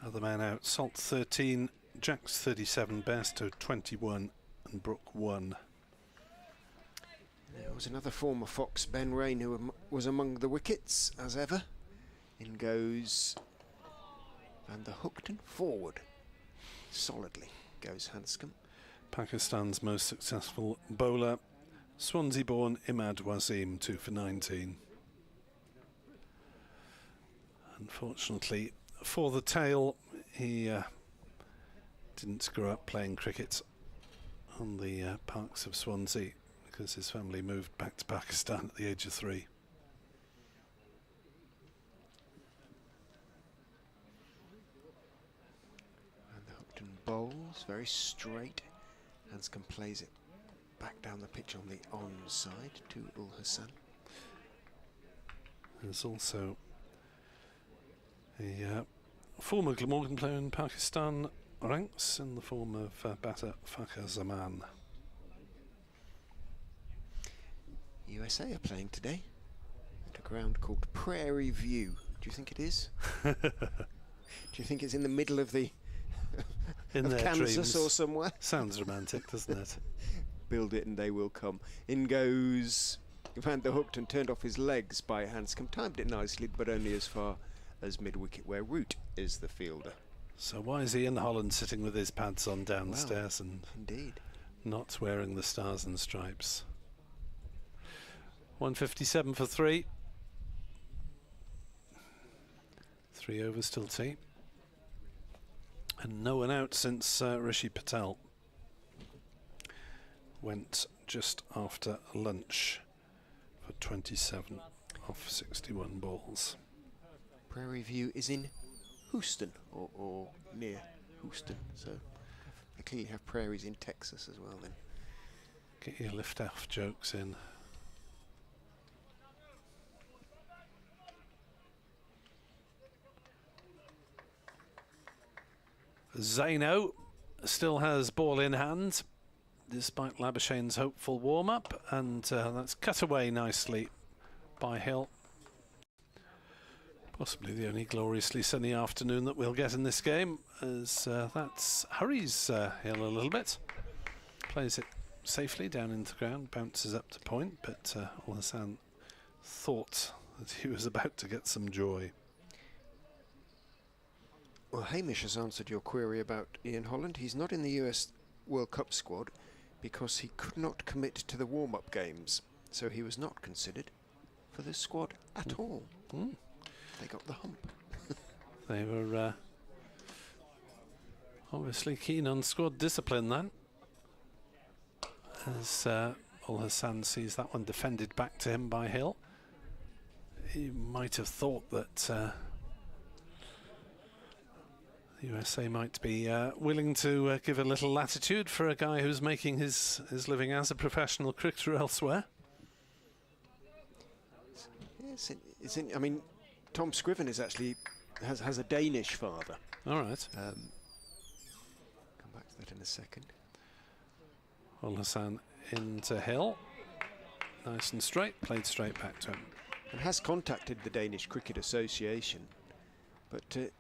Other man out, Salt 13, Jacks 37, Bairstow 21 and Brook 1. There was another former Fox, Ben Rain, who was among the wickets as ever. In goes Van der Hoogten, forward. Solidly goes Handscomb. Pakistan's most successful bowler, Swansea-born Imad Wasim, 2 for 19. Unfortunately for the tail, he didn't grow up playing cricket on the parks of Swansea because his family moved back to Pakistan at the age of 3. And the Hookton bowls very straight. Handscomb plays it back down the pitch on the onside to Ul Hassan. There's also a former Glamorgan player in Pakistan ranks in the form of batter Fakhar Zaman. USA are playing today at a ground called Prairie View. Do you think it is? you think it's in the middle of the in of their Kansas dreams. or somewhere? Sounds romantic, doesn't it? Build it and they will come. In goes Van der Hooked and turned off his legs by Handscomb. Timed it nicely, but only as far as mid-wicket, where Root is the fielder. So why is he in Holland sitting with his pads on downstairs and indeed not wearing the stars and stripes? 157 for 3. 3 overs till tea. And no one out since Rishi Patel went just after lunch for 27 off 61 balls. Prairie View is in Houston, or near Houston, so they clearly have prairies in Texas as well then. Get your lift-off jokes in. Zaino still has ball in hand, despite Labuschagne's hopeful warm-up, and that's cut away nicely by Hill. Possibly the only gloriously sunny afternoon that we'll get in this game, as that hurries Hill a little bit. Plays it safely down into the ground, bounces up to point, but Al Hassan thought that he was about to get some joy. Well, Hamish has answered your query about Ian Holland. He's not in the US World Cup squad because he could not commit to the warm-up games, so he was not considered for the squad at all. They got the hump. They were obviously keen on squad discipline then, as Al Hassan sees that one defended back to him by Hill. He might have thought that the USA might be willing to give a little latitude for a guy who's making his living as a professional cricketer elsewhere. Yes, I mean, Tom Scriven is actually has a Danish father. All right. Come back to that in a second. Al Hassan into Hill. Nice and straight, played straight back to him. And has contacted the Danish Cricket Association, but didn't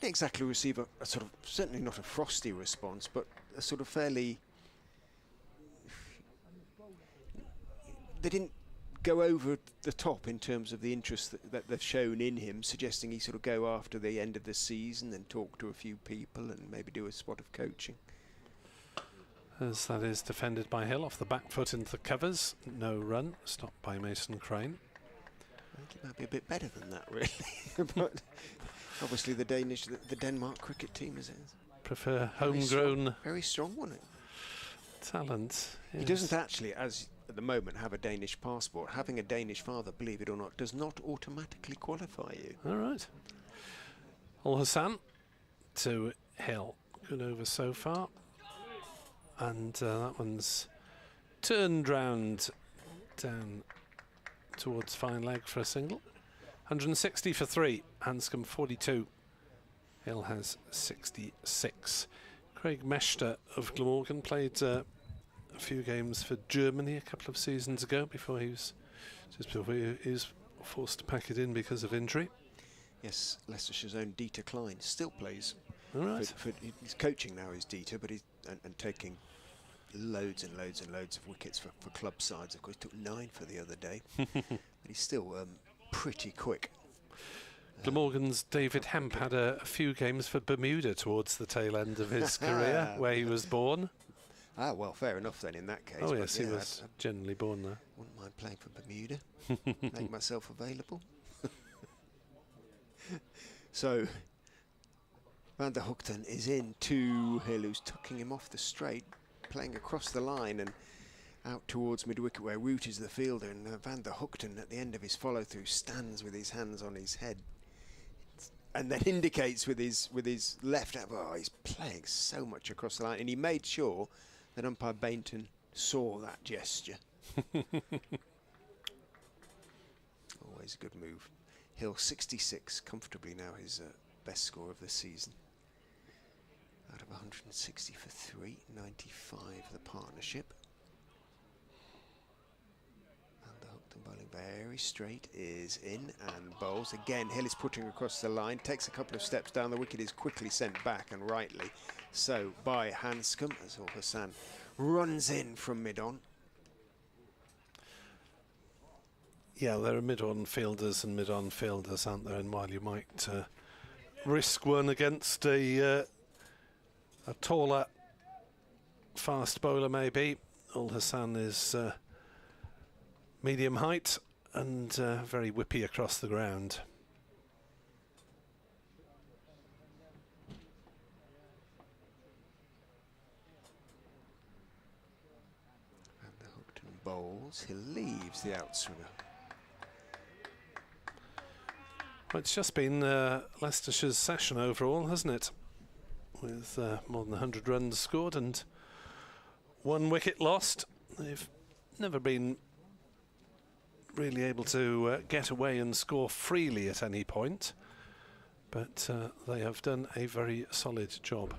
exactly receive a sort of, certainly not a frosty response, but a sort of fairly, they didn't go over the top in terms of the interest that they've shown in him, suggesting he sort of go after the end of the season and talk to a few people and maybe do a spot of coaching. As that is defended by Hill off the back foot into the covers. No run, stopped by Mason Crane. I think it might be a bit better than that, really. But obviously the Denmark cricket team is prefer homegrown, very strong one. Talent. Yes. He doesn't actually, as at the moment, have a Danish passport. Having a Danish father, believe it or not, does not automatically qualify you. All right. Al Hassan to Hill. Good over so far. And that one's turned round down towards fine leg for a single. 160 for 3. Handscomb 42. Hill has 66. Craig Meshter of Glamorgan played a few games for Germany a couple of seasons ago before he was forced to pack it in because of injury. Yes, Leicestershire's own Dieter Klein still plays. All right. He's coaching now, is Dieter, but he's and taking loads and loads and loads of wickets for club sides. Of course, he took 9 for the other day, but he's still pretty quick. Glamorgan's David Hemp had a few games for Bermuda towards the tail end of his career, where he was born. Ah, well, fair enough then in that case. Oh yes, he was generally born there. Wouldn't mind playing for Bermuda. Make myself available. So, Van der Hoogten is in to Hill, who's tucking him off the straight, playing across the line and out towards mid-wicket where Root is the fielder, and Van der Hoogten at the end of his follow-through stands with his hands on his head and then indicates with his left hand. Oh, he's playing so much across the line, and he made sure that umpire Bainton saw that gesture. Always a good move. Hill 66, comfortably now his best score of the season. Out of 160 for 3, 95 the partnership. And the Hookton bowling very straight, is in and bowls. Again, Hill is putting across the line, takes a couple of steps down. The wicket is quickly sent back, and rightly so, by Handscomb, as Hassan runs in from mid-on. Yeah, there are mid-on fielders and mid-on fielders, aren't there? And while you might risk one against a taller, fast bowler, maybe, Hassan is medium height and very whippy across the ground. And the Houghton bowls, he leaves the outswinger. Well, it's just been Leicestershire's session overall, hasn't it? With more than 100 runs scored and 1 wicket lost. They've never been really able to get away and score freely at any point, but they have done a very solid job.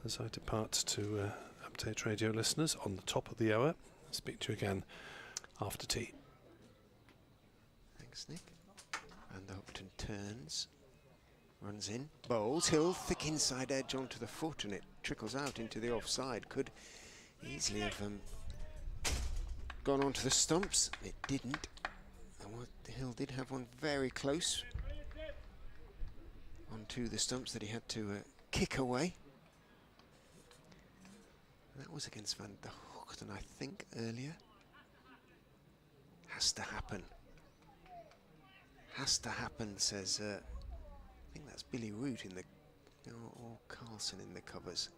As I depart to update radio listeners on the top of the hour, I'll speak to you again after tea. Thanks, Nick. And the Upton turns, runs in, bowls. Hill, thick inside edge onto the foot, and it trickles out into the offside. Could easily have gone onto the stumps. It didn't. Hill did have one very close onto the stumps that he had to kick away. That was against Van der Houghton, I think, earlier. Has to happen. Has to happen, says, I think that's Billy Root in the, or Carlson in the covers.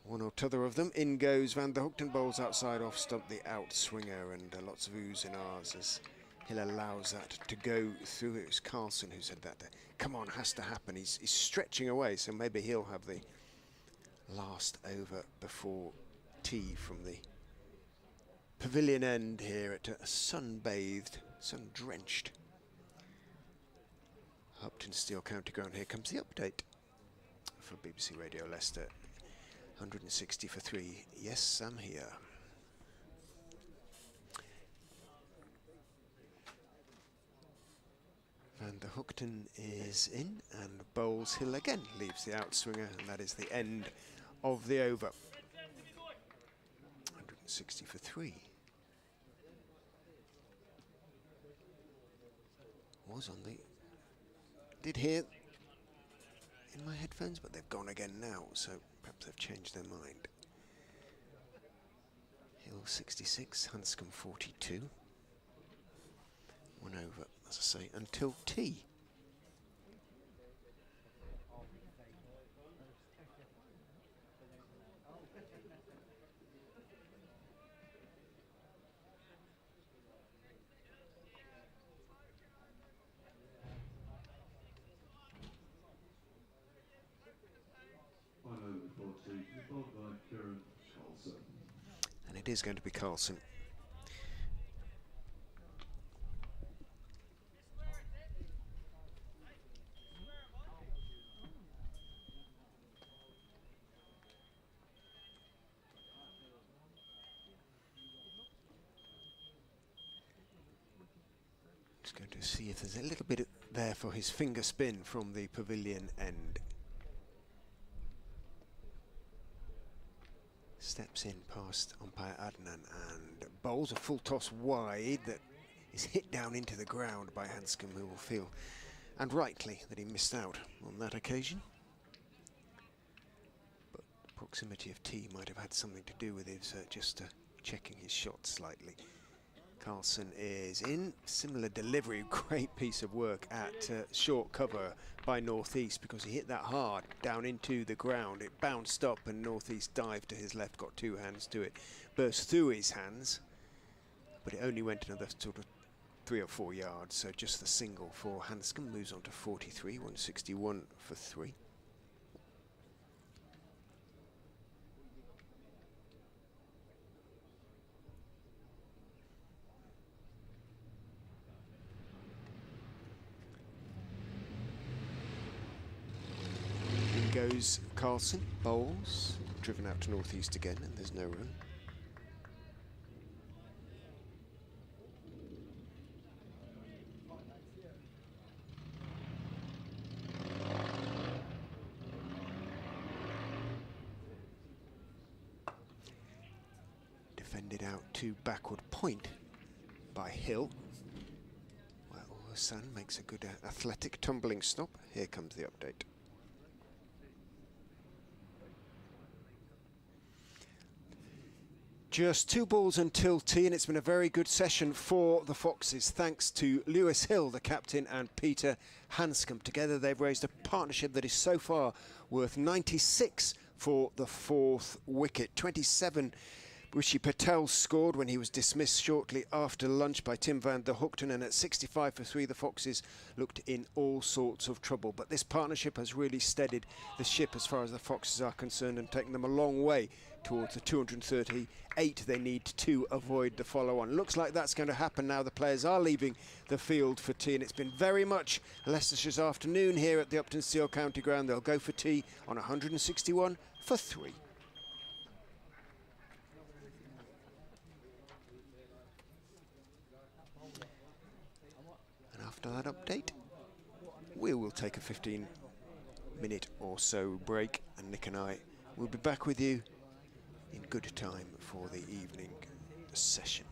One or t'other of them. In goes Van der Houghton, bowls outside off stump, the outswinger, and lots of oohs and ahs as Hill allows that to go through. It was Carlson who said that. Come on, has to happen. He's stretching away, so maybe he'll have the last over before tea from the pavilion end here at a sun-bathed, sun-drenched Uptonsteel County Ground. Here comes the update for BBC Radio Leicester. 160 for 3. Yes, I'm here. Van der Houghton is in and bowls. Hill again leaves the outswinger, and that is the end of the over. 160 for 3. Was on the... Did hear in my headphones, but they've gone again now, so perhaps they've changed their mind. Hill 66, Handscomb 42. 1 over, as I say, until tea. And it is going to be Carlson. Just going to see if there's a little bit there for his finger spin from the pavilion end. Steps in past umpire Adnan and bowls a full toss wide that is hit down into the ground by Handscomb, who will feel, and rightly, that he missed out on that occasion. But the proximity of tea might have had something to do with his just checking his shot slightly. Carlson is in. Similar delivery, great piece of work at short cover by Northeast, because he hit that hard down into the ground. It bounced up and Northeast dived to his left, got 2 hands to it, burst through his hands, but it only went another sort of 3 or 4 yards, so just the single for Handscomb. Moves on to 43, 161 for 3. Goes Carlson, bowls, driven out to Northeast again, and there's no run. Defended out to backward point by Hill. Well, Hassan makes a good athletic tumbling stop. Here comes the update. Just 2 balls until tea, and it's been a very good session for the Foxes, thanks to Lewis Hill, the captain, and Peter Handscomb. Together they've raised a partnership that is so far worth 96 for the 4th wicket. 27 Rishi Patel scored when he was dismissed shortly after lunch by Tim van der Hoogten, and at 65 for 3 the Foxes looked in all sorts of trouble. But this partnership has really steadied the ship as far as the Foxes are concerned and taken them a long way towards the 238 they need to avoid the follow-on. Looks like that's going to happen now. The players are leaving the field for tea, and it's been very much Leicestershire's afternoon here at the Uptonsteel County Ground. They'll go for tea on 161 for 3. After that update, we will take a 15-minute or so break, and Nick and I will be back with you in good time for the evening session.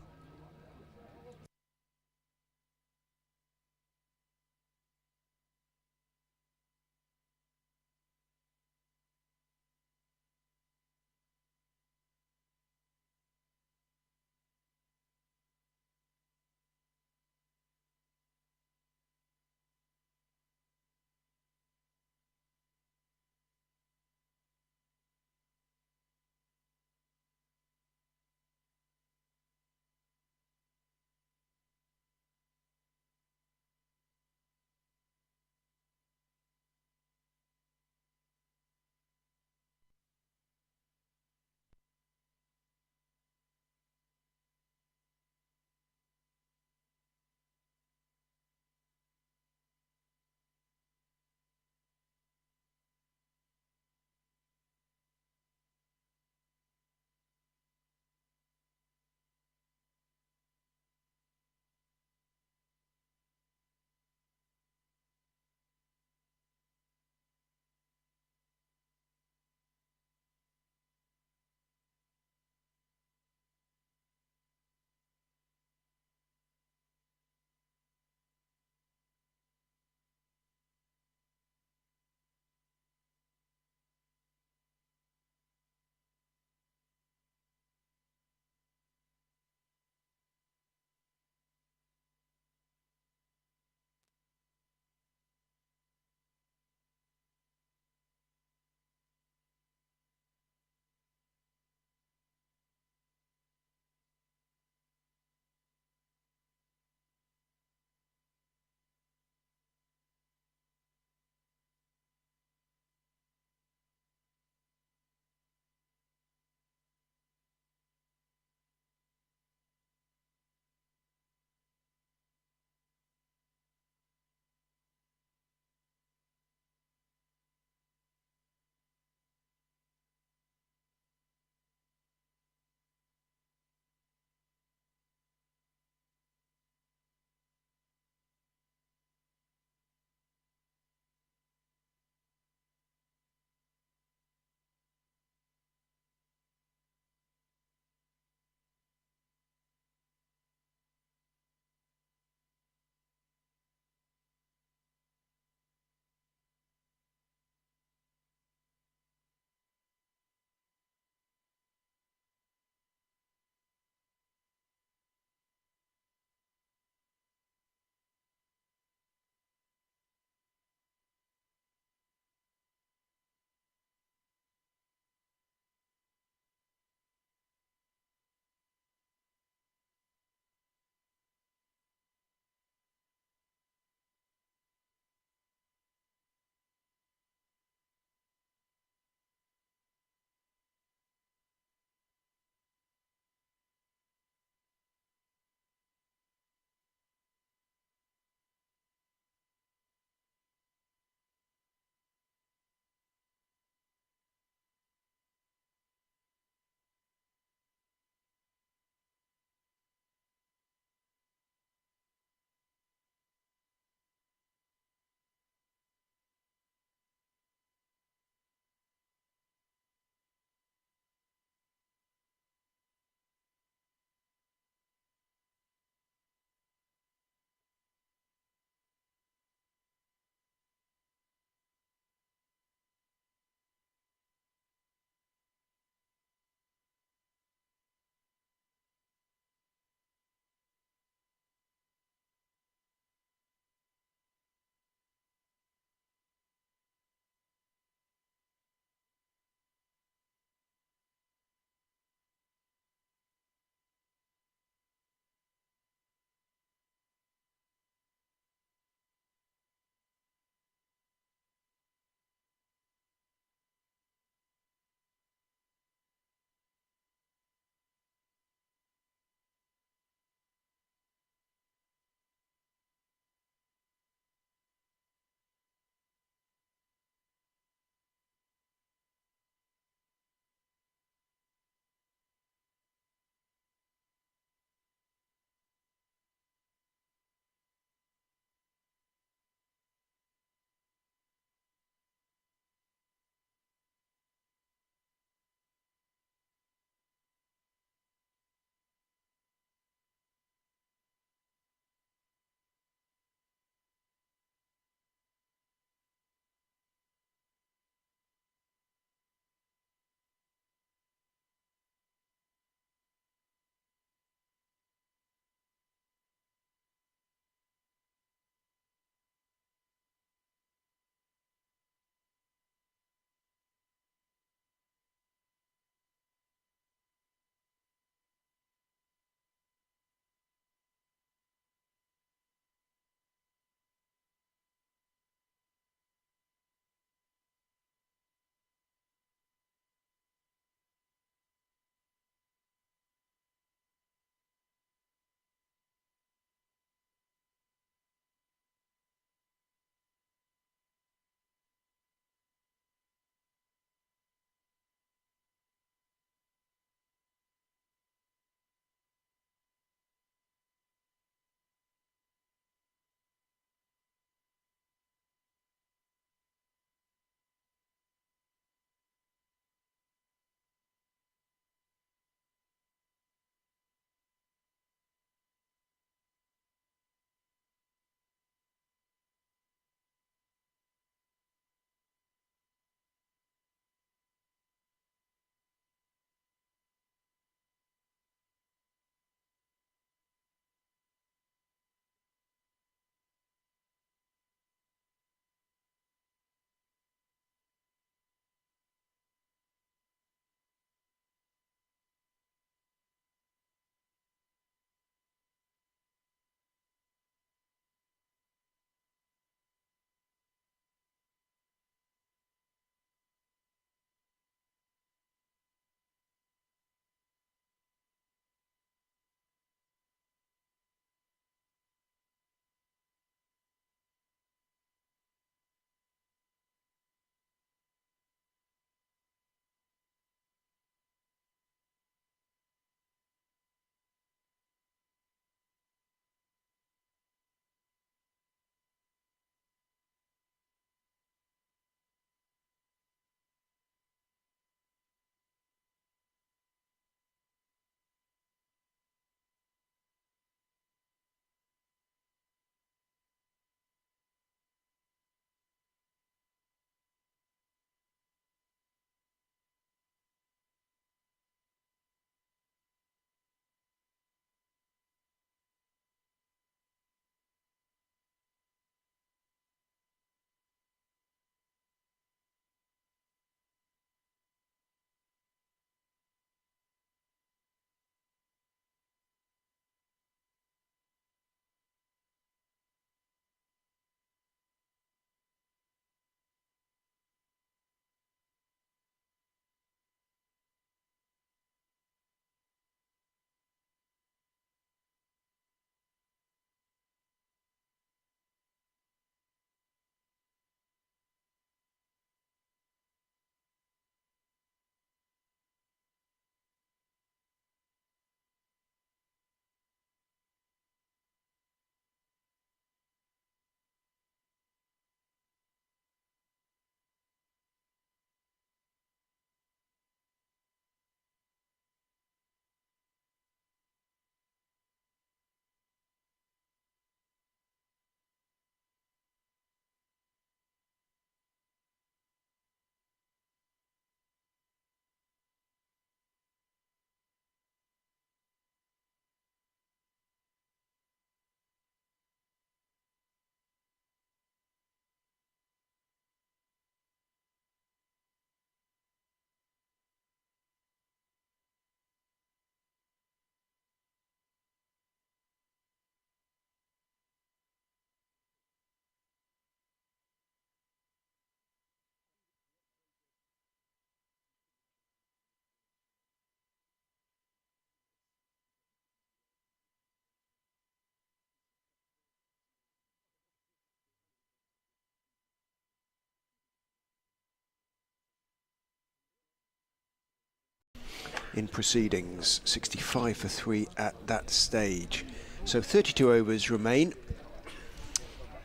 in proceedings, 65 for 3 at that stage. So 32 overs remain,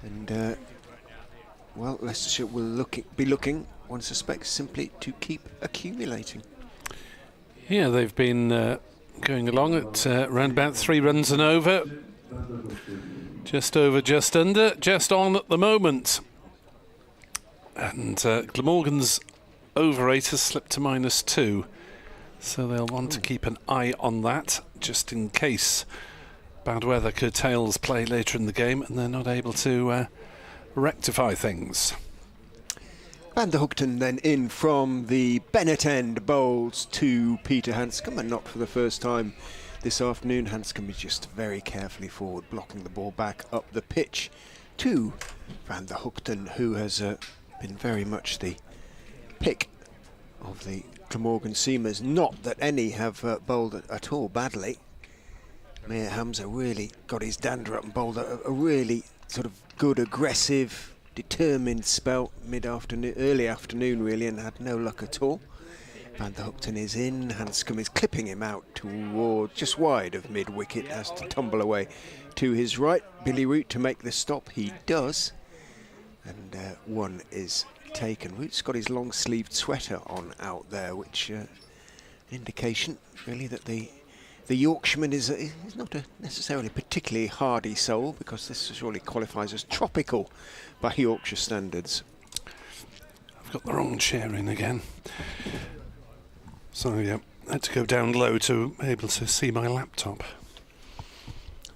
and well, Leicestershire will be looking, one suspects, simply to keep accumulating. Yeah, they've been going along at around about 3 runs and over. Just over, just under, just on at the moment. And Glamorgan's over 8 has slipped to -2. So they'll want to keep an eye on that, just in case bad weather curtails play later in the game and they're not able to rectify things. Van der Hoogten then in from the Bennett end, bowls to Peter Handscomb, and not for the first time this afternoon. Handscomb is just very carefully forward, blocking the ball back up the pitch to Van der Hoogten, who has been very much the pick of the Glamorgan seamers. Not that any have bowled at all badly. Mir Hamza really got his dander up and bowled a really sort of good, aggressive, determined spell mid-afternoon, early afternoon really, and had no luck at all. Van der Hoogten is in, Handscomb is clipping him out toward just wide of mid-wicket, has to tumble away to his right. Billy Root to make the stop, he does, and one is taken. Root's got his long-sleeved sweater on out there, which indication really that the Yorkshireman is not a necessarily particularly hardy soul, because this surely qualifies as tropical by Yorkshire standards. I've got the wrong chair in again. So yeah, I had to go down low to be able to see my laptop.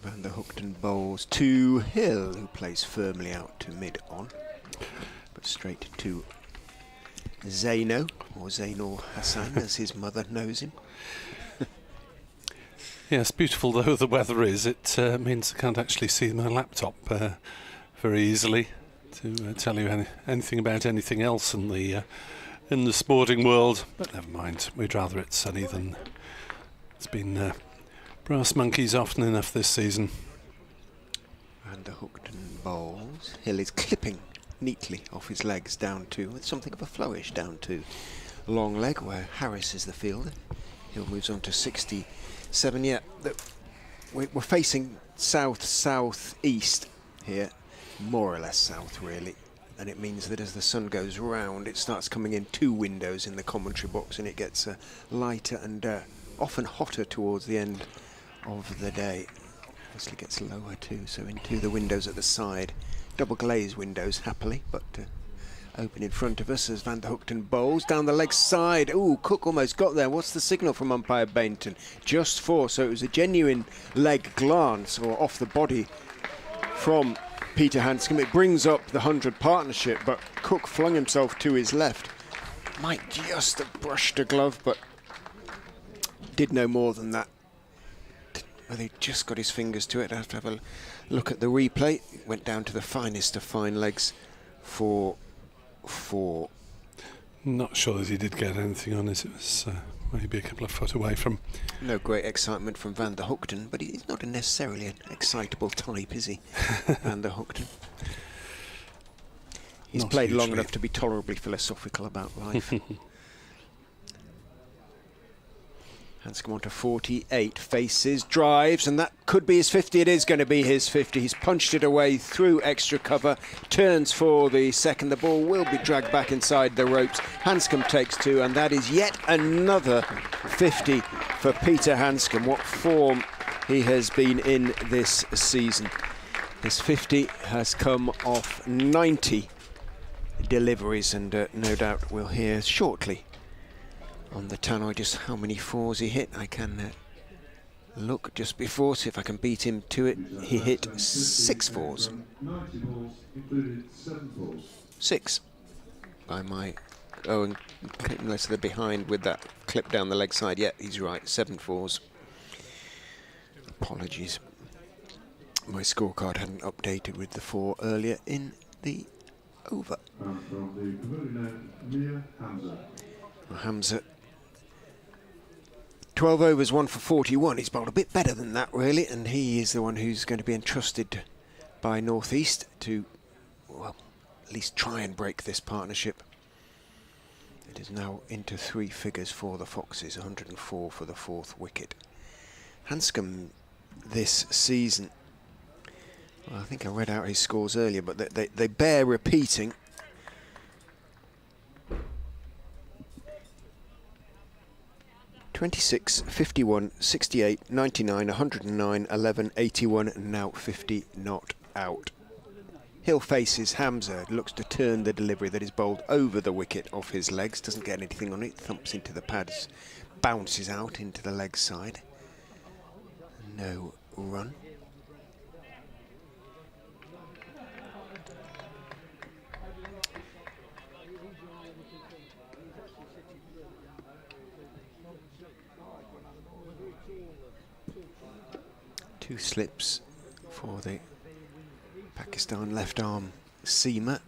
Van der Hoogten bowls to Hill, who plays firmly out to mid-on, but straight to Zaino, or Zainul Hassan as his mother knows him. Yes, beautiful though the weather is, it means I can't actually see my laptop very easily to tell you anything about anything else in the sporting world. But never mind, we'd rather it's sunny than it's been brass monkeys often enough this season. Van der Hoogten bowls. Hill is clipping neatly off his legs down to, with something of a flourish, down to long leg where Harris is the fielder. Hill moves on to 67. Yeah, we're facing south-south-east here, more or less south really, and it means that as the sun goes round it starts coming in 2 windows in the commentary box, and it gets lighter and often hotter towards the end of the day. Obviously gets lower too, so into the windows at the side, double glazed windows happily, but open in front of us as Van der Hoogten bowls down the leg side. Ooh, Cook almost got there. What's the signal from umpire Bainton? Just 4, so it was a genuine leg glance or off the body from Peter Handscomb. It brings up the 100 partnership, but Cook flung himself to his left. Might just have brushed a glove, but did no more than that. Well, he just got his fingers to it. I have to have a look at the replay. It went down to the finest of fine legs for 4. Not sure that he did get anything on it. It was maybe a couple of foot away from. No great excitement from Van der Hoogten, but he's not necessarily an excitable type, is he? Van der Hoogten. He's Not played long hugely. enough to be tolerably philosophical about life. Handscomb on to 48, faces, drives, and that could be his 50. It is going to be his 50. He's punched it away through extra cover, turns for the second. The ball will be dragged back inside the ropes. Handscomb takes 2, and that is yet another 50 for Peter Handscomb. What form he has been in this season. His 50 has come off 90 deliveries, and no doubt we'll hear shortly on the tannoy just how many 4s he hit. I can look just before, see if I can beat him to it. He hit 6 4s. 6 by my... Oh, and unless they're behind with that clip down the leg side. Yeah, he's right, 7 4s. Apologies. My scorecard hadn't updated with the 4 earlier in the over. Hamza 12 overs, 1 for 41. He's bowled a bit better than that, really, and he is the one who's going to be entrusted by North East to, well, at least try and break this partnership. It is now into 3 figures for the Foxes, 104 for the 4th wicket. Handscomb this season, well, I think I read out his scores earlier, but they bear repeating. (26, 51, 68, 99, 109, 11, 81 and now 50 not out). Hill faces Hamza, looks to turn the delivery that is bowled over the wicket off his legs, doesn't get anything on it, thumps into the pads, bounces out into the leg side. No run. Two slips for the Pakistan left arm seamer.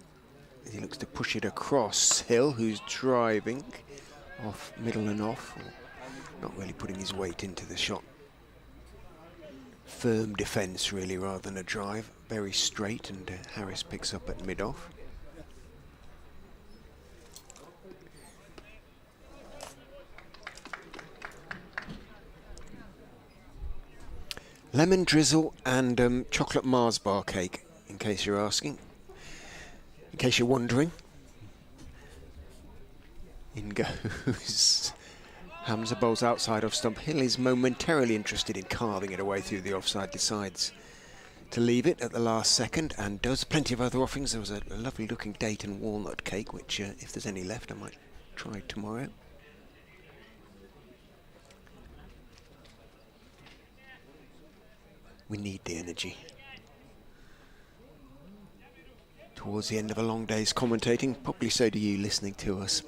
He looks to push it across Hill, who's driving off middle and off, not really putting his weight into the shot. Firm defence really rather than a drive, very straight, and Harris picks up at mid-off. Lemon drizzle and chocolate Mars bar cake, in case you're asking, in case you're wondering. In goes Hamza, bowls outside off stump. Hill is momentarily interested in carving it away through the offside, decides to leave it at the last second and does. Plenty of other offerings. There was a lovely looking date and walnut cake, which if there's any left I might try tomorrow. We need the energy. Towards the end of a long day's commentating, probably so do you listening to us.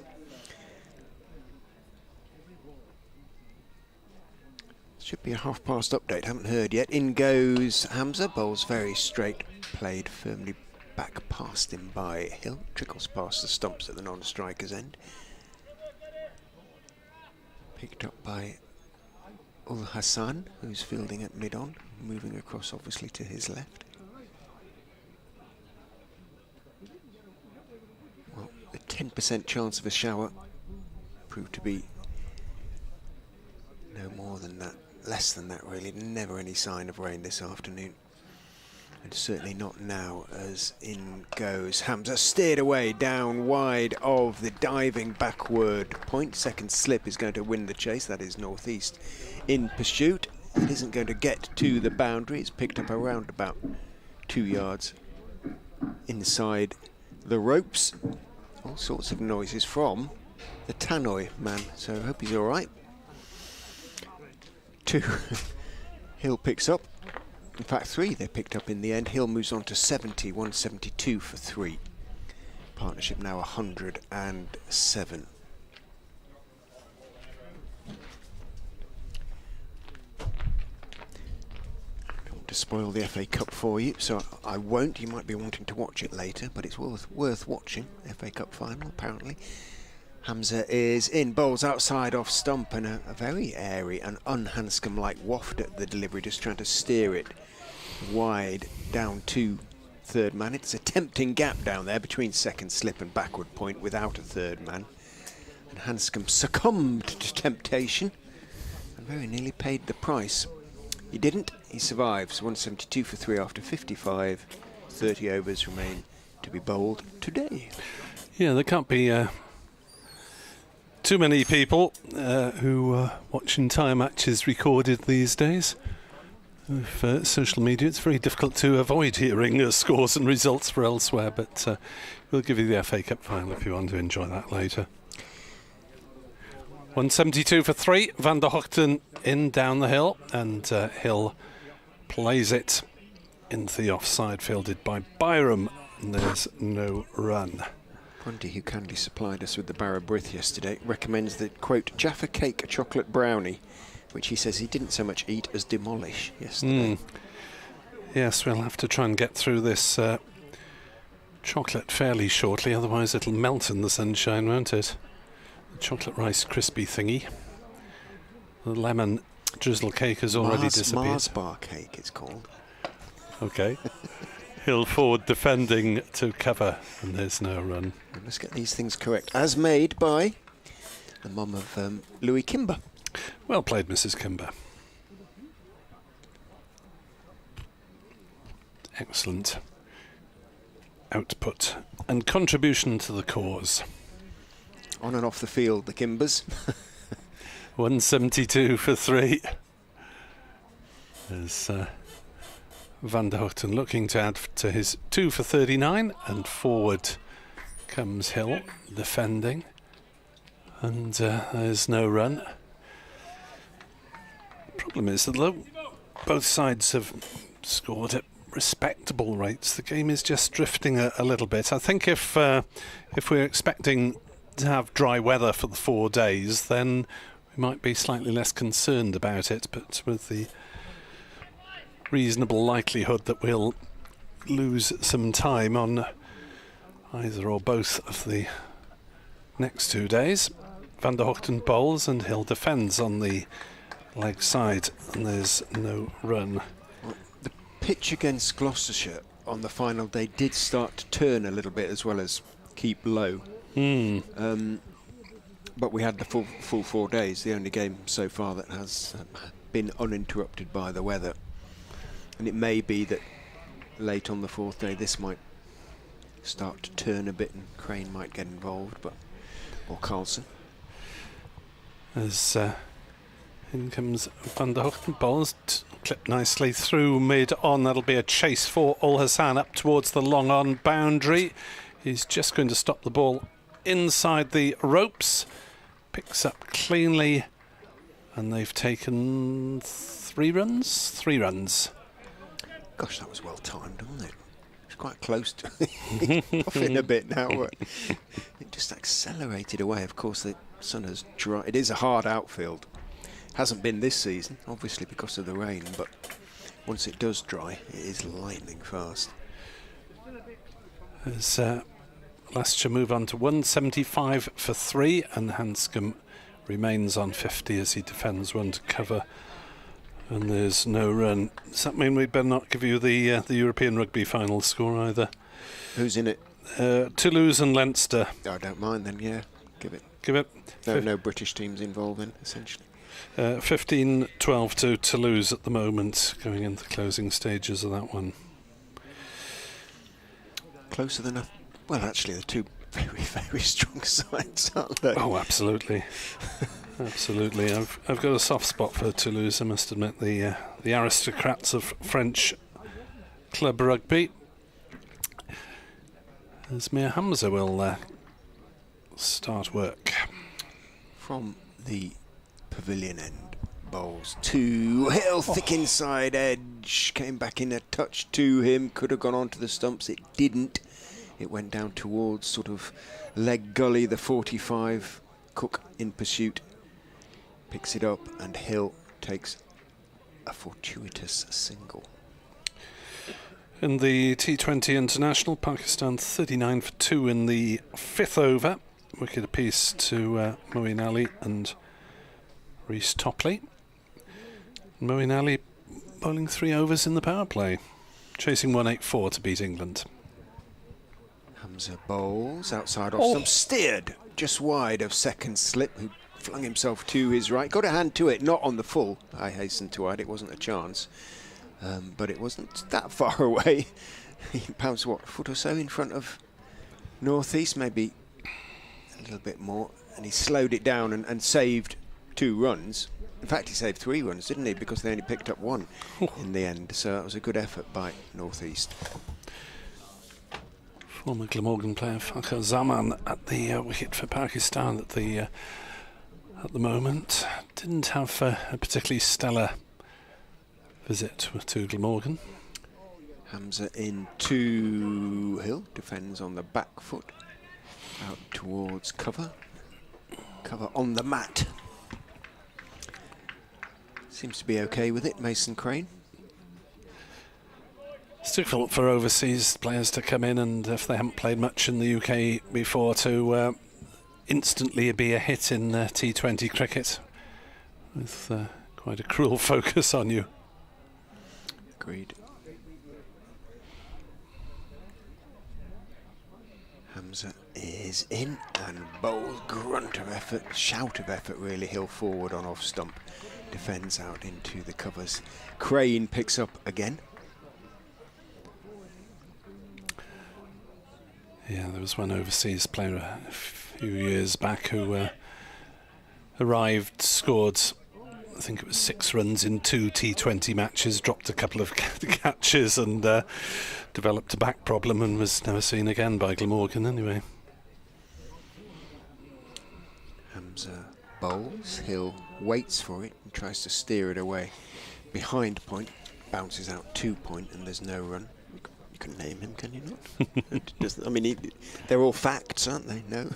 Should be a half-past update, haven't heard yet. In goes Hamza, bowls very straight, played firmly back past him by Hill, trickles past the stumps at the non-striker's end. Picked up by Ul Hassan, who's fielding at mid-on, moving across obviously to his left. Well, a 10% chance of a shower proved to be no more than that, less than that really. Never any sign of rain this afternoon, and certainly not now, as in goes Hamza, steered away down wide of the diving backward point. Second slip is going to win the chase, that is northeast in pursuit. It isn't going to get to the boundary, it's picked up around about 2 yards inside the ropes. All sorts of noises from the tannoy man, so I hope he's all right. 2 Hill picks up, in fact 3 they picked up in the end. Hill moves on to 70, 172 for 3. Partnership now 107. To spoil the FA Cup for you, so I won't. You might be wanting to watch it later, but it's worth watching. FA Cup final, apparently. Hamza is in, bowls outside off stump, and a very airy and un-Handscomb-like waft at the delivery, just trying to steer it wide down to third man. It's a tempting gap down there between second slip and backward point without a third man, and Handscomb succumbed to temptation and very nearly paid the price. He didn't. He survives. 172 for 3 after 55. 30 overs remain to be bowled today. Yeah, there can't be too many people who watch entire matches recorded these days. With social media, it's very difficult to avoid hearing scores and results for elsewhere, but we'll give you the FA Cup final if you want to enjoy that later. 172 for 3, Van der Hochten in down the hill, and Hill plays it into the offside, fielded by Byram, and there's no run. Bundy, who kindly supplied us with the Barra Brith yesterday, recommends the, quote, Jaffa cake chocolate brownie, which he says he didn't so much eat as demolish yesterday. Yes, we'll have to try and get through this chocolate fairly shortly, otherwise it'll melt in the sunshine, won't it? Chocolate Rice crispy thingy. The lemon drizzle cake has already disappeared. Mars bar cake it's called. Okay. Hill forward defending to cover, and there's no run. Let's get these things correct. As made by the mum of Louis Kimber. Well played, Mrs. Kimber. Excellent output and contribution to the cause. On and off the field, the Kimbers. 172 for 3. As Van der Houten looking to add to his 2 for 39, and forward comes Hill defending, and there's no run. Problem is that though both sides have scored at respectable rates, the game is just drifting a little bit. I think if we're expecting to have dry weather for the 4 days, then we might be slightly less concerned about it, but with the reasonable likelihood that we'll lose some time on either or both of the next 2 days, Van der Houten bowls and Hill defends on the leg side, and there's no run. Well, the pitch against Gloucestershire on the final day did start to turn a little bit as well as keep low. But we had the full 4 days, the only game so far that has been uninterrupted by the weather. And it may be that late on the 4th day this might start to turn a bit and Crane might get involved, or Carlson. As in comes Van der Houten, balls clipped nicely through mid on. That'll be a chase for Ul Hassan up towards the long on boundary. He's just going to stop the ball inside the ropes. Picks up cleanly, and they've taken 3 runs. 3 runs. Gosh, that was well timed, wasn't it? It's quite close to puffing a bit now. It just accelerated away. Of course, the sun has dry. It is a hard outfield. Hasn't been this season, obviously because of the rain, but once it does dry, it is lightning fast. As Leicestershire move on to 175 for 3, and Handscomb remains on 50 as he defends one to cover. And there's no run. Does that mean we'd better not give you the European rugby final score either? Who's in it? Toulouse and Leinster. I don't mind then, yeah. Give it. Give it. No British teams involved then, essentially. 15-12 to Toulouse at the moment, going into the closing stages of that one. Closer than well, actually, the two very, very strong sides, aren't they? Oh, absolutely. Absolutely. I've got a soft spot for Toulouse, I must admit, the aristocrats of French club rugby. As Mir Hamza will start work. From the pavilion end, bowls to Hill, thick inside edge, came back in a touch to him, could have gone on to the stumps, it didn't. It went down towards sort of leg gully, the 45, Cook in pursuit. Picks it up, and Hill takes a fortuitous single. In the T20 International, Pakistan 39 for 2 in the 5th over. Wicket apiece to Moeen Ali and Reece Topley. Moeen Ali bowling 3 overs in the power play, chasing 184 to beat England. Hamza bowls outside off stump, steered just wide of second slip, who flung himself to his right, got a hand to it, not on the full, I hasten to add, it wasn't a chance, but it wasn't that far away. He bounced, what, a foot or so in front of Northeast, maybe a little bit more, and he slowed it down and saved 2 runs. In fact, he saved 3 runs, didn't he, because they only picked up 1 in the end, so that was a good effort by Northeast. Former Glamorgan player Fakhar Zaman at the wicket for Pakistan at the moment. Didn't have a particularly stellar visit to Glamorgan. Hamza in to Hill, defends on the back foot, out towards cover on the mat. Seems to be okay with it, Mason Crane. It's difficult for overseas players to come in, and if they haven't played much in the UK before, to instantly be a hit in T20 cricket, with quite a cruel focus on you. Agreed. Hamza is in and bowls, grunt of effort, shout of effort really. Hill forward on off stump, defends out into the covers. Crane picks up again. Yeah, there was one overseas player a few years back who arrived, scored, I think it was 6 runs in 2 T20 matches, dropped a couple of catches and developed a back problem and was never seen again by Glamorgan anyway. Hamza bowls, Hill waits for it and tries to steer it away. Behind point, bounces out 2 point and there's no run. You can name him, can you not? I mean, they're all facts, aren't they? No?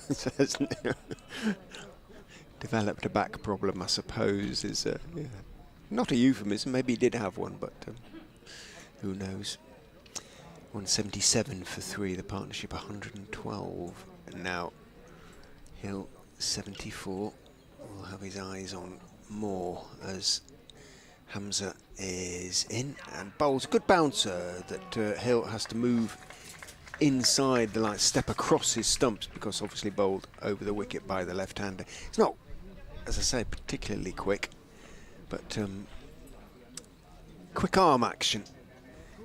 Developed a back problem, I suppose, is yeah. Not a euphemism. Maybe he did have one, but who knows? 177 for 3, the partnership 112. And now Hill 74 will have his eyes on more as Hamza is in and bowls a good bouncer that Hill has to move inside the line, step across his stumps because obviously bowled over the wicket by the left-hander. It's not, as I say, particularly quick, but quick arm action.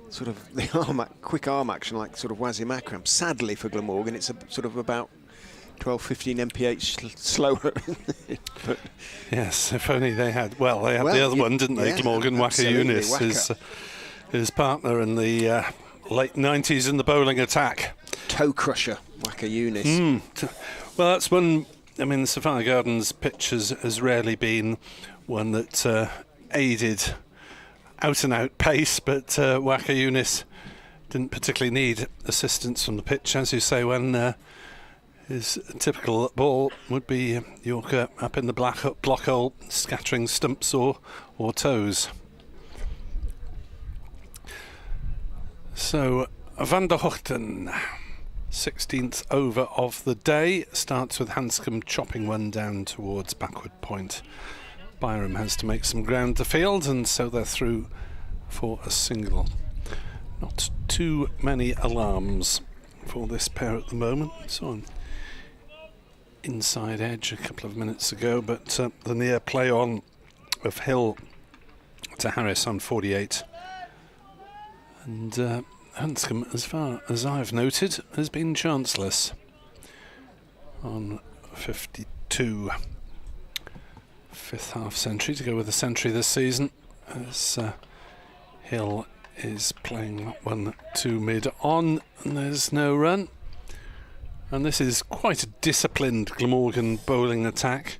Sort of the quick arm action like sort of Wasim Akram. Sadly for Glamorgan, it's sort of about 12-15 mph slower. But yes, if only they had. Well, they had the other one, didn't they? Yeah, Glamorgan, Waka Yunis, his partner in the late 90s in the bowling attack. Toe crusher, Waka Yunis. Well, that's one. I mean, the Sapphire Gardens pitch has rarely been one that aided out-and-out pace, but Waka Yunis didn't particularly need assistance from the pitch, as you say, when his typical ball would be Yorker up in the block hole, scattering stumps or toes. So, Van der Hochten, 16th over of the day, starts with Handscomb chopping one down towards backward point. Byram has to make some ground to field, and so they're through for a single. Not too many alarms for this pair at the moment. So on inside edge a couple of minutes ago, but the near play on of Hill to Harris on 48. And Handscomb, as far as I've noted, has been chanceless on 52. 5th half century to go with a century this season, as Hill is playing that one to mid on and there's no run. And this is quite a disciplined Glamorgan bowling attack.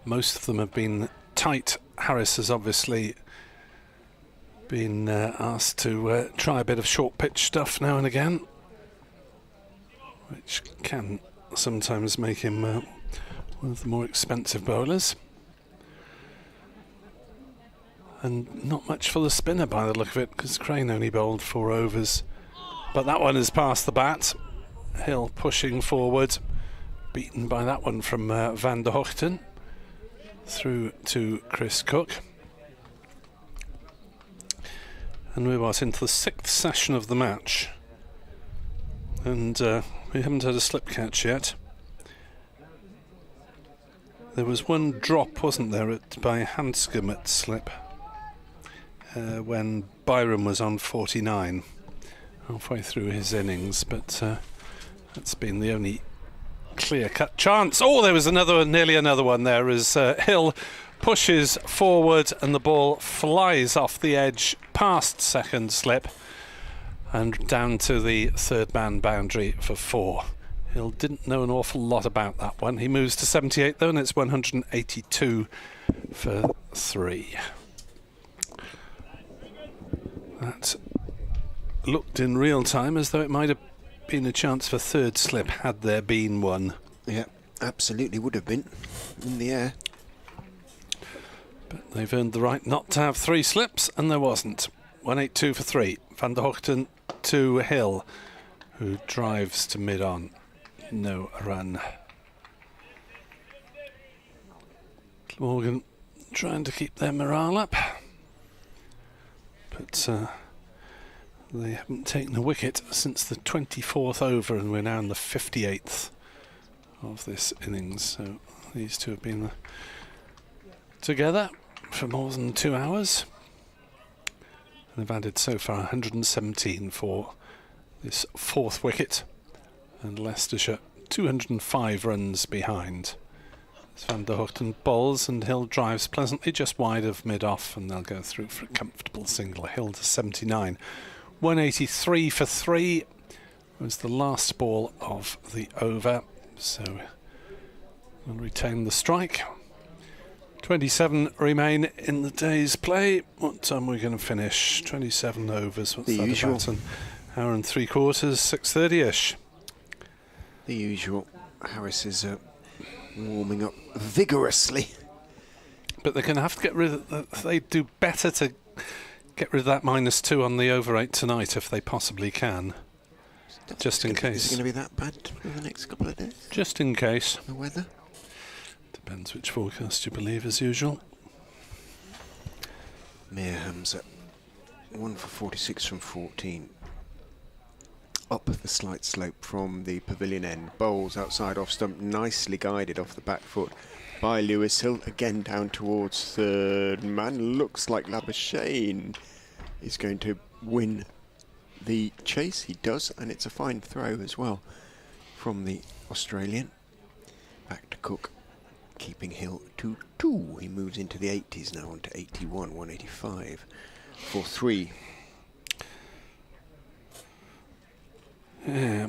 Most of them have been tight. Harris has obviously been asked to try a bit of short pitch stuff now and again, which can sometimes make him one of the more expensive bowlers. And not much for the spinner by the look of it, because Crane only bowled 4 overs. But that one is past the bat. Hill pushing forward, beaten by that one from Van der Hochten. Through to Chris Cook. And we're into the 6th session of the match. And we haven't had a slip catch yet. There was one drop, wasn't there, by Handscomb at slip when Byram was on 49, halfway through his innings, but that's been the only clear-cut chance. Oh, there was nearly another one there as Hill pushes forward and the ball flies off the edge past second slip and down to the third man boundary for 4. Hill didn't know an awful lot about that one. He moves to 78 though, and it's 182 for 3. That looked in real time as though it might have been a chance for third slip had there been one. Yeah, absolutely would have been in the air. But they've earned the right not to have 3 slips, and there wasn't. 182 for 3. Van der Hochten to Hill, who drives to mid-on. No run. Glamorgan trying to keep their morale up. But They haven't taken a wicket since the 24th over, and we're now in the 58th of this innings. So these two have been together for more than 2 hours. And they've added so far 117 for this 4th wicket. And Leicestershire 205 runs behind. It's Van der Hoogten bowls, and Hill drives pleasantly just wide of mid-off, and they'll go through for a comfortable single. Hill to 79. 183 for 3 was the last ball of the over, so we'll retain the strike. 27 remain in the day's play. What time are we going to finish? 27 overs. What's the that usual. about? An hour and 3/4, 6:30ish. The usual. Harris is warming up vigorously. But they're going to have to get rid of. They do better to get rid of that -2 on the over 8 tonight if they possibly can. Just in case. Is it going to be that bad for the next couple of days? Just in case. The weather? Depends which forecast you believe, as usual. Mir Hamza, 1 for 46 from 14. Up the slight slope from the pavilion end. Bowls outside off stump, nicely guided off the back foot by Lewis. Hill again down towards third man. Looks like Labuschagne is going to win the chase. He does, and it's a fine throw as well from the Australian. Back to Cook, keeping Hill to 2. He moves into the 80s now, onto 81, 185 for 3. Yeah,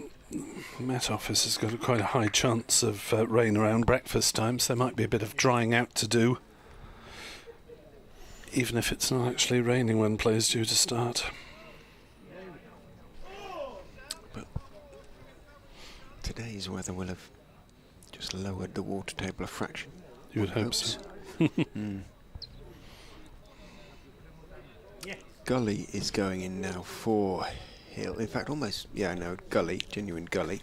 Met Office has got quite a high chance of rain around breakfast time, so there might be a bit of drying out to do, even if it's not actually raining when play's due to start. But today's weather will have just lowered the water table a fraction. You would hope so. Gully is going in now for Hill. In fact, almost, yeah, no, Gully, genuine Gully.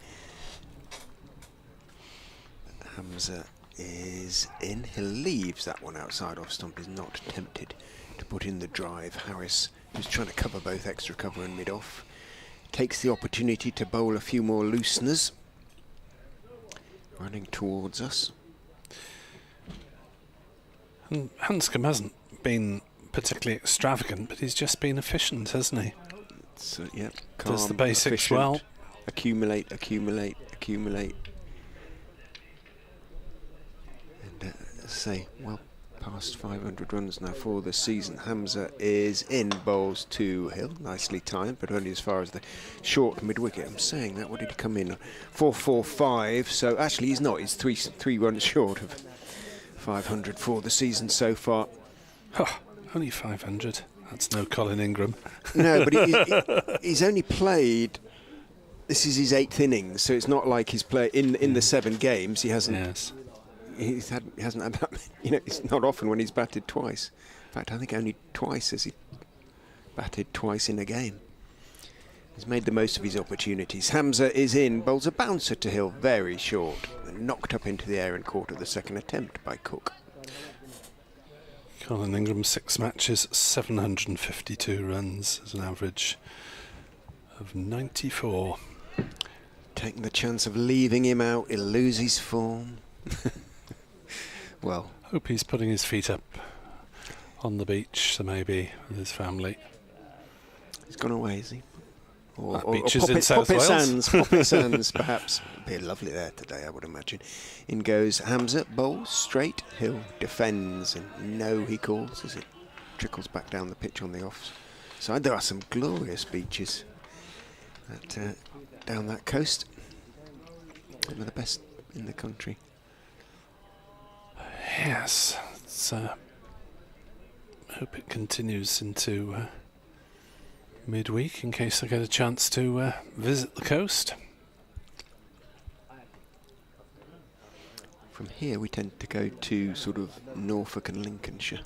Hamza is in. Hill leaves that one outside off stump, is not tempted to put in the drive. Harris, who's trying to cover both extra cover and mid-off, takes the opportunity to bowl a few more looseners. Running towards us. And Handscomb hasn't been particularly extravagant, but he's just been efficient, hasn't he? So, yeah, Does the calm, basics efficient, well. accumulate. And say, well past 500 runs now for the season. Hamza is in, bowls to Hill, nicely timed, but only as far as the short mid-wicket. I'm saying that, what did he come in? 445, so actually he's not, he's three runs short of 500 for the season so far. Oh, only 500. That's no Colin Ingram. No, but he's only played. This is his 8th innings, so it's not like he's played in the 7 games. He hasn't. Yes. He hasn't had that. You know, it's not often when he's batted twice. In fact, I think only twice has he batted twice in a game. He's made the most of his opportunities. Hamza is in, bowls a bouncer to Hill, very short, and knocked up into the air and caught at the second attempt by Cook. Colin Ingram, 6 matches, 752 runs as an average of 94. Taking the chance of leaving him out, he'll lose his form. Well, Hope he's putting his feet up on the beach, so maybe with his family. he's gone away, is he? That beach is in South Poppet Wales. Sands, Poppet Sands, perhaps. It'd be lovely there today, I would imagine. In goes Hamza, bowls straight. Hill defends, and no, he calls as it trickles back down the pitch on the off side. There are some glorious beaches down that coast. Some of the best in the country. Yes, hope it continues into midweek in case I get a chance to visit the coast. From here we tend to go to sort of Norfolk and Lincolnshire.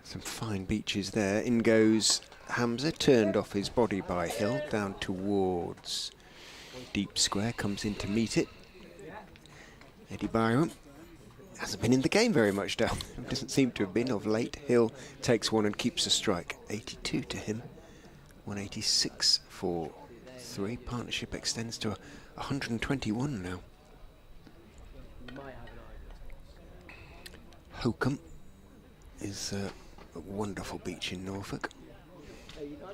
Some fine beaches there. In goes Hamza, turned off his body by Hill, down towards deep square, comes in to meet it. Eddie Byram hasn't been in the game very much down. Doesn't seem to have been of late. Hill takes one and keeps a strike. 82 to him. 186 for 3. Partnership extends to 121 now. Handscomb is a wonderful beach in Norfolk.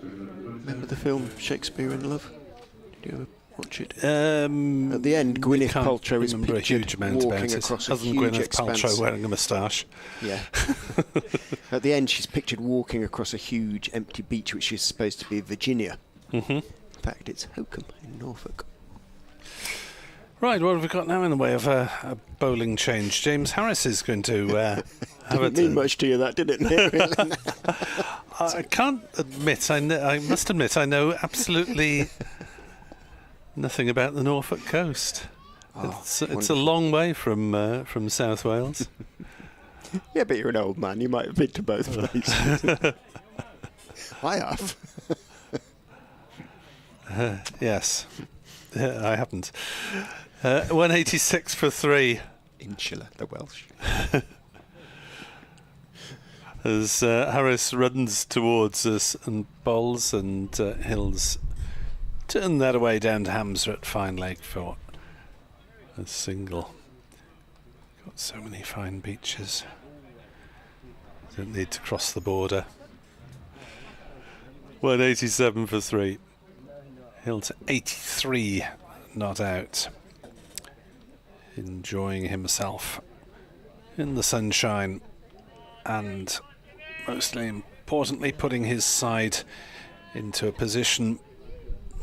Remember the film Shakespeare in Love? Did you ever watch it? At the end, Gwyneth Paltrow is pictured walking across a huge expanse. Paltrow wearing a moustache. Yeah. At the end, she's pictured walking across a huge empty beach, which is supposed to be Virginia. In fact, it's Handscomb in Norfolk. Right, what have we got now in the way of a bowling change? James Harris is going to have Didn't mean much to you, that, did it? Really? I can't admit, I must admit, I know absolutely nothing about the Norfolk coast. It's a long way from South Wales. Yeah, but you're an old man. You might have been to both places. I have. Yes, I haven't. 186 for 3. Inshallah, the Welsh. As Harris runs towards us and bowls, and Hills turn that away down to Hamza at fine leg for a single. Got so many fine beaches. Don't need to cross the border. 187 for 3. Hills 83 not out. Enjoying himself in the sunshine, and mostly importantly putting his side into a position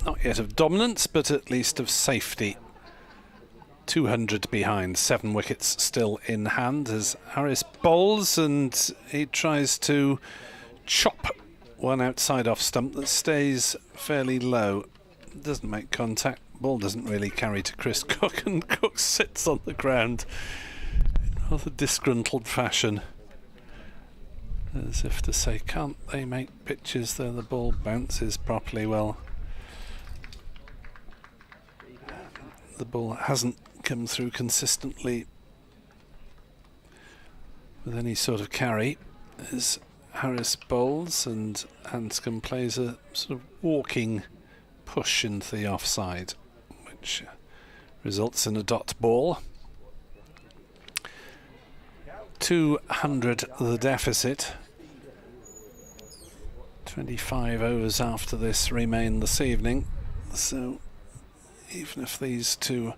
not yet of dominance, but at least of safety. 200 behind, 7 wickets still in hand as Harris bowls, and he tries to chop one outside off stump that stays fairly low. Doesn't make contact. Ball doesn't really carry to Chris Cook, and Cook sits on the ground in rather disgruntled fashion, as if to say, can't they make pitches though the ball bounces properly? Well, the ball hasn't come through consistently with any sort of carry as Harris bowls, and Handscomb plays a sort of walking push into the offside, which results in a dot ball. 200 the deficit. 25 overs after this remain this evening, so even if these two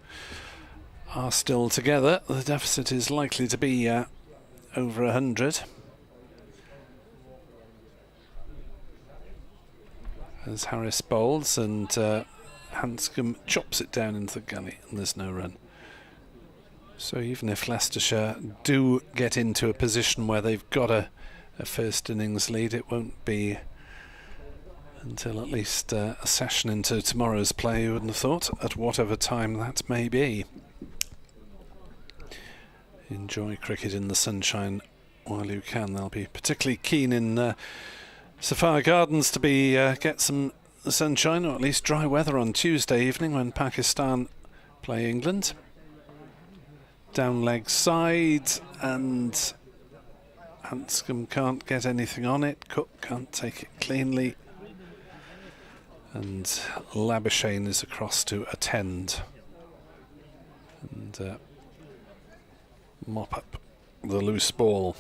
are still together, the deficit is likely to be over 100. As Harris bowls, and Handscomb chops it down into the gully, and there's no run. So even if Leicestershire do get into a position where they've got a first innings lead, it won't be until at least a session into tomorrow's play, you wouldn't have thought, at whatever time that may be. Enjoy cricket in the sunshine while you can. They'll be particularly keen in Sapphire Gardens to be get some sunshine, or at least dry weather, on Tuesday evening when Pakistan play England. Down leg side, and Handscomb can't get anything on it. Cook can't take it cleanly, and Labuschagne is across to attend and mop up the loose ball.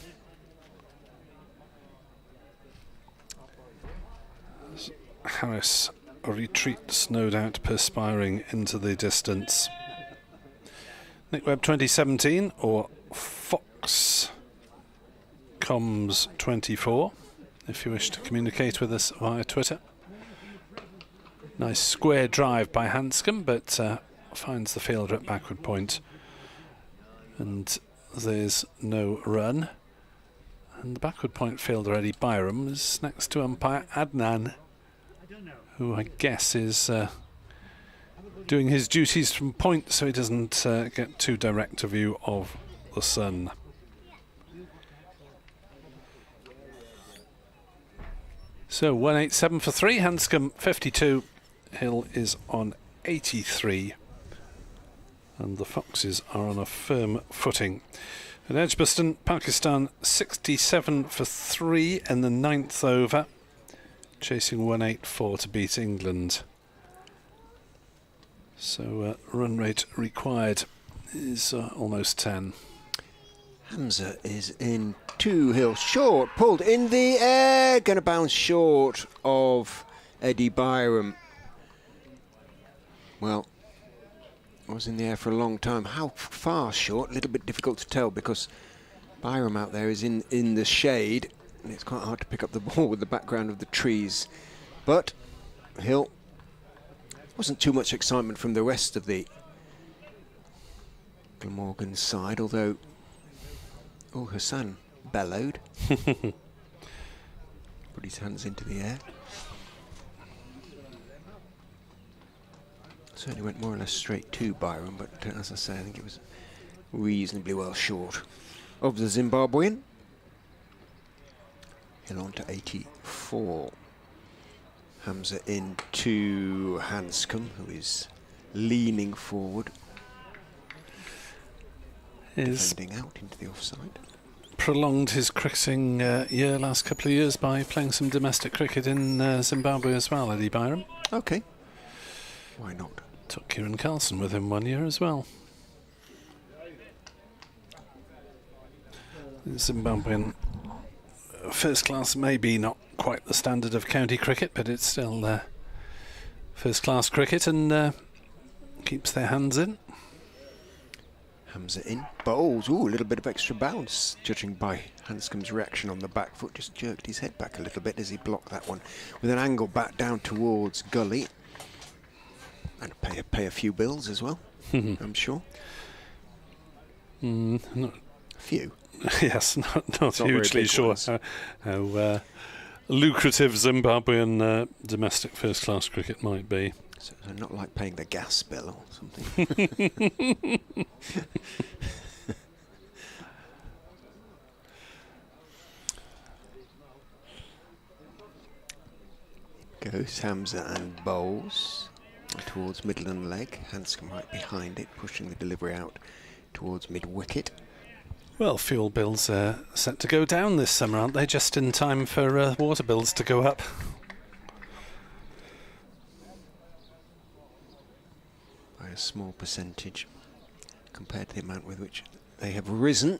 Harris retreats, no doubt perspiring into the distance. Nick Webb 2017, or Fox Comms 24, if you wish to communicate with us via Twitter. Nice square drive by Handscomb, but finds the fielder at backward point, and there's no run. And the backward point fielder Eddie Byram is next to umpire Adnan, who I guess is doing his duties from point so he doesn't get too direct a view of the sun. So 187 for 3, Handscomb 52, Hill is on 83, and the Foxes are on a firm footing. At Edgbaston, Pakistan 67 for 3 in the 9th over. chasing 184 to beat England. So run rate required is almost 10. Hamza is in 2, Hill short, pulled in the air, going to bounce short of Eddie Byram. Well, I was in the air for a long time. How far short? A little bit difficult to tell because Byram out there is in the shade and it's quite hard to pick up the ball with the background of the trees. But Hill, wasn't too much excitement from the rest of the Glamorgan side, although Hassan bellowed. Put his hands into the air. Certainly went more or less straight to Byram, but as I say, I think it was reasonably well short of the Zimbabwean. Hill on to 84. Hamza in to Handscomb, who is leaning forward. Defending out into the offside. Prolonged his cricketing year last couple of years by playing some domestic cricket in Zimbabwe as well, Eddie Byram. Okay. Why not? Took Kieran Carlson with him 1 year as well. Zimbabwean first class, maybe not quite the standard of county cricket, but it's still first class cricket and keeps their hands in. Hamza in, bowls, ooh, a little bit of extra bounce, judging by Handscomb's reaction on the back foot, just jerked his head back a little bit as he blocked that one with an angle back down towards gully. And pay a few bills as well, I'm sure. Not few. Yes, not hugely sure how lucrative Zimbabwean domestic first class cricket might be. So not like paying the gas bill or something. Goes Hamza and bowls towards middle and leg. Handscomb right behind it, pushing the delivery out towards mid-wicket. Well, fuel bills are set to go down this summer, aren't they? Just in time for water bills to go up. By a small percentage compared to the amount with which they have risen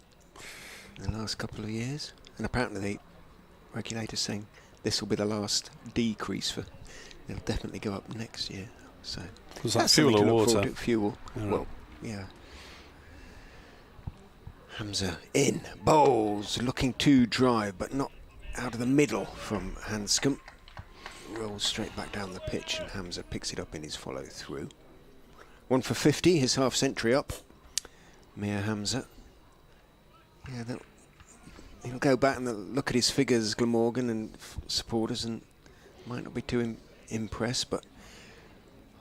in the last couple of years. And apparently the regulators saying this will be the last decrease for, they'll definitely go up next year. So was that fuel or water? Fuel. Well, yeah. Hamza in, bowls, looking to drive, but not out of the middle from Handscomb. Rolls straight back down the pitch, and Hamza picks it up in his follow through. 1 for 50, his half century up. Mir Hamza. Yeah, he'll go back and look at his figures, Glamorgan and supporters, and might not be too impressed, but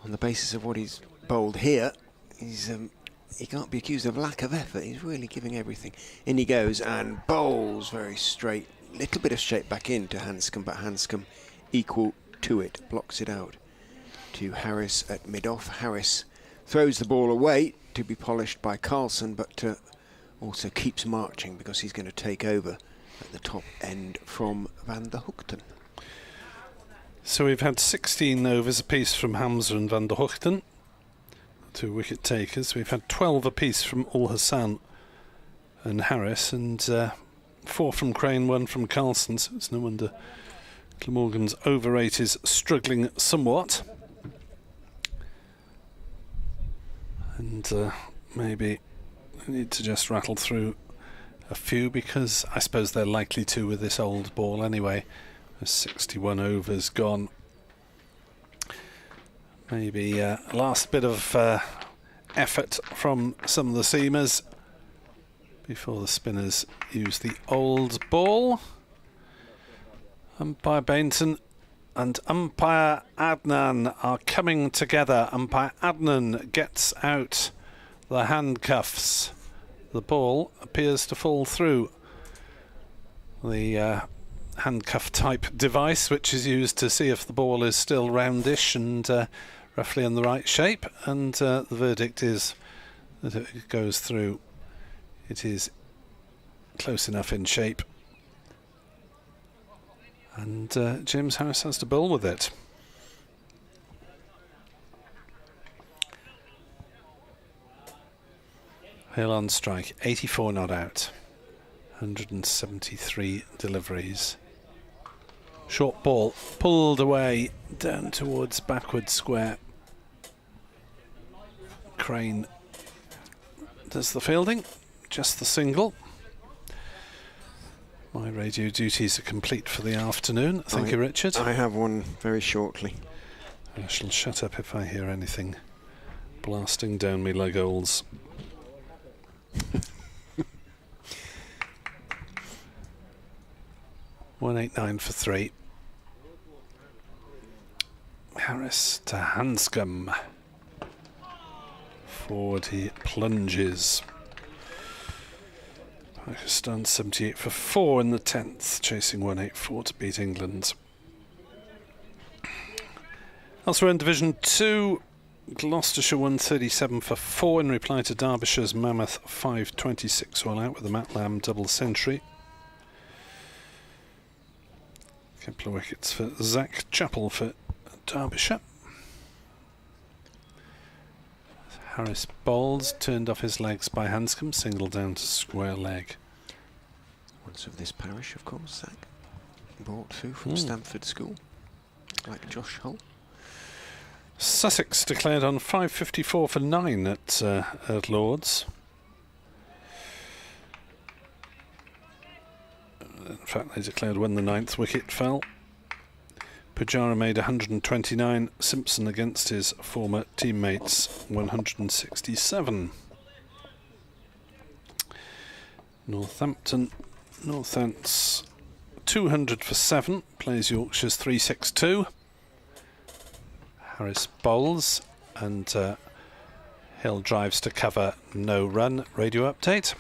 on the basis of what he's bowled here, he can't be accused of lack of effort. He's really giving everything. In he goes and bowls very straight. Little bit of shape back into Handscomb, but Handscomb equal to it. Blocks it out to Harris at mid-off. Harris throws the ball away to be polished by Carlson, but also keeps marching because he's going to take over at the top end from Van der Hoogten. So we've had 16 overs apiece from Hamza and Van der Hoogten, 2 wicket takers. We've had 12 apiece from Hassan and Harris, and 4 from Crane, 1 from Carlson. So it's no wonder Glamorgan's over 8 is struggling somewhat. And maybe I need to just rattle through a few, because I suppose they're likely to with this old ball anyway. There's 61 overs gone. Maybe last bit of effort from some of the seamers before the spinners use the old ball. Umpire Bainton and umpire Adnan are coming together. Umpire Adnan gets out the handcuffs. The ball appears to fall through the handcuff type device, which is used to see if the ball is still roundish and roughly in the right shape, and the verdict is that it goes through. It is close enough in shape, And James Harris has to bowl with it. Hill on strike, 84 not out, 173 deliveries. Short ball pulled away down towards backward square. Crane does the fielding, just the single. My radio duties are complete for the afternoon. Thank you, Richard. I have one very shortly. I shall shut up if I hear anything blasting down me like owls. $189 for 3. Harris to Handscomb. Forward he plunges. Pakistan 78 for 4 in the 10th, chasing 184 to beat England. Elsewhere in Division 2, Gloucestershire 137 for 4 in reply to Derbyshire's Mammoth 526 all out with a Matt Lamb double century. A couple of wickets for Zach Chappell for Derbyshire. Harris bowls, turned off his legs by Handscomb, single down to square leg. Once of this parish, of course, Zach. Brought through from Stamford School, like Josh Hull. Sussex declared on 554 for 9 at Lord's. In fact, they declared when the 9th wicket fell. Pujara made 129. Simpson against his former teammates 167. Northants 200 for 7. Plays Yorkshire's 362. Harris bowls and Hill drives to cover, no run. Radio update.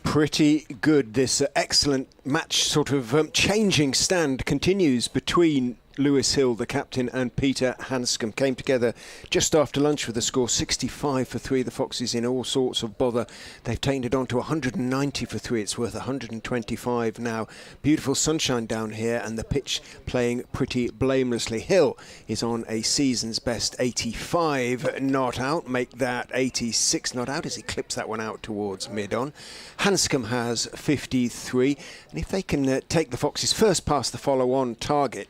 Pretty good. This excellent match sort of changing stand continues between Lewis Hill, the captain, and Peter Handscomb. Came together just after lunch with a score 65 for 3. The Foxes in all sorts of bother. They've taken it on to 190 for 3. It's worth 125 now. Beautiful sunshine down here and the pitch playing pretty blamelessly. Hill is on a season's best 85 not out. Make that 86 not out as he clips that one out towards mid-on. Handscomb has 53, and if they can take the Foxes first past the follow-on target,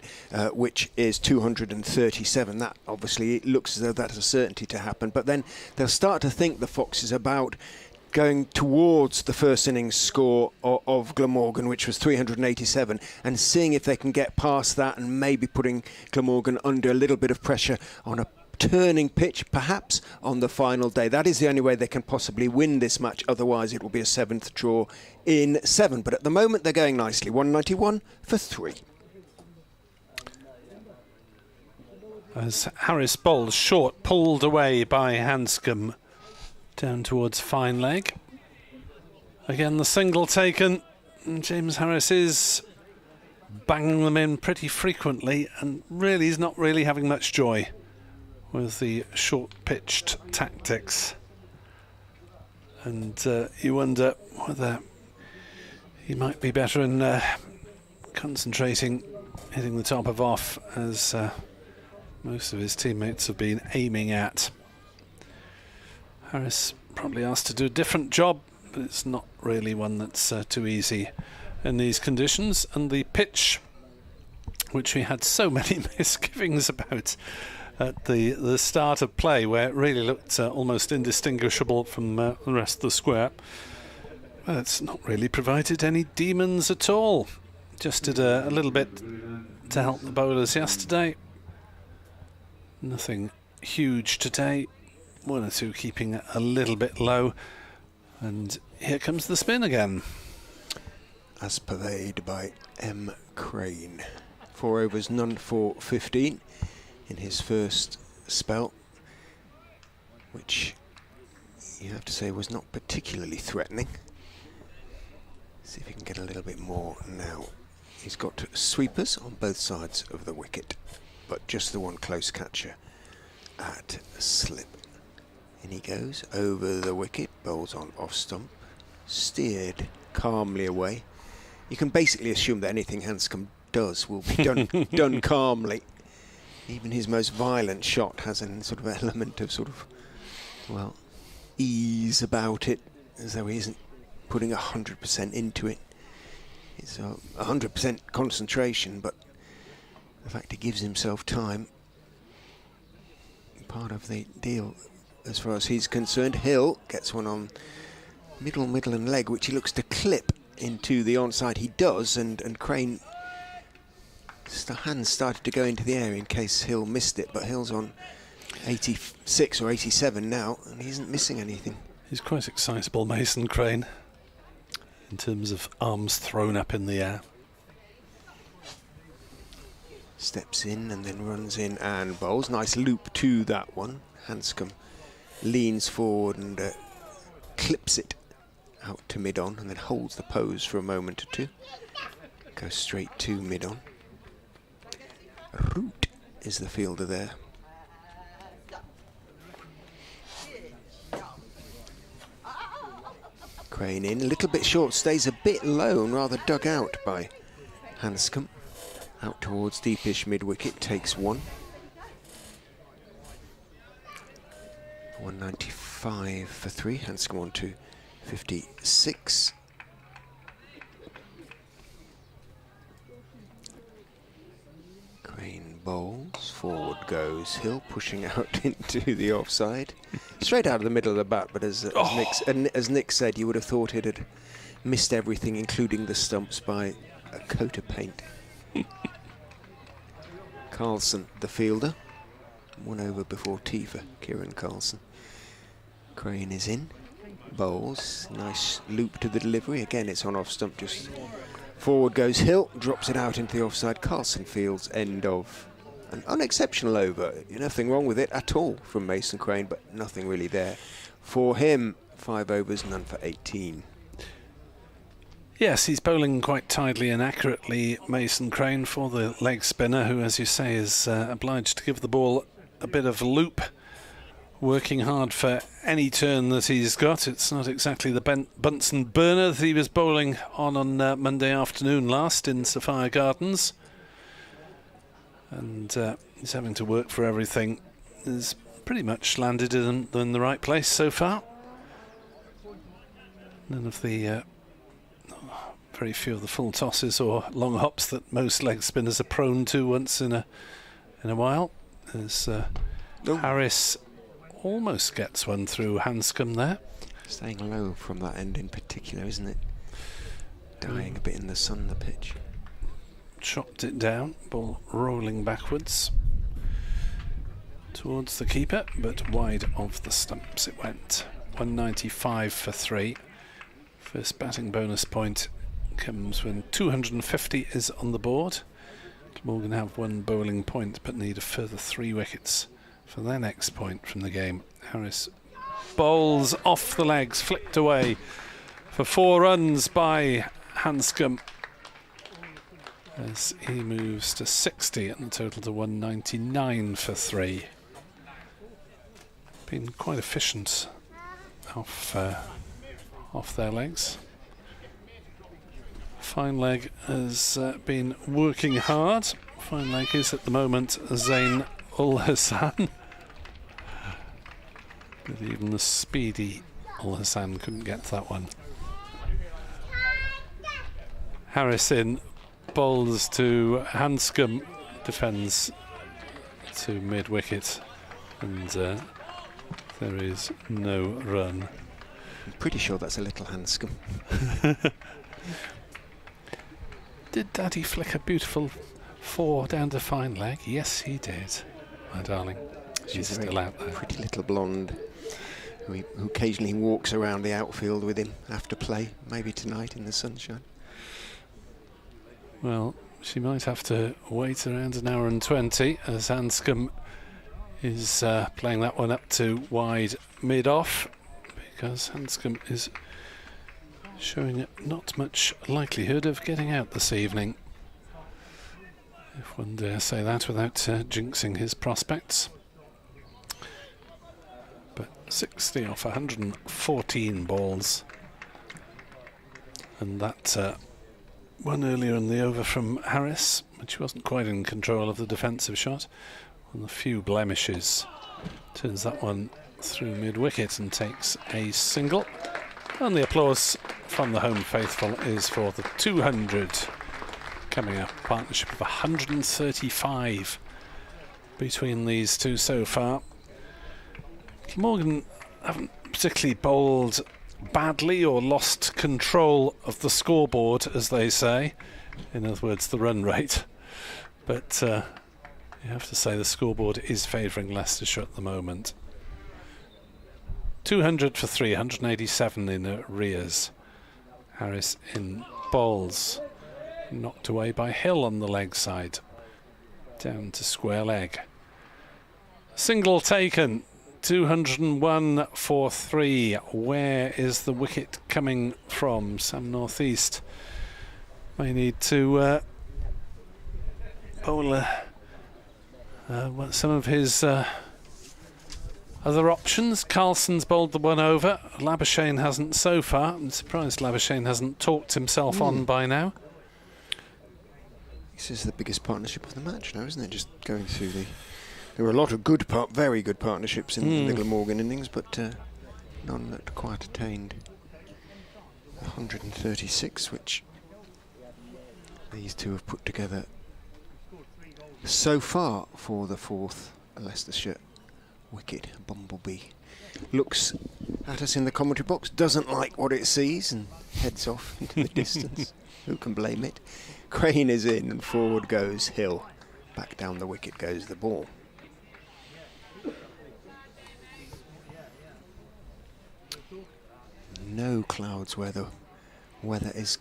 which is 237. That obviously looks as though that's a certainty to happen. But then they'll start to think, the Foxes, about going towards the first innings score of Glamorgan, which was 387, and seeing if they can get past that and maybe putting Glamorgan under a little bit of pressure on a turning pitch, perhaps on the final day. That is the only way they can possibly win this match. Otherwise, it will be a 7th draw in 7. But at the moment, they're going nicely. 191 for 3. As Harris bowls short, pulled away by Handscomb down towards fine leg. Again, the single taken. And James Harris is banging them in pretty frequently, and really is not really having much joy with the short-pitched tactics. And you wonder whether he might be better in concentrating, hitting the top of off, as most of his teammates have been aiming at. Harris probably asked to do a different job, but it's not really one that's too easy in these conditions. And the pitch, which we had so many misgivings about at the start of play, where it really looked almost indistinguishable from the rest of the square, well, it's not really provided any demons at all. Just did a little bit to help the bowlers yesterday. Nothing huge today. 1 or 2 keeping a little bit low. And here comes the spin again. As purveyed by M. Crane. 4 overs, none for 15 in his first spell, which you have to say was not particularly threatening. See if he can get a little bit more now. He's got sweepers on both sides of the wicket, but just the one close catcher at slip. In he goes over the wicket, bowls on off stump, steered calmly away, you can basically assume that anything Handscomb does will be done done calmly. Even his most violent shot has a sort of element of sort of, well, ease about it, as though he isn't putting 100% into it. It's 100% concentration, but the fact he gives himself time, part of the deal as far as he's concerned. Hill gets one on middle and leg, which he looks to clip into the onside. He does, and Crane hands started to go into the air in case Hill missed it, but Hill's on 86 or 87 now, and he isn't missing anything. He's quite excitable, Mason Crane, in terms of arms thrown up in the air. Steps in and then runs in and bowls. Nice loop to that one. Handscomb leans forward and clips it out to mid-on and then holds the pose for a moment or two. Goes straight to mid-on. Root is the fielder there. Crane in, a little bit short, stays a bit low and rather dug out by Handscomb. Out towards deepish mid-wicket, takes one. 195 for 3, Handscomb on to 56. Crane bowls, forward goes Hill, pushing out into the offside. Straight out of the middle of the bat, but as Nick said, you would have thought it had missed everything, including the stumps, by a coat of paint. Carlson, the fielder. 1 over before tea for Kieran Carlson. Crane is in. Bowls. Nice loop to the delivery. Again, it's on off stump. Just forward goes Hill. Drops it out into the offside. Carlson fields end of an unexceptional over. Nothing wrong with it at all from Mason Crane, but nothing really there for him. 5 overs, none for 18. Yes, he's bowling quite tidily and accurately, Mason Crane, for the leg spinner, who, as you say, is obliged to give the ball a bit of a loop, working hard for any turn that he's got. It's not exactly the Bunsen burner that he was bowling on Monday afternoon last in Sophia Gardens. And he's having to work for everything. He's pretty much landed in the right place so far. None of the... very few of the full tosses or long hops that most leg spinners are prone to once in a while. As Harris almost gets one through Handscomb there. Staying low from that end in particular, isn't it? Dying a bit in the sun, the pitch. Chopped it down, ball rolling backwards towards the keeper, but wide of the stumps it went. 195 for 3. First batting bonus point comes when 250 is on the board. Glamorgan have 1 bowling point but need a further 3 wickets for their next point from the game. Harris bowls off the legs, flicked away for 4 runs by Handscomb as he moves to 60 and the total to 199 for 3. Been quite efficient off their legs. Fine leg has been working hard. Fine leg is at the moment Zain Ul Hassan. But even the speedy Ul Hassan couldn't get to that one. Harris in, bowls to Handscomb, defends to mid-wicket, and there is no run. I'm pretty sure that's a little Handscomb. Did Daddy flick a beautiful 4 down to fine leg? Yes, he did, my darling. She's still out there. Pretty little blonde who occasionally walks around the outfield with him after play, maybe tonight in the sunshine. Well, she might have to wait around an hour and 20 as Handscomb is playing that one up to wide mid-off, because Handscomb is showing not much likelihood of getting out this evening, if one dare say that without jinxing his prospects. But 60 off 114 balls, and that one earlier in the over from Harris, but she wasn't quite in control of the defensive shot. On a few blemishes, turns that one through mid-wicket and takes a single. And the applause from the home faithful is for the 200 coming up. Partnership of 135 between these two so far. Glamorgan haven't particularly bowled badly or lost control of the scoreboard, as they say. In other words, the run rate. But you have to say the scoreboard is favouring Leicestershire at the moment. 200 for 3, 187 in arrears. Harris in bowls. Knocked away by Hill on the leg side. Down to square leg. Single taken. 201 for 3. Where is the wicket coming from? Sam Northeast may need to bowl some of his other options. Carlson's bowled the one over. Labuschagne hasn't so far. I'm surprised Labuschagne hasn't talked himself on by now. This is the biggest partnership of the match now, isn't it? Just going through the... There were a lot of very good partnerships in the Glamorgan innings, but none that quite attained 136, which these two have put together so far for the fourth Leicestershire wicket. Bumblebee looks at us in the commentary box, doesn't like what it sees and heads off into the distance. Who can blame it? Crane is in and forward goes Hill. Back down the wicket goes the ball. No clouds where the weather is,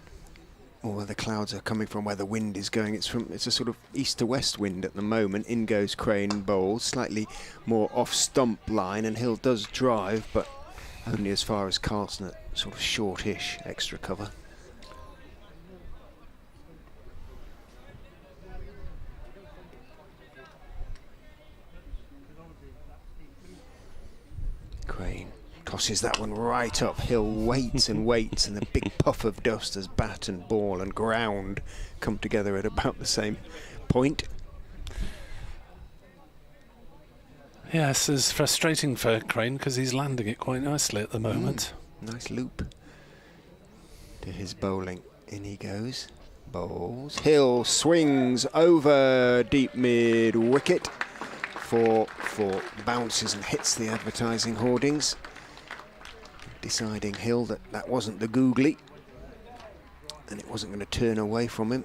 or where the clouds are coming from, where the wind is going. It's a sort of east to west wind at the moment. In goes Crane, bowls slightly more off stump line, and Hill does drive, but only as far as Carlson at sort of shortish extra cover. Crane tosses that one right up. Hill waits and waits, and the big puff of dust as bat and ball and ground come together at about the same point. Yes, it's frustrating for Crane because he's landing it quite nicely at the moment. Nice loop to his bowling. In he goes. Bowls. Hill swings over deep mid wicket. 4 bounces and hits the advertising hoardings, deciding Hill that that wasn't the googly and it wasn't going to turn away from him.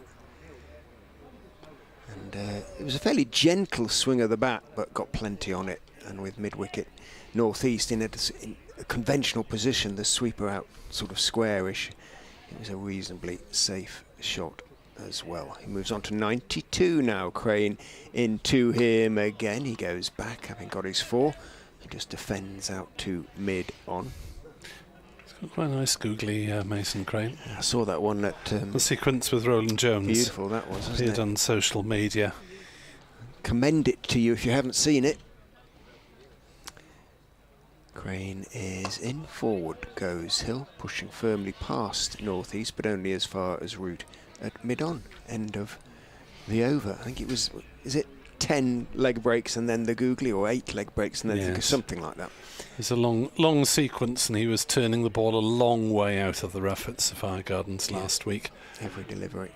And it was a fairly gentle swing of the bat, but got plenty on it. And with mid-wicket Northeast in a conventional position, the sweeper out sort of squarish, it was a reasonably safe shot as well. He moves on to 92 now. Crane into him again. He goes back, having got his 4. He just defends out to mid on. He's got quite a nice googly Mason Crane. I saw that one at the sequence with Roland Jones. Beautiful that was, wasn't it? Appeared on social media. Commend it to you if you haven't seen it. Crane is in. Forward goes Hill, pushing firmly past Northeast, but only as far as route at mid-on, end of the over. I think it was, is it 10 leg breaks and then the googly, or 8 leg breaks and then something like that? It's a long sequence, and he was turning the ball a long way out of the rough at Sapphire Gardens last week. Every delivery.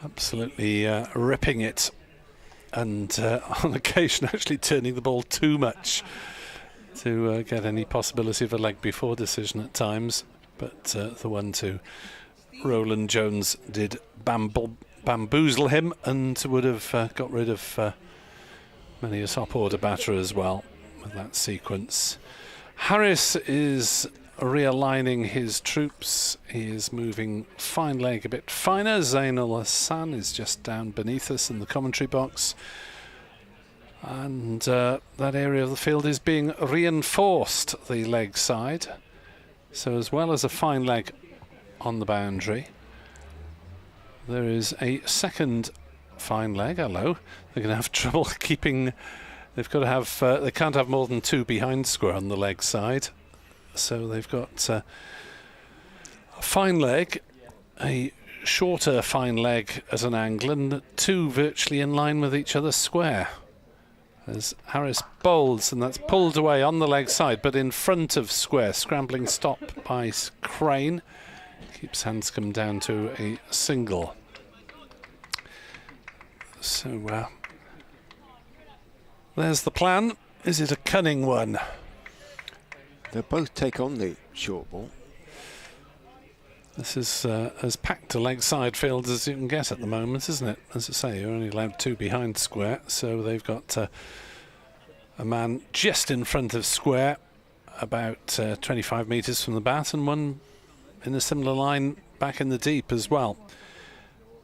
Absolutely ripping it, and on occasion actually turning the ball too much to get any possibility of a leg before decision at times. But the 1-2 Roland Jones did bamboozle him and would have got rid of many a top order batter as well with that sequence. Harris is realigning his troops. He is moving fine leg a bit finer. Zainul Hassan is just down beneath us in the commentary box. And that area of the field is being reinforced, the leg side. So as well as a fine leg on the boundary, there is a second fine leg. Hello. They're going to have trouble keeping... They've got to have... they can't have more than 2 behind square on the leg side. So they've got a fine leg, a shorter fine leg as an angle, and 2 virtually in line with each other square. As Harris bowls, and that's pulled away on the leg side, but in front of square. Scrambling stop by Crane. Keeps Handscomb down to a single. So there's the plan. Is it a cunning one? They'll both take on the short ball. This is as packed a leg side field as you can get at the moment, isn't it? As I say, you're only allowed 2 behind square, so they've got a man just in front of square, about 25 metres from the bat, and one in a similar line back in the deep as well.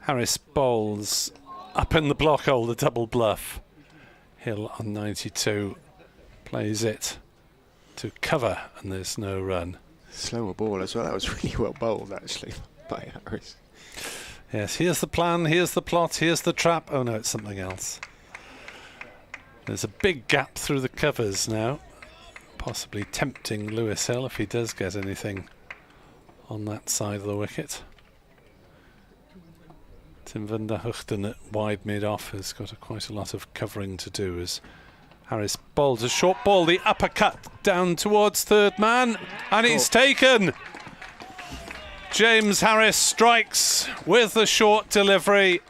Harris bowls up in the block hole, the double bluff. Hill on 92 plays it to cover, and there's no run. Slower ball as well. That was really well bowled, actually, by Harris. Yes, here's the plan, here's the plot, here's the trap. Oh no, it's something else. There's a big gap through the covers now, possibly tempting Lewis Hill if he does get anything on that side of the wicket. Tim van der Huchten at wide mid-off has got quite a lot of covering to do as Harris bowls a short ball, the uppercut down towards third man, and it's taken. James Harris strikes with the short delivery.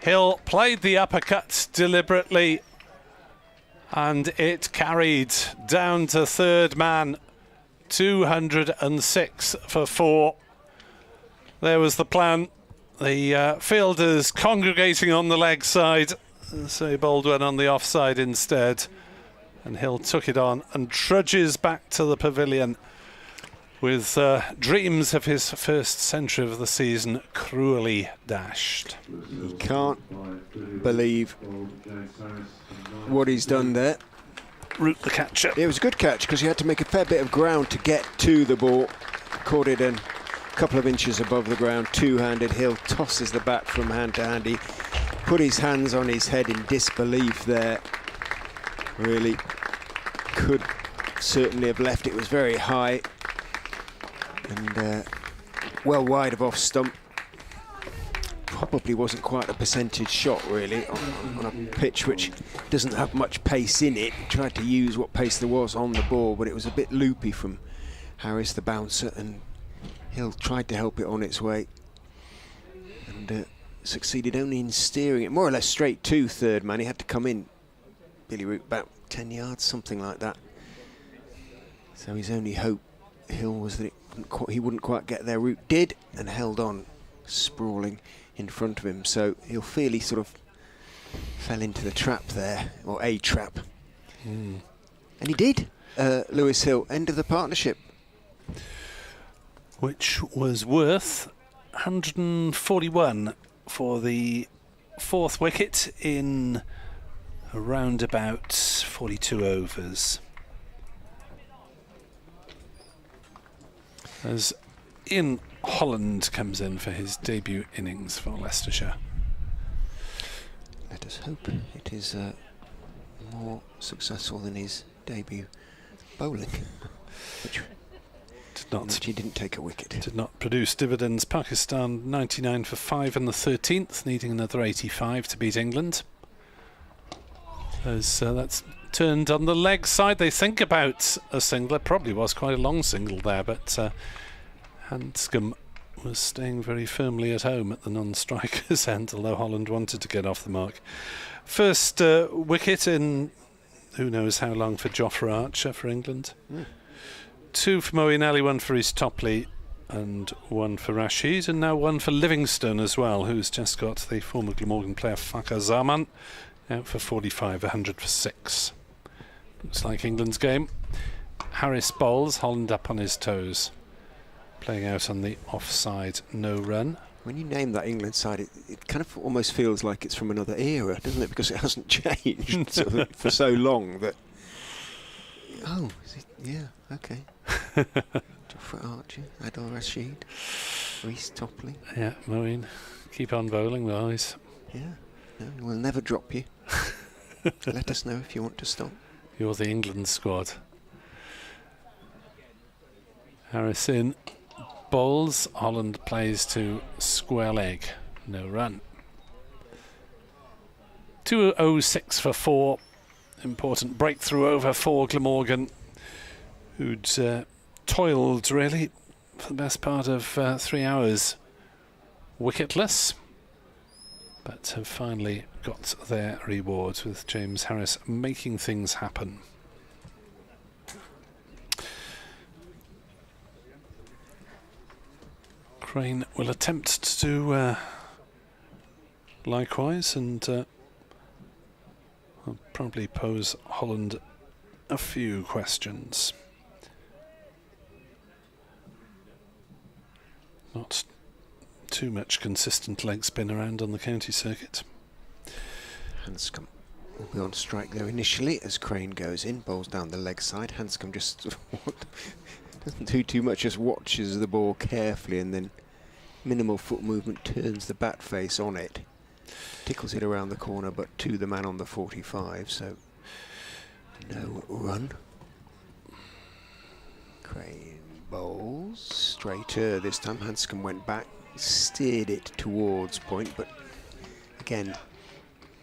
Hill played the uppercut deliberately, and it carried down to third man. 206 for 4. There was the plan. The fielders congregating on the leg side. So Baldwin on the offside instead, and Hill took it on and trudges back to the pavilion with dreams of his first century of the season cruelly dashed. He can't believe what he's done there. Root the catcher. It was a good catch because he had to make a fair bit of ground to get to the ball. Caught it in a couple of inches above the ground, two-handed. Hill tosses the bat from hand to hand. He put his hands on his head in disbelief there. Really could certainly have left. It was very high and well wide of off stump. Probably wasn't quite a percentage shot really on a pitch which doesn't have much pace in it. Tried to use what pace there was on the ball, but it was a bit loopy from Harris the bouncer, and Hill tried to help it on its way and succeeded only in steering it more or less straight to third man. He had to come in Billy Root about 10 yards, something like that. So his only hope, Hill, was that he wouldn't quite get there. Root did and held on, sprawling in front of him. So he'll feel he sort of fell into the trap there, or a trap. And he did. Lewis Hill, end of the partnership. Which was worth 141 for the 4th wicket in around about 42 overs. As Ian Holland comes in for his debut innings for Leicestershire. Let us hope it is more successful than his debut bowling, which he didn't take a wicket. Did not produce dividends. Pakistan 99 for 5 in the 13th, needing another 85 to beat England. As that's turned on the leg side. They think about a single. It probably was quite a long single there, but Handscomb was staying very firmly at home at the non-striker's end, although Holland wanted to get off the mark. First wicket in who knows how long for Jofra Archer for England. 2 for Moeen Ali, 1 for East Topley and 1 for Rashid, and now 1 for Livingstone as well, who's just got the former Glamorgan player Fakhar Zaman out for 45, 100 for 6. Looks like England's game. Harris bowls, Holland up on his toes, playing out on the offside, no run. When you name that England side, it kind of almost feels like it's from another era, doesn't it? Because it hasn't changed for so long that... Oh, is it? Yeah, okay. Jofra Archer, Adil Rashid, Reece Topley. Yeah, Moeen, keep on bowling, guys. Yeah, no, we'll never drop you. Let us know if you want to stop. You're the England squad. Harris in, balls. Holland plays to square leg. No run. 206 for 4. Important breakthrough over for Glamorgan, who'd toiled really for the best part of 3 hours wicketless, but have finally got their rewards with James Harris making things happen. Crane will attempt to do likewise, and I'll probably pose Holland a few questions. Not too much consistent leg spin around on the county circuit. Handscomb will be on strike there initially as Crane goes in, bowls down the leg side. Handscomb just doesn't do too much, just watches the ball carefully and then minimal foot movement turns the bat face on it. Tickles it around the corner but to the man on the 45, so no run. Crane bowls straighter this time. Handscomb went back, steered it towards point, but again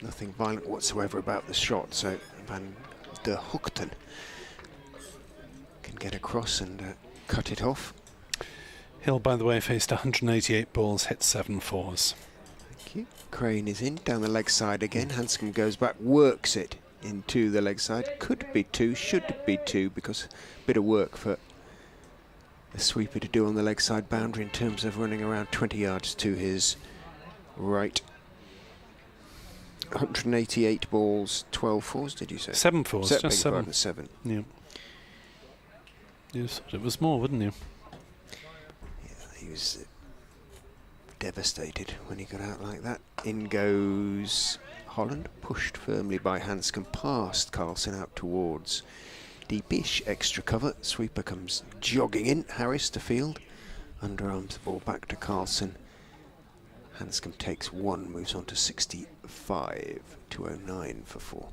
nothing violent whatsoever about the shot, so Van der Hoogten can get across and cut it off. Hill, by the way, faced 188 balls, hit 7 fours. Thank you. Crane is in, down the leg side again. Handscomb goes back, works it into the leg side. Could be 2, should be 2, because a bit of work for the sweeper to do on the leg side boundary in terms of running around 20 yards to his right. 188 balls, 12 fours, did you say? 7 fours, just 7. 7. Yeah. You thought it was more, wouldn't you? He was devastated when he got out like that. In goes Holland, pushed firmly by Handscomb, past Carlson out towards deepish, extra cover. Sweeper comes jogging in, Harris to field. Underarms the ball back to Carlson. Handscomb takes 1, moves on to 65, 209 for 4.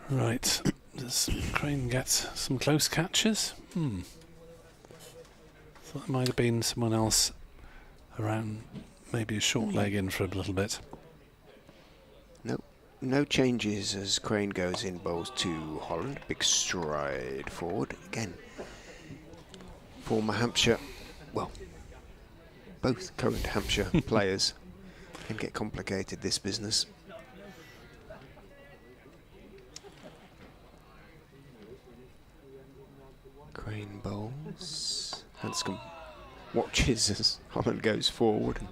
Right, does Crane get some close catches? Thought there might have been someone else around, maybe a short leg in for a little bit. No changes as Crane goes in, bowls to Holland. Big stride forward. Again, former Hampshire, well, both current Hampshire players can get complicated, this business. Crane bowls. Handscomb watches as Holland goes forward and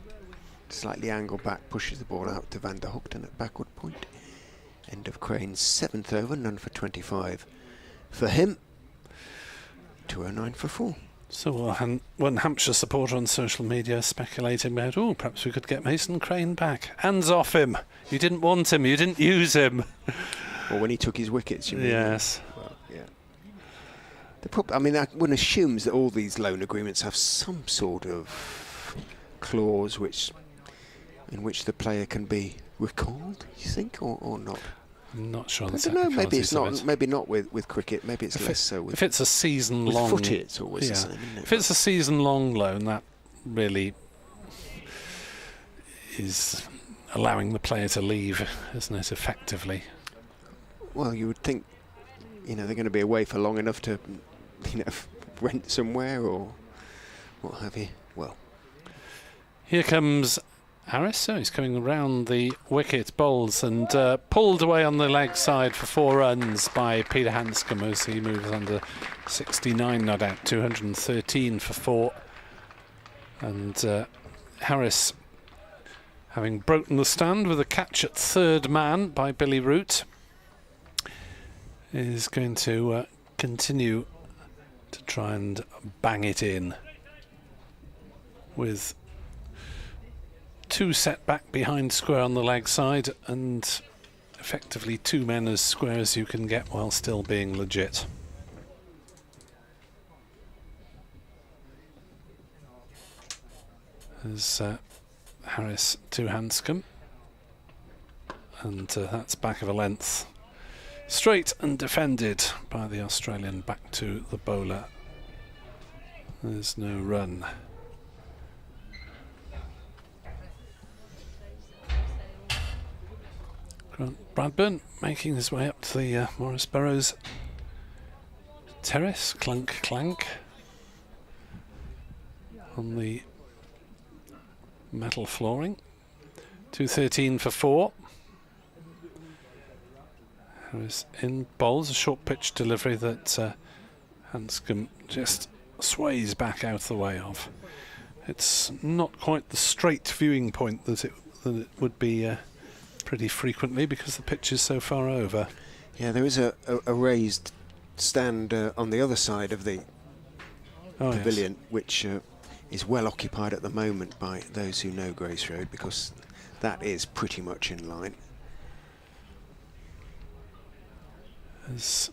slightly angled back, pushes the ball out to Van der Hoogten at backward point. End of Crane's 7th over, none for 25 for him. 209 for 4. So one Hampshire supporter on social media speculating about, oh, perhaps we could get Mason Crane back. Hands off him. You didn't want him. You didn't use him. Or when he took his wickets, you mean? Yes. Well, yeah. I mean, one assumes that all these loan agreements have some sort of clause in which the player can be recalled, you think, or not? I'm not sure. I don't know. Maybe it's not. Maybe not with cricket. Maybe it's less so with. If it's a season-long, footy, it's always the same, isn't it? If it's a season-long loan, that really is allowing the player to leave, isn't it? Effectively. Well, you would think, they're going to be away for long enough to, rent somewhere or what have you. Well, here comes Harris. So he's coming around the wicket, bowls and pulled away on the leg side for 4 runs by Peter Handscomb as he moves under 69, not out, 213 for 4. And Harris, having broken the stand with a catch at 3rd man by Billy Root, is going to continue to try and bang it in with 2 set back behind square on the leg side and effectively 2 men as square as you can get while still being legit. As Harris to Handscomb, and that's back of a length, straight and defended by the Australian back to the bowler There's no run. Grant Bradburn making his way up to the Morris Burrows terrace. Clunk, clank on the metal flooring. 2:13 for 4. Harris in, bowls a short pitch delivery that Handscomb just sways back out of the way of. It's not quite the straight viewing point that it would be pretty frequently because the pitch is so far over. Yeah, there is a raised stand on the other side of the pavilion, yes, which is well occupied at the moment by those who know Grace Road, because that is pretty much in line. As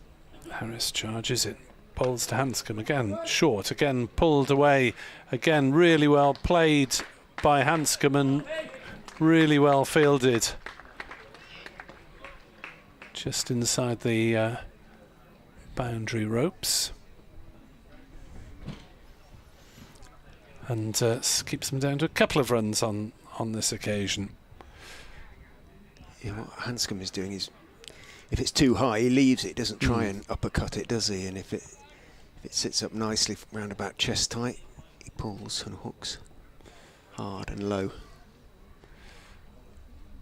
Harris charges it, bowls to Handscomb again, short, again pulled away, again really well played by Handscomb and really well fielded. Just inside the boundary ropes. And keeps them down to a couple of runs on this occasion. Yeah, what Handscomb is doing is, if it's too high, he leaves it, doesn't try and uppercut it, does he? And if it sits up nicely round about chest height, he pulls and hooks hard and low.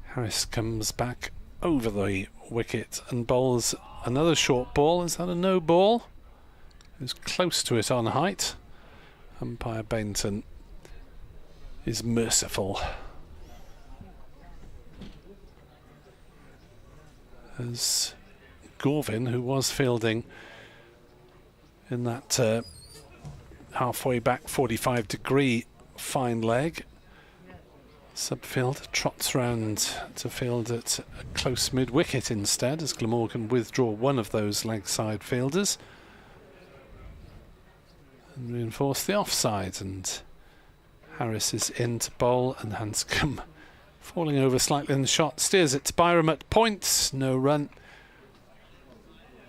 Harris comes back over the wicket and bowls another short ball. Is that a no ball? It was close to it on height. Umpire Bainton is merciful. As Gorvin, who was fielding in that halfway back 45-degree fine leg, subfield trots round to field at a close mid-wicket instead, as Glamorgan withdraw one of those leg side fielders and reinforce the offside. And Harris is in to bowl, and Handscomb falling over slightly in the shot, steers it to Byram at point, no run.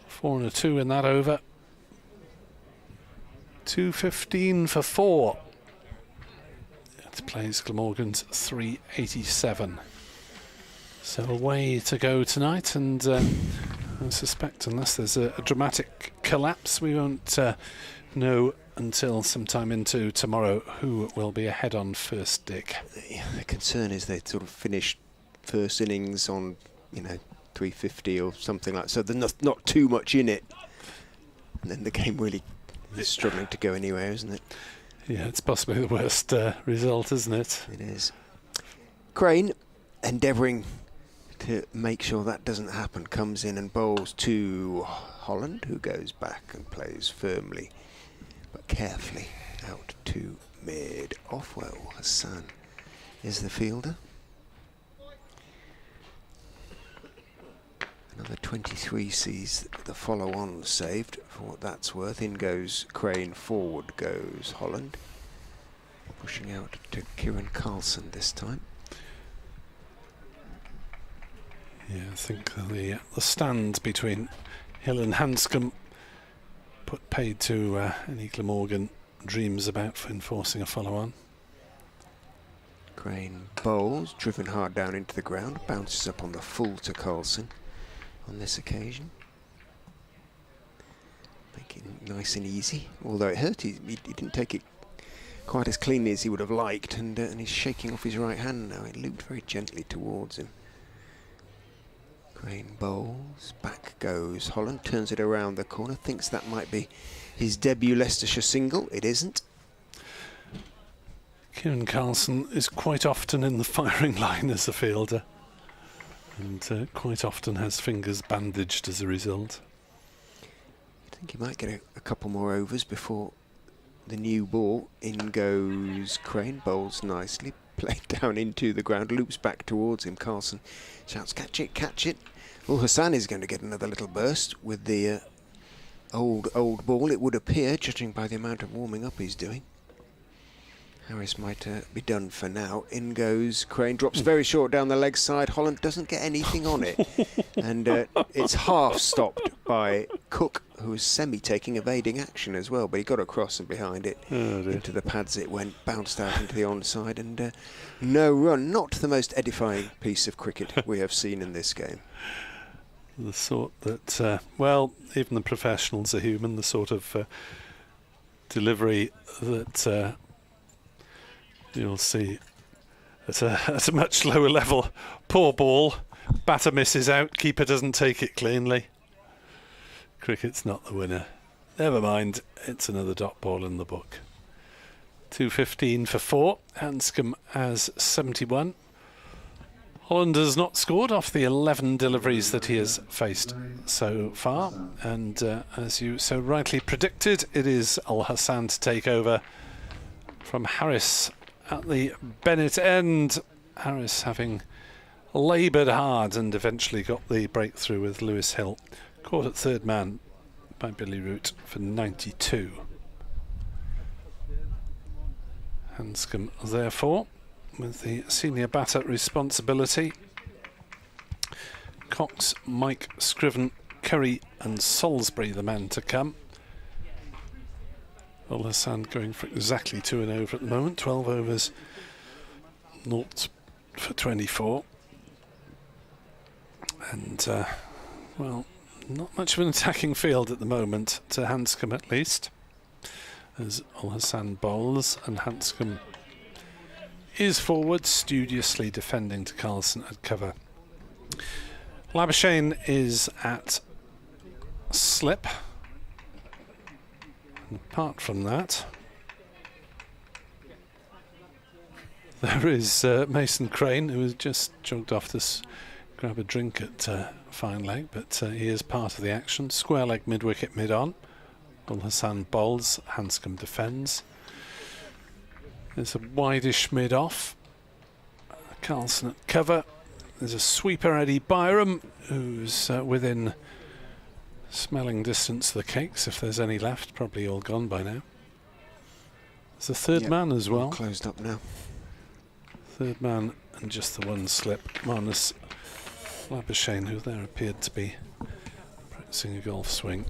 4 and a 2 in that over. 2:15 for 4. It plays Glamorgan's 387. So away to go tonight, and I suspect unless there's a dramatic collapse, we won't know until sometime into tomorrow who will be ahead on first dig. The concern is they sort of finished first innings on, 350 or something like that, so there's not too much in it. And then the game really is struggling to go anywhere, isn't it? Yeah, it's possibly the worst result, isn't it? It is. Crane, endeavouring to make sure that doesn't happen, comes in and bowls to Holland, who goes back and plays firmly but carefully out to mid. Offwell Hassan is the fielder. Another 23 sees the follow-on saved, for what that's worth. In goes Crane, forward goes Holland. Pushing out to Kieran Carlson this time. Yeah, I think the stand between Hill and Handscomb put paid to any Glamorgan dreams about for enforcing a follow-on. Crane bowls, driven hard down into the ground, bounces up on the full to Carlson on this occasion. Making it nice and easy, although it hurt. He didn't take it quite as cleanly as he would have liked, and he's shaking off his right hand now. It looped very gently towards him. Crane bowls, back goes Holland, turns it around the corner, thinks that might be his debut Leicestershire single. It isn't. Kieran Carlson is quite often in the firing line as a fielder, and quite often has fingers bandaged as a result. I think he might get a couple more overs before the new ball. In goes Crane, bowls nicely, played down into the ground, loops back towards him. Carlson shouts, catch it, catch it. Well, Hassan is going to get another little burst with the old ball, it would appear, judging by the amount of warming up he's doing. Harris might be done for now. In goes Crane, drops very short down the leg side. Holland doesn't get anything on it. And it's half stopped by Cook, who was semi-taking evading action as well, but he got across and behind it. Into the pads it went, bounced out into the onside, and no run. Not the most edifying piece of cricket we have seen in this game. The sort that, well, even the professionals are human, the sort of delivery that you'll see at a much lower level. Poor ball, batter misses out, keeper doesn't take it cleanly. Cricket's not the winner. Never mind, it's another dot ball in the book. 2:15 for 4, Handscomb has 71. Holland has not scored off the 11 deliveries that he has faced so far, and as you so rightly predicted, it is Al Hassan to take over from Harris at the Bennett end. Harris having laboured hard and eventually got the breakthrough with Lewis Hill, caught at third man by Billy Root for 92. Handscomb therefore with the senior batter responsibility. Cox, Mike, Scriven, Curry and Salisbury the man to come. Al Hassan going for exactly 2 and over at the moment. 12 overs, 0 for 24. And, well, not much of an attacking field at the moment, to Handscomb at least, as Al Hassan bowls, and Handscomb is forward, studiously defending to Carlson at cover. Labuschagne is at slip. And apart from that, there is Mason Crane, who has just jogged off to grab a drink at fine leg, but he is part of the action. Square leg, mid-wicket, mid-on. Al Hassan bowls, Handscomb defends. There's a wideish mid-off. Carlson at cover. There's a sweeper, Eddie Byram, who's within smelling distance of the cakes, if there's any left. Probably all gone by now. There's a third man as well. Closed up now. Third man and just the one slip. Marnus Labuschagne, who there appeared to be practicing a golf swing.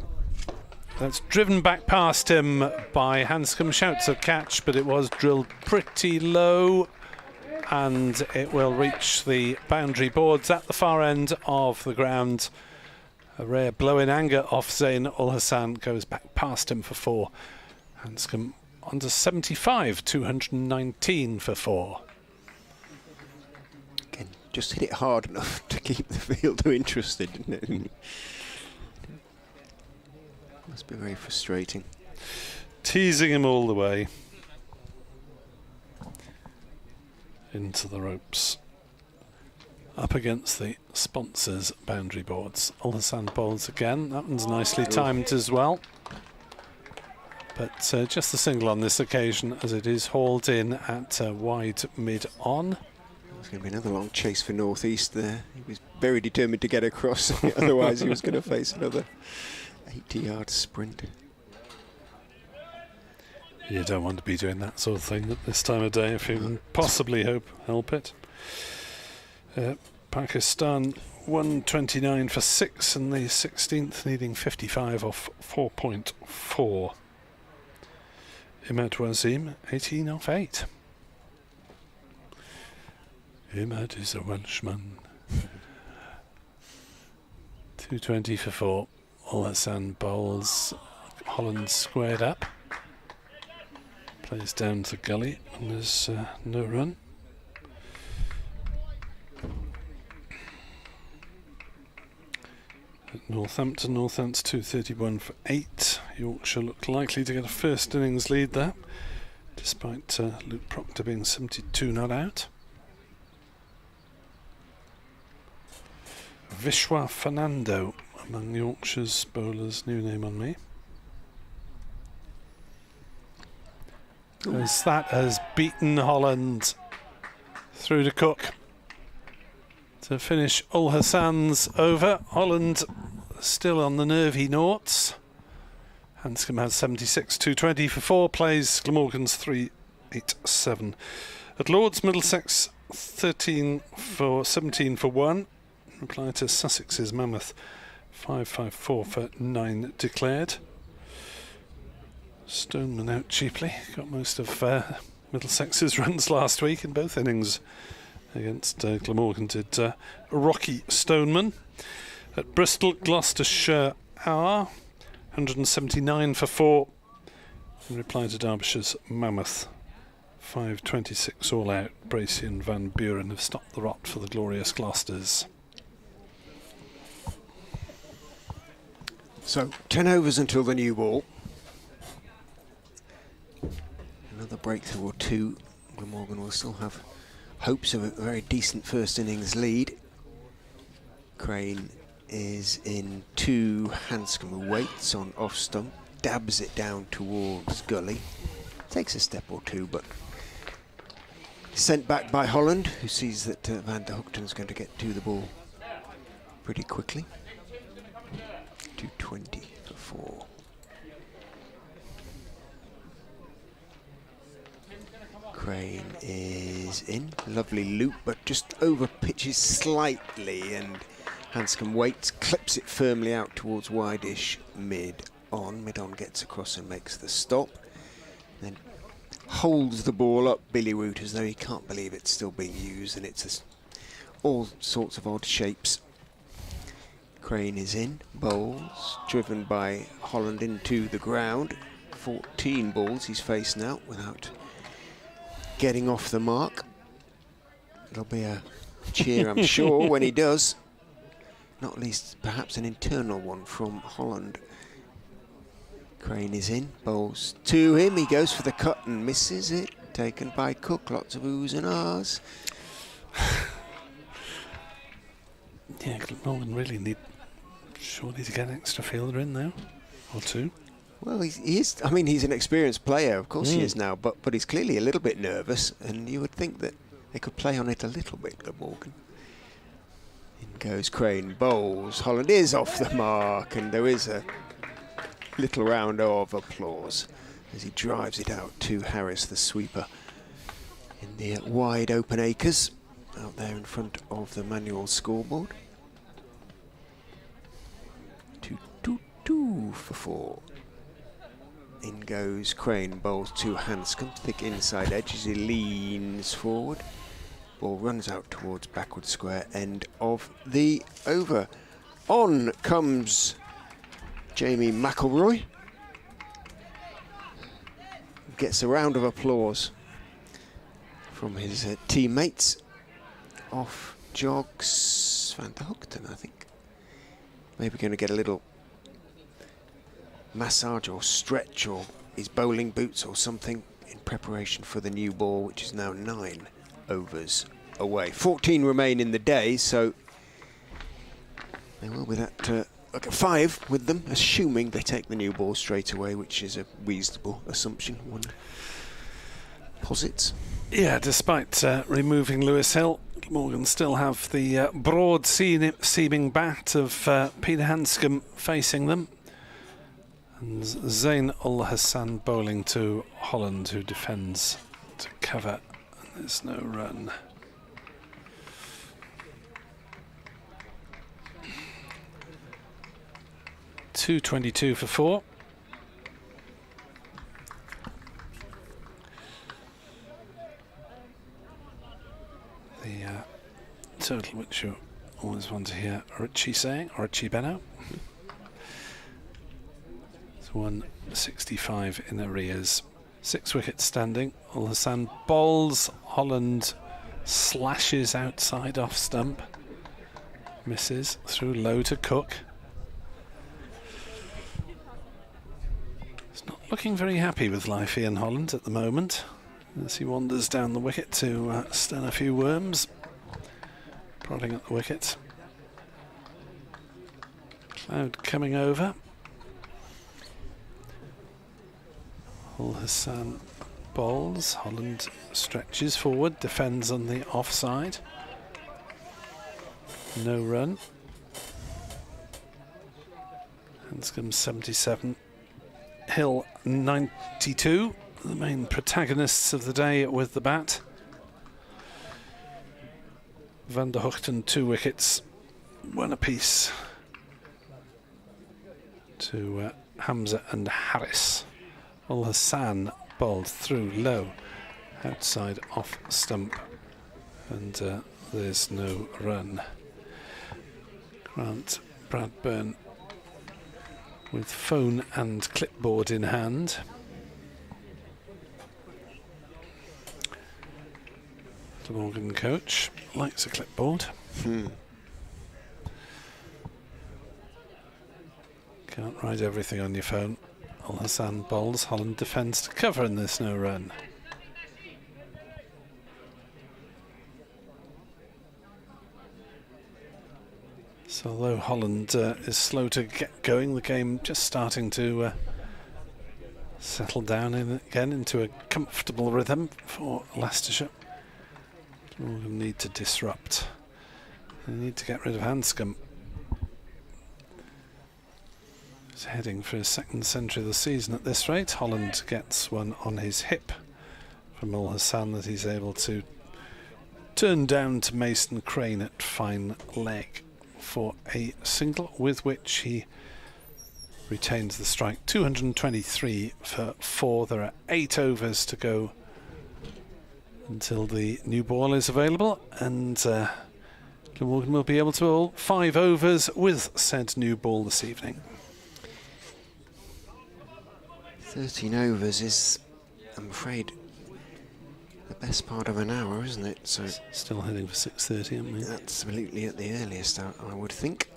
That's driven back past him by Handscomb. Shouts of catch, but it was drilled pretty low, and it will reach the boundary boards at the far end of the ground. A rare blow in anger off Zain Al Hassan goes back past him for 4. Handscomb on to 75, 219 for 4. Again, just hit it hard enough to keep the fielder interested, didn't it? Must be very frustrating. Teasing him all the way into the ropes, up against the sponsors' boundary boards. Al Hassan bowls again. That one's nicely timed as well, but just the single on this occasion, as it is hauled in at wide mid-on. There's going to be another long chase for North East there. He was very determined to get across, otherwise he was going to face another 80-yard sprint. You don't want to be doing that sort of thing at this time of day if you can possibly help it. Pakistan 129 for 6 in the 16th, needing 55 off 4.4. Imad Wazim 18 off 8. Imad is a Welshman. 220 for 4. Al Hassan bowls. Holland squared up. Plays down to the gully, and there's no run. At Northampton 231 for 8. Yorkshire looked likely to get a first innings lead there, despite Luke Proctor being 72 not out. Vishwa Fernando among Yorkshire's bowlers, new name on me. As that has beaten Holland through to Cook to finish Al Hassan's over. Holland still on the nervy noughts. Handscomb has 76, 220 for 4, plays Glamorgan's 3 5-8-7. At Lords, Middlesex 17 for 1. Reply to Sussex's Mammoth 5-5-4 for 9 declared. Stoneman out cheaply. Got most of Middlesex's runs last week in both innings against Glamorgan. Did Rocky Stoneman. At Bristol, Gloucestershire Hour 179 for 4. In reply to Derbyshire's Mammoth 5-26 all out. Bracey and Van Buren have stopped the rot for the glorious Gloucesters. So 10 overs until the new ball. Another breakthrough or two. Glamorgan will still have hopes of a very decent first innings lead. Crane is in 2. Handscomb, who waits on off stump, dabs it down towards gully. Takes a step or two, but sent back by Holland, who sees that Van der Hoogten's going to get to the ball pretty quickly. 220 for 4. Crane is in. Lovely loop, but just over pitches slightly, and Handscomb waits, clips it firmly out towards wide-ish mid-on. Mid-on gets across and makes the stop. Then holds the ball up billywoot as though he can't believe it's still being used, and it's all sorts of odd shapes. Crane is in. Bowls, driven by Holland into the ground. 14 balls he's faced now without getting off the mark. It'll be a cheer, I'm sure, when he does. Not least, perhaps an internal one from Holland. Crane is in. Bowls to him. He goes for the cut and misses it. Taken by Cook. Lots of oohs and ahs. Yeah, Glamorgan really surely to get an extra fielder in now, or two. Well, he is. I mean, he's an experienced player, of course he is now, but he's clearly a little bit nervous, and you would think that they could play on it a little bit, Glamorgan. In goes Crane, bowls. Holland is off the mark, and there is a little round of applause as he drives it out to Harris, the sweeper, in the wide open acres out there in front of the manual scoreboard. 2 for 4. In goes Crane, bowls to Handscomb, thick inside edge as he leans forward. Ball runs out towards backward square end of the over. On comes Jamie McElroy. Gets a round of applause from his teammates. Off jogs Van der Hoogten, I think. Maybe going to get a little massage or stretch or his bowling boots or something in preparation for the new ball, which is now 9 overs away. 14 remain in the day, so they will be that like a 5 with them, assuming they take the new ball straight away, which is a reasonable assumption, one posits. Yeah, despite removing Lewis Hill, Glamorgan still have the broad seaming bat of Peter Handscomb facing them. And Zain Ul Hassan bowling to Holland, who defends to cover, and there's no run. .222 for 4. The total, which you always want to hear Richie saying, or Richie Benno. 165 in arrears. 6 wickets standing. Ul Hassan bowls. Holland slashes outside off stump. Misses through low to Cook. He's not looking very happy with life, Ian Holland, at the moment, as he wanders down the wicket to stun a few worms. Prodding at the wicket. Cloud coming over. Ul Hassan bowls. Holland stretches forward, defends on the offside. No run. Handscomb 77. Hill 92 the main protagonists of the day with the bat. Van der Hoogten 2 wickets, 1 apiece to Hamza and Harris. Ul Hassan bowled through low, outside off stump, and there's no run. Grant Bradburn with phone and clipboard in hand. The Glamorgan coach likes a clipboard. Can't write everything on your phone. Ul Hassan bowls, Holland defends to cover, and there's no run. So although Holland is slow to get going, the game just starting to settle down again into a comfortable rhythm for Leicestershire. We'll need to disrupt. They need to get rid of Handscomb. He's heading for his 2nd century of the season at this rate. Holland gets one on his hip from Ul Hassan that he's able to turn down to Mason Crane at fine leg for a single, with which he retains the strike. 223 for 4. There are 8 overs to go until the new ball is available, and Glamorgan will be able to bowl 5 overs with said new ball this evening. 13 overs is, I'm afraid, the best part of an hour, isn't it? So still heading for 6:30, aren't we? Absolutely at the earliest, I would think.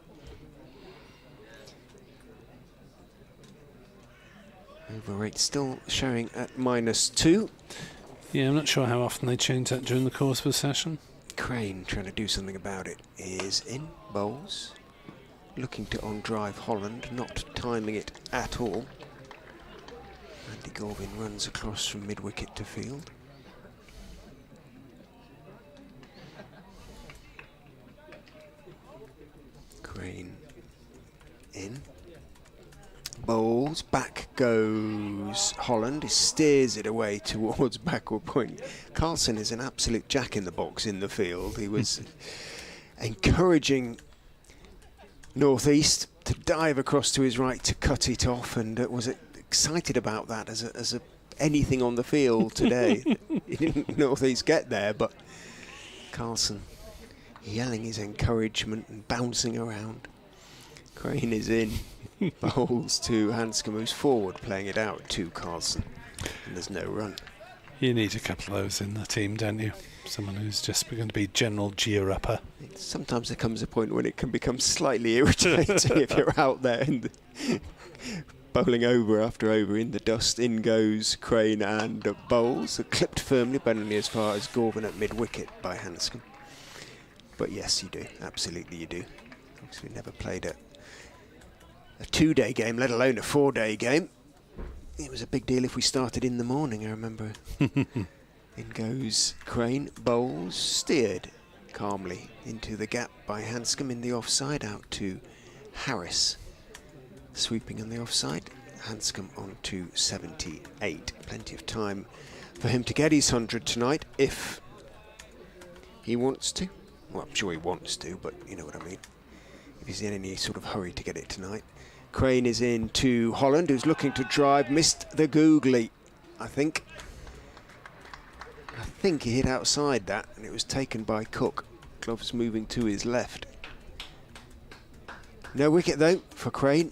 Over rate still showing at -2. Yeah, I'm not sure how often they change that during the course of a session. Crane trying to do something about it is in, bowls, looking to on-drive Holland, not timing it at all. Andy Galvin runs across from mid-wicket to field. Crane in. Bowls, back goes Holland, he steers it away towards backward point. Carlson is an absolute jack-in-the-box in the field. He was encouraging Northeast to dive across to his right to cut it off, and was excited about that as anything on the field today. He didn't Northeast get there, but Carlson yelling his encouragement and bouncing around. Crane is in. Bowls to Handscomb, who's forward, playing it out to Carlson, and there's no run. You need a couple of those in the team, don't you? Someone who's just going to be general gear-upper. Sometimes there comes a point when it can become slightly irritating if you're out there and bowling over after over in the dust. In goes Crane, and bowls are clipped firmly, but only as far as Gorvin at mid-wicket by Handscomb. But yes, you do. Absolutely you do. Obviously we never played a 2-day game, let alone a 4-day game. It was a big deal if we started in the morning, I remember. In goes Crane, bowls, steered calmly into the gap by Handscomb in the offside, out to Harris. Sweeping on the offside, Handscomb on to 78. Plenty of time for him to get his 100 tonight, if he wants to. Well, I'm sure he wants to, but you know what I mean. If he's in any sort of hurry to get it tonight. Crane is in to Holland, who's looking to drive, missed the googly, I think. I think he hit outside that, and it was taken by Cook. Gloves moving to his left. No wicket, though, for Crane.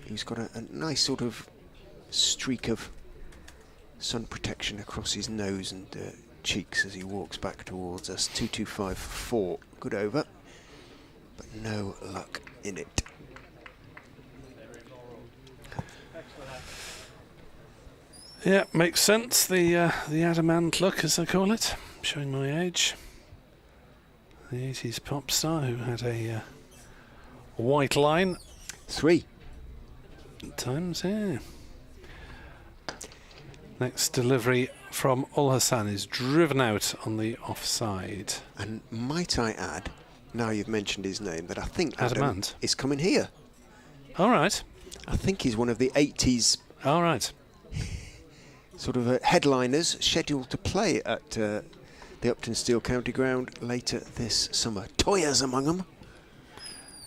He's got a nice sort of streak of sun protection across his nose and cheeks as he walks back towards us. 225 for 4. Good over, but no luck in it. Yeah, makes sense. The adamant look, as they call it, showing my age. The 80s pop star who had a white line. 3 at times, yeah. Next delivery from Ul Hassan is driven out on the offside. And might I add, now you've mentioned his name, that I think Adam is coming here. All right. I think he's one of the 80s. All right. sort of headliners scheduled to play at the Uptonsteel County Ground later this summer. Toya's among them.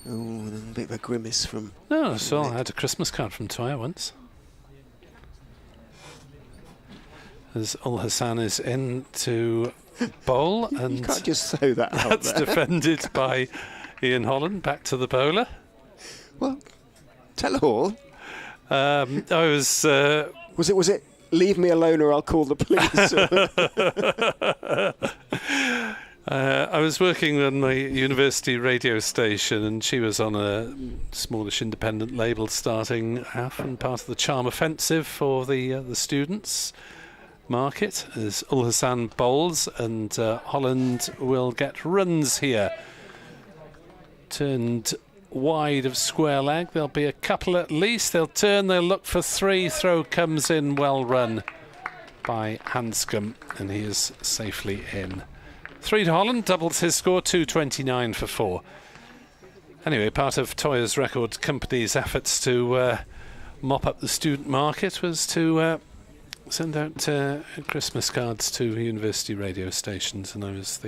Oh, and a bit of a grimace from... No, so I had a Christmas card from Toya once. As Ul Hassan is in to bowl. And you can't just throw that out that's there. defended by Ian Holland, back to the bowler. Well, tell all. I was... Was it leave me alone or I'll call the police? I was working on my university radio station, and she was on a smallish independent label starting half and part of the charm offensive for the students market as Ul Hassan bowls, and Holland will get runs here. Turned wide of square leg. There'll be a couple at least. They'll turn, they'll look for three. Throw comes in, well run by Handscomb, and he is safely in. 3 to Holland, doubles his score, 229 for 4. Anyway, part of Toya's Record Company's efforts to mop up the student market was to send out Christmas cards to university radio stations, and I was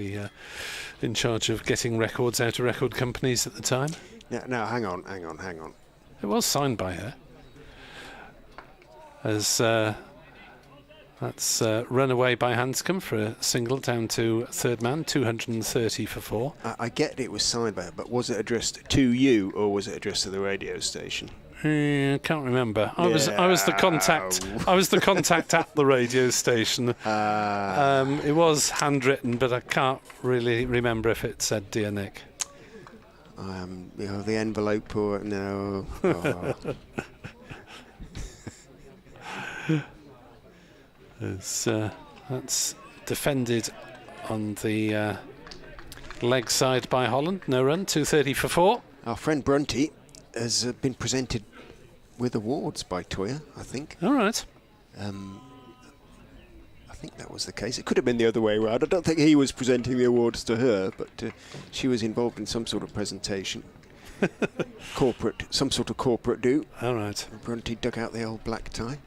in charge of getting records out of record companies at the time. No, hang on. It was signed by her. As that's run away by Handscomb for a single down to third man, 230 for 4. I get it was signed by her, but was it addressed to you or was it addressed to the radio station? I can't remember. I was the contact. I was the contact at the radio station. It was handwritten, but I can't really remember if it said "Dear Nick." The envelope or no. Oh. That's defended on the leg side by Holland. No run, 230 for 4. Our friend Brunty has been presented with awards by Toya, I think. All right. I think that was the case. It could have been the other way around. I don't think he was presenting the awards to her, but she was involved in some sort of presentation. Some sort of corporate do. All right. Brunty dug out the old black tie.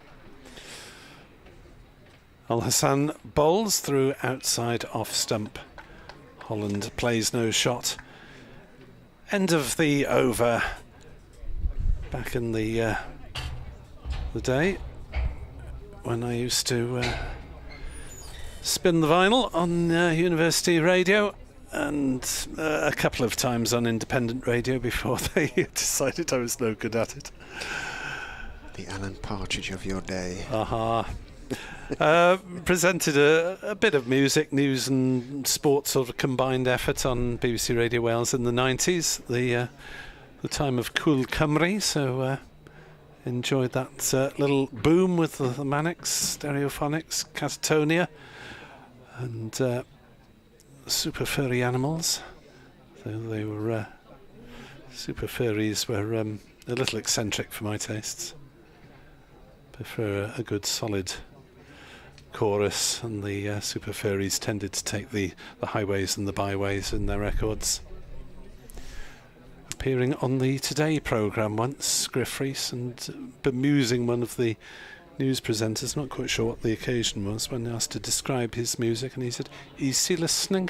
Ul Hassan bowls through outside off stump. Holland plays no shot. End of the over. Back in the day when I used to spin the vinyl on university radio, and a couple of times on independent radio before they decided I was no good at it. The Alan Partridge of your day. Aha. Presented a bit of music, news and sports sort of combined effort on BBC Radio Wales in the 90s, the time of Cool Cymru, so enjoyed that little boom with the Manics, Stereophonics, Catatonia, and Super Furry Animals. So they were Super Furries were a little eccentric for my tastes. Prefer a good solid chorus, and the Super Furries tended to take the highways and the byways in their records. Appearing on the Today programme once, Griff Rees, and bemusing one of the news presenters, not quite sure what the occasion was, when asked to describe his music, and he said, "Easy listening."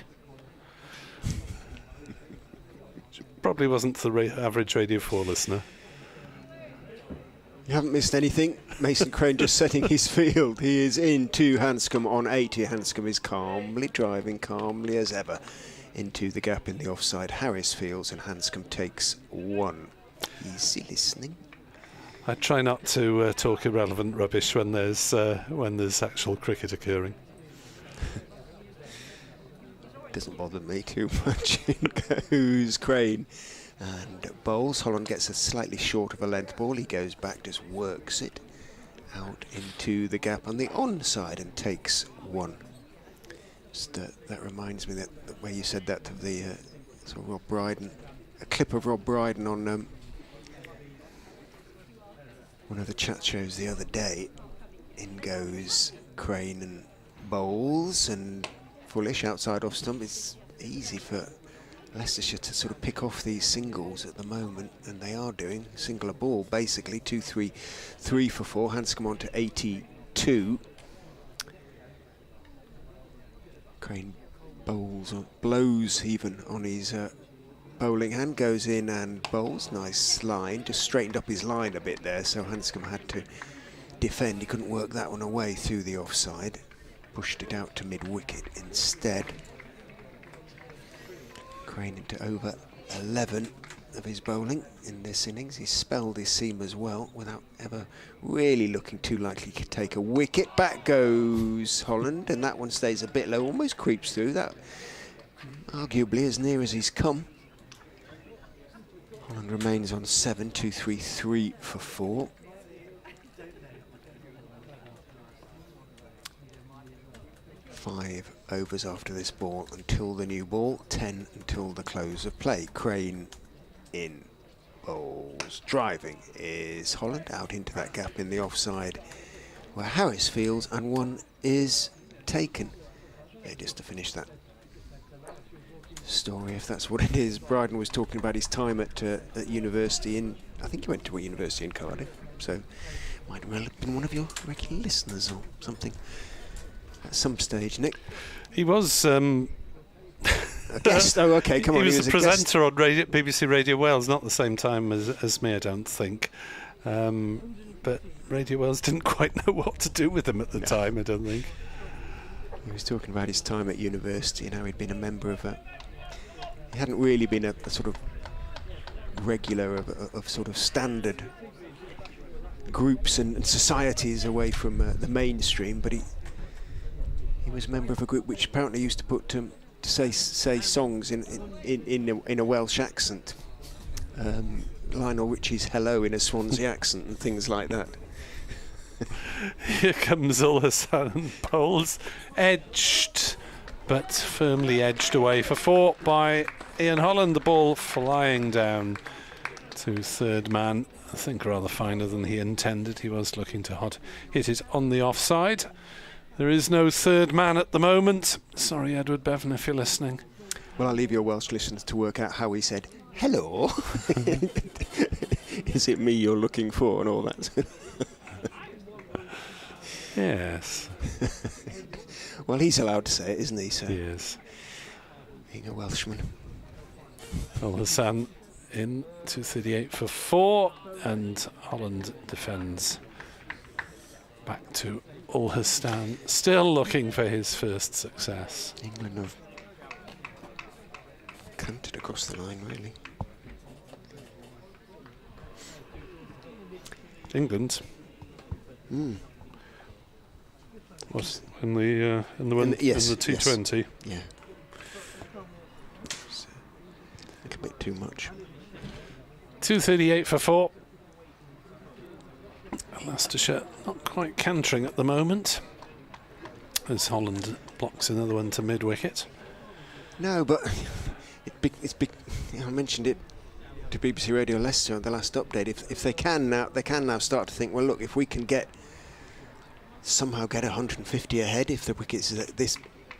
Probably wasn't the average Radio 4 listener. You haven't missed anything. Mason Crane just setting his field. He is into Handscomb on 80. Handscomb is calmly driving, calmly as ever, into the gap in the offside. Harris fields and Handscomb takes 1. Easy listening. I try not to talk irrelevant rubbish when there's actual cricket occurring. Doesn't bother me too much. In goes Crane and bowls. Holland gets a slightly short of a length ball. He goes back, just works it out into the gap on the onside and takes 1. Just, that reminds me that where you said that of the sort of Rob Brydon, a clip of Rob Brydon on one of the chat shows the other day. In goes Crane and bowls, and Fullish outside off stump. It's easy for Leicestershire to sort of pick off these singles at the moment, and they are doing single a ball basically. 2-3 for 4. Handscomb on to 80 2. Crane bowls, or blows even on his bowling hand, goes in and bowls. Nice line, just straightened up his line a bit there, so Handscomb had to defend. He couldn't work that one away through the offside. Pushed it out to mid-wicket instead. Crane into over 11 of his bowling in this innings. He spelled his seam as well without ever really looking too likely to take a wicket. Back goes Holland, and that one stays a bit low, almost creeps through. That arguably as near as he's come. Holland remains on 7, 2, 3, 3 for 4. Five overs after this ball until the new ball, 10 until the close of play. Crane in bowls. Driving is Holland out into that gap in the offside where Harris fields, and one is taken. There, just to finish that story, if that's what it is. Bryden was talking about his time at university in, I think he went to a university in Cardiff, so might well have been one of your regular listeners or something at some stage. Nick? He was a guest. Oh, okay, come on. He was a presenter on BBC Radio Wales, not the same time as me, I don't think. But Radio Wales didn't quite know what to do with him at the time, I don't think. He was talking about his time at university and how he'd been a member of he hadn't really been a sort of regular of sort of standard groups and societies away from the mainstream, but he was a member of a group which apparently used to put to say songs in a Welsh accent. Lionel Richie's "Hello" in a Swansea accent and things like that. Here comes Al-Hassan bowls, edged, but firmly edged away for 4 by Ian Holland. The ball flying down to third man. I think rather finer than he intended. He was looking to hit it on the offside. There is no third man at the moment. Sorry, Edward Bevan, if you're listening. Well, I'll leave your Welsh listeners to work out how he said hello. Is it me you're looking for and all that? Yes. Well, he's allowed to say it, isn't he? So he is. Being a Welshman. Al-Hassan in 238 for 4, and Holland defends back to Al-Hassan, still looking for his first success. England have canted across the line, really. England was in the T20. Yeah. It's a little bit too much. 238 for 4. Leicestershire not quite cantering at the moment, as Holland blocks another one to mid-wicket. No, but it's big. I mentioned it to BBC Radio Leicester on the last update. If they can now start to think, well, look, if we can somehow get 150 ahead, if the wickets are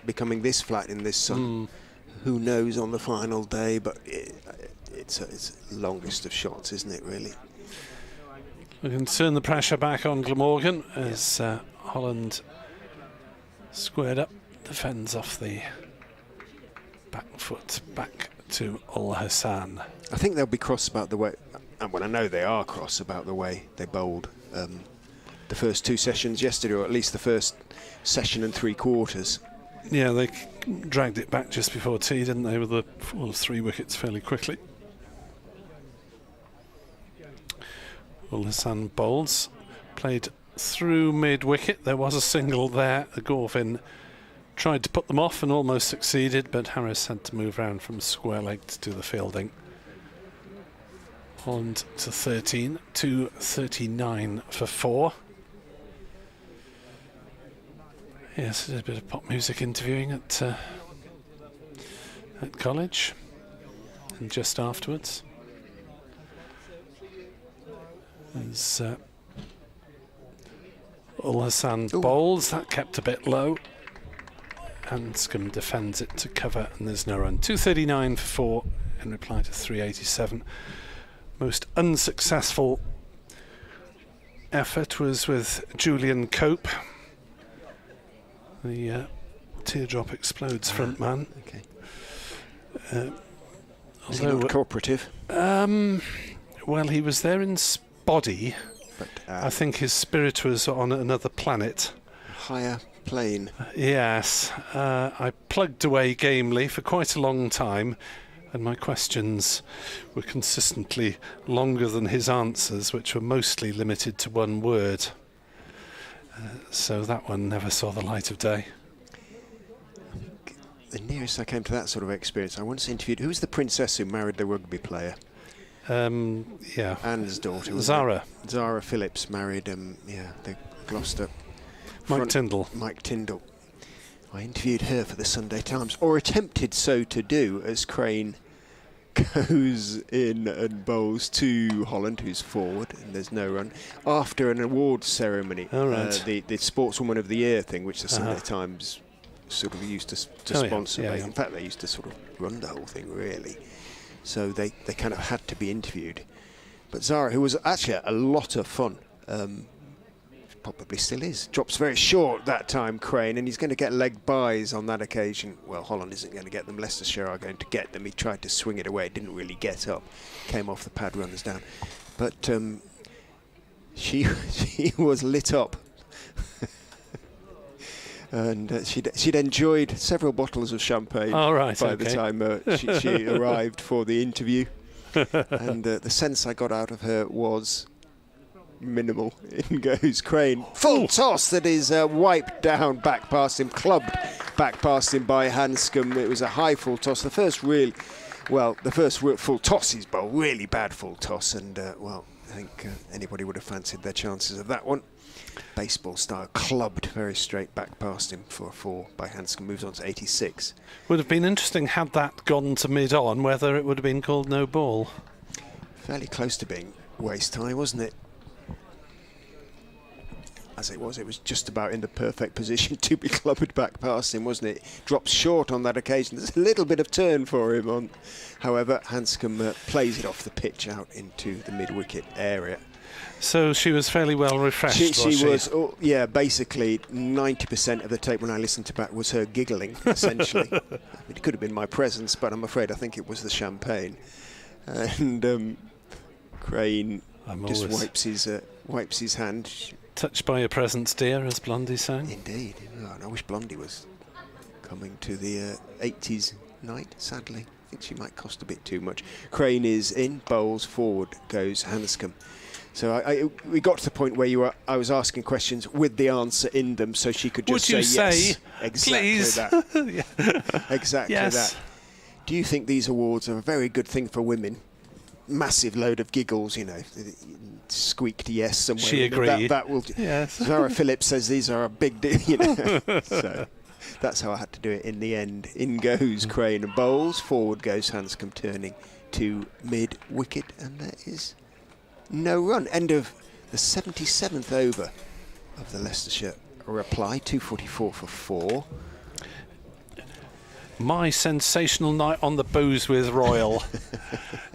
becoming this flat in this sun, who knows on the final day? But it's longest of shots, isn't it? Really. We can turn the pressure back on Glamorgan as Holland squared up, defends off the back foot, back to Al-Hassan. I think they'll be cross about the way, and well, I know they are cross about the way they bowled the first 2 sessions yesterday, or at least the first session and 3 quarters. Yeah, they dragged it back just before tea, didn't they, with the 3 wickets fairly quickly. Al-Hassan bowls, played through mid-wicket. There was a single there. Gorvin tried to put them off and almost succeeded, but Harris had to move round from square leg to do the fielding. Holland to 13, 239 for 4. Yes, there's a bit of pop music interviewing at college, and just afterwards. As Al-Hassan bowls, that kept a bit low. Handscomb defends it to cover, and there's no run. 239 for 4 in reply to 387. Most unsuccessful effort was with Julian Cope, the Teardrop Explodes frontman. Okay. Is he not cooperative? Well, he was there in body. But I think his spirit was on another planet. Higher plane. Yes. I plugged away gamely for quite a long time, and my questions were consistently longer than his answers, which were mostly limited to one word. So that one never saw the light of day. The nearest I came to that sort of experience, I once interviewed, who was the princess who married the rugby player? Yeah. Anne's daughter. Zara. Zara Phillips married, the Gloucester. Mike Tyndall. Mike Tyndall. I interviewed her for the Sunday Times, or attempted so to do, as Crane goes in and bowls to Holland, who's forward, and there's no run, after an awards ceremony. Oh, right. The Sportswoman of the Year thing, which the Sunday Times sort of used to sponsor. Yeah, In fact, they used to sort of run the whole thing, really. So they kind of had to be interviewed. But Zara, who was actually a lot of fun, probably still is, drops very short that time, Crane, and he's going to get leg byes on that occasion. Well, Holland isn't going to get them. Leicestershire are going to get them. He tried to swing it away, didn't really get up, came off the pad runners down. But she was lit up. And she'd enjoyed several bottles of champagne by the time she arrived for the interview. And the sense I got out of her was minimal. In goes Crane. Full toss that is wiped down back past him, clubbed back past him by Handscomb. It was a high full toss. The first full toss he's bowled, really bad full toss. And, I think anybody would have fancied their chances of that one. Baseball style, clubbed very straight back past him for a 4 by Handscomb, moves on to 86. Would have been interesting had that gone to mid-on, whether it would have been called no ball. Fairly close to being waste time, wasn't it? As it was just about in the perfect position to be clubbed back past him, wasn't it? Drops short on that occasion. There's a little bit of turn for him on. However, Handscomb plays it off the pitch out into the mid-wicket area. So she was fairly well refreshed, she was, basically 90% of the tape when I listened to back was her giggling, essentially. It could have been my presence, but I'm afraid I think it was the champagne. And Crane just wipes his hand. Touched by your presence, dear, as Blondie sang. Indeed. Oh, and I wish Blondie was coming to the 80s night, sadly. I think she might cost a bit too much. Crane is in, bowls, forward goes Handscomb. So we got to the point where I was asking questions with the answer in them, so she could just say yes. Exactly please? That. Exactly yes. that. Do you think these awards are a very good thing for women? Massive load of giggles, squeaked yes somewhere. She agreed. That will. Yes. Zara Phillips says these are a big deal. So that's how I had to do it in the end. In goes Crane and bowls. Forward goes Handscomb, turning to mid wicket, and there is no run. End of the 77th over of the Leicestershire reply. 244 for 4. My sensational night on the booze with Royal.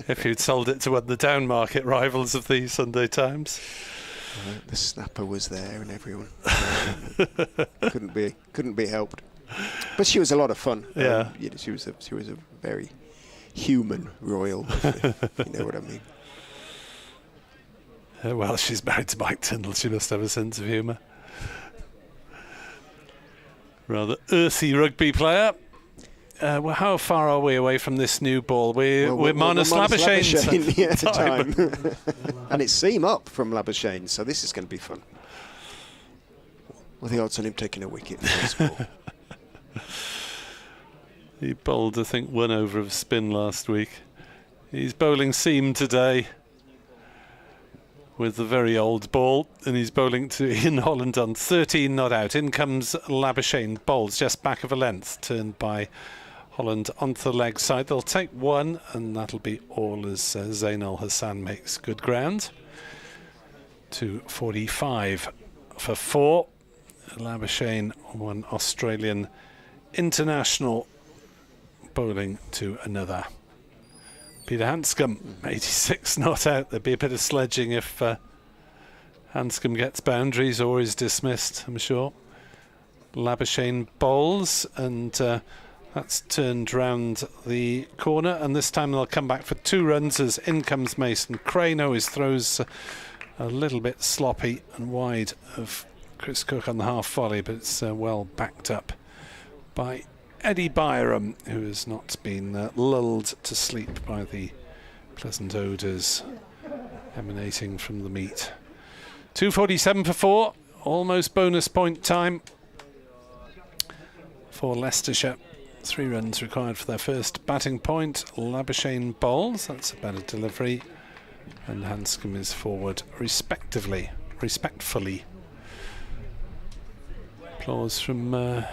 If you'd sold it to one of the down market rivals of the Sunday Times. The snapper was there and everyone. couldn't be helped. But she was a lot of fun. Yeah. She was a very human Royal, if you know what I mean. Well, she's married to Mike Tyndall. She must have a sense of humour. Rather earthy rugby player. Well, how far are we away from this new ball? We're minus Labuschagne at the time. And it's seam up from Labuschagne, so this is going to be fun. What are the odds on him taking a wicket for this ball? He bowled, I think, 1 over of spin last week. He's bowling seam today with the very old ball, and he's bowling to Ian Holland on 13 not out. In comes Labuschagne, bowls just back of a length, turned by Holland onto the leg side. They'll take 1, and that'll be all as Zain Al Hassan makes good ground. 245 for 4. Labuschagne, one Australian international, bowling to another. Peter Handscomb, 86 not out. There'd be a bit of sledging if Handscomb gets boundaries or is dismissed, I'm sure. Labuschagne bowls, and that's turned round the corner, and this time they'll come back for 2 runs as in comes Mason Crane. His throws a little bit sloppy and wide of Chris Cook on the half volley, but it's well backed up by Eddie Byram, who has not been lulled to sleep by the pleasant odours emanating from the meat. 2:47 for 4, almost bonus point time for Leicestershire. 3 runs required for their first batting point. Labuschagne bowls, that's a better delivery, and Handscomb is forward respectively. Respectfully. Applause from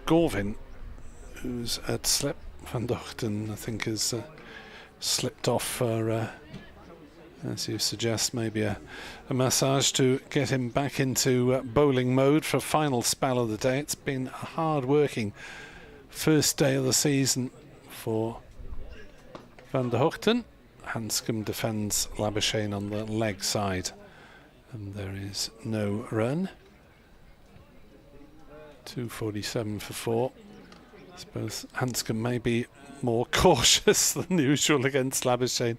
Gorvin, who's at slip. Van Dochten, I think, has slipped off for, as you suggest, maybe a massage to get him back into bowling mode for a final spell of the day. It's been a hard-working first day of the season for Van Dochten. Handscomb defends Labuschagne on the leg side, and there is no run. 2:47 for 4. I suppose Handscomb may be more cautious than usual against Labuschagne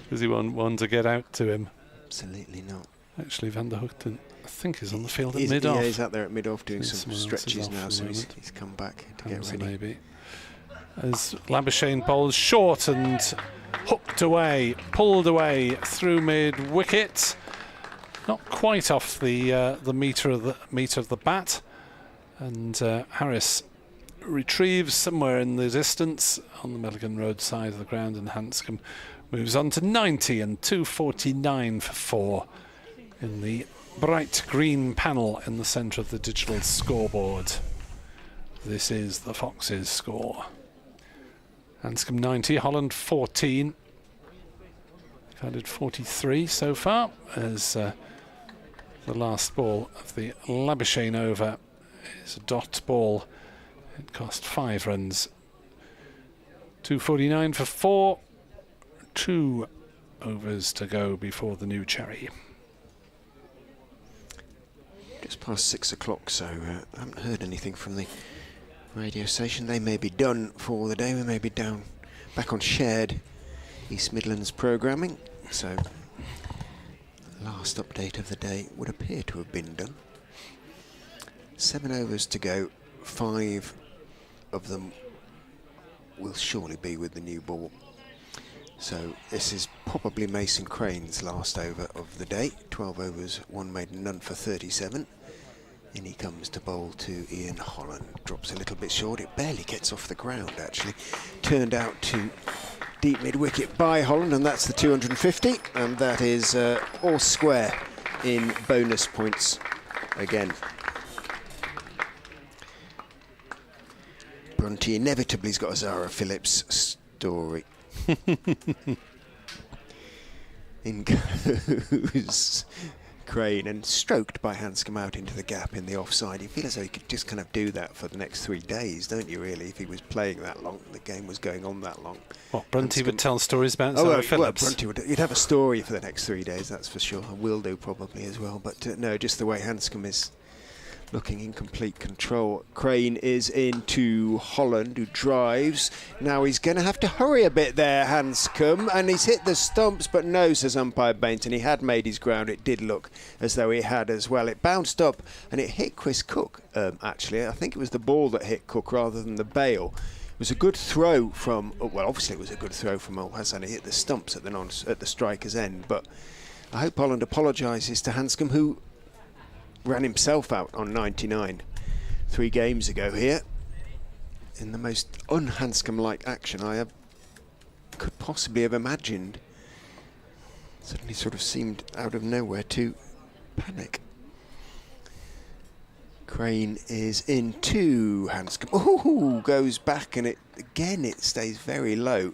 because he won't want to get out to him. Absolutely not. Actually, Van Dochten, I think, is on the field at mid-off. Yeah, he's out there at mid-off doing some stretches now, so he's come back to get ready. Maybe. As Labuschagne bowls short and hooked away, pulled away through mid-wicket. Not quite off the metre of the bat. And Harris retrieves somewhere in the distance on the Milligan Road side of the ground, and Handscomb moves on to 90 and 2:49 for 4 in the bright green panel in the centre of the digital scoreboard. This is the Foxes' score. Handscomb 90, Holland 14. They've added 43 so far as the last ball of the Labuschagne over is a dot ball. It cost 5 runs. 2:49 for 4. 2 overs to go before the new cherry. Just past 6 o'clock, so I haven't heard anything from the radio station. They may be done for the day. We may be back on shared East Midlands programming. So last update of the day would appear to have been done. 7 overs to go. 5 of them will surely be with the new ball. So this is probably Mason Crane's last over of the day. 12 overs, 1 made and none for 37. In he comes to bowl to Ian Holland. Drops a little bit short. It barely gets off the ground, actually. Turned out to deep mid-wicket by Holland, and that's the 250. And that is all square in bonus points again. Brunty inevitably has got a Zara Phillips story. In goes Crane, and stroked by Handscomb out into the gap in the offside. You feel as though he could just kind of do that for the next 3 days, don't you, really, if he was playing that long, the game was going on that long. What, Brunty would tell stories about Zara Phillips? Well, Brunty would. You'd have a story for the next 3 days, that's for sure, and will do probably as well. But no, just the way Handscomb is looking in complete control. Crane is into Holland, who drives. Now he's going to have to hurry a bit there, Handscomb, and he's hit the stumps, but no, says umpire Bainton. He had made his ground. It did look as though he had as well. It bounced up and it hit Chris Cook, actually. I think it was the ball that hit Cook rather than the bail. It was a good throw from, well, obviously it was a good throw from Al Hassan. He hit the stumps at the striker's end, but I hope Holland apologises to Handscomb, who ran himself out on 99 3 games ago here in the most un-Handscomb-like action I could possibly have imagined. Suddenly sort of seemed out of nowhere to panic. Crane is into Handscomb. Ooh, goes back, and it stays very low.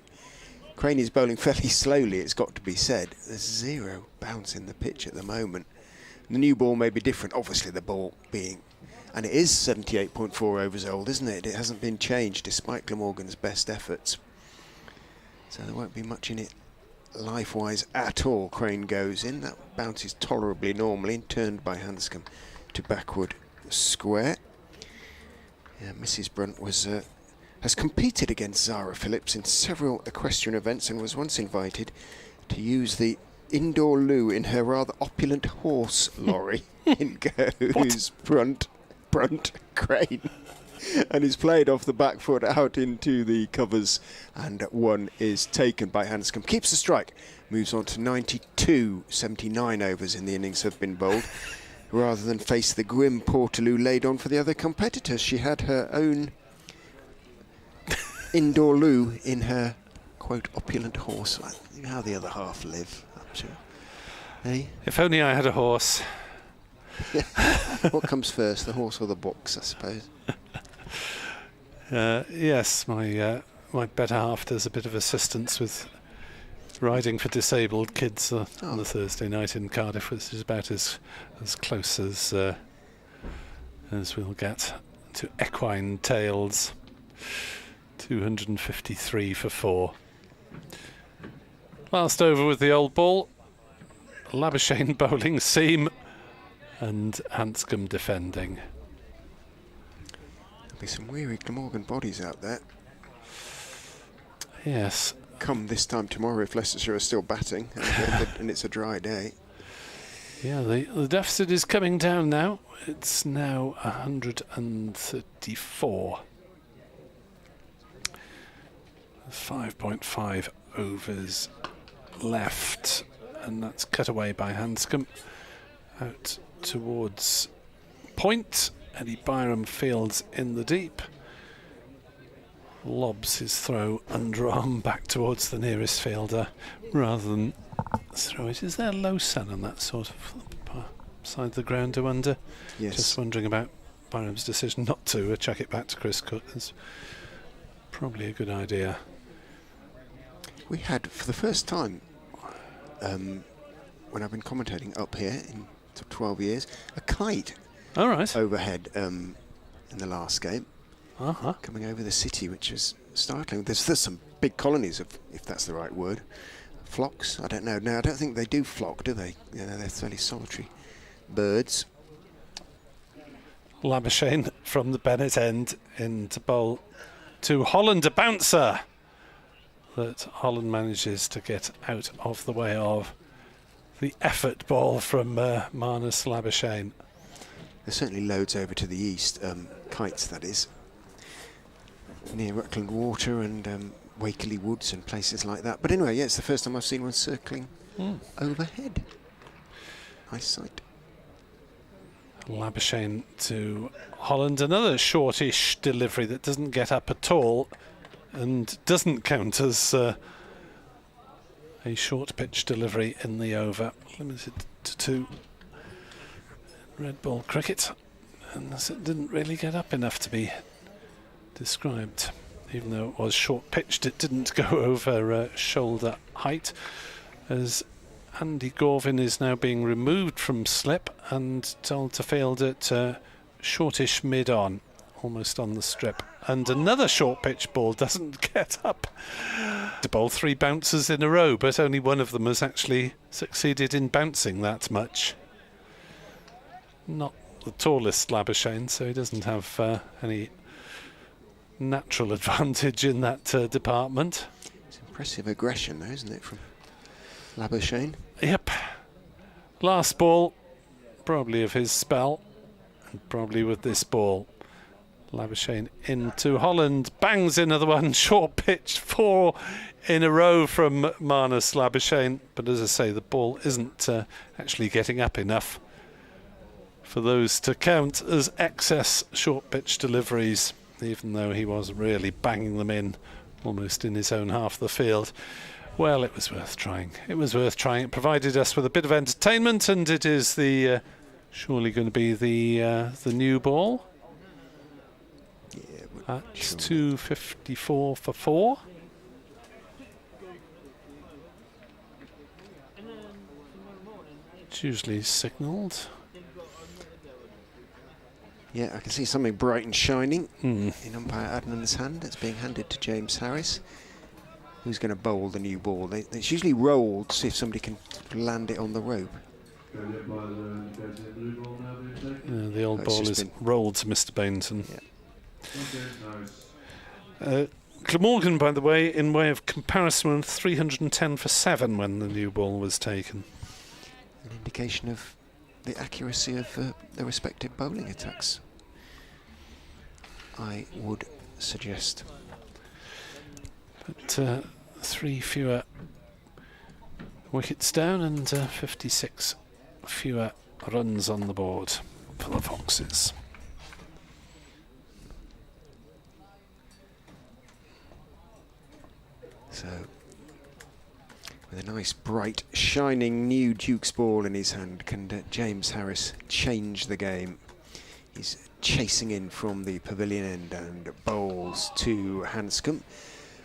Crane is bowling fairly slowly, it's got to be said. There's 0 bounce in the pitch at the moment. The new ball may be different, obviously the ball being, and it is 78.4 overs old, isn't it? It hasn't been changed despite Glamorgan's best efforts. So there won't be much in it life-wise at all. Crane goes in. That bounces tolerably normally and turned by Handscomb to backward square. Yeah, Mrs. Brunt was has competed against Zara Phillips in several equestrian events and was once invited to use the indoor loo in her rather opulent horse lorry. In goes Brunt, Crane, and is played off the back foot out into the covers, and one is taken by Handscomb. Keeps the strike, moves on to 92. 79 overs in the innings have been bowled. Rather than face the grim Portaloo laid on for the other competitors, she had her own indoor loo in her, quote, opulent horse. How the other half live, I'm sure. Hey? If only I had a horse. What comes first, the horse or the box, I suppose? Yes, my better half does a bit of assistance with riding for disabled kids on the Thursday night in Cardiff, which is about as close as we'll get to equine tales. 253 for 4. Last over with the old ball. Labuschagne bowling seam and Handscomb defending. There'll be some weary Glamorgan bodies out there. Yes. Come this time tomorrow if Leicestershire are still batting and it's a dry day. Yeah, the deficit is coming down now. It's now 134. 5.5 overs left, and that's cut away by Handscomb out towards point. Eddie Byram fields in the deep, lobs his throw underarm back towards the nearest fielder rather than throw it. Is there low sun on that sort of side of the ground to under? Yes. Just wondering about Byram's decision not to chuck it back to Chris Cook. Is probably a good idea. We had, for the first time, when I've been commentating up here in 12 years, a kite overhead in the last game, coming over the city, which was startling. There's some big colonies of, if that's the right word, flocks. I don't know. Now, I don't think they do flock, do they? You know, they're fairly solitary birds. Labuschagne from the Bennett end into bowl to Holland, a bouncer that Holland manages to get out of the way of. The effort ball from Marnus Labuschagne. There's certainly loads over to the east, kites that is, near Rutland Water and Wakeley Woods and places like that. But anyway, yeah, it's the first time I've seen one circling overhead. Nice sight. Labuschagne to Holland, another shortish delivery that doesn't get up at all and doesn't count as a short pitch delivery in the over. Limited to 2 red ball cricket, and it didn't really get up enough to be described. Even though it was short pitched, it didn't go over shoulder height, as Andy Gorvin is now being removed from slip and told to field at shortish mid-on, almost on the strip. And another short pitch ball doesn't get up. To bowl 3 bounces in a row, but only one of them has actually succeeded in bouncing that much. Not the tallest Labuschagne, so he doesn't have any natural advantage in that department. It's impressive aggression, though, isn't it, from Labuschagne? Yep. Last ball, probably of his spell, and probably with this ball. Labuschagne into Holland, bangs another one, short pitch, 4 in a row from Marnus Labuschagne. But as I say, the ball isn't actually getting up enough for those to count as excess short pitch deliveries, even though he was really banging them in almost in his own half of the field. Well, it was worth trying. It was worth trying. It provided us with a bit of entertainment, and it is the surely going to be the new ball. Yeah, that's 254 for 4. It's usually signalled. Yeah, I can see something bright and shining in umpire Adnan's hand. It's being handed to James Harris. who's going to bowl the new ball. It's usually rolled to see if somebody can land it on the rope. The old ball is rolled to Mr. Bainton. Yeah. Glamorgan, by the way, in way of comparison, went 310 for 7 when the new ball was taken. An indication of the accuracy of the respective bowling attacks, I would suggest. But 3 fewer wickets down and 56 fewer runs on the board for the Foxes. So, with a nice, bright, shining new Duke's ball in his hand, can James Harris change the game? He's chasing in from the pavilion end and bowls to Handscomb.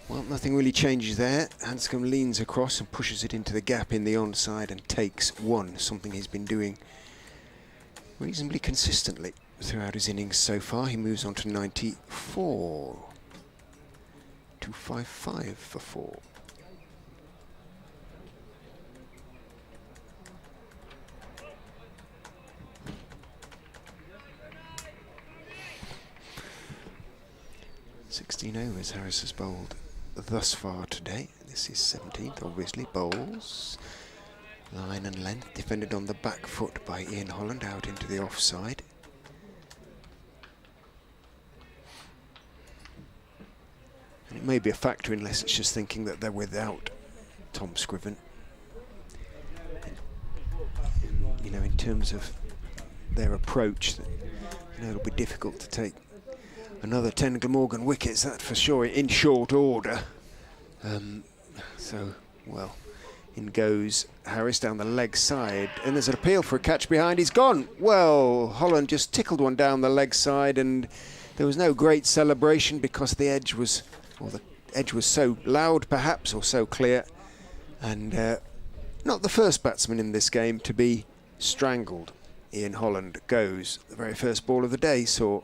Well, nothing really changes there. Handscomb leans across and pushes it into the gap in the onside and takes 1, something he's been doing reasonably consistently throughout his innings so far. He moves on to 94. 255 for 4. overs Harris has bowled thus far today. This is 17th, obviously. Bowls, line and length, defended on the back foot by Ian Holland out into the offside. And it may be a factor in Leicestershire's thinking that they're without Tom Scriven. You know, in terms of their approach, that, you know, it'll be difficult to take another 10 Glamorgan wickets, that for sure, in short order. So, well, in goes Harris down the leg side, and there's an appeal for a catch behind. He's gone. Well, Holland just tickled one down the leg side, and there was no great celebration because the edge was, or the edge was so loud, perhaps, or so clear, and not the first batsman in this game to be strangled. Ian Holland goes. The very first ball of the day saw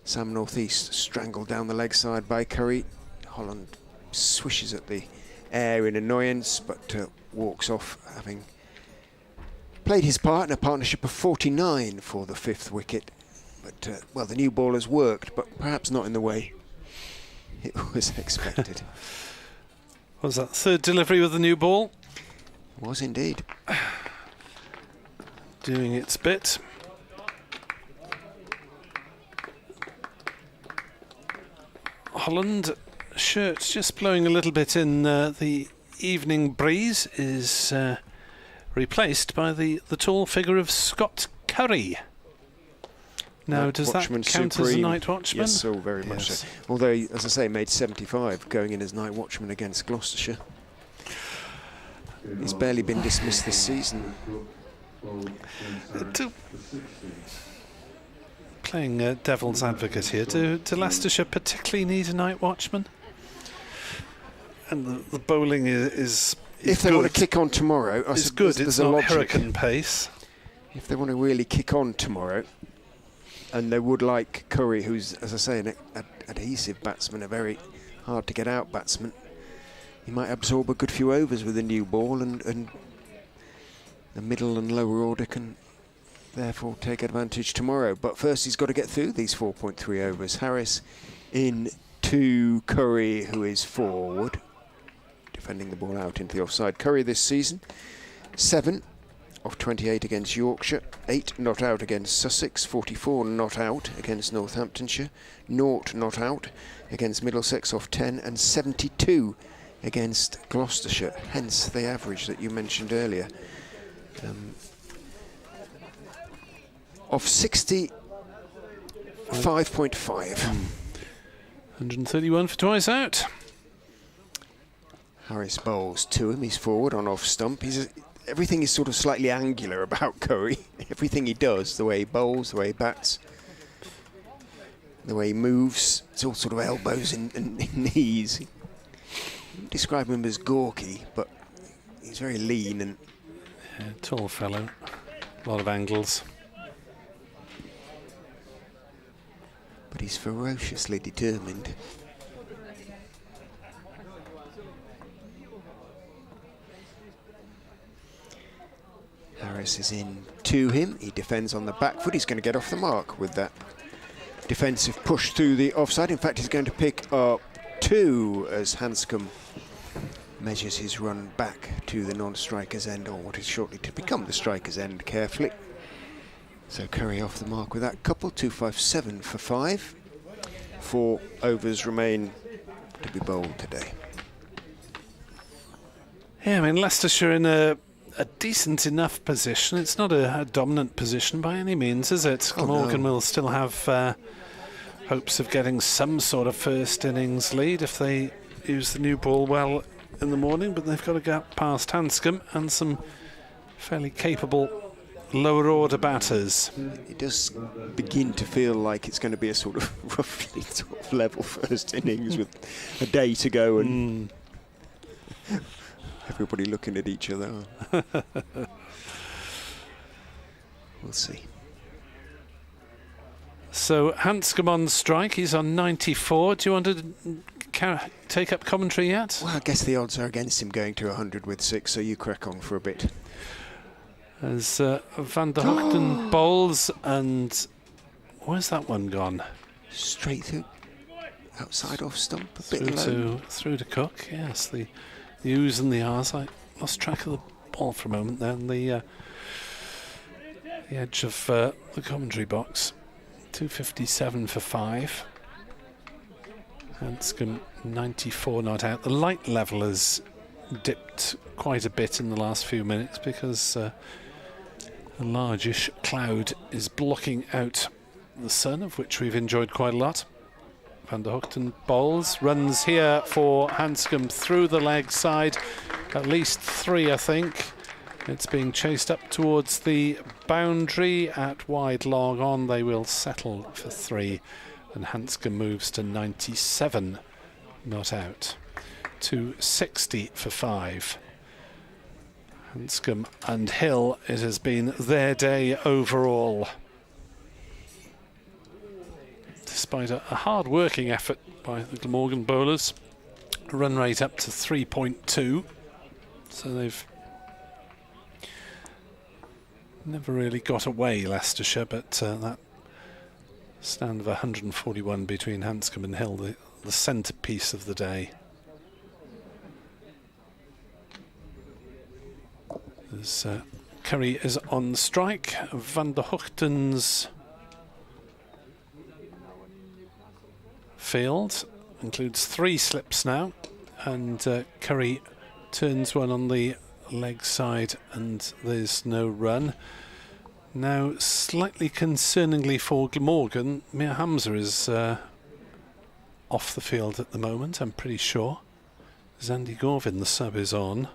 Sam Northeast strangled down the leg side by Curry. Holland swishes at the air in annoyance, but walks off, having played his part in a partnership of 49 for the 5th wicket. But, well, the new ball has worked, but perhaps not in the way it was expected. Was that 3rd delivery with the new ball? Was indeed. Doing its bit. Holland, shirts just blowing a little bit in the evening breeze, is replaced by the tall figure of Scott Curry. Now, does that count as a night watchman? Yes, so very much so. Although, he, as I say, made 75 going in as night watchman against Gloucestershire. He's barely been dismissed this season. Playing devil's advocate here, do Leicestershire particularly need a night watchman? And the bowling is if they good. Want to kick on tomorrow, it's good. It's not hurricane pace. If they want to really kick on tomorrow, and they would like Curry, who's, as I say, an adhesive batsman, a very hard to get out batsman, he might absorb a good few overs with a new ball, and the middle and lower order can therefore take advantage tomorrow. But first he's got to get through these 4.3 overs. Harris in to Curry, who is forward, defending the ball out into the offside. Curry this season, 7 of 28 against Yorkshire, 8 not out against Sussex, 44 not out against Northamptonshire, 0 not out against Middlesex off 10, and 72 against Gloucestershire, hence the average that you mentioned earlier. Of 60, 5.5. 131 for twice out. Harris bowls to him. He's forward on off stump. Everything is sort of slightly angular about Curry. Everything he does, the way he bowls, the way he bats, the way he moves, it's all sort of elbows and knees. Describe him as gawky, but he's very lean and tall fellow. A lot of angles. But he's ferociously determined. Presses in to him. He defends on the back foot. He's going to get off the mark with that defensive push through the offside. In fact, he's going to pick up 2 as Handscomb measures his run back to the non-striker's end, or what is shortly to become the striker's end, carefully. So Curry off the mark with that couple. 257 for 5. 4 overs remain to be bowled today. Yeah, I mean, Leicestershire in a decent enough position. It's not a dominant position by any means, is it? Glamorgan will still have hopes of getting some sort of first innings lead if they use the new ball well in the morning, but they've got to get past Handscomb and some fairly capable lower order batters. It does begin to feel like it's going to be a sort of roughly sort of level first innings with a day to go and everybody looking at each other. We'll see. So Handscomb on strike, he's on 94. Do you want to take up commentary yet? Well, I guess the odds are against him going to 100 with 6, so you crack on for a bit. As Van der Hoogten bowls, and where's that one gone? Straight through, outside off stump, a bit low. Through to Cook, yes. The U's and the R's. I lost track of the ball for a moment there, the edge of the commentary box. 257 for 5. Handscomb 94 not out. The light level has dipped quite a bit in the last few minutes because a largish cloud is blocking out the sun, of which we've enjoyed quite a lot. Van der Hoogten bowls, runs here for Handscomb through the leg side, at least 3 I think. It's being chased up towards the boundary at wide long on. They will settle for 3, and Handscomb moves to 97 not out. 260 for 5. Handscomb and Hill, it has been their day overall. Despite a hard-working effort by the Glamorgan bowlers, run rate up to 3.2, so they've never really got away, Leicestershire, but that stand of 141 between Handscomb and Hill, the centrepiece of the day. As Curry is on strike, Van der Hoogten's field includes 3 slips now, and Curry turns one on the leg side and there's no run. Now, slightly concerningly for Glamorgan, Mir Hamza is off the field at the moment, I'm pretty sure. Zandy Gorvin, the sub, is on.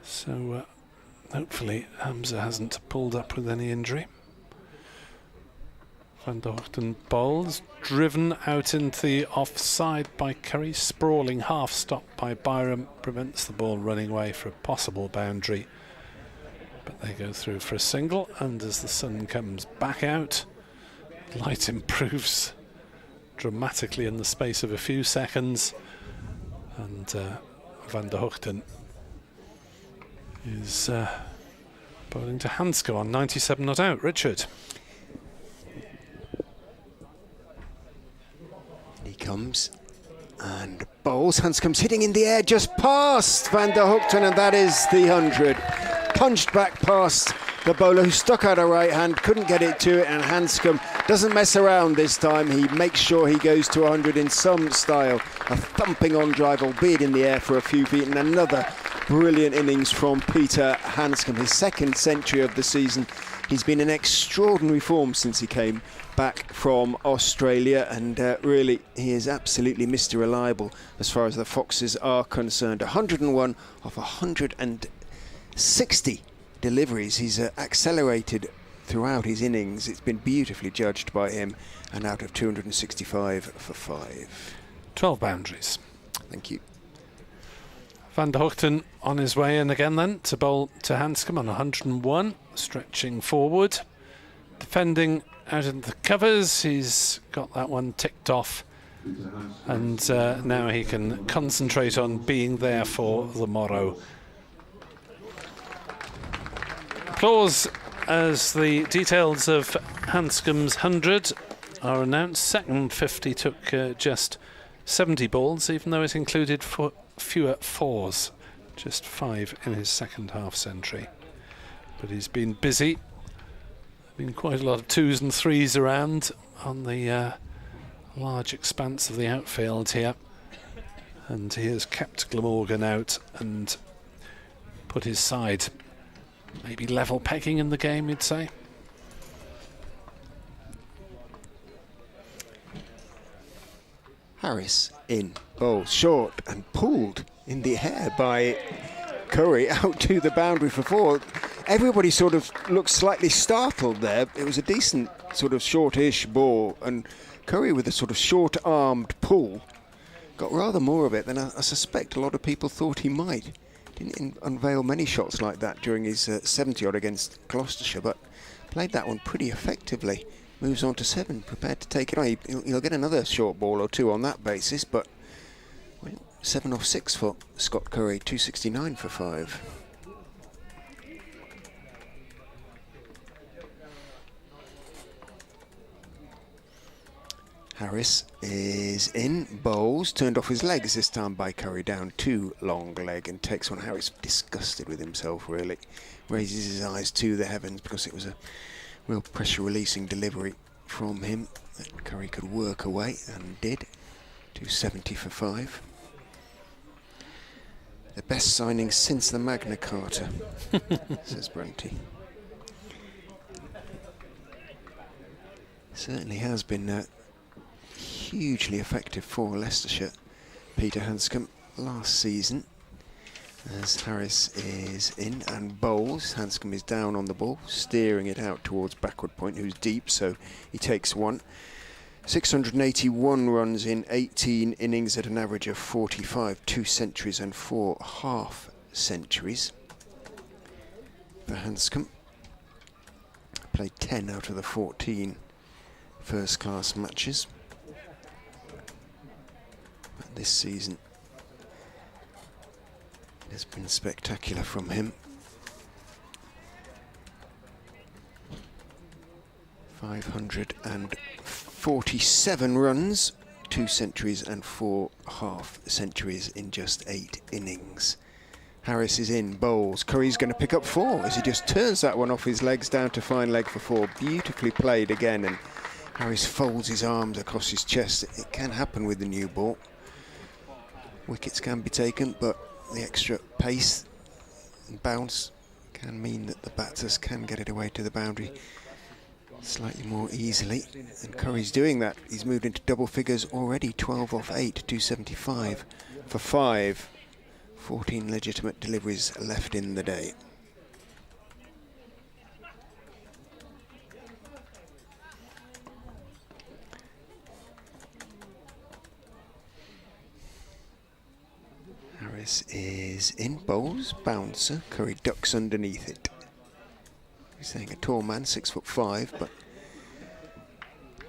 So hopefully Hamza hasn't pulled up with any injury. Van der Hoogten bowls, driven out into the offside by Curry, sprawling half stop by Byram, prevents the ball running away for a possible boundary. But they go through for a single, and as the sun comes back out, light improves dramatically in the space of a few seconds, and Van der Hoogten is bowling to Handscomb on 97 not out. Richard. He comes and bowls. Handscomb's hitting in the air just past Van der Hoogten, and that is the 100. Punched back past the bowler, who stuck out a right hand, couldn't get it to it, and Handscomb doesn't mess around this time. He makes sure he goes to 100 in some style. A thumping on drive, albeit in the air for a few feet, and another brilliant innings from Peter Handscomb. His 2nd century of the season. He's been in extraordinary form since he came back from Australia, and really he is absolutely Mr. Reliable as far as the Foxes are concerned. 101 of 160 deliveries. He's accelerated throughout his innings. It's been beautifully judged by him, and out of 265 for 5. 12 boundaries. Thank you. Van der Hoogten on his way in again then to bowl to Handscomb on 101, stretching forward, defending out into the covers. He's got that one ticked off and now he can concentrate on being there for the morrow. Applause as the details of Handscomb's 100 are announced. Second 50 took just 70 balls, even though it included fewer fours, just 5 in his second half century. But he's been busy. Been quite a lot of 2s and 3s around on the large expanse of the outfield here, and he has kept Glamorgan out and put his side maybe level pegging in the game, you'd say. Harris in, bowls short and pulled in the air by Curry out to the boundary for 4. Everybody sort of looked slightly startled there. It was a decent sort of shortish ball, and Curry with a sort of short-armed pull got rather more of it than I suspect a lot of people thought he might. Didn't unveil many shots like that during his 70-odd against Gloucestershire, but played that one pretty effectively. Moves on to 7, prepared to take it on. He'll get another short ball or 2 on that basis, but well, 7 off 6 for Scott Curry, 269 for 5. Harris is in, bowls, turned off his legs this time by Curry, down 2 long leg, and takes one. Harris disgusted with himself, really. Raises his eyes to the heavens because it was a real pressure releasing delivery from him that Curry could work away, and did. 270 for 5. The best signing since the Magna Carta, says Brunty. Certainly has been hugely effective for Leicestershire, Peter Handscomb, last season. As Harris is in and bowls, Handscomb is down on the ball, steering it out towards backward point, who's deep, so he takes 1. 681 runs in 18 innings at an average of 45, 2 centuries and 4 half centuries for Handscomb. Played 10 out of the 14 first-class matches. But this season has been spectacular from him. 547 runs, 2 centuries and 4 half centuries in just 8 innings. Harris is in, bowls. Curry's going to pick up 4 as he just turns that one off his legs down to fine leg for 4. Beautifully played again, and Harris folds his arms across his chest. It can happen with the new ball. Wickets can be taken, but the extra pace and bounce can mean that the batters can get it away to the boundary slightly more easily, and Curry's doing that. He's moved into double figures already, 12 off 8, 275 for 5. 14 legitimate deliveries left in the day. Harris is in, bowls, bouncer. Curry ducks underneath it. He's saying a tall man, 6'5", but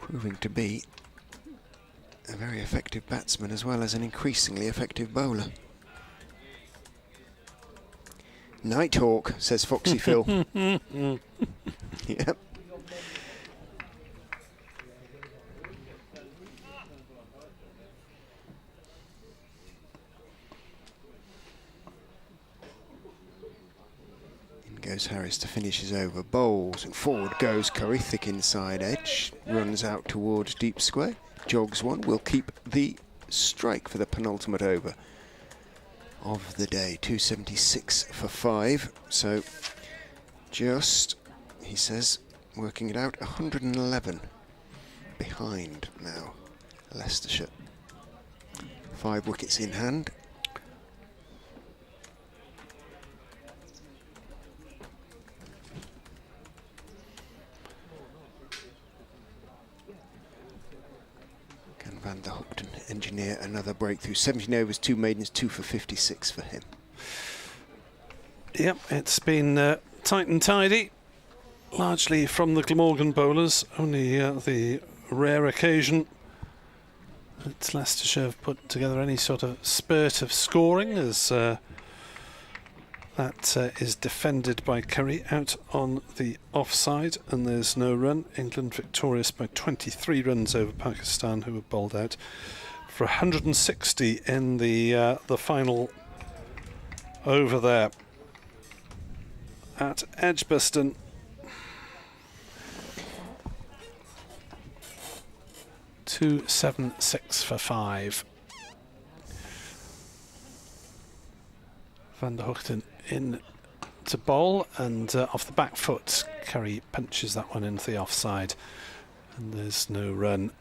proving to be a very effective batsman as well as an increasingly effective bowler. Nighthawk, says Foxy Phil. Yep. Goes Harris to finish his over, bowls, and forward goes Curry, thick inside edge, runs out towards deep square, jogs 1, will keep the strike for the penultimate over of the day, 276 for 5, so just, he says, working it out, 111 behind now, Leicestershire. 5 wickets in hand. Van der Hoekten engineer another breakthrough. 17 overs, 2 maidens, 2 for 56 for him. Yep, it's been tight and tidy, largely from the Glamorgan bowlers. Only the rare occasion that Leicestershire have put together any sort of spurt of scoring, as that is defended by Curry out on the offside, and there's no run. England victorious by 23 runs over Pakistan, who were bowled out for 160 in the final over there at Edgbaston. .276 for 5. Van der Hoogten in to bowl, and off the back foot Curry punches that one into the offside, and there's no run.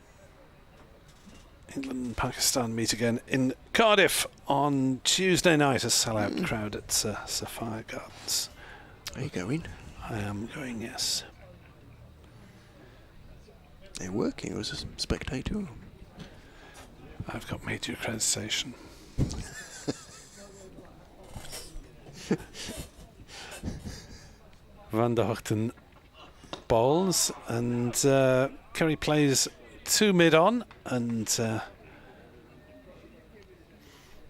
England and Pakistan meet again in Cardiff on Tuesday night, a sellout crowd at Sapphire Gardens. Are you going? I am going, yes. Are you working or as a spectator? I've got major accreditation. Van der Hoogten bowls, and Curry plays 2 mid-on, and there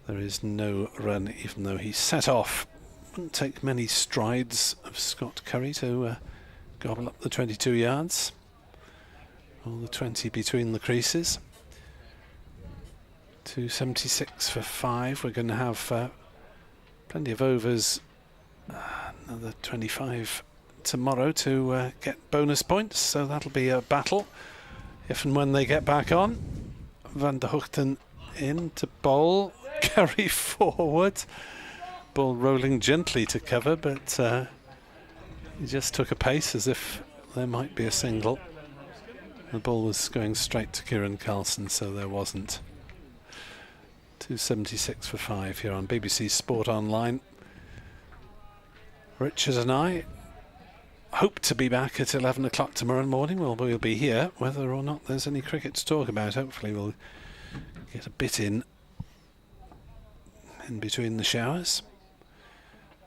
is no run, even though he set off. Wouldn't take many strides of Scott Curry to gobble up the 22 yards, or the 20 between the creases. 276 for 5. We're going to have plenty of overs, another 25 tomorrow to get bonus points, so that'll be a battle if and when they get back on. Van der Hoogten in to bowl, Curry forward, ball rolling gently to cover, but he just took a pace as if there might be a single. The ball was going straight to Kieran Carlson, so there wasn't. 276 for 5 here on BBC Sport Online. Richard and I hope to be back at 11 o'clock tomorrow morning. Well, we'll be here, whether or not there's any cricket to talk about. Hopefully we'll get a bit in between the showers.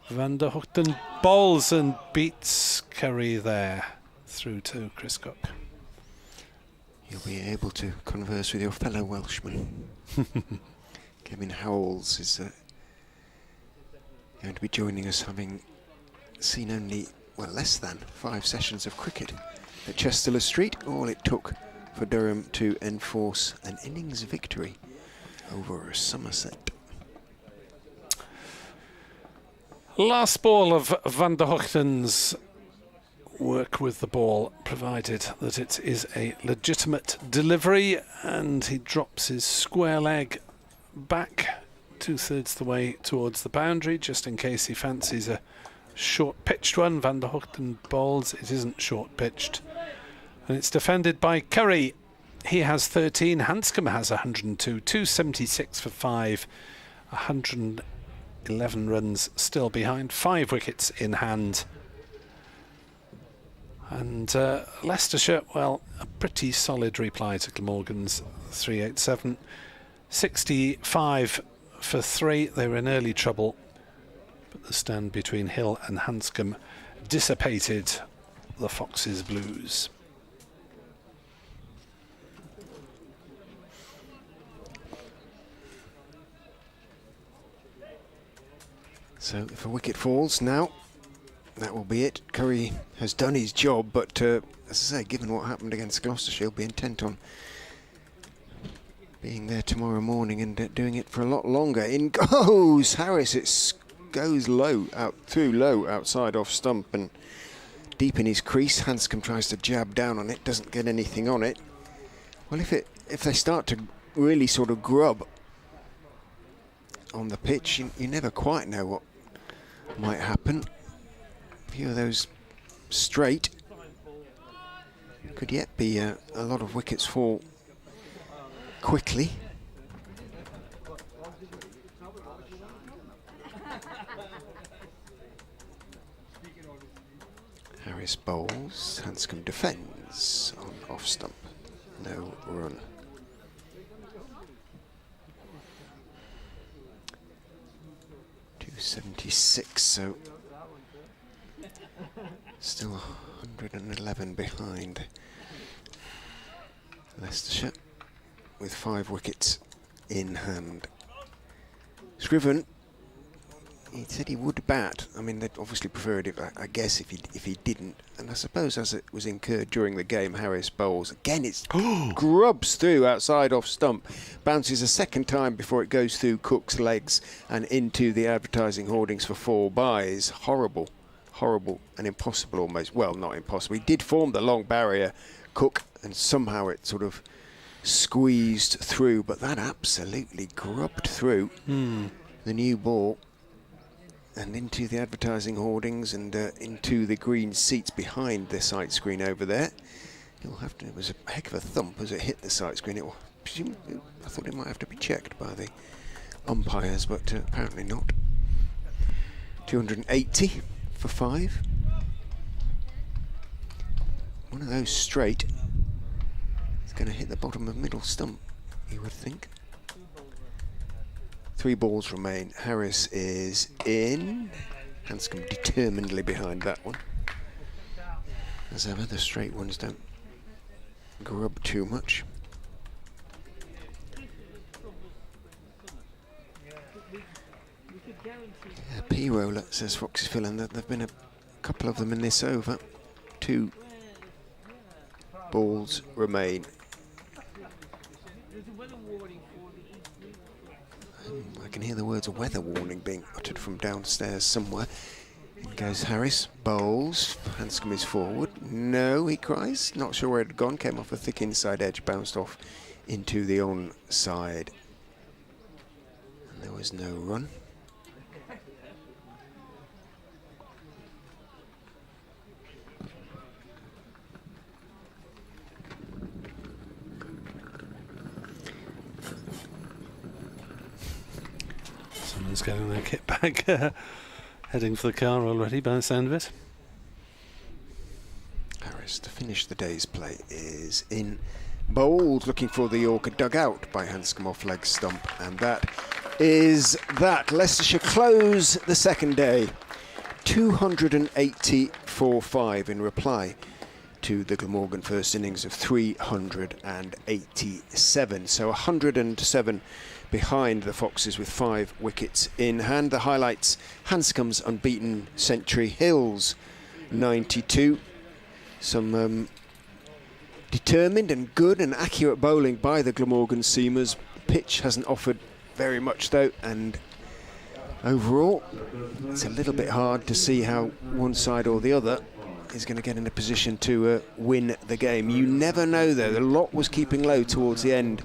Van der Hoogten bowls and beats Curry there through to Chris Cook. You'll be able to converse with your fellow Welshman. Kevin Howells is going to be joining us, having seen only, well, less than 5 sessions of cricket at Chester Street. All it took for Durham to enforce an innings victory over Somerset. Last ball of Van der Hoogten's work with the ball, provided that it is a legitimate delivery, and he drops his square leg back 2/3 the way towards the boundary, just in case he fancies a short pitched one. Van der Hoogten bowls, it isn't short pitched, and it's defended by Curry. He has 13, Handscomb has 102, 276 for 5, 111 runs still behind, 5 wickets in hand. And Leicestershire, well, a pretty solid reply to Glamorgan's 387. 65 for 3. They were in early trouble, but the stand between Hill and Handscomb dissipated the Foxes' blues. So if a wicket falls now, that will be it. Curry has done his job, but as I say, given what happened against Gloucestershire, he'll be intent on being there tomorrow morning and doing it for a lot longer. In goes Harris. It goes low, outside off stump and deep in his crease. Handscomb tries to jab down on it, doesn't get anything on it. Well, if they start to really sort of grub on the pitch, you never quite know what might happen. A few of those straight. Could yet be a lot of wickets fall quickly. Harris bowls, Handscomb defends on off stump. No run. .276, so still 111 behind Leicestershire. with 5 wickets in hand. Scriven, he said he would bat. I mean, they'd obviously preferred it, I guess, if he didn't. And I suppose as it was incurred during the game, Harris bowls. Again, it's grubs through outside off stump. Bounces a second time before it goes through Cook's legs and into the advertising hoardings for 4 byes. Horrible, horrible and impossible almost. Well, not impossible. He did form the long barrier, Cook, and somehow it sort of squeezed through. But that absolutely grubbed through the new ball and into the advertising hoardings and into the green seats behind the sight screen over there. You'll have to. It was a heck of a thump as it hit the sight screen. I thought it might have to be checked by the umpires, but apparently not. 280 for 5. One of those straight. It's going to hit the bottom of middle stump, you would think. 3 balls remain. Harris is in. Handscomb determinedly behind that one. As ever, the straight ones don't grub too much. Yeah, P-roller, says Fox's Phil, and there have been a couple of them in this over. 2 balls remain. I can hear the words of weather warning being uttered from downstairs somewhere. In goes Harris, bowls. Handscomb is forward. No, he cries. Not sure where it had gone. Came off a thick inside edge, bounced off into the onside. And there was no run. Someone's getting their kit bag, heading for the car already by the sound of it. Harris, to finish the day's play, is in. Bowled, looking for the Yorker, dug out by Handscomb off leg stump, and that is that. Leicestershire close the second day, 280 for 5 in reply to the Glamorgan first innings of 387. So 107 behind the Foxes with 5 wickets in hand. The highlights: Handscomb's unbeaten century, Hill's 92. Some determined and good and accurate bowling by the Glamorgan seamers. Pitch hasn't offered very much though, and overall it's a little bit hard to see how one side or the other is going to get in a position to win the game. You never know though. The lot was keeping low towards the end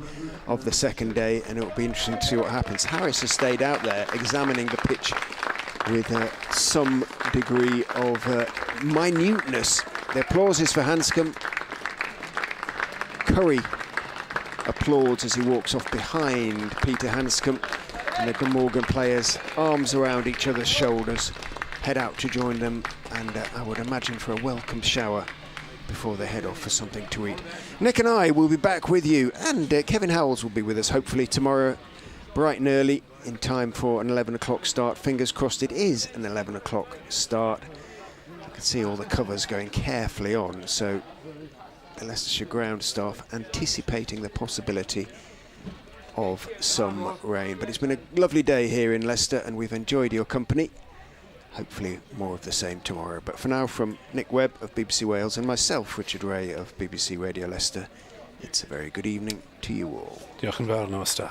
of the second day, and it will be interesting to see what happens. Harris has stayed out there examining the pitch with some degree of minuteness. The applause is for Handscomb. Curry applauds as he walks off behind Peter Handscomb, and the Glamorgan players, arms around each other's shoulders, head out to join them, and I would imagine for a welcome shower before they head off for something to eat. Nick and I will be back with you, and Kevin Howells will be with us hopefully tomorrow bright and early in time for an 11 o'clock start. Fingers crossed it is an 11 o'clock start. I can see all the covers going carefully on, so the Leicestershire ground staff anticipating the possibility of some rain. But it's been a lovely day here in Leicester, and we've enjoyed your company. Hopefully more of the same tomorrow. But for now, from Nick Webb of BBC Wales and myself, Richard Ray of BBC Radio Leicester, it's a very good evening to you all. Diolch yn fawr, Nostra.